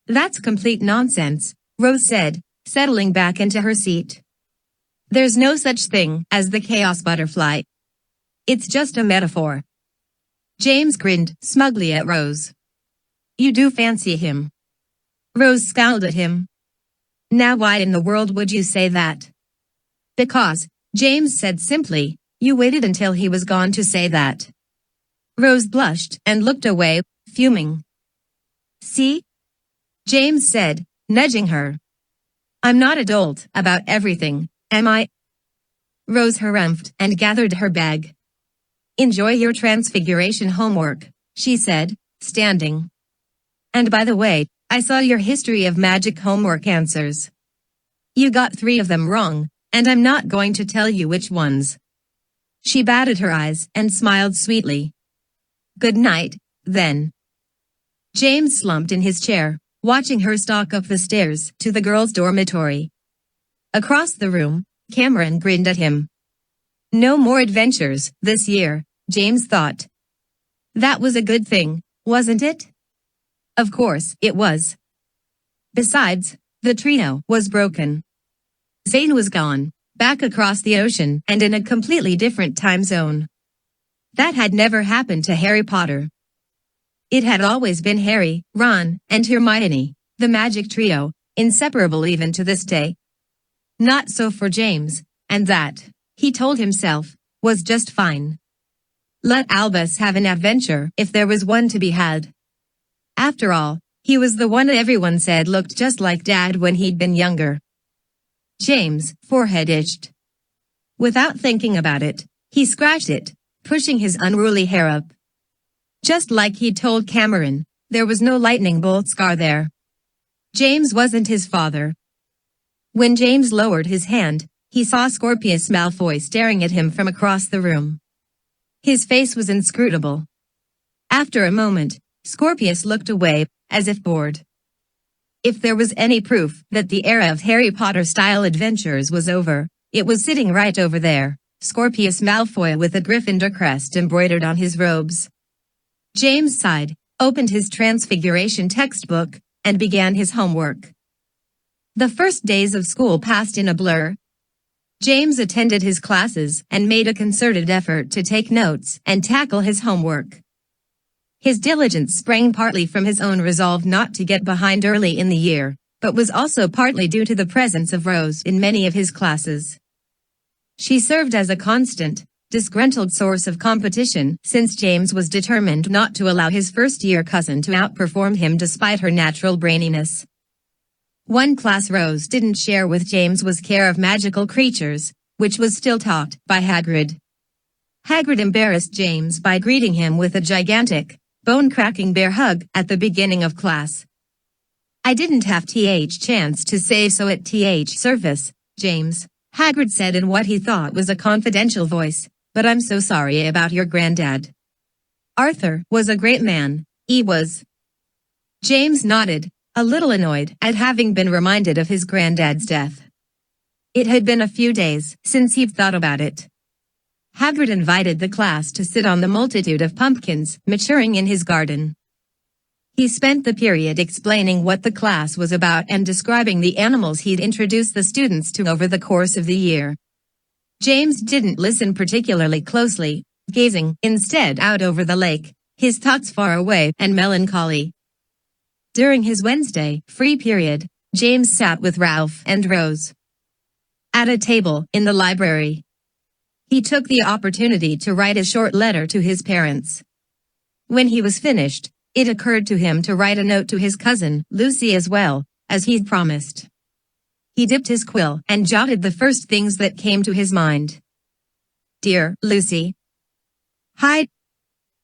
That's complete nonsense, Rose said, settling back into her seat. There's no such thing as the chaos butterfly. It's just a metaphor. James grinned smugly at Rose. You do fancy him. Rose scowled at him. Now why in the world would you say that? Because, James said simply, you waited until he was gone to say that. Rose blushed and looked away, fuming. See? James said, nudging her. I'm not a dolt about everything, am I? Rose harumphed and gathered her bag. Enjoy your transfiguration homework, she said, standing. And by the way, I saw your history of magic homework answers. You got 3 of them wrong, and I'm not going to tell you which ones. She batted her eyes and smiled sweetly. Good night, then. James slumped in his chair, watching her stalk up the stairs to the girls' dormitory. Across the room, Cameron grinned at him. No more adventures this year, James thought. That was a good thing, wasn't it? Of course it was. Besides, the trio was broken. Zane was gone, back across the ocean and in a completely different time zone. That had never happened to Harry Potter. It had always been Harry, Ron, and Hermione, the magic trio, inseparable even to this day. Not so for James, and that, he told himself, was just fine. Let Albus have an adventure if there was one to be had. After all, he was the one everyone said looked just like Dad when he'd been younger. James' forehead itched. Without thinking about it, he scratched it, pushing his unruly hair up. Just like he'd told Cameron, there was no lightning bolt scar there. James wasn't his father. When James lowered his hand, he saw Scorpius Malfoy staring at him from across the room. His face was inscrutable. After a moment, Scorpius looked away, as if bored. If there was any proof that the era of Harry Potter-style adventures was over, it was sitting right over there. Scorpius Malfoy with a Gryffindor crest embroidered on his robes. James sighed, opened his Transfiguration textbook, and began his homework. The first days of school passed in a blur. James attended his classes and made a concerted effort to take notes and tackle his homework. His diligence sprang partly from his own resolve not to get behind early in the year, but was also partly due to the presence of Rose in many of his classes. She served as a constant, disgruntled source of competition since James was determined not to allow his first-year cousin to outperform him despite her natural braininess. One class Rose didn't share with James was care of magical creatures, which was still taught by Hagrid. Hagrid embarrassed James by greeting him with a gigantic, bone-cracking bear hug at the beginning of class. I didn't have chance to say so at service, James, Hagrid said in what he thought was a confidential voice, but I'm so sorry about your granddad. Arthur was a great man, he was. James nodded, a little annoyed at having been reminded of his granddad's death. It had been a few days since he'd thought about it. Hagrid invited the class to sit on the multitude of pumpkins maturing in his garden. He spent the period explaining what the class was about and describing the animals he'd introduced the students to over the course of the year. James didn't listen particularly closely, gazing instead out over the lake, his thoughts far away and melancholy. During his Wednesday free period, James sat with Ralph and Rose at a table in the library. He took the opportunity to write a short letter to his parents. When he was finished, it occurred to him to write a note to his cousin, Lucy, as well, as he'd promised. He dipped his quill and jotted the first things that came to his mind. Dear Lucy. Hi.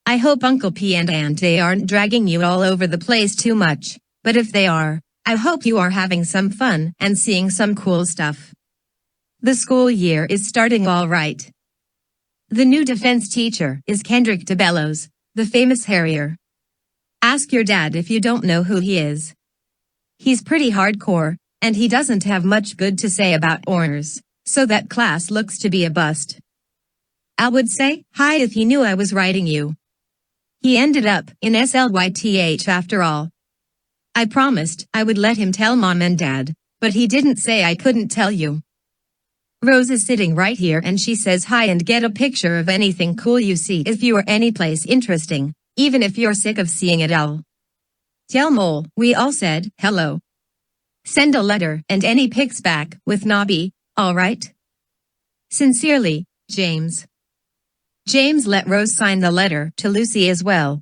I hope Uncle P and Aunt A aren't dragging you all over the place too much, but if they are, I hope you are having some fun and seeing some cool stuff. The school year is starting all right. The new defense teacher is Kendrick DeBellows, the famous harrier. Ask your dad if you don't know who he is. He's pretty hardcore, and he doesn't have much good to say about honors, so that class looks to be a bust. Al would say hi if he knew I was writing you. He ended up in SLYTH after all. I promised I would let him tell Mom and Dad, but he didn't say I couldn't tell you. Rose is sitting right here and she says hi and get a picture of anything cool you see if you are anyplace interesting, even if you're sick of seeing it all. Tell Mole we all said hello. Send a letter and any pics back with Nobby, all right? Sincerely, James. James let Rose sign the letter to Lucy as well.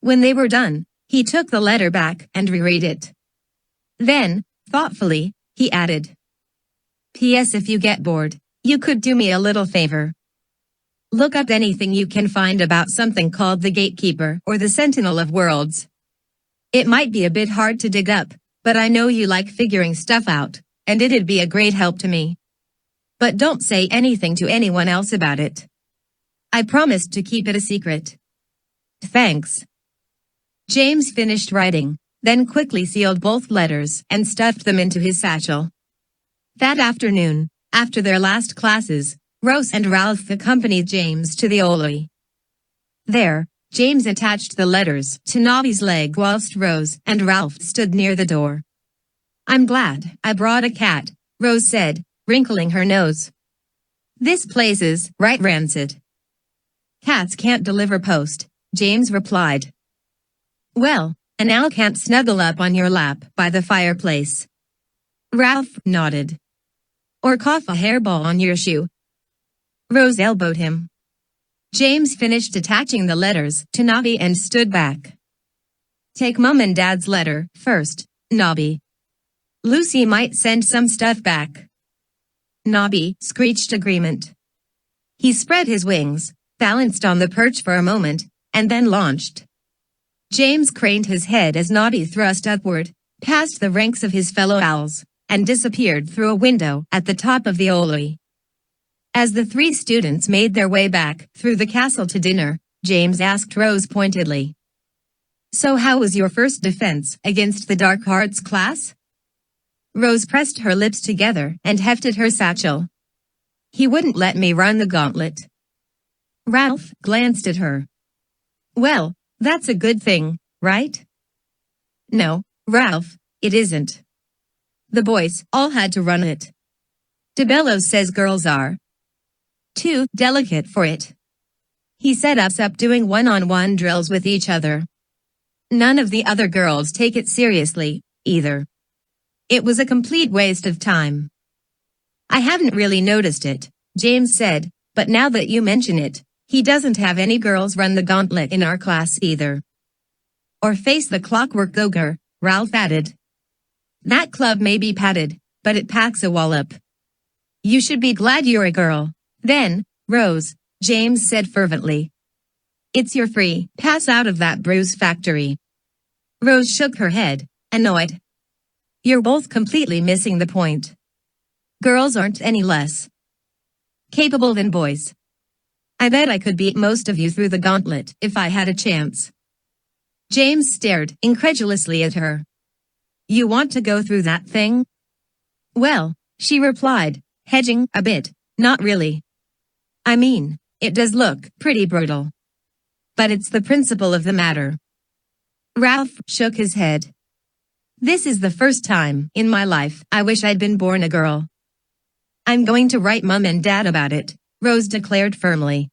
When they were done, he took the letter back and reread it. Then, thoughtfully, he added, P.S. If you get bored, you could do me a little favor. Look up anything you can find about something called the Gatekeeper or the Sentinel of Worlds. It might be a bit hard to dig up, but I know you like figuring stuff out, and it'd be a great help to me. But don't say anything to anyone else about it. I promised to keep it a secret. Thanks. James finished writing, then quickly sealed both letters and stuffed them into his satchel. That afternoon, after their last classes, Rose and Ralph accompanied James to the Ollie. There, James attached the letters to Nobby's leg whilst Rose and Ralph stood near the door. I'm glad I brought a cat, Rose said, wrinkling her nose. This place is right rancid. Cats can't deliver post, James replied. Well, an owl can't snuggle up on your lap by the fireplace. Ralph nodded. Or cough a hairball on your shoe. Rose elbowed him. James finished attaching the letters to Nobby and stood back. Take Mum and Dad's letter first, Nobby. Lucy might send some stuff back. Nobby screeched agreement. He spread his wings, balanced on the perch for a moment, and then launched. James craned his head as Nobby thrust upward, past the ranks of his fellow owls, and disappeared through a window at the top of the Ollie. As the three students made their way back through the castle to dinner, James asked Rose pointedly. So how was your first defense against the dark arts class? Rose pressed her lips together and hefted her satchel. He wouldn't let me run the gauntlet. Ralph glanced at her. Well, that's a good thing, right? No, Ralph, it isn't. The boys all had to run it. DeBellows says girls are too delicate for it. He set us up doing one-on-one drills with each other. None of the other girls take it seriously, either. It was a complete waste of time. I haven't really noticed it, James said, but now that you mention it, he doesn't have any girls run the gauntlet in our class either. Or face the clockwork ogre, Ralph added. That club may be padded, but it packs a wallop. You should be glad you're a girl. Then, Rose, James said fervently. It's your free pass out of that bruise factory. Rose shook her head, annoyed. You're both completely missing the point. Girls aren't any less capable than boys. I bet I could beat most of you through the gauntlet if I had a chance. James stared incredulously at her. You want to go through that thing? Well, she replied, hedging a bit, not really. I mean, it does look pretty brutal. But it's the principle of the matter. Ralph shook his head. This is the first time in my life I wish I'd been born a girl. I'm going to write Mum and Dad about it, Rose declared firmly.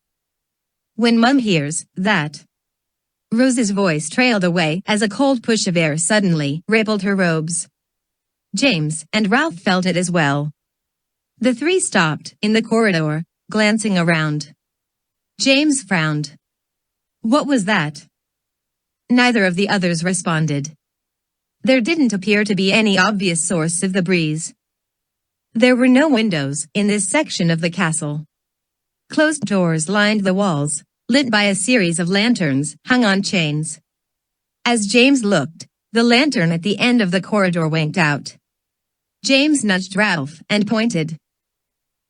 When Mum hears that. Rose's voice trailed away as a cold push of air suddenly rippled her robes. James and Ralph felt it as well. The three stopped in the corridor, glancing around. James frowned. What was that? Neither of the others responded. There didn't appear to be any obvious source of the breeze. There were no windows in this section of the castle. Closed doors lined the walls, lit by a series of lanterns hung on chains. As James looked, the lantern at the end of the corridor winked out. James nudged Ralph and pointed.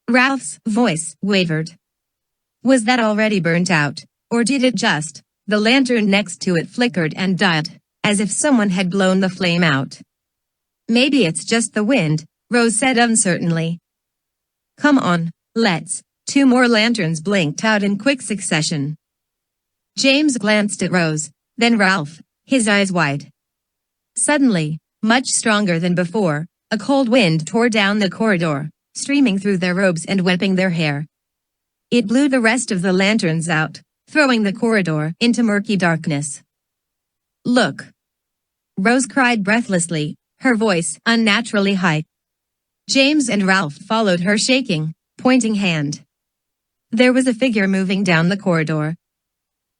Ralph's voice wavered. Was that already burnt out, or did it just? The lantern next to it flickered and died, as if someone had blown the flame out. Maybe it's just the wind, Rose said uncertainly. Come on, let's. 2 more lanterns blinked out in quick succession. James glanced at Rose, then Ralph, his eyes wide. Suddenly, much stronger than before, a cold wind tore down the corridor, streaming through their robes and whipping their hair. It blew the rest of the lanterns out, throwing the corridor into murky darkness. Look! Rose cried breathlessly, her voice unnaturally high. James and Ralph followed her shaking, pointing hand. There was a figure moving down the corridor.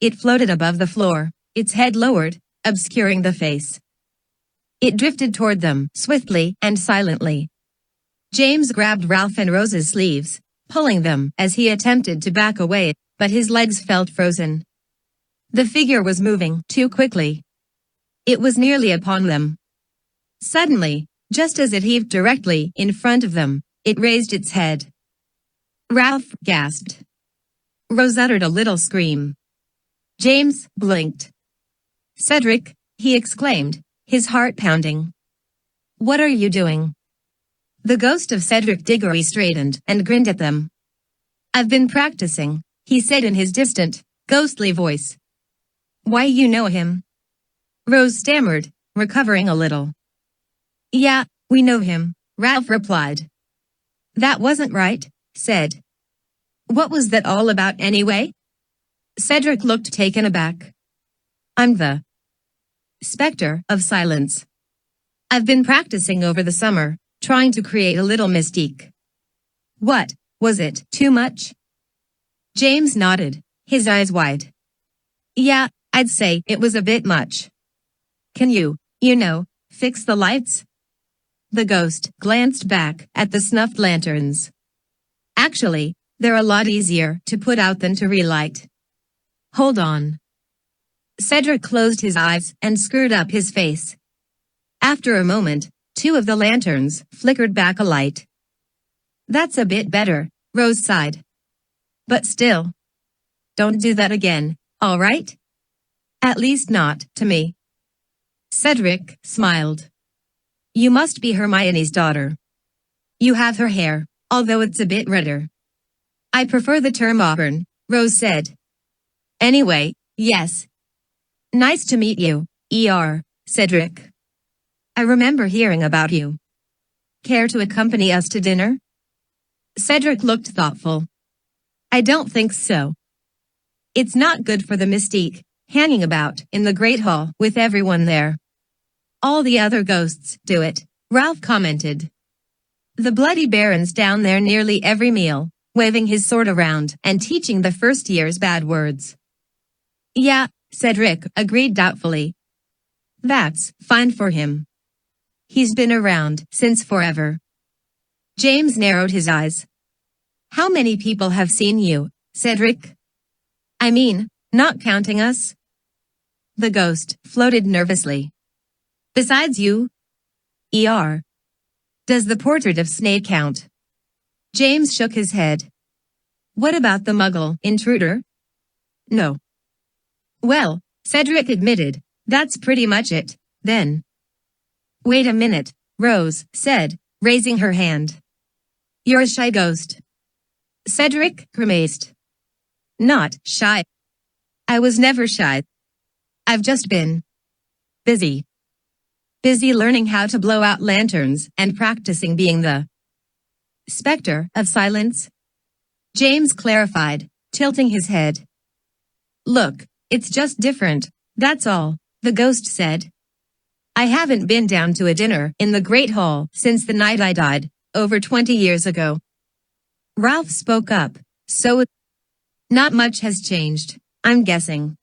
It floated above the floor, its head lowered, obscuring the face. It drifted toward them, swiftly and silently. James grabbed Ralph and Rose's sleeves, pulling them as he attempted to back away, but his legs felt frozen. The figure was moving too quickly. It was nearly upon them. Suddenly, just as it heaved directly in front of them, it raised its head. Ralph gasped. Rose uttered a little scream. James blinked. Cedric, he exclaimed, his heart pounding. What are you doing? The ghost of Cedric Diggory straightened and grinned at them. I've been practicing, he said in his distant, ghostly voice. Why, you know him? Rose stammered, recovering a little. Yeah, we know him, Ralph replied. That wasn't right, said. What was that all about anyway? Cedric looked taken aback. I'm the specter of silence. I've been practicing over the summer, trying to create a little mystique. What, was it too much? James nodded, his eyes wide. Yeah, I'd say it was a bit much. Can you fix the lights? The ghost glanced back at the snuffed lanterns. Actually, they're a lot easier to put out than to relight. Hold on. Cedric closed his eyes and screwed up his face. After a moment, 2 of the lanterns flickered back a light. That's a bit better, Rose sighed. But still. Don't do that again, all right? At least not to me. Cedric smiled. You must be Hermione's daughter. You have her hair, although it's a bit redder. I prefer the term auburn, Rose said. Anyway, yes. Nice to meet you, Cedric. I remember hearing about you. Care to accompany us to dinner? Cedric looked thoughtful. I don't think so. It's not good for the mystique, hanging about in the Great Hall with everyone there. All the other ghosts do it, Ralph commented. The Bloody Baron's down there nearly every meal, waving his sword around and teaching the first years bad words. Yeah, Cedric agreed doubtfully. That's fine for him. He's been around since forever. James narrowed his eyes. How many people have seen you, Cedric? I mean, not counting us? The ghost floated nervously. Besides you? Does the portrait of Snape count? James shook his head. What about the Muggle intruder? No. Well, Cedric admitted, that's pretty much it, then. Wait a minute, Rose said, raising her hand. You're a shy ghost. Cedric grimaced. Not shy. I was never shy. I've just been Busy. Busy learning how to blow out lanterns and practicing being the specter of silence. James clarified, tilting his head. Look, it's just different, that's all, the ghost said. I haven't been down to a dinner in the Great Hall since the night I died, over 20 years ago. Ralph spoke up, so not much has changed, I'm guessing.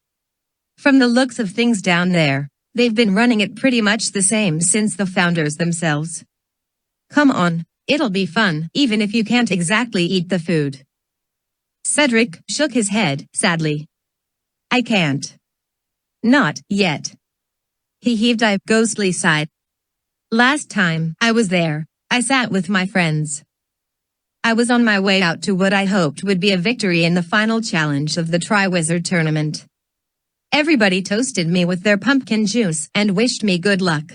From the looks of things down there, they've been running it pretty much the same since the founders themselves. Come on, it'll be fun, even if you can't exactly eat the food. Cedric shook his head, sadly. I can't. Not yet. He heaved a ghostly sigh. Last time I was there, I sat with my friends. I was on my way out to what I hoped would be a victory in the final challenge of the Triwizard Tournament. Everybody toasted me with their pumpkin juice and wished me good luck.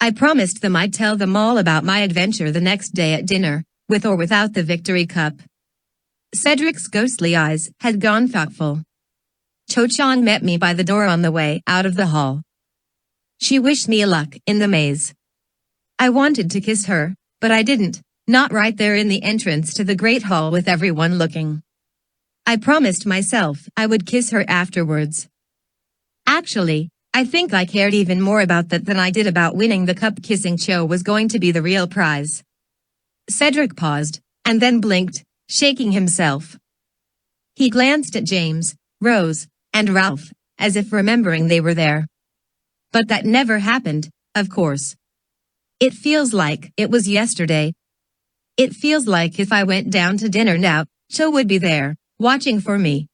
I promised them I'd tell them all about my adventure the next day at dinner, with or without the victory cup. Cedric's ghostly eyes had gone thoughtful. Cho-chan met me by the door on the way out of the hall. She wished me luck in the maze. I wanted to kiss her, but I didn't, not right there in the entrance to the Great Hall with everyone looking. I promised myself I would kiss her afterwards. Actually, I think I cared even more about that than I did about winning the cup. Kissing Cho was going to be the real prize. Cedric paused, and then blinked, shaking himself. He glanced at James, Rose, and Ralph, as if remembering they were there. But that never happened, of course. It feels like it was yesterday. It feels like if I went down to dinner now, Cho would be there, watching for me.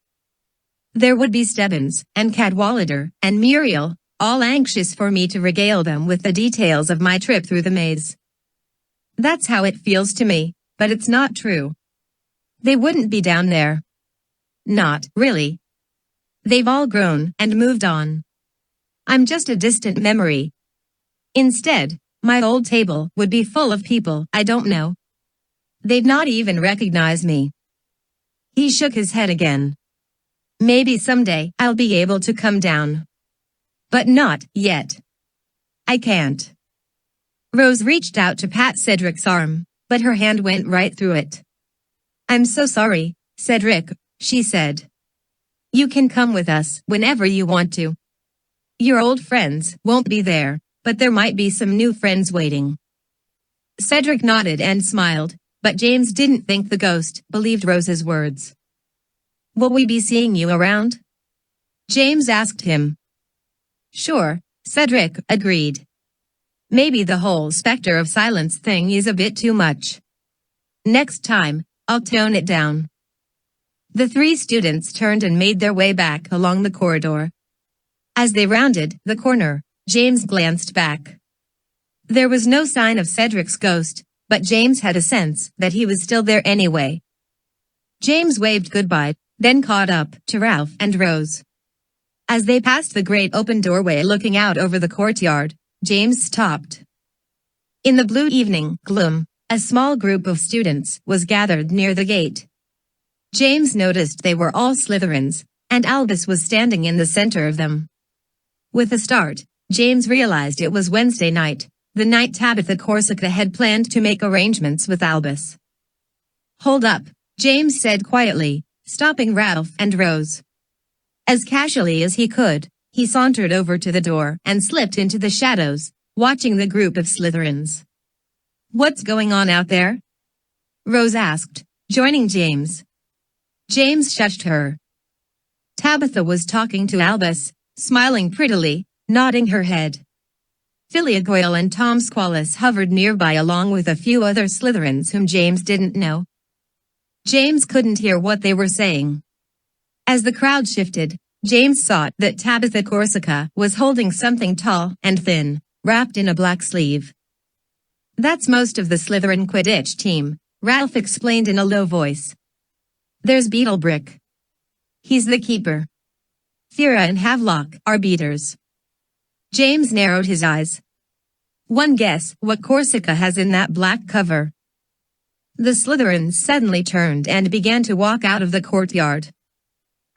There would be Stebbins, and Cadwallader, and Muriel, all anxious for me to regale them with the details of my trip through the maze. That's how it feels to me, but it's not true. They wouldn't be down there. Not really. They've all grown and moved on. I'm just a distant memory. Instead, my old table would be full of people I don't know. They'd not even recognize me. He shook his head again. Maybe someday I'll be able to come down. But not yet. I can't. Rose reached out to pat Cedric's arm, but her hand went right through it. I'm so sorry, Cedric, she said. You can come with us whenever you want to. Your old friends won't be there, but there might be some new friends waiting. Cedric nodded and smiled, but James didn't think the ghost believed Rose's words. Will we be seeing you around? James asked him. Sure, Cedric agreed. Maybe the whole specter of silence thing is a bit too much. Next time, I'll tone it down. The three students turned and made their way back along the corridor. As they rounded the corner, James glanced back. There was no sign of Cedric's ghost, but James had a sense that he was still there anyway. James waved goodbye, then caught up to Ralph and Rose. As they passed the great open doorway looking out over the courtyard, James stopped. In the blue evening gloom, a small group of students was gathered near the gate. James noticed they were all Slytherins, and Albus was standing in the center of them. With a start, James realized it was Wednesday night, the night Tabitha Corsica had planned to make arrangements with Albus. Hold up, James said quietly, stopping Ralph and Rose. As casually as he could, he sauntered over to the door and slipped into the shadows, watching the group of Slytherins. What's going on out there? Rose asked, joining James. James shushed her. Tabitha was talking to Albus, smiling prettily, nodding her head. Philia Goyle and Tom Squallis hovered nearby along with a few other Slytherins whom James didn't know. James couldn't hear what they were saying. As the crowd shifted, James saw that Tabitha Corsica was holding something tall and thin, wrapped in a black sleeve. That's most of the Slytherin Quidditch team, Ralph explained in a low voice. There's Beetlebrick. He's the keeper. Thera and Havelock are beaters. James narrowed his eyes. One guess what Corsica has in that black cover. The Slytherins suddenly turned and began to walk out of the courtyard.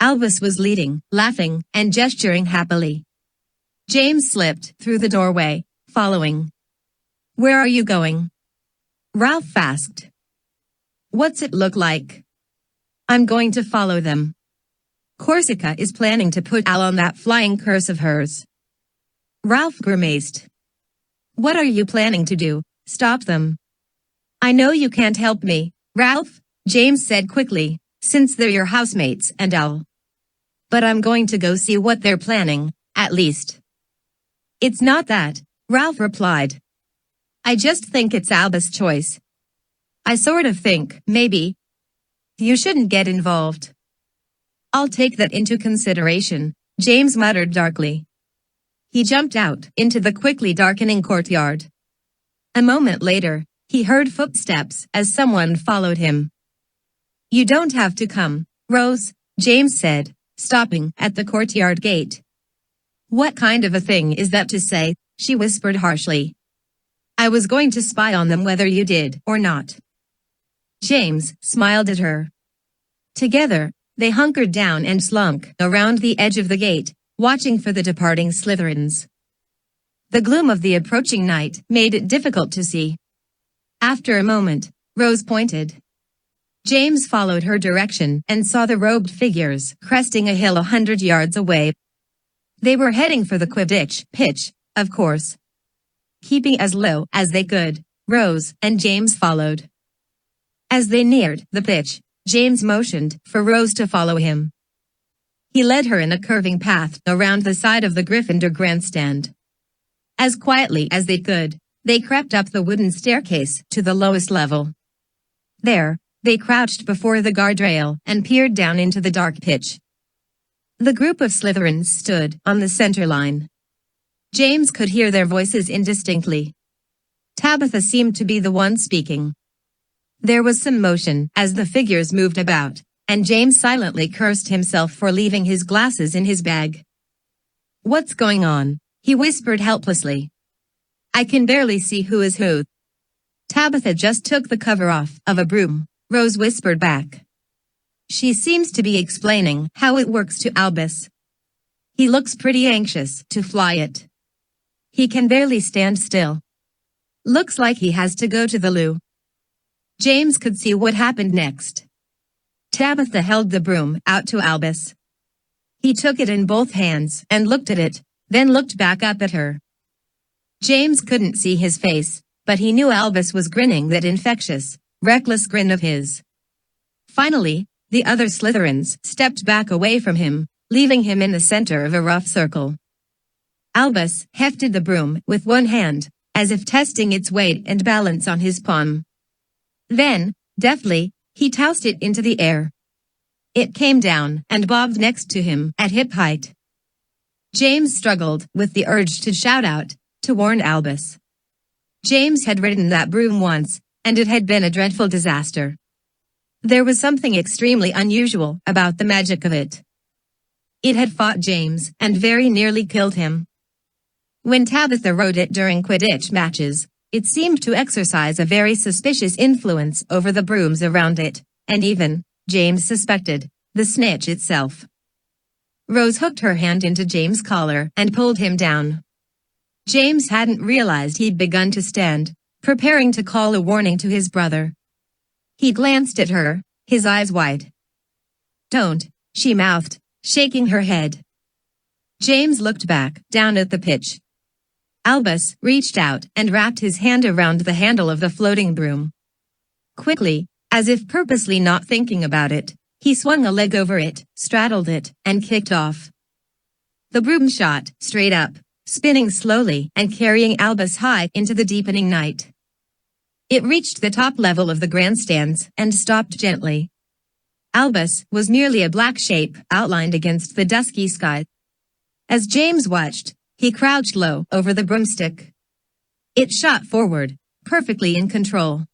Albus was leading, laughing, and gesturing happily. James slipped through the doorway, following. "Where are you going?" Ralph asked. "What's it look like?" "I'm going to follow them. Corsica is planning to put Al on that flying curse of hers." Ralph grimaced. "What are you planning to do? Stop them?" "I know you can't help me, Ralph," James said quickly, "since they're your housemates and Al. But I'm going to go see what they're planning, at least." "It's not that," Ralph replied. "I just think it's Albus' choice. I sort of think, maybe, you shouldn't get involved." "I'll take that into consideration," James muttered darkly. He jumped out into the quickly darkening courtyard. A moment later, he heard footsteps as someone followed him. "You don't have to come, Rose," James said, stopping at the courtyard gate. "What kind of a thing is that to say?" she whispered harshly. "I was going to spy on them whether you did or not." James smiled at her. Together, they hunkered down and slunk around the edge of the gate, watching for the departing Slytherins. The gloom of the approaching night made it difficult to see. After a moment, Rose pointed. James followed her direction and saw the robed figures cresting a hill 100 yards away. They were heading for the Quidditch pitch, of course. Keeping as low as they could, Rose and James followed. As they neared the pitch, James motioned for Rose to follow him. He led her in a curving path around the side of the Gryffindor grandstand. As quietly as they could, they crept up the wooden staircase to the lowest level. There, they crouched before the guardrail and peered down into the dark pitch. The group of Slytherins stood on the center line. James could hear their voices indistinctly. Tabitha seemed to be the one speaking. There was some motion as the figures moved about, and James silently cursed himself for leaving his glasses in his bag. "What's going on?" he whispered helplessly. "I can barely see who is who." "Tabitha just took the cover off of a broom," Rose whispered back. "She seems to be explaining how it works to Albus. He looks pretty anxious to fly it. He can barely stand still. Looks like he has to go to the loo." James could see what happened next. Tabitha held the broom out to Albus. He took it in both hands and looked at it, then looked back up at her. James couldn't see his face, but he knew Albus was grinning that infectious, reckless grin of his. Finally, the other Slytherins stepped back away from him, leaving him in the center of a rough circle. Albus hefted the broom with one hand, as if testing its weight and balance on his palm. Then, deftly, he tossed it into the air. It came down and bobbed next to him at hip height. James struggled with the urge to shout out, to warn Albus. James had ridden that broom once, and it had been a dreadful disaster. There was something extremely unusual about the magic of it. It had fought James and very nearly killed him. When Tabitha rode it during Quidditch matches, it seemed to exercise a very suspicious influence over the brooms around it, and even, James suspected, the snitch itself. Rose hooked her hand into James' collar and pulled him down. James hadn't realized he'd begun to stand, preparing to call a warning to his brother. He glanced at her, his eyes wide. "Don't," she mouthed, shaking her head. James looked back, down at the pitch. Albus reached out and wrapped his hand around the handle of the floating broom. Quickly, as if purposely not thinking about it, he swung a leg over it, straddled it, and kicked off. The broom shot straight up, spinning slowly and carrying Albus high into the deepening night. It reached the top level of the grandstands and stopped gently. Albus was merely a black shape outlined against the dusky sky. As James watched, he crouched low over the broomstick. It shot forward, perfectly in control.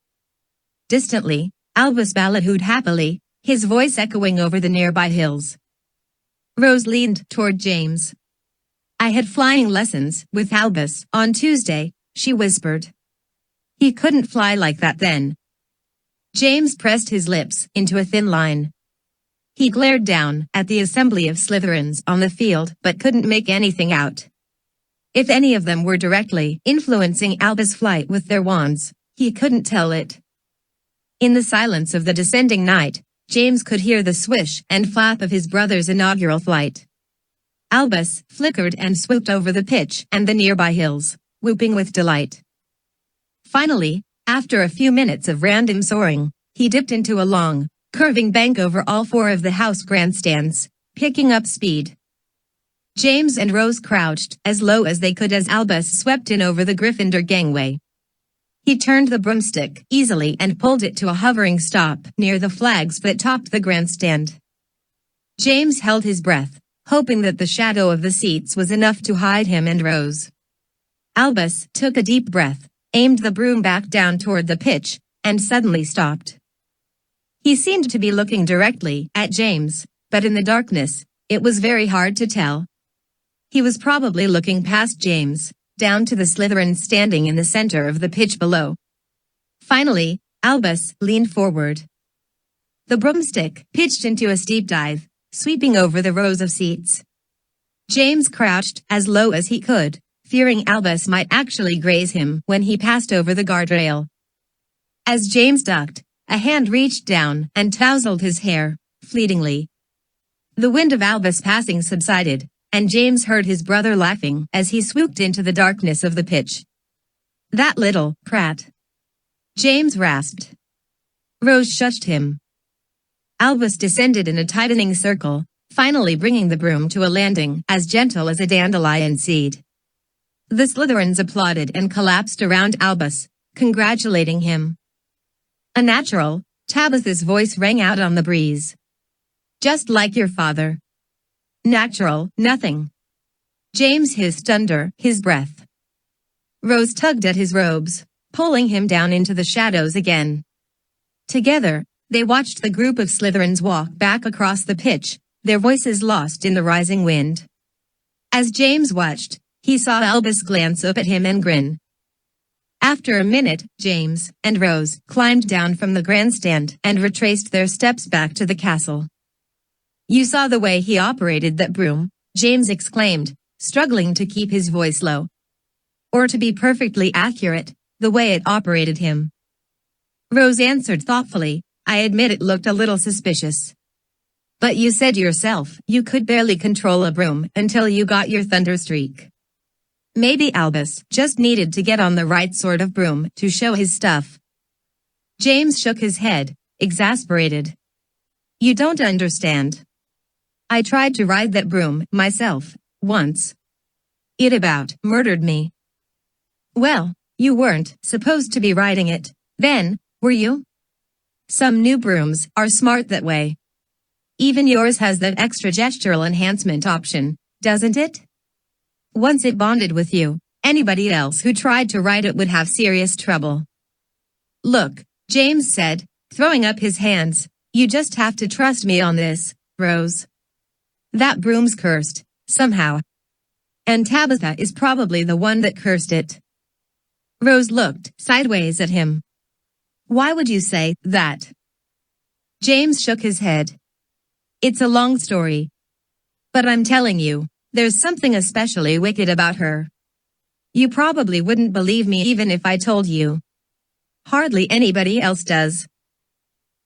Distantly, Albus balladooed happily, his voice echoing over the nearby hills. Rose leaned toward James. "I had flying lessons with Albus on Tuesday," she whispered. "He couldn't fly like that then." James pressed his lips into a thin line. He glared down at the assembly of Slytherins on the field but couldn't make anything out. If any of them were directly influencing Albus' flight with their wands, he couldn't tell it. In the silence of the descending night, James could hear the swish and flap of his brother's inaugural flight. Albus flickered and swooped over the pitch and the nearby hills, whooping with delight. Finally, after a few minutes of random soaring, he dipped into a long, curving bank over all four of the house grandstands, picking up speed. James and Rose crouched as low as they could as Albus swept in over the Gryffindor gangway. He turned the broomstick easily and pulled it to a hovering stop near the flags that topped the grandstand. James held his breath, hoping that the shadow of the seats was enough to hide him and Rose. Albus took a deep breath, aimed the broom back down toward the pitch, and suddenly stopped. He seemed to be looking directly at James, but in the darkness, it was very hard to tell. He was probably looking past James, down to the Slytherins standing in the center of the pitch below. Finally, Albus leaned forward. The broomstick pitched into a steep dive, sweeping over the rows of seats. James crouched as low as he could, fearing Albus might actually graze him when he passed over the guardrail. As James ducked, a hand reached down and tousled his hair, fleetingly. The wind of Albus passing subsided, and James heard his brother laughing as he swooped into the darkness of the pitch. "That little prat," James rasped. Rose shushed him. Albus descended in a tightening circle, finally bringing the broom to a landing as gentle as a dandelion seed. The Slytherins applauded and collapsed around Albus, congratulating him. "A natural," Tabitha's voice rang out on the breeze. "Just like your father." "Natural, nothing." James hissed under his breath. Rose tugged at his robes, pulling him down into the shadows again. Together, they watched the group of Slytherins walk back across the pitch, their voices lost in the rising wind. As James watched, he saw Albus glance up at him and grin. After a minute, James and Rose climbed down from the grandstand and retraced their steps back to the castle. "You saw the way he operated that broom," James exclaimed, struggling to keep his voice low. "Or to be perfectly accurate, the way it operated him." Rose answered thoughtfully, "I admit it looked a little suspicious. But you said yourself you could barely control a broom until you got your thunder streak. Maybe Albus just needed to get on the right sort of broom to show his stuff." James shook his head, exasperated. "You don't understand. I tried to ride that broom myself, once. It about murdered me." "Well, you weren't supposed to be riding it, then, were you? Some new brooms are smart that way. Even yours has that extra gestural enhancement option, doesn't it? Once it bonded with you, anybody else who tried to ride it would have serious trouble." "Look," James said, throwing up his hands, "you just have to trust me on this, Rose. That broom's cursed, somehow. And Tabitha is probably the one that cursed it." Rose looked sideways at him. "Why would you say that?" James shook his head. "It's a long story. But I'm telling you, there's something especially wicked about her. You probably wouldn't believe me even if I told you. Hardly anybody else does."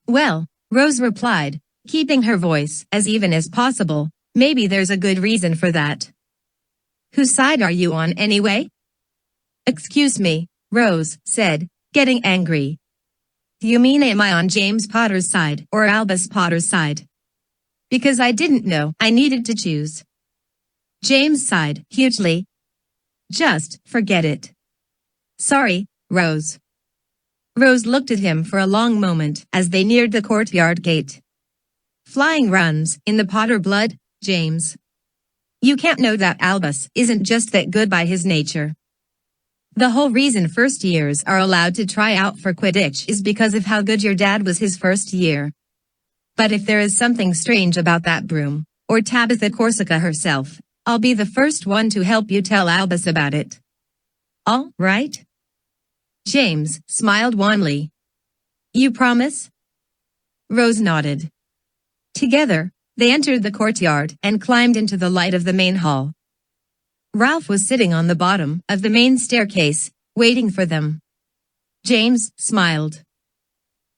"Well," Rose replied, keeping her voice as even as possible, "maybe there's a good reason for that." "Whose side are you on anyway?" "Excuse me," Rose said, getting angry. "You mean am I on James Potter's side or Albus Potter's side? Because I didn't know I needed to choose." James sighed hugely. "Just forget it." "Sorry, Rose." Rose looked at him for a long moment as they neared the courtyard gate. "Flying runs in the Potter blood, James. You can't know that Albus isn't just that good by his nature. The whole reason first years are allowed to try out for Quidditch is because of how good your dad was his first year. But if there is something strange about that broom, or Tabitha Corsica herself, I'll be the first one to help you tell Albus about it. All right?" James smiled wanly. "You promise?" Rose nodded. Together, they entered the courtyard and climbed into the light of the main hall. Ralph was sitting on the bottom of the main staircase, waiting for them. James smiled.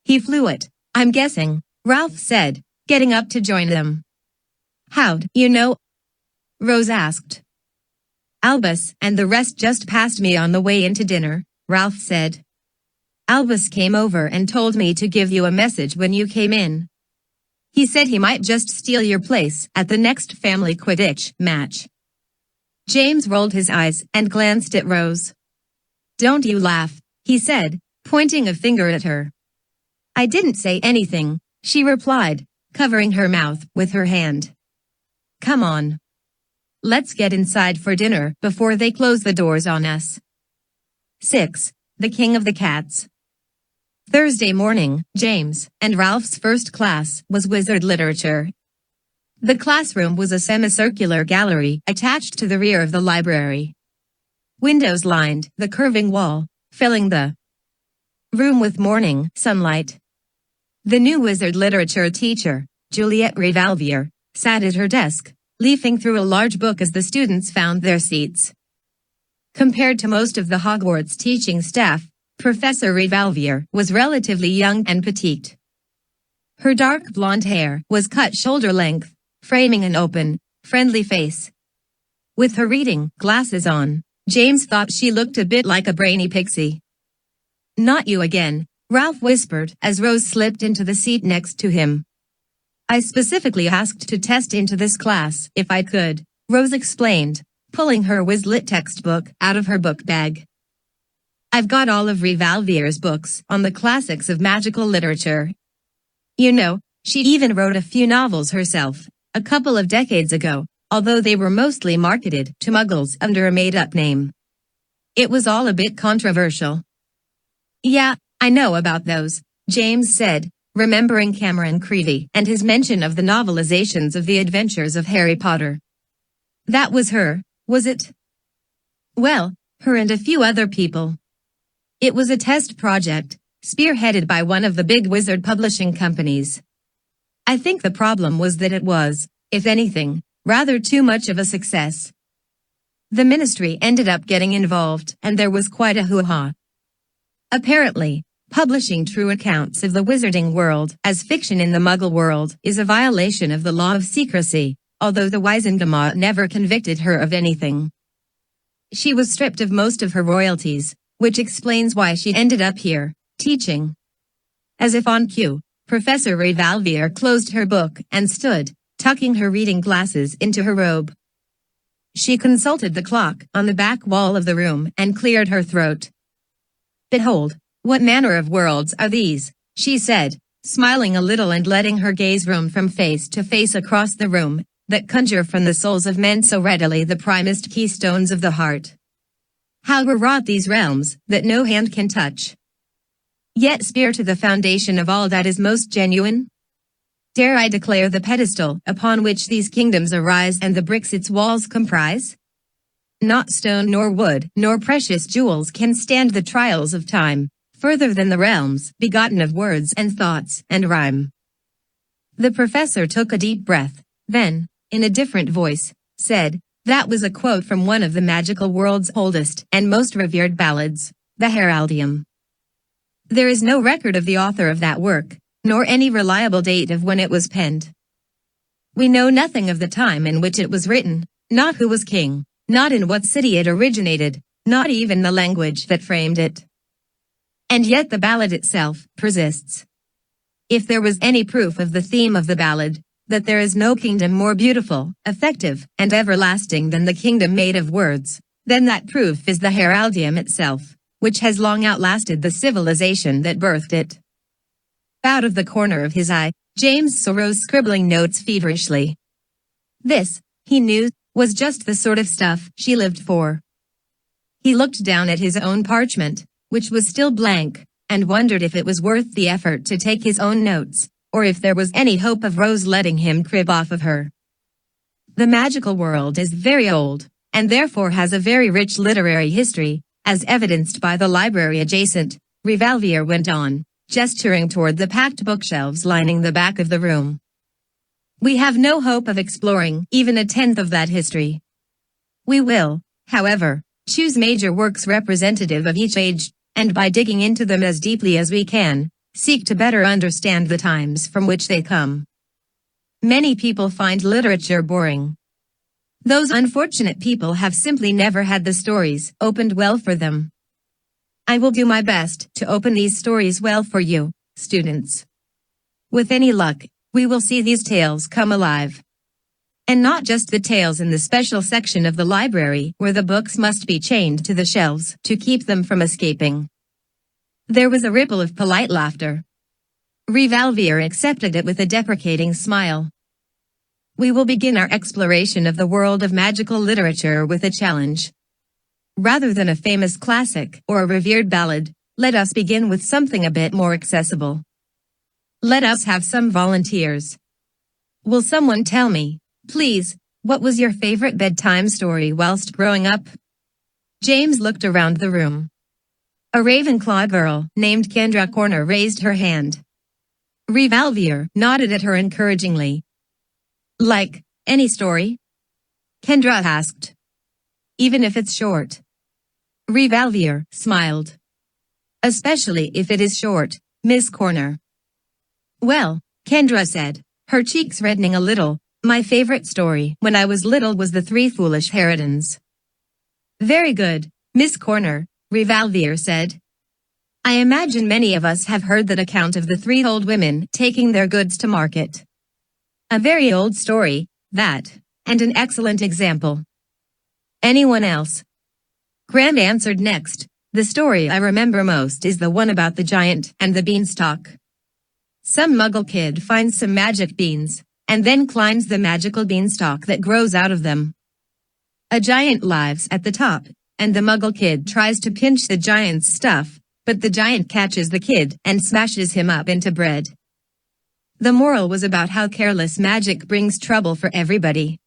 He flew it, I'm guessing, Ralph said, getting up to join them. How'd you know? Rose asked. Albus and the rest just passed me on the way into dinner, Ralph said. Albus came over and told me to give you a message when you came in. He said he might just steal your place at the next family Quidditch match. James rolled his eyes and glanced at Rose. Don't you laugh, he said, pointing a finger at her. I didn't say anything, she replied, covering her mouth with her hand. Come on. Let's get inside for dinner before they close the doors on us. 6. The King of the Cats. Thursday morning, James and Ralph's first class was wizard literature. The classroom was a semicircular gallery attached to the rear of the library. Windows lined the curving wall, filling the room with morning sunlight. The new wizard literature teacher, Juliet Revalvier, sat at her desk, leafing through a large book as the students found their seats. Compared to most of the Hogwarts teaching staff, Professor Revalvier was relatively young and petite. Her dark blonde hair was cut shoulder length, framing an open, friendly face. With her reading glasses on, James thought she looked a bit like a brainy pixie. Not you again, Ralph whispered as Rose slipped into the seat next to him. I specifically asked to test into this class if I could, Rose explained, pulling her Wizlit textbook out of her book bag. I've got all of Revalvier's books on the classics of magical literature. You know, she even wrote a few novels herself, a couple of decades ago, although they were mostly marketed to muggles under a made-up name. It was all a bit controversial. Yeah, I know about those, James said, remembering Cameron Creevey and his mention of the novelizations of the adventures of Harry Potter. That was her, was it? Well, her and a few other people. It was a test project, spearheaded by one of the big wizard publishing companies. I think the problem was that it was, if anything, rather too much of a success. The ministry ended up getting involved, and there was quite a hoo-ha. Apparently, publishing true accounts of the wizarding world as fiction in the Muggle world is a violation of the law of secrecy, although the Wisengamot never convicted her of anything. She was stripped of most of her royalties, which explains why she ended up here, teaching. As if on cue, Professor Revalvier closed her book and stood, tucking her reading glasses into her robe. She consulted the clock on the back wall of the room and cleared her throat. Behold, what manner of worlds are these, she said, smiling a little and letting her gaze roam from face to face across the room, that conjure from the souls of men so readily the primest keystones of the heart. How were wrought these realms, that no hand can touch? Yet spear to the foundation of all that is most genuine? Dare I declare the pedestal upon which these kingdoms arise and the bricks its walls comprise? Not stone nor wood nor precious jewels can stand the trials of time, further than the realms begotten of words and thoughts and rhyme. The professor took a deep breath, then, in a different voice, said, that was a quote from one of the magical world's oldest and most revered ballads, the Heraldium. There is no record of the author of that work, nor any reliable date of when it was penned. We know nothing of the time in which it was written, not who was king, not in what city it originated, not even the language that framed it. And yet the ballad itself persists. If there was any proof of the theme of the ballad, that there is no kingdom more beautiful, effective, and everlasting than the kingdom made of words, then that proof is the Heraldium itself, which has long outlasted the civilization that birthed it. Out of the corner of his eye, James saw Rose scribbling notes feverishly. This, he knew, was just the sort of stuff she lived for. He looked down at his own parchment, which was still blank, and wondered if it was worth the effort to take his own notes, or if there was any hope of Rose letting him crib off of her. The magical world is very old, and therefore has a very rich literary history, as evidenced by the library adjacent, Revalvier went on, gesturing toward the packed bookshelves lining the back of the room. We have no hope of exploring even a tenth of that history. We will, however, choose major works representative of each age, and by digging into them as deeply as we can, seek to better understand the times from which they come. Many people find literature boring. Those unfortunate people have simply never had the stories opened well for them. I will do my best to open these stories well for you, students. With any luck, we will see these tales come alive. And not just the tales in the special section of the library where the books must be chained to the shelves to keep them from escaping. There was a ripple of polite laughter. Revalvier accepted it with a deprecating smile. We will begin our exploration of the world of magical literature with a challenge. Rather than a famous classic or a revered ballad, let us begin with something a bit more accessible. Let us have some volunteers. Will someone tell me, please, what was your favorite bedtime story whilst growing up? James looked around the room. A Ravenclaw girl named Kendra Corner raised her hand. Revalvier nodded at her encouragingly. Like, any story? Kendra asked. Even if it's short. Revalvier smiled. Especially if it is short, Miss Corner. Well, Kendra said, her cheeks reddening a little, my favorite story when I was little was The Three Foolish Harridans. Very good, Miss Corner, Revalvier said. I imagine many of us have heard that account of the three old women taking their goods to market. A very old story, that, and an excellent example. Anyone else? Grimm answered next. The story I remember most is the one about the giant and the beanstalk. Some muggle kid finds some magic beans, and then climbs the magical beanstalk that grows out of them. A giant lives at the top, and the muggle kid tries to pinch the giant's stuff, but the giant catches the kid and smashes him up into bread. The moral was about how careless magic brings trouble for everybody.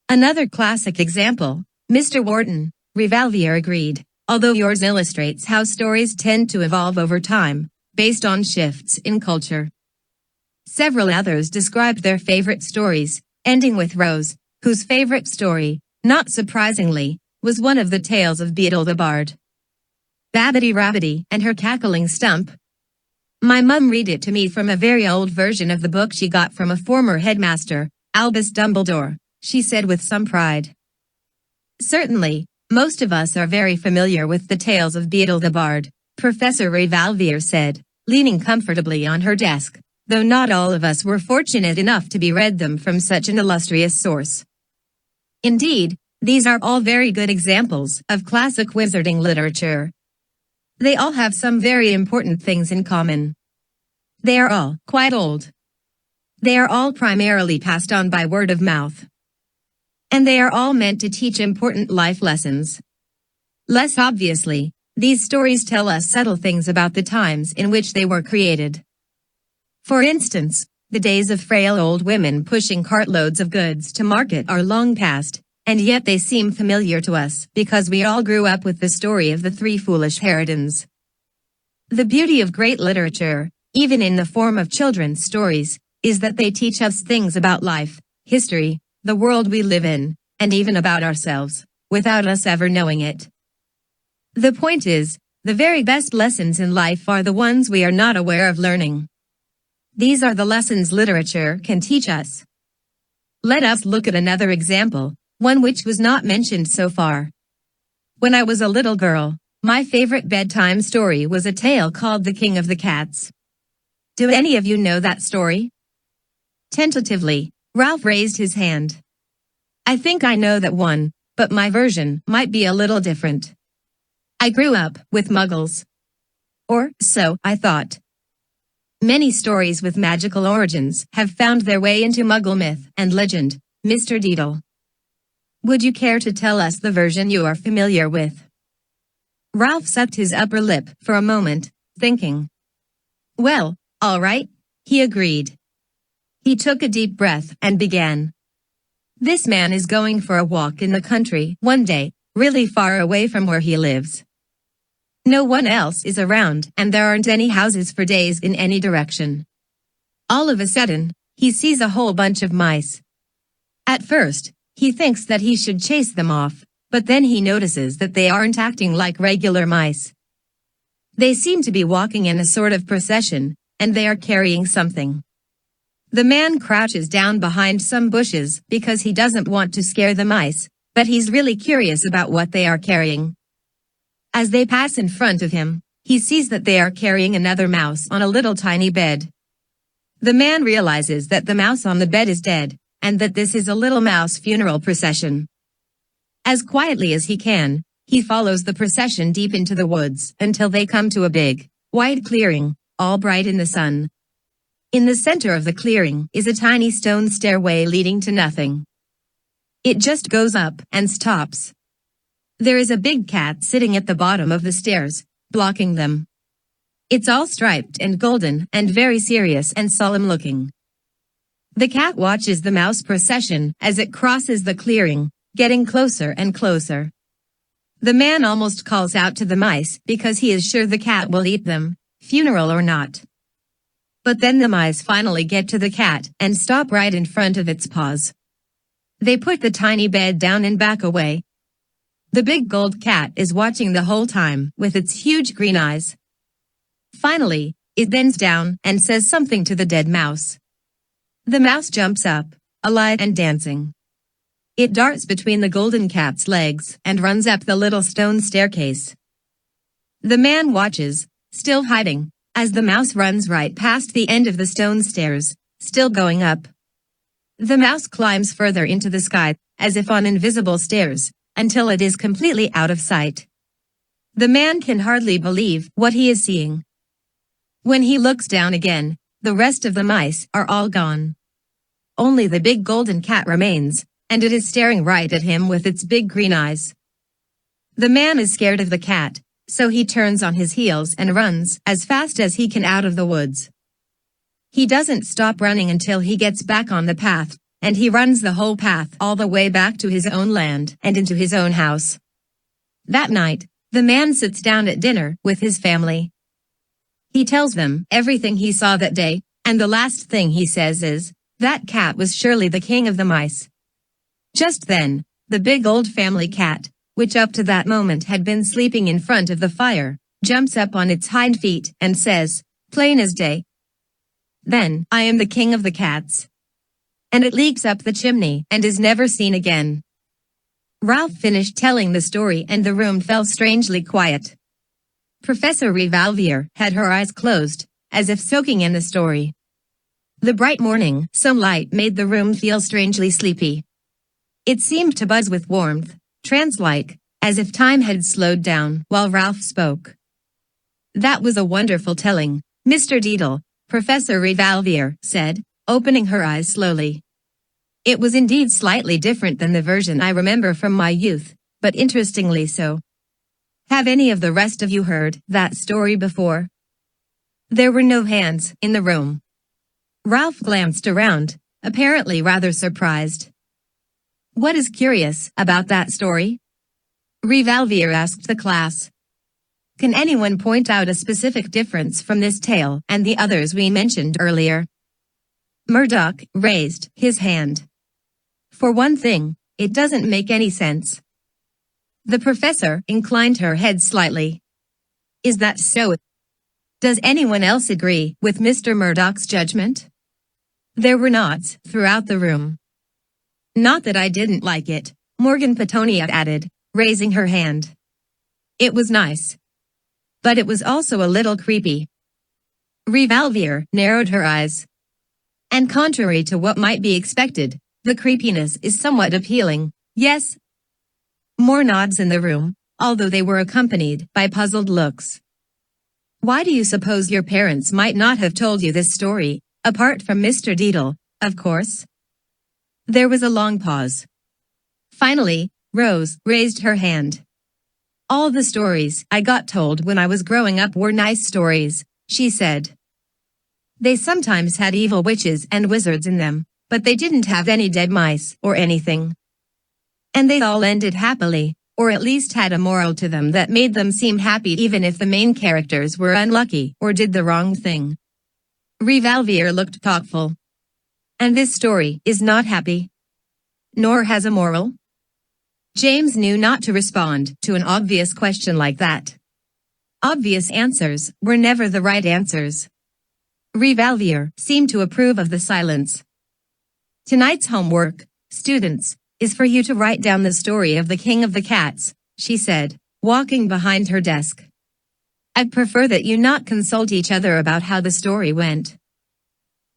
Another classic example, Mr. Wharton, Revalvier agreed, although yours illustrates how stories tend to evolve over time, based on shifts in culture. Several others described their favorite stories, ending with Rose, whose favorite story, not surprisingly, was one of the tales of Beetle the Bard. Babbity Rabbity and her cackling stump. My mum read it to me from a very old version of the book she got from a former headmaster, Albus Dumbledore, she said with some pride. Certainly, most of us are very familiar with the tales of Beetle the Bard, Professor Revalvier said, leaning comfortably on her desk, though not all of us were fortunate enough to be read them from such an illustrious source. Indeed, these are all very good examples of classic wizarding literature. They all have some very important things in common. They are all quite old. They are all primarily passed on by word of mouth. And they are all meant to teach important life lessons. Less obviously, these stories tell us subtle things about the times in which they were created. For instance, the days of frail old women pushing cartloads of goods to market are long past, and yet they seem familiar to us because we all grew up with the story of the Three Foolish Harridans. The beauty of great literature, even in the form of children's stories, is that they teach us things about life, history, the world we live in, and even about ourselves, without us ever knowing it. The point is, the very best lessons in life are the ones we are not aware of learning. These are the lessons literature can teach us. Let us look at another example, one which was not mentioned so far. When I was a little girl, my favorite bedtime story was a tale called The King of the Cats. Do any of you know that story? Tentatively, Ralph raised his hand. I think I know that one, but my version might be a little different. I grew up with muggles. Or so I thought. Many stories with magical origins have found their way into Muggle myth and legend, Mr. Deedle. Would you care to tell us the version you are familiar with? Ralph sucked his upper lip for a moment, thinking. Well, all right, he agreed. He took a deep breath and began. This man is going for a walk in the country one day, really far away from where he lives. No one else is around and there aren't any houses for days in any direction. All of a sudden, he sees a whole bunch of mice. At first, he thinks that he should chase them off, but then he notices that they aren't acting like regular mice. They seem to be walking in a sort of procession, and they are carrying something. The man crouches down behind some bushes because he doesn't want to scare the mice, but he's really curious about what they are carrying. As they pass in front of him, he sees that they are carrying another mouse on a little tiny bed. The man realizes that the mouse on the bed is dead, and that this is a little mouse funeral procession. As quietly as he can, he follows the procession deep into the woods until they come to a big, wide clearing, all bright in the sun. In the center of the clearing is a tiny stone stairway leading to nothing. It just goes up and stops. There is a big cat sitting at the bottom of the stairs, blocking them. It's all striped and golden and very serious and solemn looking. The cat watches the mouse procession as it crosses the clearing, getting closer and closer. The man almost calls out to the mice because he is sure the cat will eat them, funeral or not. But then the mice finally get to the cat and stop right in front of its paws. They put the tiny bed down and back away. The big gold cat is watching the whole time with its huge green eyes. Finally, it bends down and says something to the dead mouse. The mouse jumps up, alive and dancing. It darts between the golden cat's legs and runs up the little stone staircase. The man watches, still hiding, as the mouse runs right past the end of the stone stairs, still going up. The mouse climbs further into the sky, as if on invisible stairs, until it is completely out of sight. The man can hardly believe what he is seeing. When he looks down again, the rest of the mice are all gone. Only the big golden cat remains, and it is staring right at him with its big green eyes. The man is scared of the cat, so he turns on his heels and runs as fast as he can out of the woods. He doesn't stop running until he gets back on the path, and he runs the whole path all the way back to his own land and into his own house. That night, the man sits down at dinner with his family. He tells them everything he saw that day, and the last thing he says is, "That cat was surely the king of the mice." Just then, the big old family cat, which up to that moment had been sleeping in front of the fire, jumps up on its hind feet and says, plain as day, "Then, I am the king of the cats." And it leaks up the chimney and is never seen again. Ralph finished telling the story and the room fell strangely quiet. Professor Revalvier had her eyes closed, as if soaking in the story. The bright morning sunlight made the room feel strangely sleepy. It seemed to buzz with warmth, trance-like, as if time had slowed down while Ralph spoke. "That was a wonderful telling, Mr. Deedle," Professor Revalvier said, opening her eyes slowly. "It was indeed slightly different than the version I remember from my youth, but interestingly so. Have any of the rest of you heard that story before?" There were no hands in the room. Ralph glanced around, apparently rather surprised. "What is curious about that story?" Revalvier asked the class. "Can anyone point out a specific difference from this tale and the others we mentioned earlier?" Murdoch raised his hand. "For one thing, it doesn't make any sense." The professor inclined her head slightly. "Is that so? Does anyone else agree with Mr. Murdoch's judgment?" There were nods throughout the room. "Not that I didn't like it," Morgan Petonia added, raising her hand. "It was nice. But it was also a little creepy." Revalvier narrowed her eyes. "And contrary to what might be expected, the creepiness is somewhat appealing, yes?" More nods in the room, although they were accompanied by puzzled looks. "Why do you suppose your parents might not have told you this story, apart from Mr. Deedle, of course?" There was a long pause. Finally, Rose raised her hand. "All the stories I got told when I was growing up were nice stories," she said. "They sometimes had evil witches and wizards in them, but they didn't have any dead mice or anything. And they all ended happily, or at least had a moral to them that made them seem happy even if the main characters were unlucky or did the wrong thing." Revalvier looked thoughtful. "And this story is not happy? Nor has a moral?" James knew not to respond to an obvious question like that. Obvious answers were never the right answers. Revalvier seemed to approve of the silence. Tonight's homework, students, is for you to write down the story of the King of the Cats, she said, walking behind her desk. I'd prefer that you not consult each other about how the story went.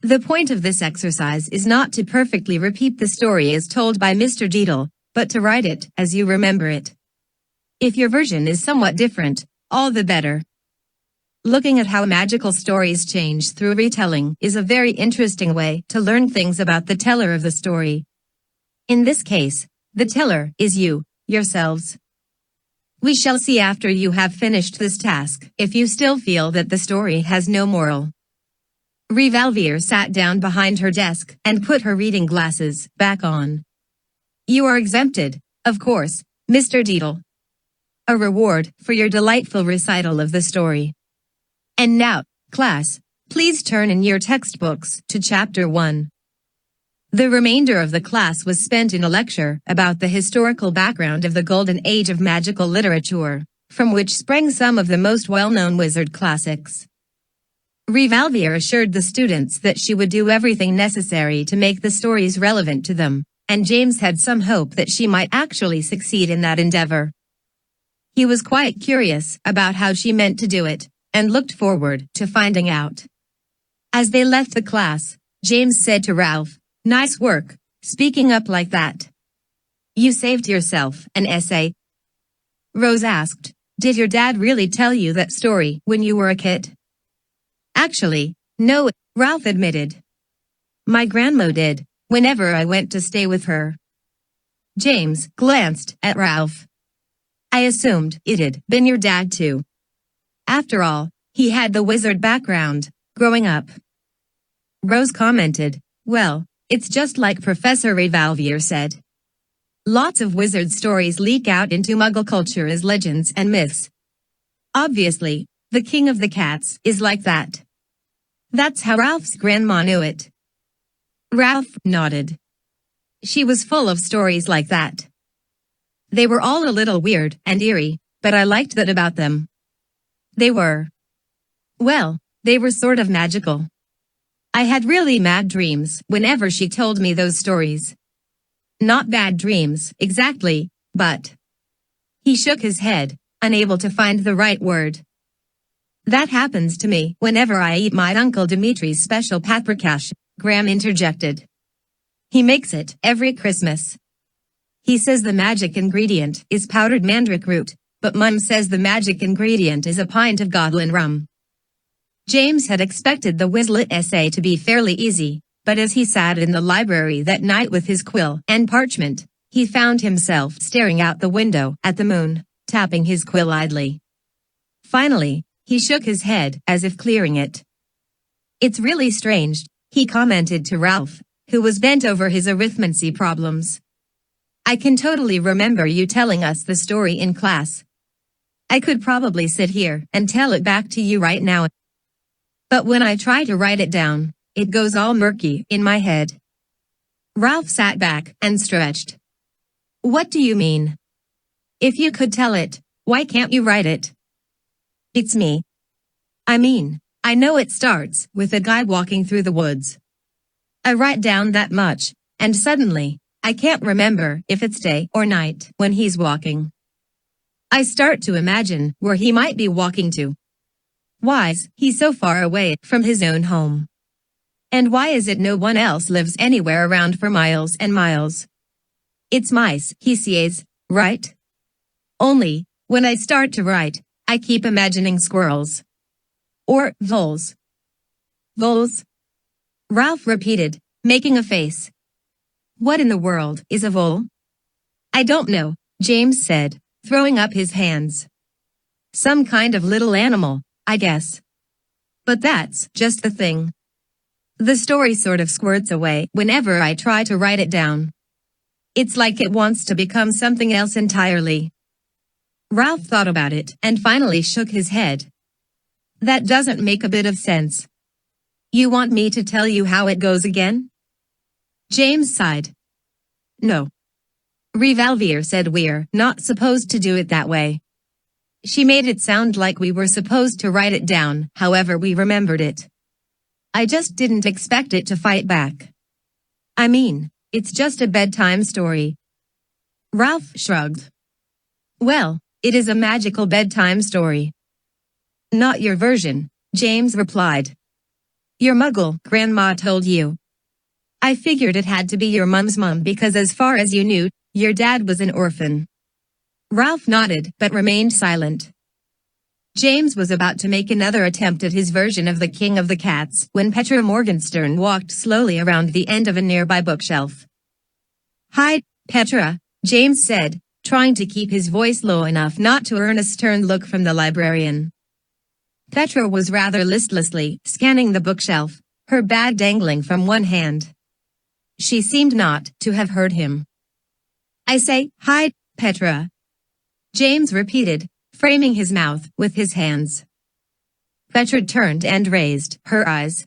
The point of this exercise is not to perfectly repeat the story as told by Mr. Gretel, but to write it as you remember it. If your version is somewhat different, all the better. Looking at how magical stories change through retelling is a very interesting way to learn things about the teller of the story. In this case, the teller is you, yourselves. We shall see after you have finished this task if you still feel that the story has no moral. Revalvier sat down behind her desk and put her reading glasses back on. You are exempted, of course, Mr. Gretel. A reward for your delightful recital of the story. And now, class, please turn in your textbooks to Chapter 1. The remainder of the class was spent in a lecture about the historical background of the golden age of magical literature, from which sprang some of the most well-known wizard classics. Revalvier assured the students that she would do everything necessary to make the stories relevant to them, and James had some hope that she might actually succeed in that endeavor. He was quite curious about how she meant to do it, and looked forward to finding out. As they left the class, James said to Ralph, "Nice work, speaking up like that. You saved yourself an essay." Rose asked, "Did your dad really tell you that story when you were a kid?" "Actually, no," Ralph admitted. "My grandma did, whenever I went to stay with her." James glanced at Ralph. "I assumed it'd been your dad too. After all, he had the wizard background, growing up." Rose commented, "Well, it's just like Professor Revalvier said. Lots of wizard stories leak out into Muggle culture as legends and myths. Obviously, the King of the Cats is like that." That's how Ralph's grandma knew it. Ralph nodded. She was full of stories like that. They were all a little weird and eerie, but I liked that about them. They were. Well, they were sort of magical. I had really mad dreams whenever she told me those stories. Not bad dreams, exactly, but... He shook his head, unable to find the right word. "That happens to me whenever I eat my Uncle Dimitri's special paprikash," Graham interjected. "He makes it every Christmas. He says the magic ingredient is powdered mandrake root, but Mum says the magic ingredient is a pint of Godlin rum." James had expected the Wizlet essay to be fairly easy, but as he sat in the library that night with his quill and parchment, he found himself staring out the window at the moon, tapping his quill idly. Finally, he shook his head as if clearing it. "It's really strange," he commented to Ralph, who was bent over his arithmancy problems. "I can totally remember you telling us the story in class. I could probably sit here and tell it back to you right now. But when I try to write it down, it goes all murky in my head." Ralph sat back and stretched. "What do you mean? If you could tell it, why can't you write it?" "It's me. I mean, I know it starts with a guy walking through the woods. I write down that much, and suddenly, I can't remember if it's day or night when he's walking. I start to imagine where he might be walking to. Why's he so far away from his own home? And why is it no one else lives anywhere around for miles and miles? It's mice he sees, right? Only, when I start to write, I keep imagining squirrels. Or voles." "Voles?" Ralph repeated, making a face. "What in the world is a vole?" "I don't know," James said, throwing up his hands. "Some kind of little animal, I guess. But that's just the thing. The story sort of squirts away whenever I try to write it down. It's like it wants to become something else entirely." Ralph thought about it and finally shook his head. "That doesn't make a bit of sense. You want me to tell you how it goes again?" James sighed. "No. Revolver said we're not supposed to do it that way. She made it sound like we were supposed to write it down, however we remembered it. I just didn't expect it to fight back. I mean, it's just a bedtime story. Ralph shrugged. Well, it is a magical bedtime story. Not your version, James replied. Your muggle grandma told you. I figured it had to be your mum's mum because as far as you knew, your dad was an orphan. Ralph nodded but remained silent. James was about to make another attempt at his version of the King of the Cats when Petra Morgenstern walked slowly around the end of a nearby bookshelf. Hi, Petra, James said, trying to keep his voice low enough not to earn a stern look from the librarian. Petra was rather listlessly scanning the bookshelf, her bag dangling from one hand. She seemed not to have heard him. I say, hi, Petra. James repeated, framing his mouth with his hands. Petra turned and raised her eyes.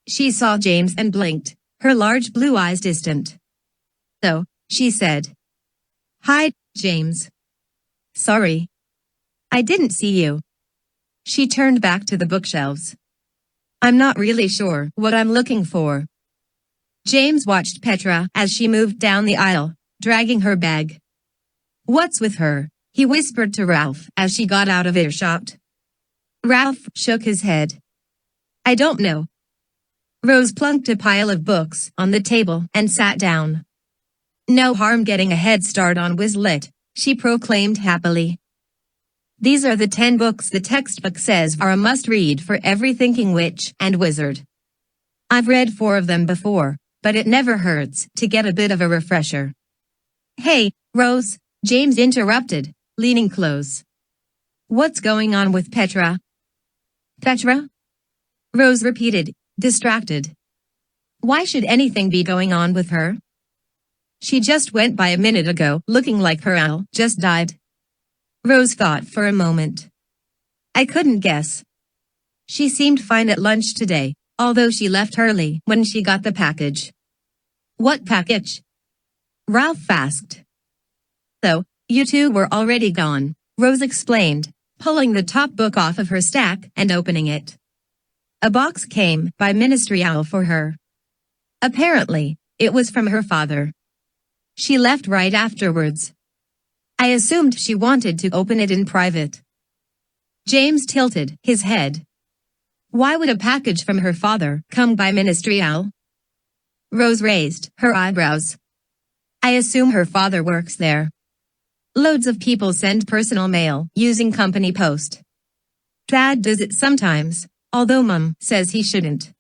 She saw James and blinked, her large blue eyes distant. So, she said. Hi, James. Sorry. I didn't see you. She turned back to the bookshelves. I'm not really sure what I'm looking for. James watched Petra as she moved down the aisle, dragging her bag. What's with her? He whispered to Ralph as she got out of earshot. Ralph shook his head. I don't know. Rose plunked a pile of books on the table and sat down. No harm getting a head start on Quizlet, she proclaimed happily. These are the 10 books the textbook says are a must-read for every thinking witch and wizard. I've read 4 of them before, but it never hurts to get a bit of a refresher. Hey, Rose, James interrupted, leaning close. What's going on with Petra? Petra? Rose repeated, distracted. Why should anything be going on with her? She just went by a minute ago, looking like her owl just died. Rose thought for a moment. I couldn't guess. She seemed fine at lunch today, although she left early when she got the package. What package? Ralph asked. So, you two were already gone, Rose explained, pulling the top book off of her stack and opening it. A box came by Ministerial for her. Apparently, it was from her father. She left right afterwards. I assumed she wanted to open it in private. James tilted his head. Why would a package from her father come by Ministerial? Rose raised her eyebrows. I assume her father works there. Loads of people send personal mail using company post. Dad does it sometimes, although Mum says he shouldn't.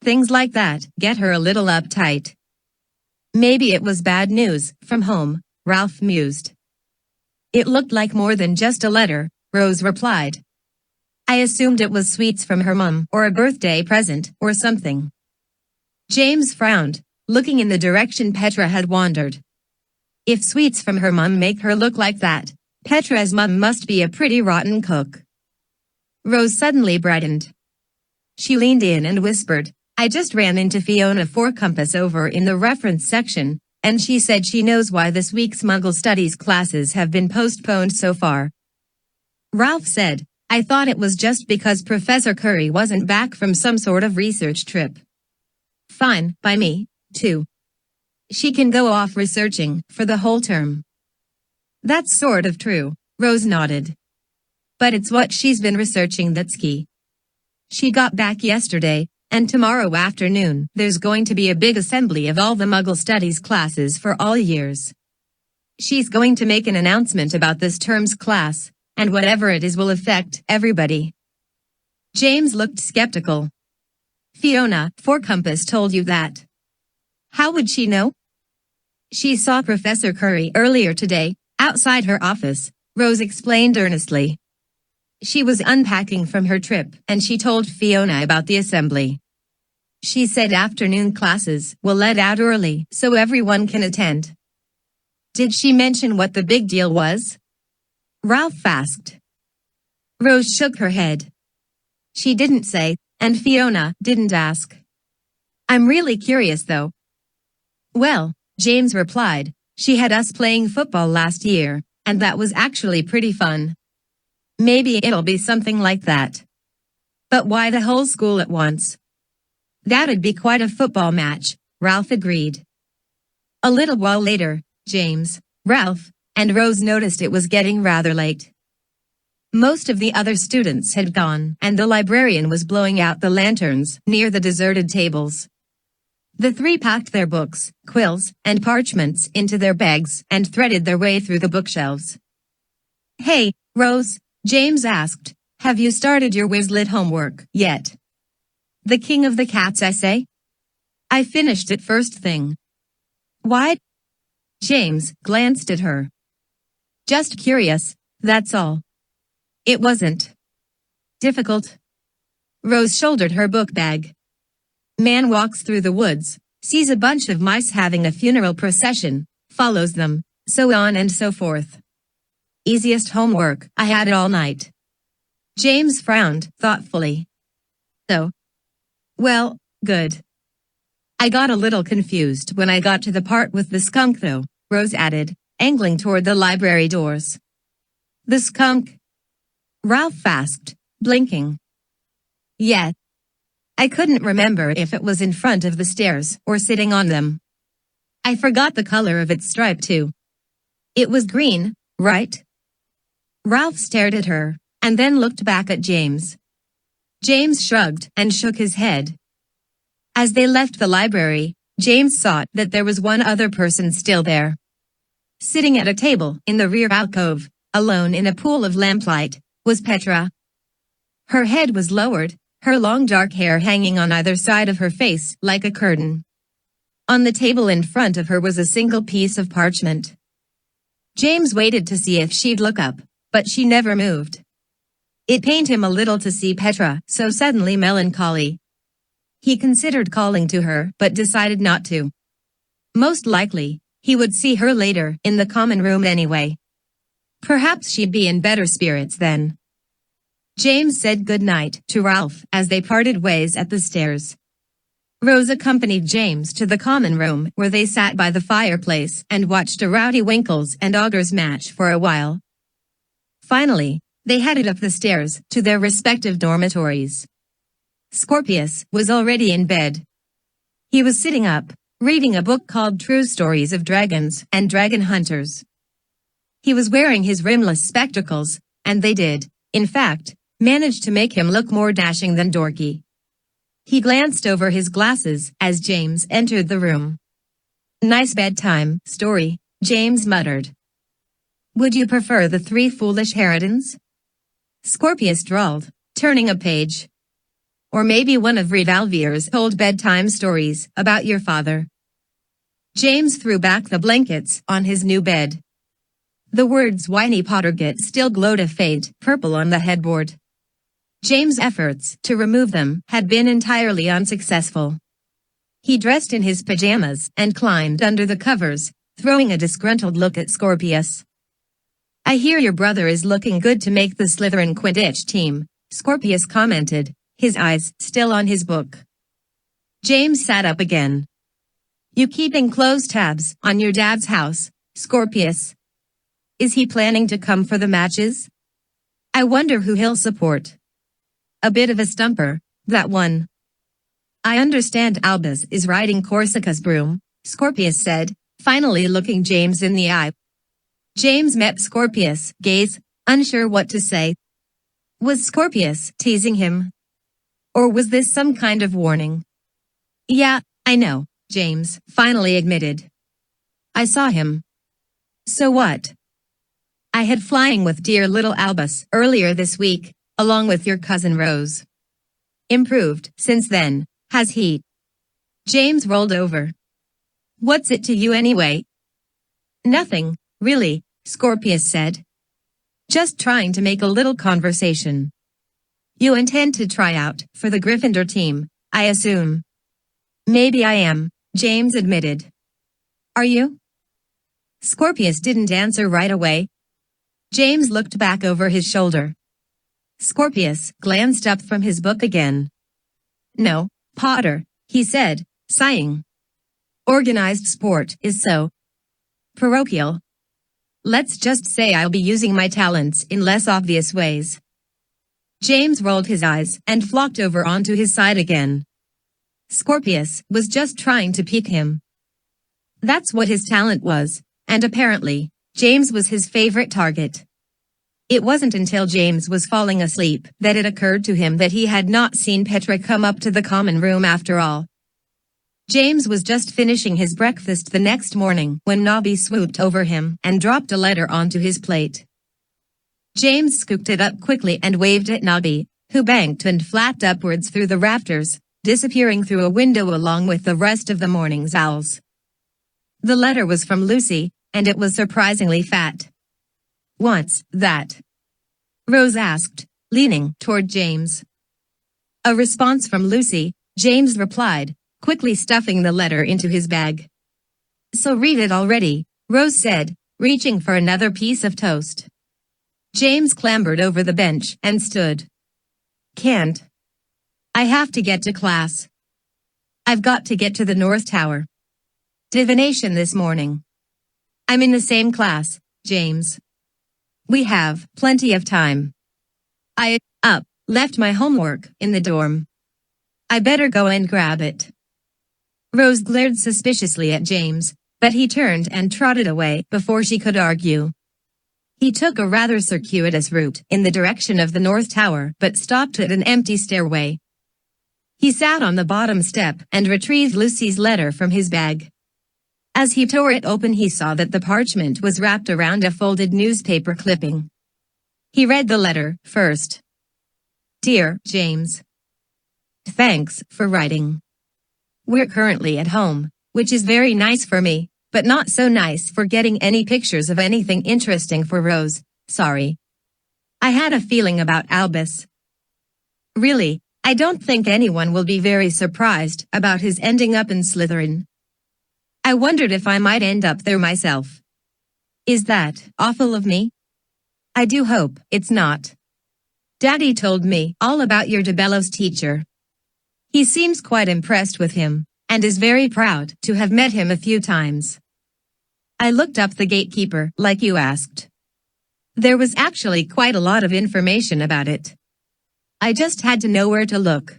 Things like that get her a little uptight. Maybe it was bad news from home, Ralph mused. It looked like more than just a letter, Rose replied. I assumed it was sweets from her mum or a birthday present or something. James frowned, looking in the direction Petra had wandered. If sweets from her mum make her look like that, Petra's mum must be a pretty rotten cook. Rose suddenly brightened. She leaned in and whispered, I just ran into Fiona Fourcompass over in the reference section, and she said she knows why this week's Muggle Studies classes have been postponed so far. Ralph said, I thought it was just because Professor Curry wasn't back from some sort of research trip. Fine, by me, too. She can go off researching for the whole term. That's sort of true, Rose nodded. But it's what she's been researching that's key. She got back yesterday, and tomorrow afternoon there's going to be a big assembly of all the Muggle Studies classes for all years. She's going to make an announcement about this term's class, and whatever it is will affect everybody. James looked skeptical. Fiona Fourcompass told you that. How would she know? She saw Professor Curry earlier today, outside her office, Rose explained earnestly. She was unpacking from her trip, and she told Fiona about the assembly. She said afternoon classes will let out early so everyone can attend. Did she mention what the big deal was? Ralph asked. Rose shook her head. She didn't say, and Fiona didn't ask. I'm really curious though. Well, James replied, She had us playing football last year, and that was actually pretty fun. Maybe it'll be something like that. But why the whole school at once? That'd be quite a football match, Ralph agreed. A little while later, James, Ralph, and Rose noticed it was getting rather late. Most of the other students had gone, and the librarian was blowing out the lanterns near the deserted tables. The three packed their books, quills, and parchments into their bags and threaded their way through the bookshelves. "Hey, Rose," James asked, "have you started your Quizlet homework yet? The King of the Cats essay? I finished it first thing." "Why?" James glanced at her. "Just curious, that's all. It wasn't difficult." Rose shouldered her book bag. "Man walks through the woods, sees a bunch of mice having a funeral procession, follows them, so on and so forth. Easiest homework I had all night." James frowned thoughtfully. "So? Well, good. I got a little confused when I got to the part with the skunk though," Rose added, angling toward the library doors. "The skunk?" Ralph asked, blinking. "Yeah. I couldn't remember if it was in front of the stairs or sitting on them. I forgot the color of its stripe too. It was green, right?" Ralph stared at her, and then looked back at James. James shrugged and shook his head. As they left the library, James saw that there was one other person still there. Sitting at a table in the rear alcove, alone in a pool of lamplight, was Petra. Her head was lowered, her long dark hair hanging on either side of her face like a curtain. On the table in front of her was a single piece of parchment. James waited to see if she'd look up, but she never moved. It pained him a little to see Petra so suddenly melancholy. He considered calling to her but decided not to. Most likely, he would see her later in the common room anyway. Perhaps she'd be in better spirits then. James said good night to Ralph as they parted ways at the stairs. Rose accompanied James to the common room where they sat by the fireplace and watched a Rowdy Winkles and Augers match for a while. Finally, they headed up the stairs to their respective dormitories. Scorpius was already in bed. He was sitting up, reading a book called True Stories of Dragons and Dragon Hunters. He was wearing his rimless spectacles, and they did, in fact, manage to make him look more dashing than dorky. He glanced over his glasses as James entered the room. "Nice bedtime story," James muttered. "Would you prefer The Three Foolish Harridans?" Scorpius drawled, turning a page. "Or maybe one of Reed Alvier's old bedtime stories about your father." James threw back the blankets on his new bed. The words Winnie Pottergate still glowed a faint purple on the headboard. James' efforts to remove them had been entirely unsuccessful. He dressed in his pajamas and climbed under the covers, throwing a disgruntled look at Scorpius. "I hear your brother is looking good to make the Slytherin Quidditch team," Scorpius commented, his eyes still on his book. James sat up again. "You keeping close tabs on your dad's house, Scorpius? Is he planning to come for the matches? I wonder who he'll support. A bit of a stumper, that one." "I understand Albus is riding Corsica's broom," Scorpius said, finally looking James in the eye. James met Scorpius' gaze, unsure what to say. Was Scorpius teasing him? Or was this some kind of warning? "Yeah, I know," James finally admitted. "I saw him." "So what?" "I had flying with dear little Albus earlier this week, along with your cousin Rose. Improved since then, has he?" James rolled over. "What's it to you anyway?" "Nothing, really," Scorpius said. "Just trying to make a little conversation. You intend to try out for the Gryffindor team, I assume." "Maybe I am," James admitted. "Are you?" Scorpius didn't answer right away. James looked back over his shoulder. Scorpius glanced up from his book again. "No, Potter," he said, sighing. "Organized sport is so parochial. Let's just say I'll be using my talents in less obvious ways. James rolled his eyes and flopped over onto his side again. Scorpius was just trying to pique him. That's what his talent was, and apparently, James was his favorite target. It wasn't until James was falling asleep that it occurred to him that he had not seen Petra come up to the common room after all. James was just finishing his breakfast the next morning when Nobby swooped over him and dropped a letter onto his plate. James scooped it up quickly and waved at Nobby, who banked and flapped upwards through the rafters, disappearing through a window along with the rest of the morning's owls. The letter was from Lucy, and it was surprisingly fat. "What's that?" Rose asked, leaning toward James. A response from Lucy, James replied, quickly stuffing the letter into his bag. "So read it already," Rose said, reaching for another piece of toast. James clambered over the bench and stood. "Can't. I have to get to class. I've got to get to the North Tower. Divination this morning. I'm in the same class, James. We have plenty of time. I left my homework in the dorm. I better go and grab it." Rose glared suspiciously at James, but he turned and trotted away before she could argue. He took a rather circuitous route in the direction of the North Tower but stopped at an empty stairway. He sat on the bottom step and retrieved Lucy's letter from his bag. As he tore it open, he saw that the parchment was wrapped around a folded newspaper clipping. He read the letter first. "Dear James, thanks for writing. We're currently at home, which is very nice for me, but not so nice for getting any pictures of anything interesting for Rose. Sorry. I had a feeling about Albus. Really, I don't think anyone will be very surprised about his ending up in Slytherin. I wondered if I might end up there myself. Is that awful of me? I do hope it's not. Daddy told me all about your DeBellows teacher. He seems quite impressed with him, and is very proud to have met him a few times. I looked up the Gatekeeper like you asked. There was actually quite a lot of information about it. I just had to know where to look.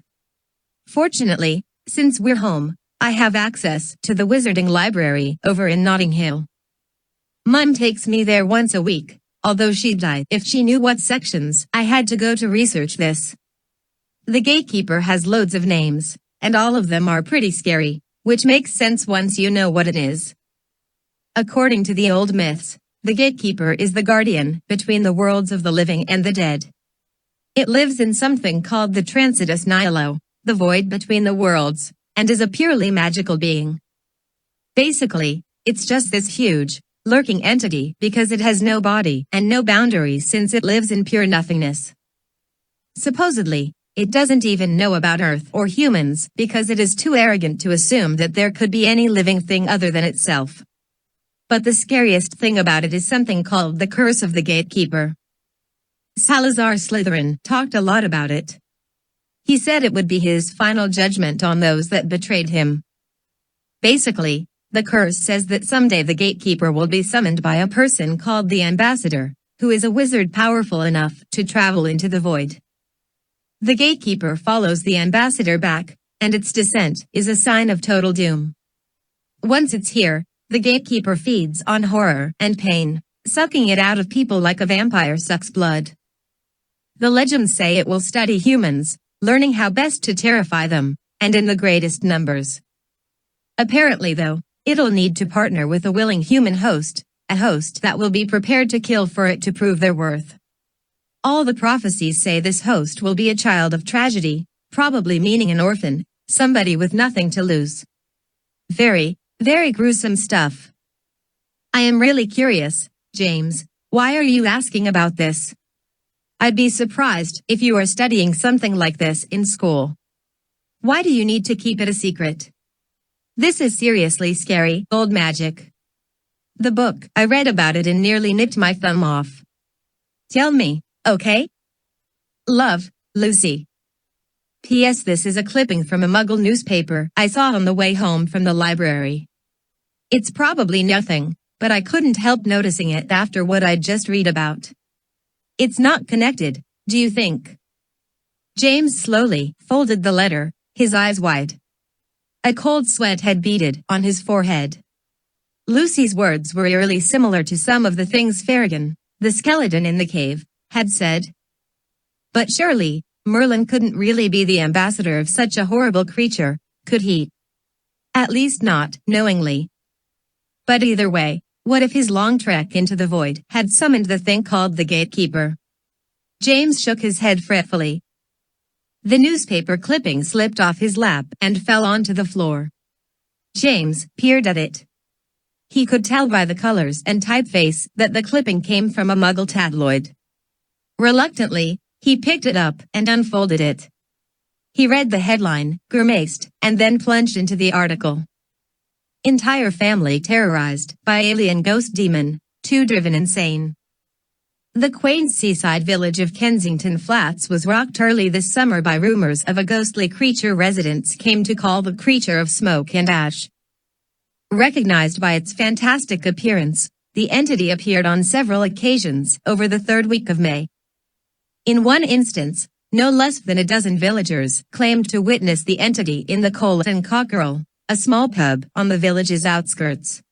Fortunately, since we're home, I have access to the Wizarding Library over in Notting Hill. Mum takes me there once a week, although she'd die if she knew what sections I had to go to research this. The Gatekeeper has loads of names, and all of them are pretty scary, which makes sense once you know what it is. According to the old myths, the Gatekeeper is the guardian between the worlds of the living and the dead. It lives in something called the Transitus Nihilo, the void between the worlds, and is a purely magical being. Basically, it's just this huge, lurking entity because it has no body and no boundaries since it lives in pure nothingness. Supposedly, it doesn't even know about Earth or humans because it is too arrogant to assume that there could be any living thing other than itself. But the scariest thing about it is something called the Curse of the Gatekeeper. Salazar Slytherin talked a lot about it. He said it would be his final judgment on those that betrayed him. Basically, the curse says that someday the Gatekeeper will be summoned by a person called the Ambassador, who is a wizard powerful enough to travel into the void. The Gatekeeper follows the Ambassador back, and its descent is a sign of total doom. Once it's here, the Gatekeeper feeds on horror and pain, sucking it out of people like a vampire sucks blood. The legends say it will study humans, learning how best to terrify them, and in the greatest numbers. Apparently though, it'll need to partner with a willing human host, a host that will be prepared to kill for it to prove their worth. All the prophecies say this host will be a child of tragedy, probably meaning an orphan, somebody with nothing to lose. Very, very gruesome stuff. I am really curious, James, why are you asking about this? I'd be surprised if you are studying something like this in school. Why do you need to keep it a secret? This is seriously scary, old magic. The book, I read about it and nearly nipped my thumb off. Tell me, okay? Love, Lucy. P.S. This is a clipping from a Muggle newspaper I saw on the way home from the library. It's probably nothing, but I couldn't help noticing it after what I'd just read about. It's not connected, do you think? James slowly folded the letter, his eyes wide. A cold sweat had beaded on his forehead. Lucy's words were eerily similar to some of the things Farragon, the skeleton in the cave, had said. But surely, Merlin couldn't really be the ambassador of such a horrible creature, could he? At least not knowingly. But either way, what if his long trek into the void had summoned the thing called the Gatekeeper? James shook his head fretfully. The newspaper clipping slipped off his lap and fell onto the floor. James peered at it. He could tell by the colors and typeface that the clipping came from a Muggle tabloid. Reluctantly, he picked it up and unfolded it. He read the headline, grimaced, and then plunged into the article. Entire family terrorized by alien ghost demon, 2 driven insane. The quaint seaside village of Kensington Flats was rocked early this summer by rumors of a ghostly creature residents came to call the creature of smoke and ash. Recognized by its fantastic appearance, the entity appeared on several occasions over the 3rd week of May. In one instance, no less than a dozen villagers claimed to witness the entity in the Coal and Cockerel, a small pub on the village's outskirts.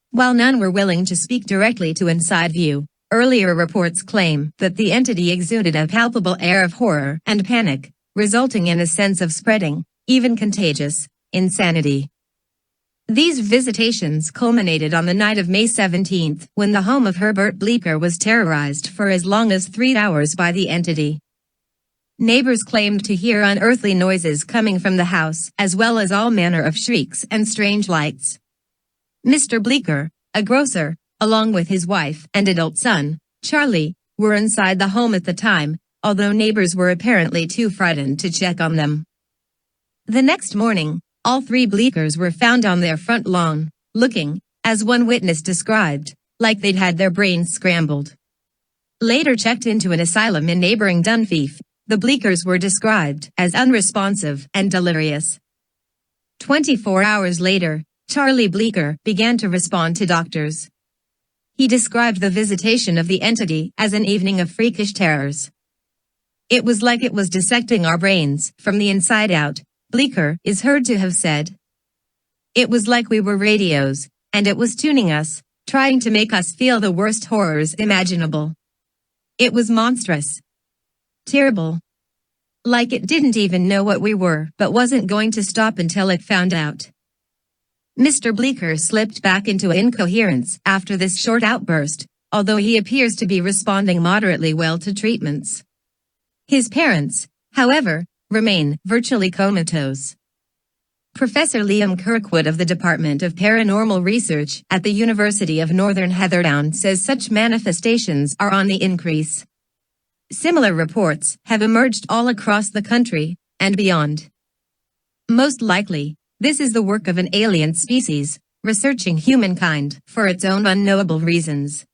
While none were willing to speak directly to Inside View, earlier reports claim that the entity exuded a palpable air of horror and panic, resulting in a sense of spreading, even contagious, insanity. These visitations culminated on the night of May 17th, when the home of Herbert Bleecker was terrorized for as long as 3 hours by the entity. Neighbors claimed to hear unearthly noises coming from the house, as well as all manner of shrieks and strange lights. Mr. Bleecker, a grocer, along with his wife and adult son, Charlie, were inside the home at the time, although neighbors were apparently too frightened to check on them. The next morning, all 3 Bleeckers were found on their front lawn, looking, as one witness described, like they'd had their brains scrambled. Later checked into an asylum in neighboring Dunfief, the Bleeckers were described as unresponsive and delirious. 24 hours later, Charlie Bleecker began to respond to doctors. He described the visitation of the entity as an evening of freakish terrors. It was like it was dissecting our brains from the inside out, Bleecker is heard to have said. It was like we were radios, and it was tuning us, trying to make us feel the worst horrors imaginable. It was monstrous. Terrible. Like it didn't even know what we were, but wasn't going to stop until it found out. Mr. Bleecker slipped back into incoherence after this short outburst, although he appears to be responding moderately well to treatments. His parents, however, remain virtually comatose. Professor Liam Kirkwood of the Department of Paranormal Research at the University of Northern Heatherdown says such manifestations are on the increase. Similar reports have emerged all across the country and beyond. Most likely, this is the work of an alien species, researching humankind for its own unknowable reasons.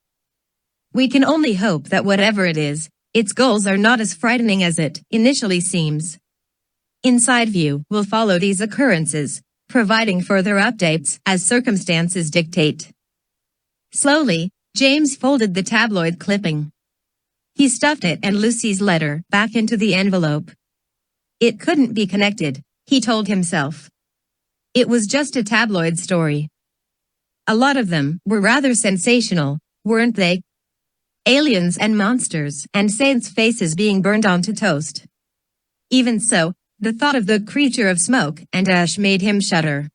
We can only hope that whatever it is, its goals are not as frightening as it initially seems. Inside View will follow these occurrences, providing further updates as circumstances dictate. Slowly, James folded the tabloid clipping. He stuffed it and Lucy's letter back into the envelope. It couldn't be connected, he told himself. It was just a tabloid story. A lot of them were rather sensational, weren't they? Aliens and monsters and saints' faces being burned onto toast. Even so, the thought of the creature of smoke and ash made him shudder.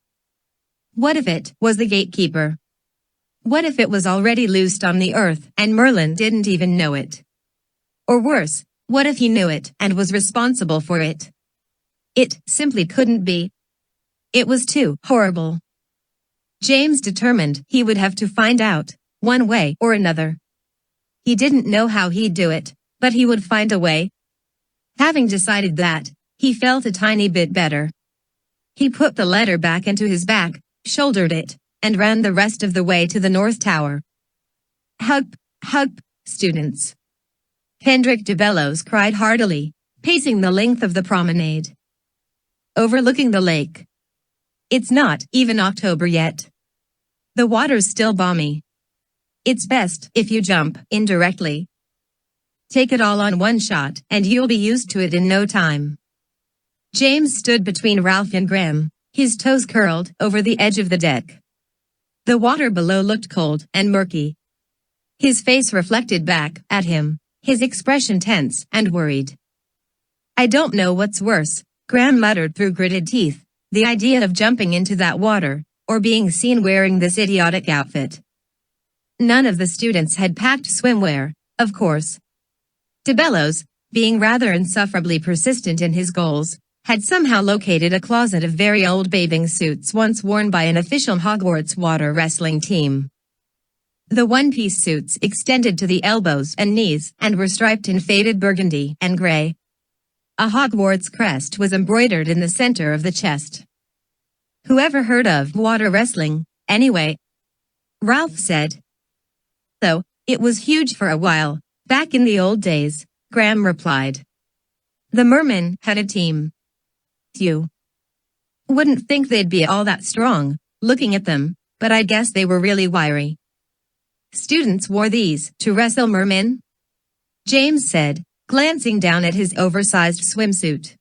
What if it was the Gatekeeper? What if it was already loosed on the earth and Merlin didn't even know it? Or worse, what if he knew it and was responsible for it? It simply couldn't be. It was too horrible. James determined he would have to find out, one way or another. He didn't know how he'd do it, but he would find a way. Having decided that, he felt a tiny bit better. He put the letter back into his bag, shouldered it, and ran the rest of the way to the North Tower. Hug, students. Hendrik de Bellows cried heartily, pacing the length of the promenade. Overlooking the lake. It's not even October yet. The water's still balmy. It's best if you jump in directly. Take it all on one shot, and you'll be used to it in no time. James stood between Ralph and Grimm, his toes curled over the edge of the deck. The water below looked cold and murky. His face reflected back at him, his expression tense and worried. I don't know what's worse, Grimm muttered through gritted teeth, the idea of jumping into that water, or being seen wearing this idiotic outfit. None of the students had packed swimwear, of course. DeBellows, being rather insufferably persistent in his goals, had somehow located a closet of very old bathing suits once worn by an official Hogwarts water wrestling team. The one-piece suits extended to the elbows and knees and were striped in faded burgundy and gray. A Hogwarts crest was embroidered in the center of the chest. Whoever heard of water wrestling, anyway? Ralph said. Though, it was huge for a while, back in the old days, Grimm replied. The mermen had a team. You wouldn't think they'd be all that strong, looking at them, but I guess they were really wiry. Students wore these to wrestle mermen? James said, glancing down at his oversized swimsuit.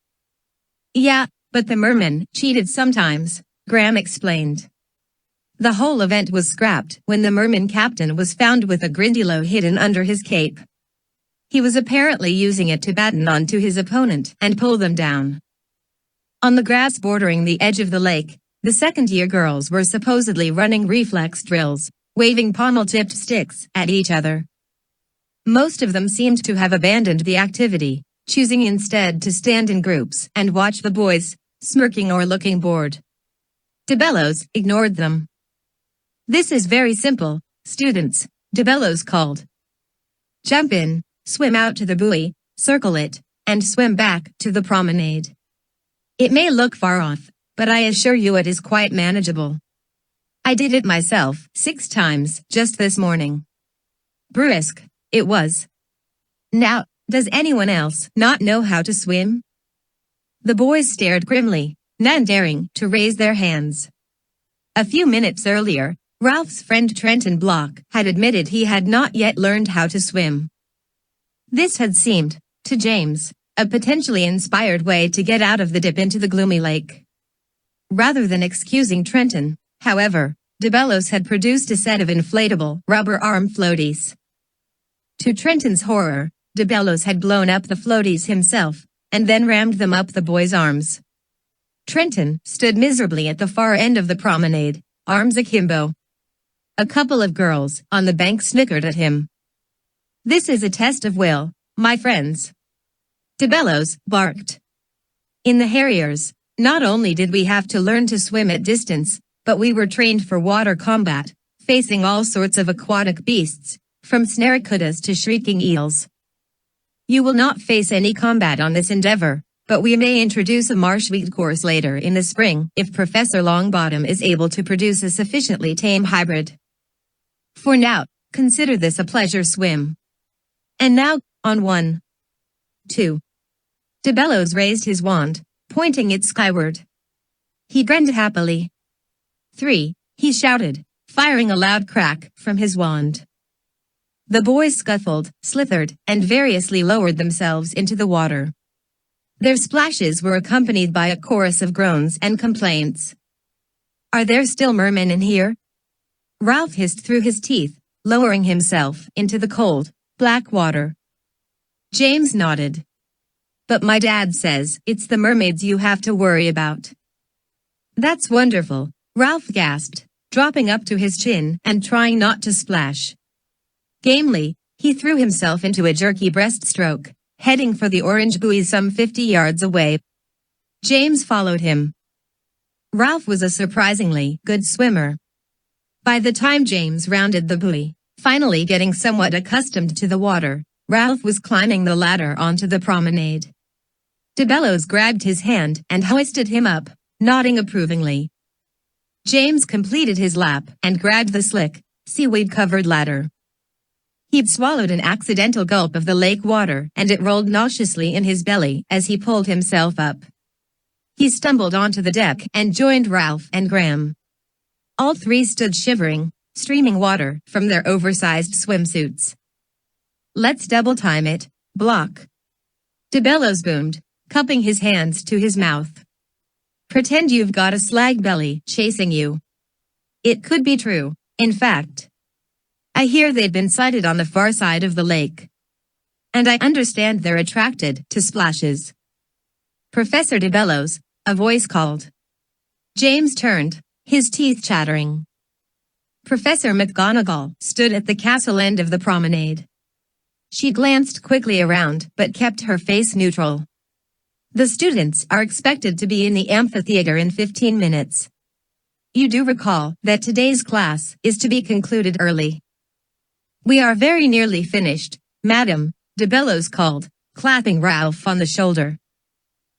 Yeah, but the mermen cheated sometimes, Grimm explained. The whole event was scrapped when the merman captain was found with a grindilo hidden under his cape. He was apparently using it to batten onto his opponent and pull them down. On the grass bordering the edge of the lake, the second-year girls were supposedly running reflex drills, waving pommel-tipped sticks at each other. Most of them seemed to have abandoned the activity, choosing instead to stand in groups and watch the boys, smirking or looking bored. DeBellows ignored them. This is very simple, students, DeBellows called. Jump in, swim out to the buoy, circle it, and swim back to the promenade. It may look far off, but I assure you it is quite manageable. I did it myself 6 times just this morning. Brisk, it was. Now, does anyone else not know how to swim? The boys stared grimly, none daring to raise their hands. A few minutes earlier, Ralph's friend Trenton Block had admitted he had not yet learned how to swim. This had seemed, to James, a potentially inspired way to get out of the dip into the gloomy lake. Rather than excusing Trenton, however, DeBellows had produced a set of inflatable, rubber arm floaties. To Trenton's horror, DeBellows had blown up the floaties himself, and then rammed them up the boy's arms. Trenton stood miserably at the far end of the promenade, arms akimbo. A couple of girls on the bank snickered at him. This is a test of will, my friends. DeBellows barked. In the Harriers, not only did we have to learn to swim at distance, but we were trained for water combat, facing all sorts of aquatic beasts, from snaracudas to shrieking eels. You will not face any combat on this endeavor, but we may introduce a marshweed course later in the spring if Professor Longbottom is able to produce a sufficiently tame hybrid. For now, consider this a pleasure swim. And now, on 1, 2. DeBellows raised his wand, pointing it skyward. He grinned happily. 3, he shouted, firing a loud crack from his wand. The boys scuffled, slithered, and variously lowered themselves into the water. Their splashes were accompanied by a chorus of groans and complaints. Are there still mermen in here? Ralph hissed through his teeth, lowering himself into the cold, black water. James nodded. But my dad says it's the mermaids you have to worry about. That's wonderful, Ralph gasped, dropping up to his chin and trying not to splash. Gamely, he threw himself into a jerky breaststroke, heading for the orange buoy some 50 yards away. James followed him. Ralph was a surprisingly good swimmer. By the time James rounded the buoy, finally getting somewhat accustomed to the water, Ralph was climbing the ladder onto the promenade. DeBellows grabbed his hand and hoisted him up, nodding approvingly. James completed his lap and grabbed the slick, seaweed-covered ladder. He'd swallowed an accidental gulp of the lake water and it rolled nauseously in his belly as he pulled himself up. He stumbled onto the deck and joined Ralph and Grimm. All three stood shivering, streaming water from their oversized swimsuits. "Let's double time it, Block," DeBellows boomed, cupping his hands to his mouth. "Pretend you've got a slag belly chasing you." It could be true, in fact. I hear they'd been sighted on the far side of the lake. And I understand they're attracted to splashes. "Professor DeBellows," a voice called. James turned, his teeth chattering. Professor McGonagall stood at the castle end of the promenade. She glanced quickly around but kept her face neutral. "The students are expected to be in the amphitheater in 15 minutes. You do recall that today's class is to be concluded early." "We are very nearly finished, madam," DeBellows called, clapping Ralph on the shoulder.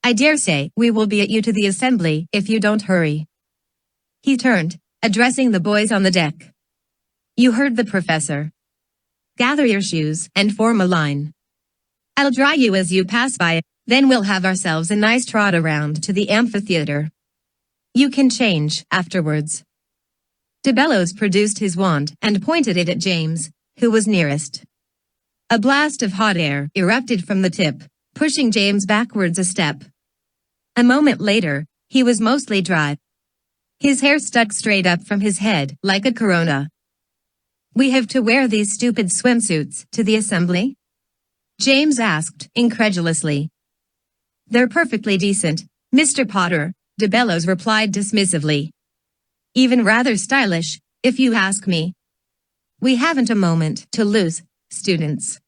"I dare say we will be at you to the assembly if you don't hurry." He turned, addressing the boys on the deck. "You heard the professor. Gather your shoes and form a line. I'll dry you as you pass by, then we'll have ourselves a nice trot around to the amphitheater. You can change afterwards." DeBellows produced his wand and pointed it at James, who was nearest. A blast of hot air erupted from the tip, pushing James backwards a step. A moment later, he was mostly dry. His hair stuck straight up from his head like a corona. "We have to wear these stupid swimsuits to the assembly?" James asked incredulously. "They're perfectly decent, Mr. Potter," DeBellows replied dismissively. "Even rather stylish, if you ask me. We haven't a moment to lose, students.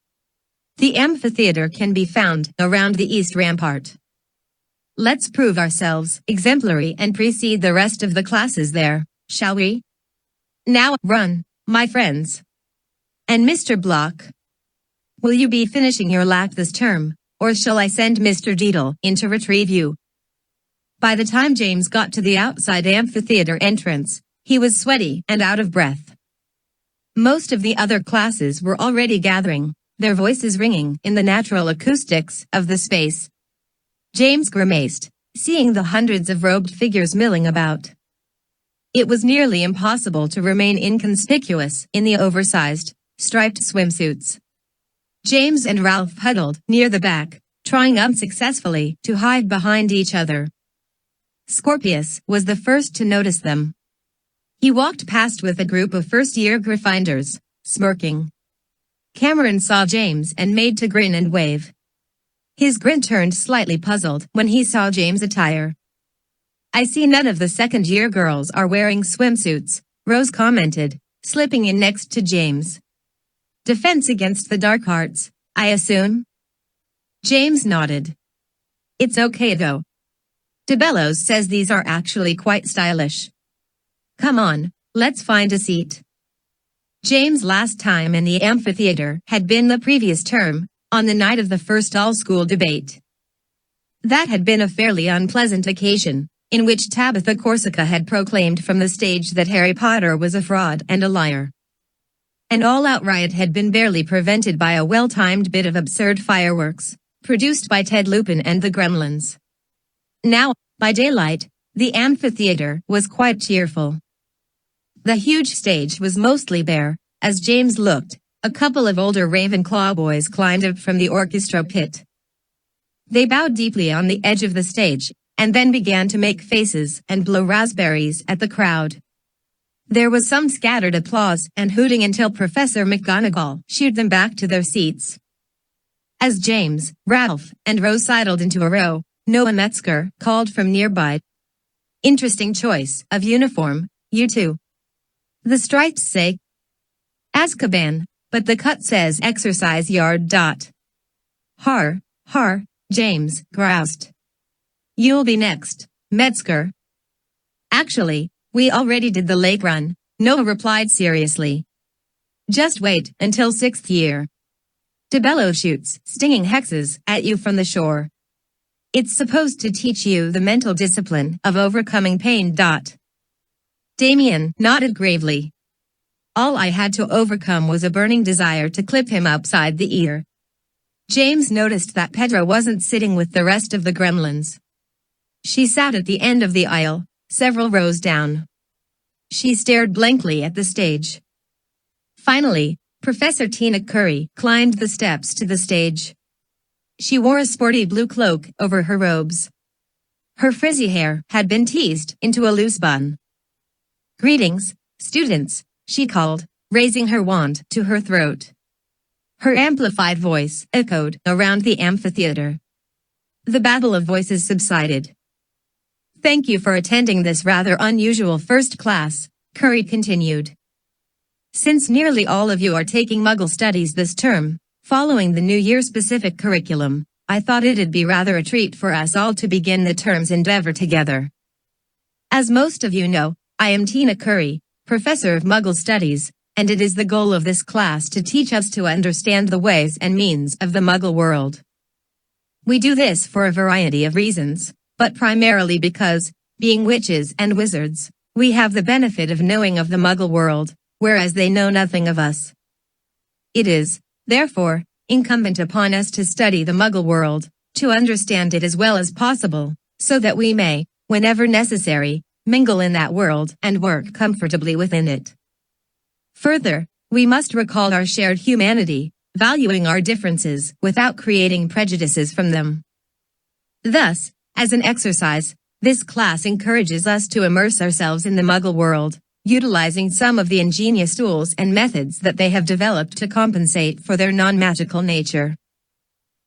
The amphitheater can be found around the east rampart. Let's prove ourselves exemplary and precede the rest of the classes there, shall we? Now, run, my friends. And Mr. Block, will you be finishing your lac this term, or shall I send Mr. Deedle in to retrieve you?" By the time James got to the outside amphitheater entrance, he was sweaty and out of breath. Most of the other classes were already gathering, their voices ringing in the natural acoustics of the space. James grimaced, seeing the hundreds of robed figures milling about. It was nearly impossible to remain inconspicuous in the oversized, striped swimsuits. James and Ralph huddled near the back, trying unsuccessfully to hide behind each other. Scorpius was the first to notice them. He walked past with a group of first-year Gryffindors, smirking. Cameron saw James and made to grin and wave. His grin turned slightly puzzled when he saw James' attire. "I see none of the second-year girls are wearing swimsuits," Rose commented, slipping in next to James. "Defense against the dark arts, I assume?" James nodded. "It's okay though. DeBellows says these are actually quite stylish. Come on, let's find a seat." James' last time in the amphitheater had been the previous term, on the night of the first all-school debate. That had been a fairly unpleasant occasion, in which Tabitha Corsica had proclaimed from the stage that Harry Potter was a fraud and a liar. An all-out riot had been barely prevented by a well-timed bit of absurd fireworks, produced by Ted Lupin and the Gremlins. Now, by daylight, the amphitheater was quite cheerful. The huge stage was mostly bare. As James looked, a couple of older Ravenclaw boys climbed up from the orchestra pit. They bowed deeply on the edge of the stage, and then began to make faces and blow raspberries at the crowd. There was some scattered applause and hooting until Professor McGonagall shooed them back to their seats. As James, Ralph, and Rose sidled into a row, Noah Metzger called from nearby. "Interesting choice of uniform, you two. The stripes say Azkaban, but the cut says exercise yard. Har, har, James groused. "You'll be next, Metzger." "Actually, we already did the lake run," Noah replied seriously. "Just wait until 6th year. DeBellows shoots stinging hexes at you from the shore. It's supposed to teach you the mental discipline of overcoming pain. Damien nodded gravely. "All I had to overcome was a burning desire to clip him upside the ear." James noticed that Pedro wasn't sitting with the rest of the Gremlins. She sat at the end of the aisle, several rows down. She stared blankly at the stage. Finally, Professor Tina Curry climbed the steps to the stage. She wore a sporty blue cloak over her robes. Her frizzy hair had been teased into a loose bun. "Greetings, students," she called, raising her wand to her throat. Her amplified voice echoed around the amphitheater. The babble of voices subsided. "Thank you for attending this rather unusual first class," Curry continued. "Since nearly all of you are taking Muggle studies this term, following the New Year-specific curriculum, I thought it'd be rather a treat for us all to begin the term's endeavor together. As most of you know, I am Tina Curry, Professor of Muggle Studies, and it is the goal of this class to teach us to understand the ways and means of the Muggle world. We do this for a variety of reasons, but primarily because, being witches and wizards, we have the benefit of knowing of the Muggle world, whereas they know nothing of us. It is, therefore, incumbent upon us to study the Muggle world, to understand it as well as possible, so that we may, whenever necessary, mingle in that world and work comfortably within it. Further, we must recall our shared humanity, valuing our differences without creating prejudices from them. Thus, as an exercise, this class encourages us to immerse ourselves in the Muggle world, utilizing some of the ingenious tools and methods that they have developed to compensate for their non-magical nature.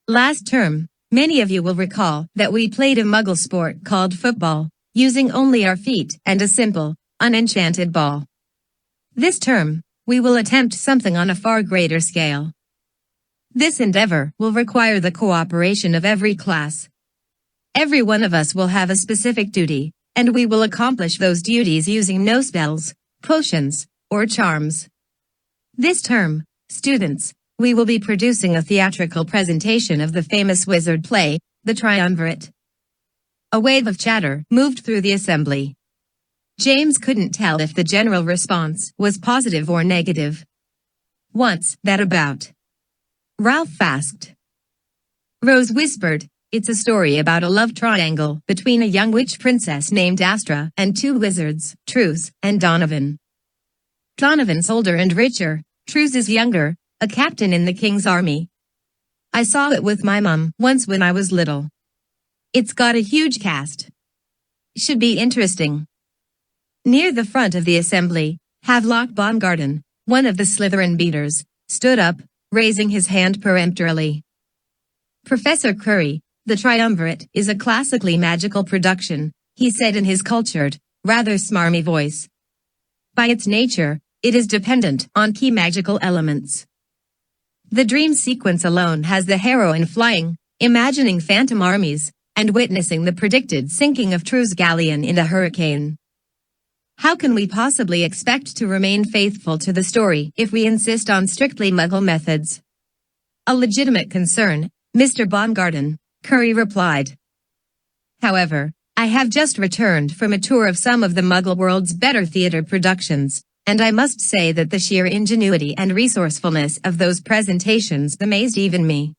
Last term, many of you will recall that we played a Muggle sport called football, using only our feet and a simple, unenchanted ball. This term, we will attempt something on a far greater scale. This endeavor will require the cooperation of every class. Every one of us will have a specific duty, and we will accomplish those duties using no spells, potions, or charms. This term, students, we will be producing a theatrical presentation of the famous wizard play, The Triumvirate. A wave of chatter moved through the assembly. James couldn't tell if the general response was positive or negative. "What's that about?" Ralph asked. Rose whispered, "It's a story about a love triangle between a young witch princess named Astra and two wizards, Truce and Donovan. Donovan's older and richer, Truce is younger, a captain in the king's army. I saw it with my mum once when I was little. It's got a huge cast. Should be interesting." Near the front of the assembly, Havelock Baumgarten, one of the Slytherin beaters, stood up, raising his hand peremptorily. "Professor Curry, The Triumvirate is a classically magical production," he said in his cultured, rather smarmy voice. "By its nature, it is dependent on key magical elements. The dream sequence alone has the heroine flying, imagining phantom armies, and witnessing the predicted sinking of True's galleon in a hurricane. How can we possibly expect to remain faithful to the story if we insist on strictly Muggle methods?" "A legitimate concern, Mr. Baumgarten," Curry replied. "However, I have just returned from a tour of some of the Muggle world's better theater productions, and I must say that the sheer ingenuity and resourcefulness of those presentations amazed even me.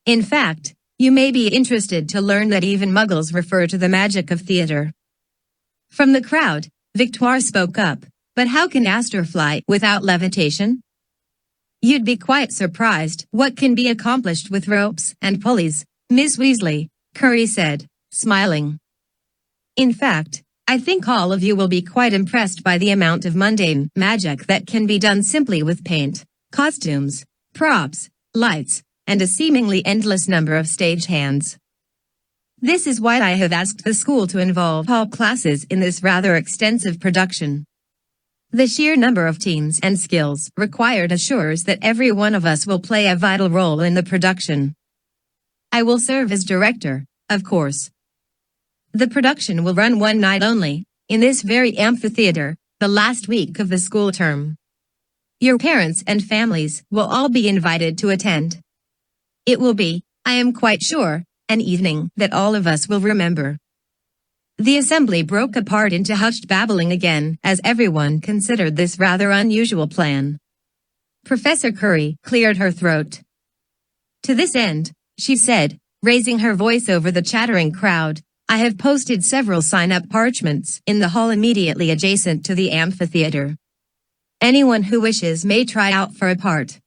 In fact, you may be interested to learn that even Muggles refer to the magic of theater." From the crowd, Victoire spoke up, "But how can Astra fly without levitation?" "You'd be quite surprised what can be accomplished with ropes and pulleys, Miss Weasley," Curry said, smiling. "In fact, I think all of you will be quite impressed by the amount of mundane magic that can be done simply with paint, costumes, props, lights, and a seemingly endless number of stagehands. This is why I have asked the school to involve all classes in this rather extensive production. The sheer number of teams and skills required assures that every one of us will play a vital role in the production. I will serve as director, of course. The production will run one night only, in this very amphitheater, the last week of the school term. Your parents and families will all be invited to attend. It will be, I am quite sure, an evening that all of us will remember." The assembly broke apart into hushed babbling again as everyone considered this rather unusual plan. Professor Curry cleared her throat. "To this end," she said, raising her voice over the chattering crowd, I have posted several sign-up parchments in the hall immediately adjacent to the amphitheater. Anyone who wishes may try out for a part.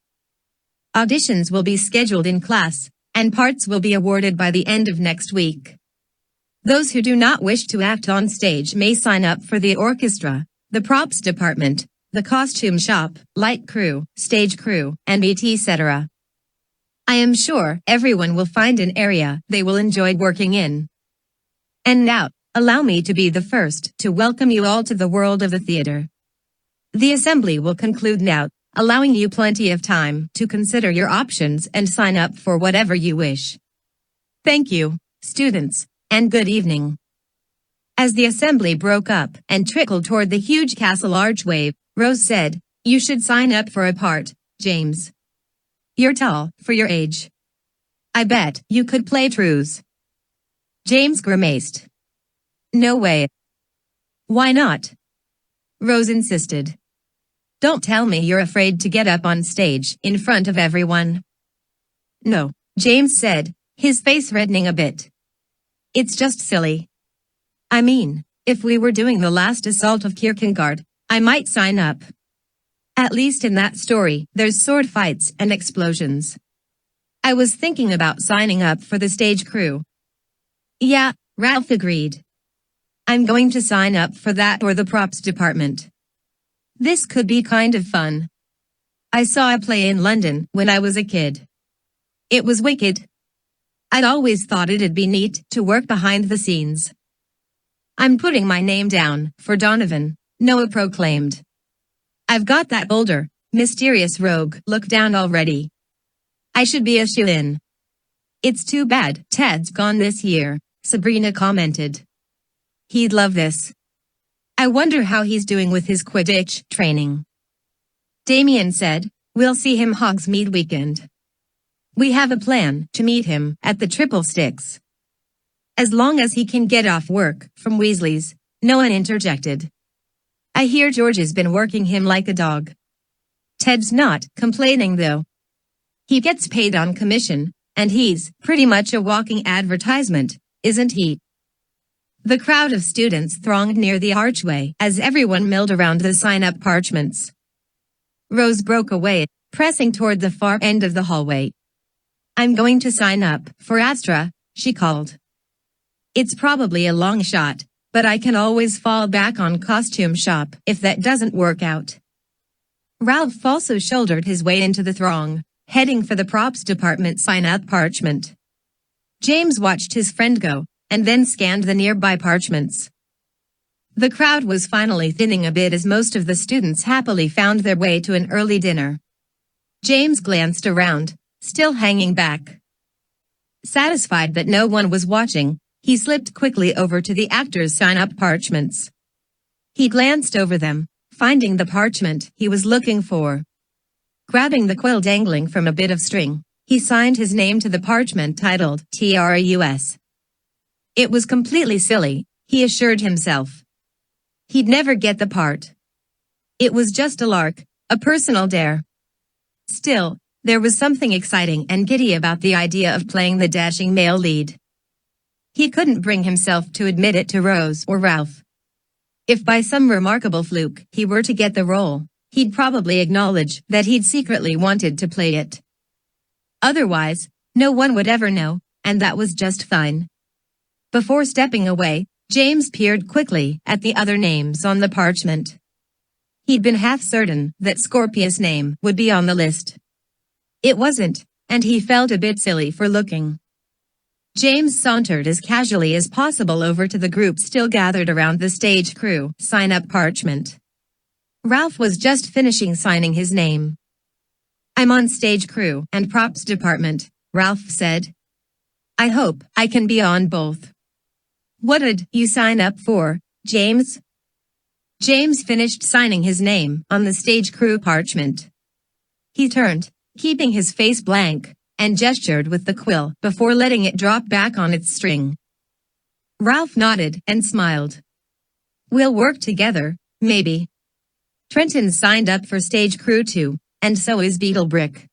Auditions will be scheduled in class, and parts will be awarded by the end of next week. Those who do not wish to act on stage may sign up for the orchestra, the props department, the costume shop, light crew, stage crew, and etc. I am sure everyone will find an area they will enjoy working in. And now, allow me to be the first to welcome you all to the world of the theater. The assembly will conclude now, allowing you plenty of time to consider your options and sign up for whatever you wish. Thank you, students, and good evening. As the assembly broke up and trickled toward the huge castle archway, Rose said, "You should sign up for a part, James. You're tall for your age. I bet you could play Trues." James grimaced. "No way." "Why not?" Rose insisted. "Don't tell me you're afraid to get up on stage in front of everyone." "No," James said, his face reddening a bit. "It's just silly. I mean, if we were doing the last assault of Kierkegaard, I might sign up. At least in that story, there's sword fights and explosions. I was thinking about signing up for the stage crew." "Yeah," Ralph agreed. "I'm going to sign up for that or the props department. This could be kind of fun. I saw a play in London when I was a kid. It was wicked. I'd always thought it'd be neat to work behind the scenes." "I'm putting my name down for Donovan," Noah proclaimed. "I've got that older, mysterious rogue look down already. I should be a shoo-in." "It's too bad Ted's gone this year," Sabrina commented. "He'd love this. I wonder how he's doing with his Quidditch training." Damien said, "We'll see him Hogsmeade weekend. We have a plan to meet him at the 666. As long as he can get off work from Weasley's," Noah interjected. "I hear George's been working him like a dog." "Ted's not complaining though. He gets paid on commission, and he's pretty much a walking advertisement, isn't he?" The crowd of students thronged near the archway as everyone milled around the sign-up parchments. Rose broke away, pressing toward the far end of the hallway. "I'm going to sign up for Astra," she called. "It's probably a long shot, but I can always fall back on costume shop if that doesn't work out." Ralph also shouldered his way into the throng, heading for the props department sign-up parchment. James watched his friend go, and then scanned the nearby parchments. The crowd was finally thinning a bit as most of the students happily found their way to an early dinner. James glanced around, still hanging back. Satisfied that no one was watching, he slipped quickly over to the actors' sign-up parchments. He glanced over them, finding the parchment he was looking for. Grabbing the quill dangling from a bit of string, he signed his name to the parchment titled Trus. It was completely silly, he assured himself. He'd never get the part. It was just a lark, a personal dare. Still, there was something exciting and giddy about the idea of playing the dashing male lead. He couldn't bring himself to admit it to Rose or Ralph. If by some remarkable fluke he were to get the role, he'd probably acknowledge that he'd secretly wanted to play it. Otherwise, no one would ever know, and that was just fine. Before stepping away, James peered quickly at the other names on the parchment. He'd been half certain that Scorpius' name would be on the list. It wasn't, and he felt a bit silly for looking. James sauntered as casually as possible over to the group still gathered around the stage crew sign-up parchment. Ralph was just finishing signing his name. "I'm on stage crew and props department," Ralph said. "I hope I can be on both." "What'd you sign up for, James?" James finished signing his name on the stage crew parchment. He turned, keeping his face blank, and gestured with the quill before letting it drop back on its string. Ralph nodded and smiled. "We'll work together, maybe. Trenton signed up for stage crew too, and so is Beetlebrick.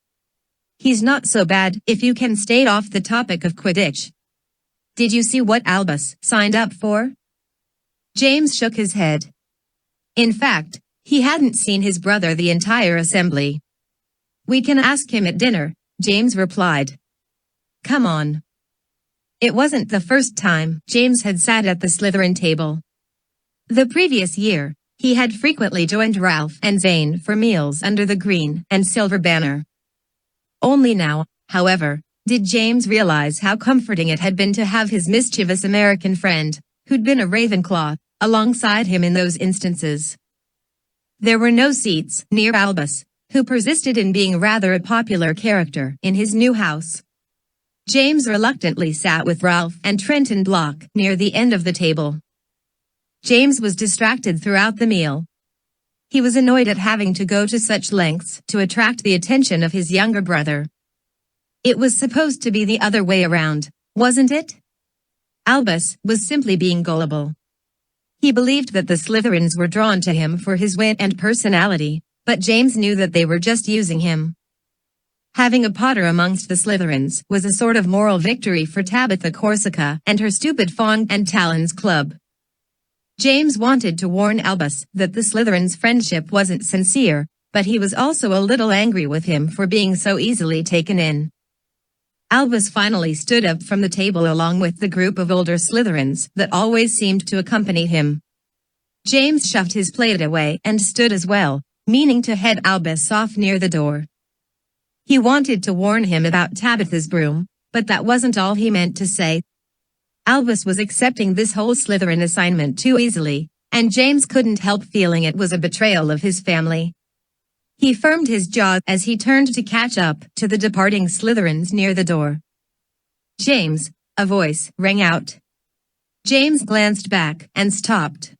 He's not so bad if you can stay off the topic of Quidditch." Did you see what Albus signed up for? James shook his head. In fact, he hadn't seen his brother the entire assembly. We can ask him at dinner, James replied. Come on. It wasn't the first time James had sat at the Slytherin table. The previous year, he had frequently joined Ralph and Zane for meals under the green and silver banner. Only now, however, did James realize how comforting it had been to have his mischievous American friend, who'd been a Ravenclaw, alongside him in those instances. There were no seats near Albus, who persisted in being rather a popular character in his new house. James reluctantly sat with Ralph and Trenton Block near the end of the table. James was distracted throughout the meal. He was annoyed at having to go to such lengths to attract the attention of his younger brother. It was supposed to be the other way around, wasn't it? Albus was simply being gullible. He believed that the Slytherins were drawn to him for his wit and personality, but James knew that they were just using him. Having a Potter amongst the Slytherins was a sort of moral victory for Tabitha Corsica and her stupid Fawn and Talons club. James wanted to warn Albus that the Slytherins' friendship wasn't sincere, but he was also a little angry with him for being so easily taken in. Albus finally stood up from the table along with the group of older Slytherins that always seemed to accompany him. James shoved his plate away and stood as well, meaning to head Albus off near the door. He wanted to warn him about Tabitha's broom, but that wasn't all he meant to say. Albus was accepting this whole Slytherin assignment too easily, and James couldn't help feeling it was a betrayal of his family. He firmed his jaw as he turned to catch up to the departing Slytherins near the door. James, a voice rang out. James glanced back and stopped.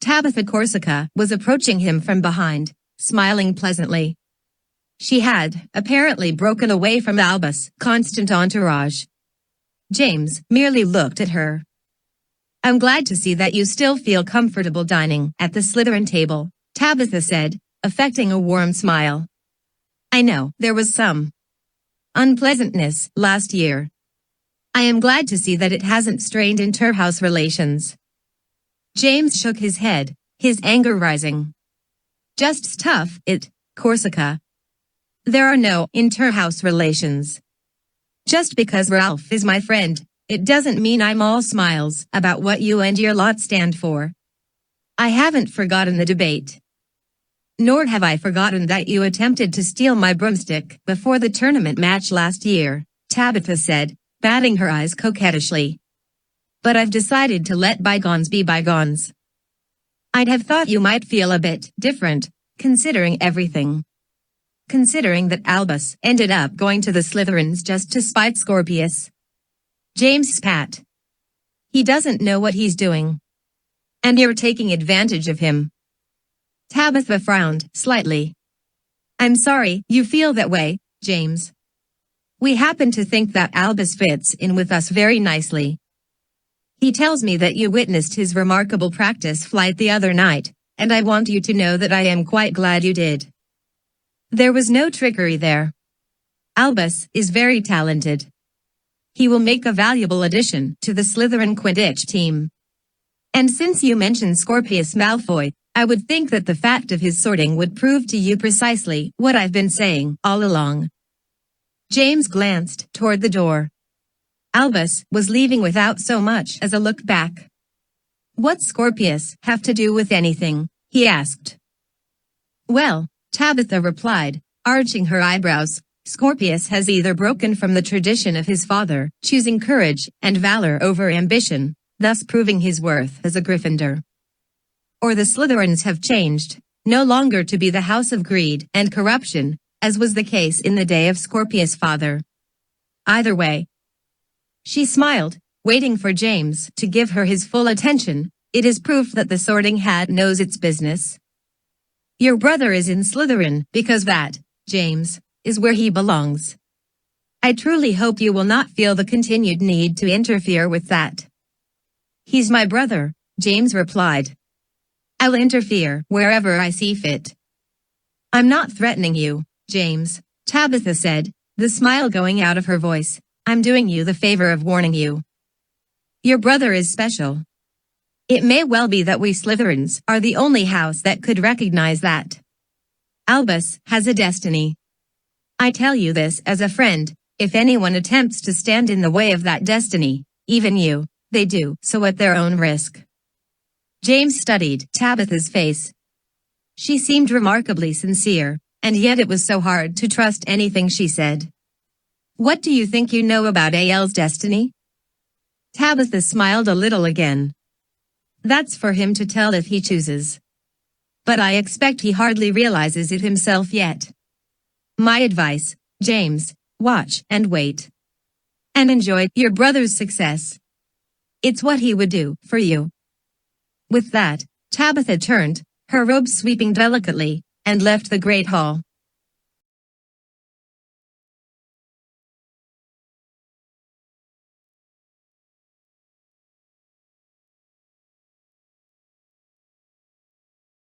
Tabitha Corsica was approaching him from behind, smiling pleasantly. She had, apparently, broken away from Albus' constant entourage. James merely looked at her. I'm glad to see that you still feel comfortable dining at the Slytherin table, Tabitha said, affecting a warm smile. I know there was some unpleasantness last year. I am glad to see that it hasn't strained inter-house relations. James shook his head, his anger rising. Just stuff it, Corsica. There are no inter-house relations. Just because Ralph is my friend, it doesn't mean I'm all smiles about what you and your lot stand for. I haven't forgotten the debate. Nor have I forgotten that you attempted to steal my broomstick before the tournament match last year, Tabitha said, batting her eyes coquettishly. But I've decided to let bygones be bygones. I'd have thought you might feel a bit different, considering everything. Considering that Albus ended up going to the Slytherins just to spite Scorpius. James spat. He doesn't know what he's doing. And you're taking advantage of him. Tabitha frowned slightly. I'm sorry you feel that way, James. We happen to think that Albus fits in with us very nicely. He tells me that you witnessed his remarkable practice flight the other night, and I want you to know that I am quite glad you did. There was no trickery there. Albus is very talented. He will make a valuable addition to the Slytherin Quidditch team. And since you mentioned Scorpius Malfoy, I would think that the fact of his sorting would prove to you precisely what I've been saying all along. James glanced toward the door. Albus was leaving without so much as a look back. What's Scorpius have to do with anything? He asked. Well, Tabitha replied, arching her eyebrows, Scorpius has either broken from the tradition of his father, choosing courage and valor over ambition, thus proving his worth as a Gryffindor. Or the Slytherins have changed, no longer to be the house of greed and corruption, as was the case in the day of Scorpius' father. Either way. She smiled, waiting for James to give her his full attention. It is proof that the Sorting Hat knows its business. Your brother is in Slytherin because that, James, is where he belongs. I truly hope you will not feel the continued need to interfere with that. He's my brother, James replied. I'll interfere wherever I see fit. I'm not threatening you, James, Tabitha said, the smile going out of her voice. I'm doing you the favor of warning you. Your brother is special. It may well be that we Slytherins are the only house that could recognize that. Albus has a destiny. I tell you this as a friend, if anyone attempts to stand in the way of that destiny, even you, they do so at their own risk. James studied Tabitha's face. She seemed remarkably sincere, and yet it was so hard to trust anything she said. What do you think you know about AL's destiny? Tabitha smiled a little again. That's for him to tell if he chooses. But I expect he hardly realizes it himself yet. My advice, James, watch and wait. And enjoy your brother's success. It's what he would do for you. With that, Tabitha turned, her robe sweeping delicately, and left the great hall.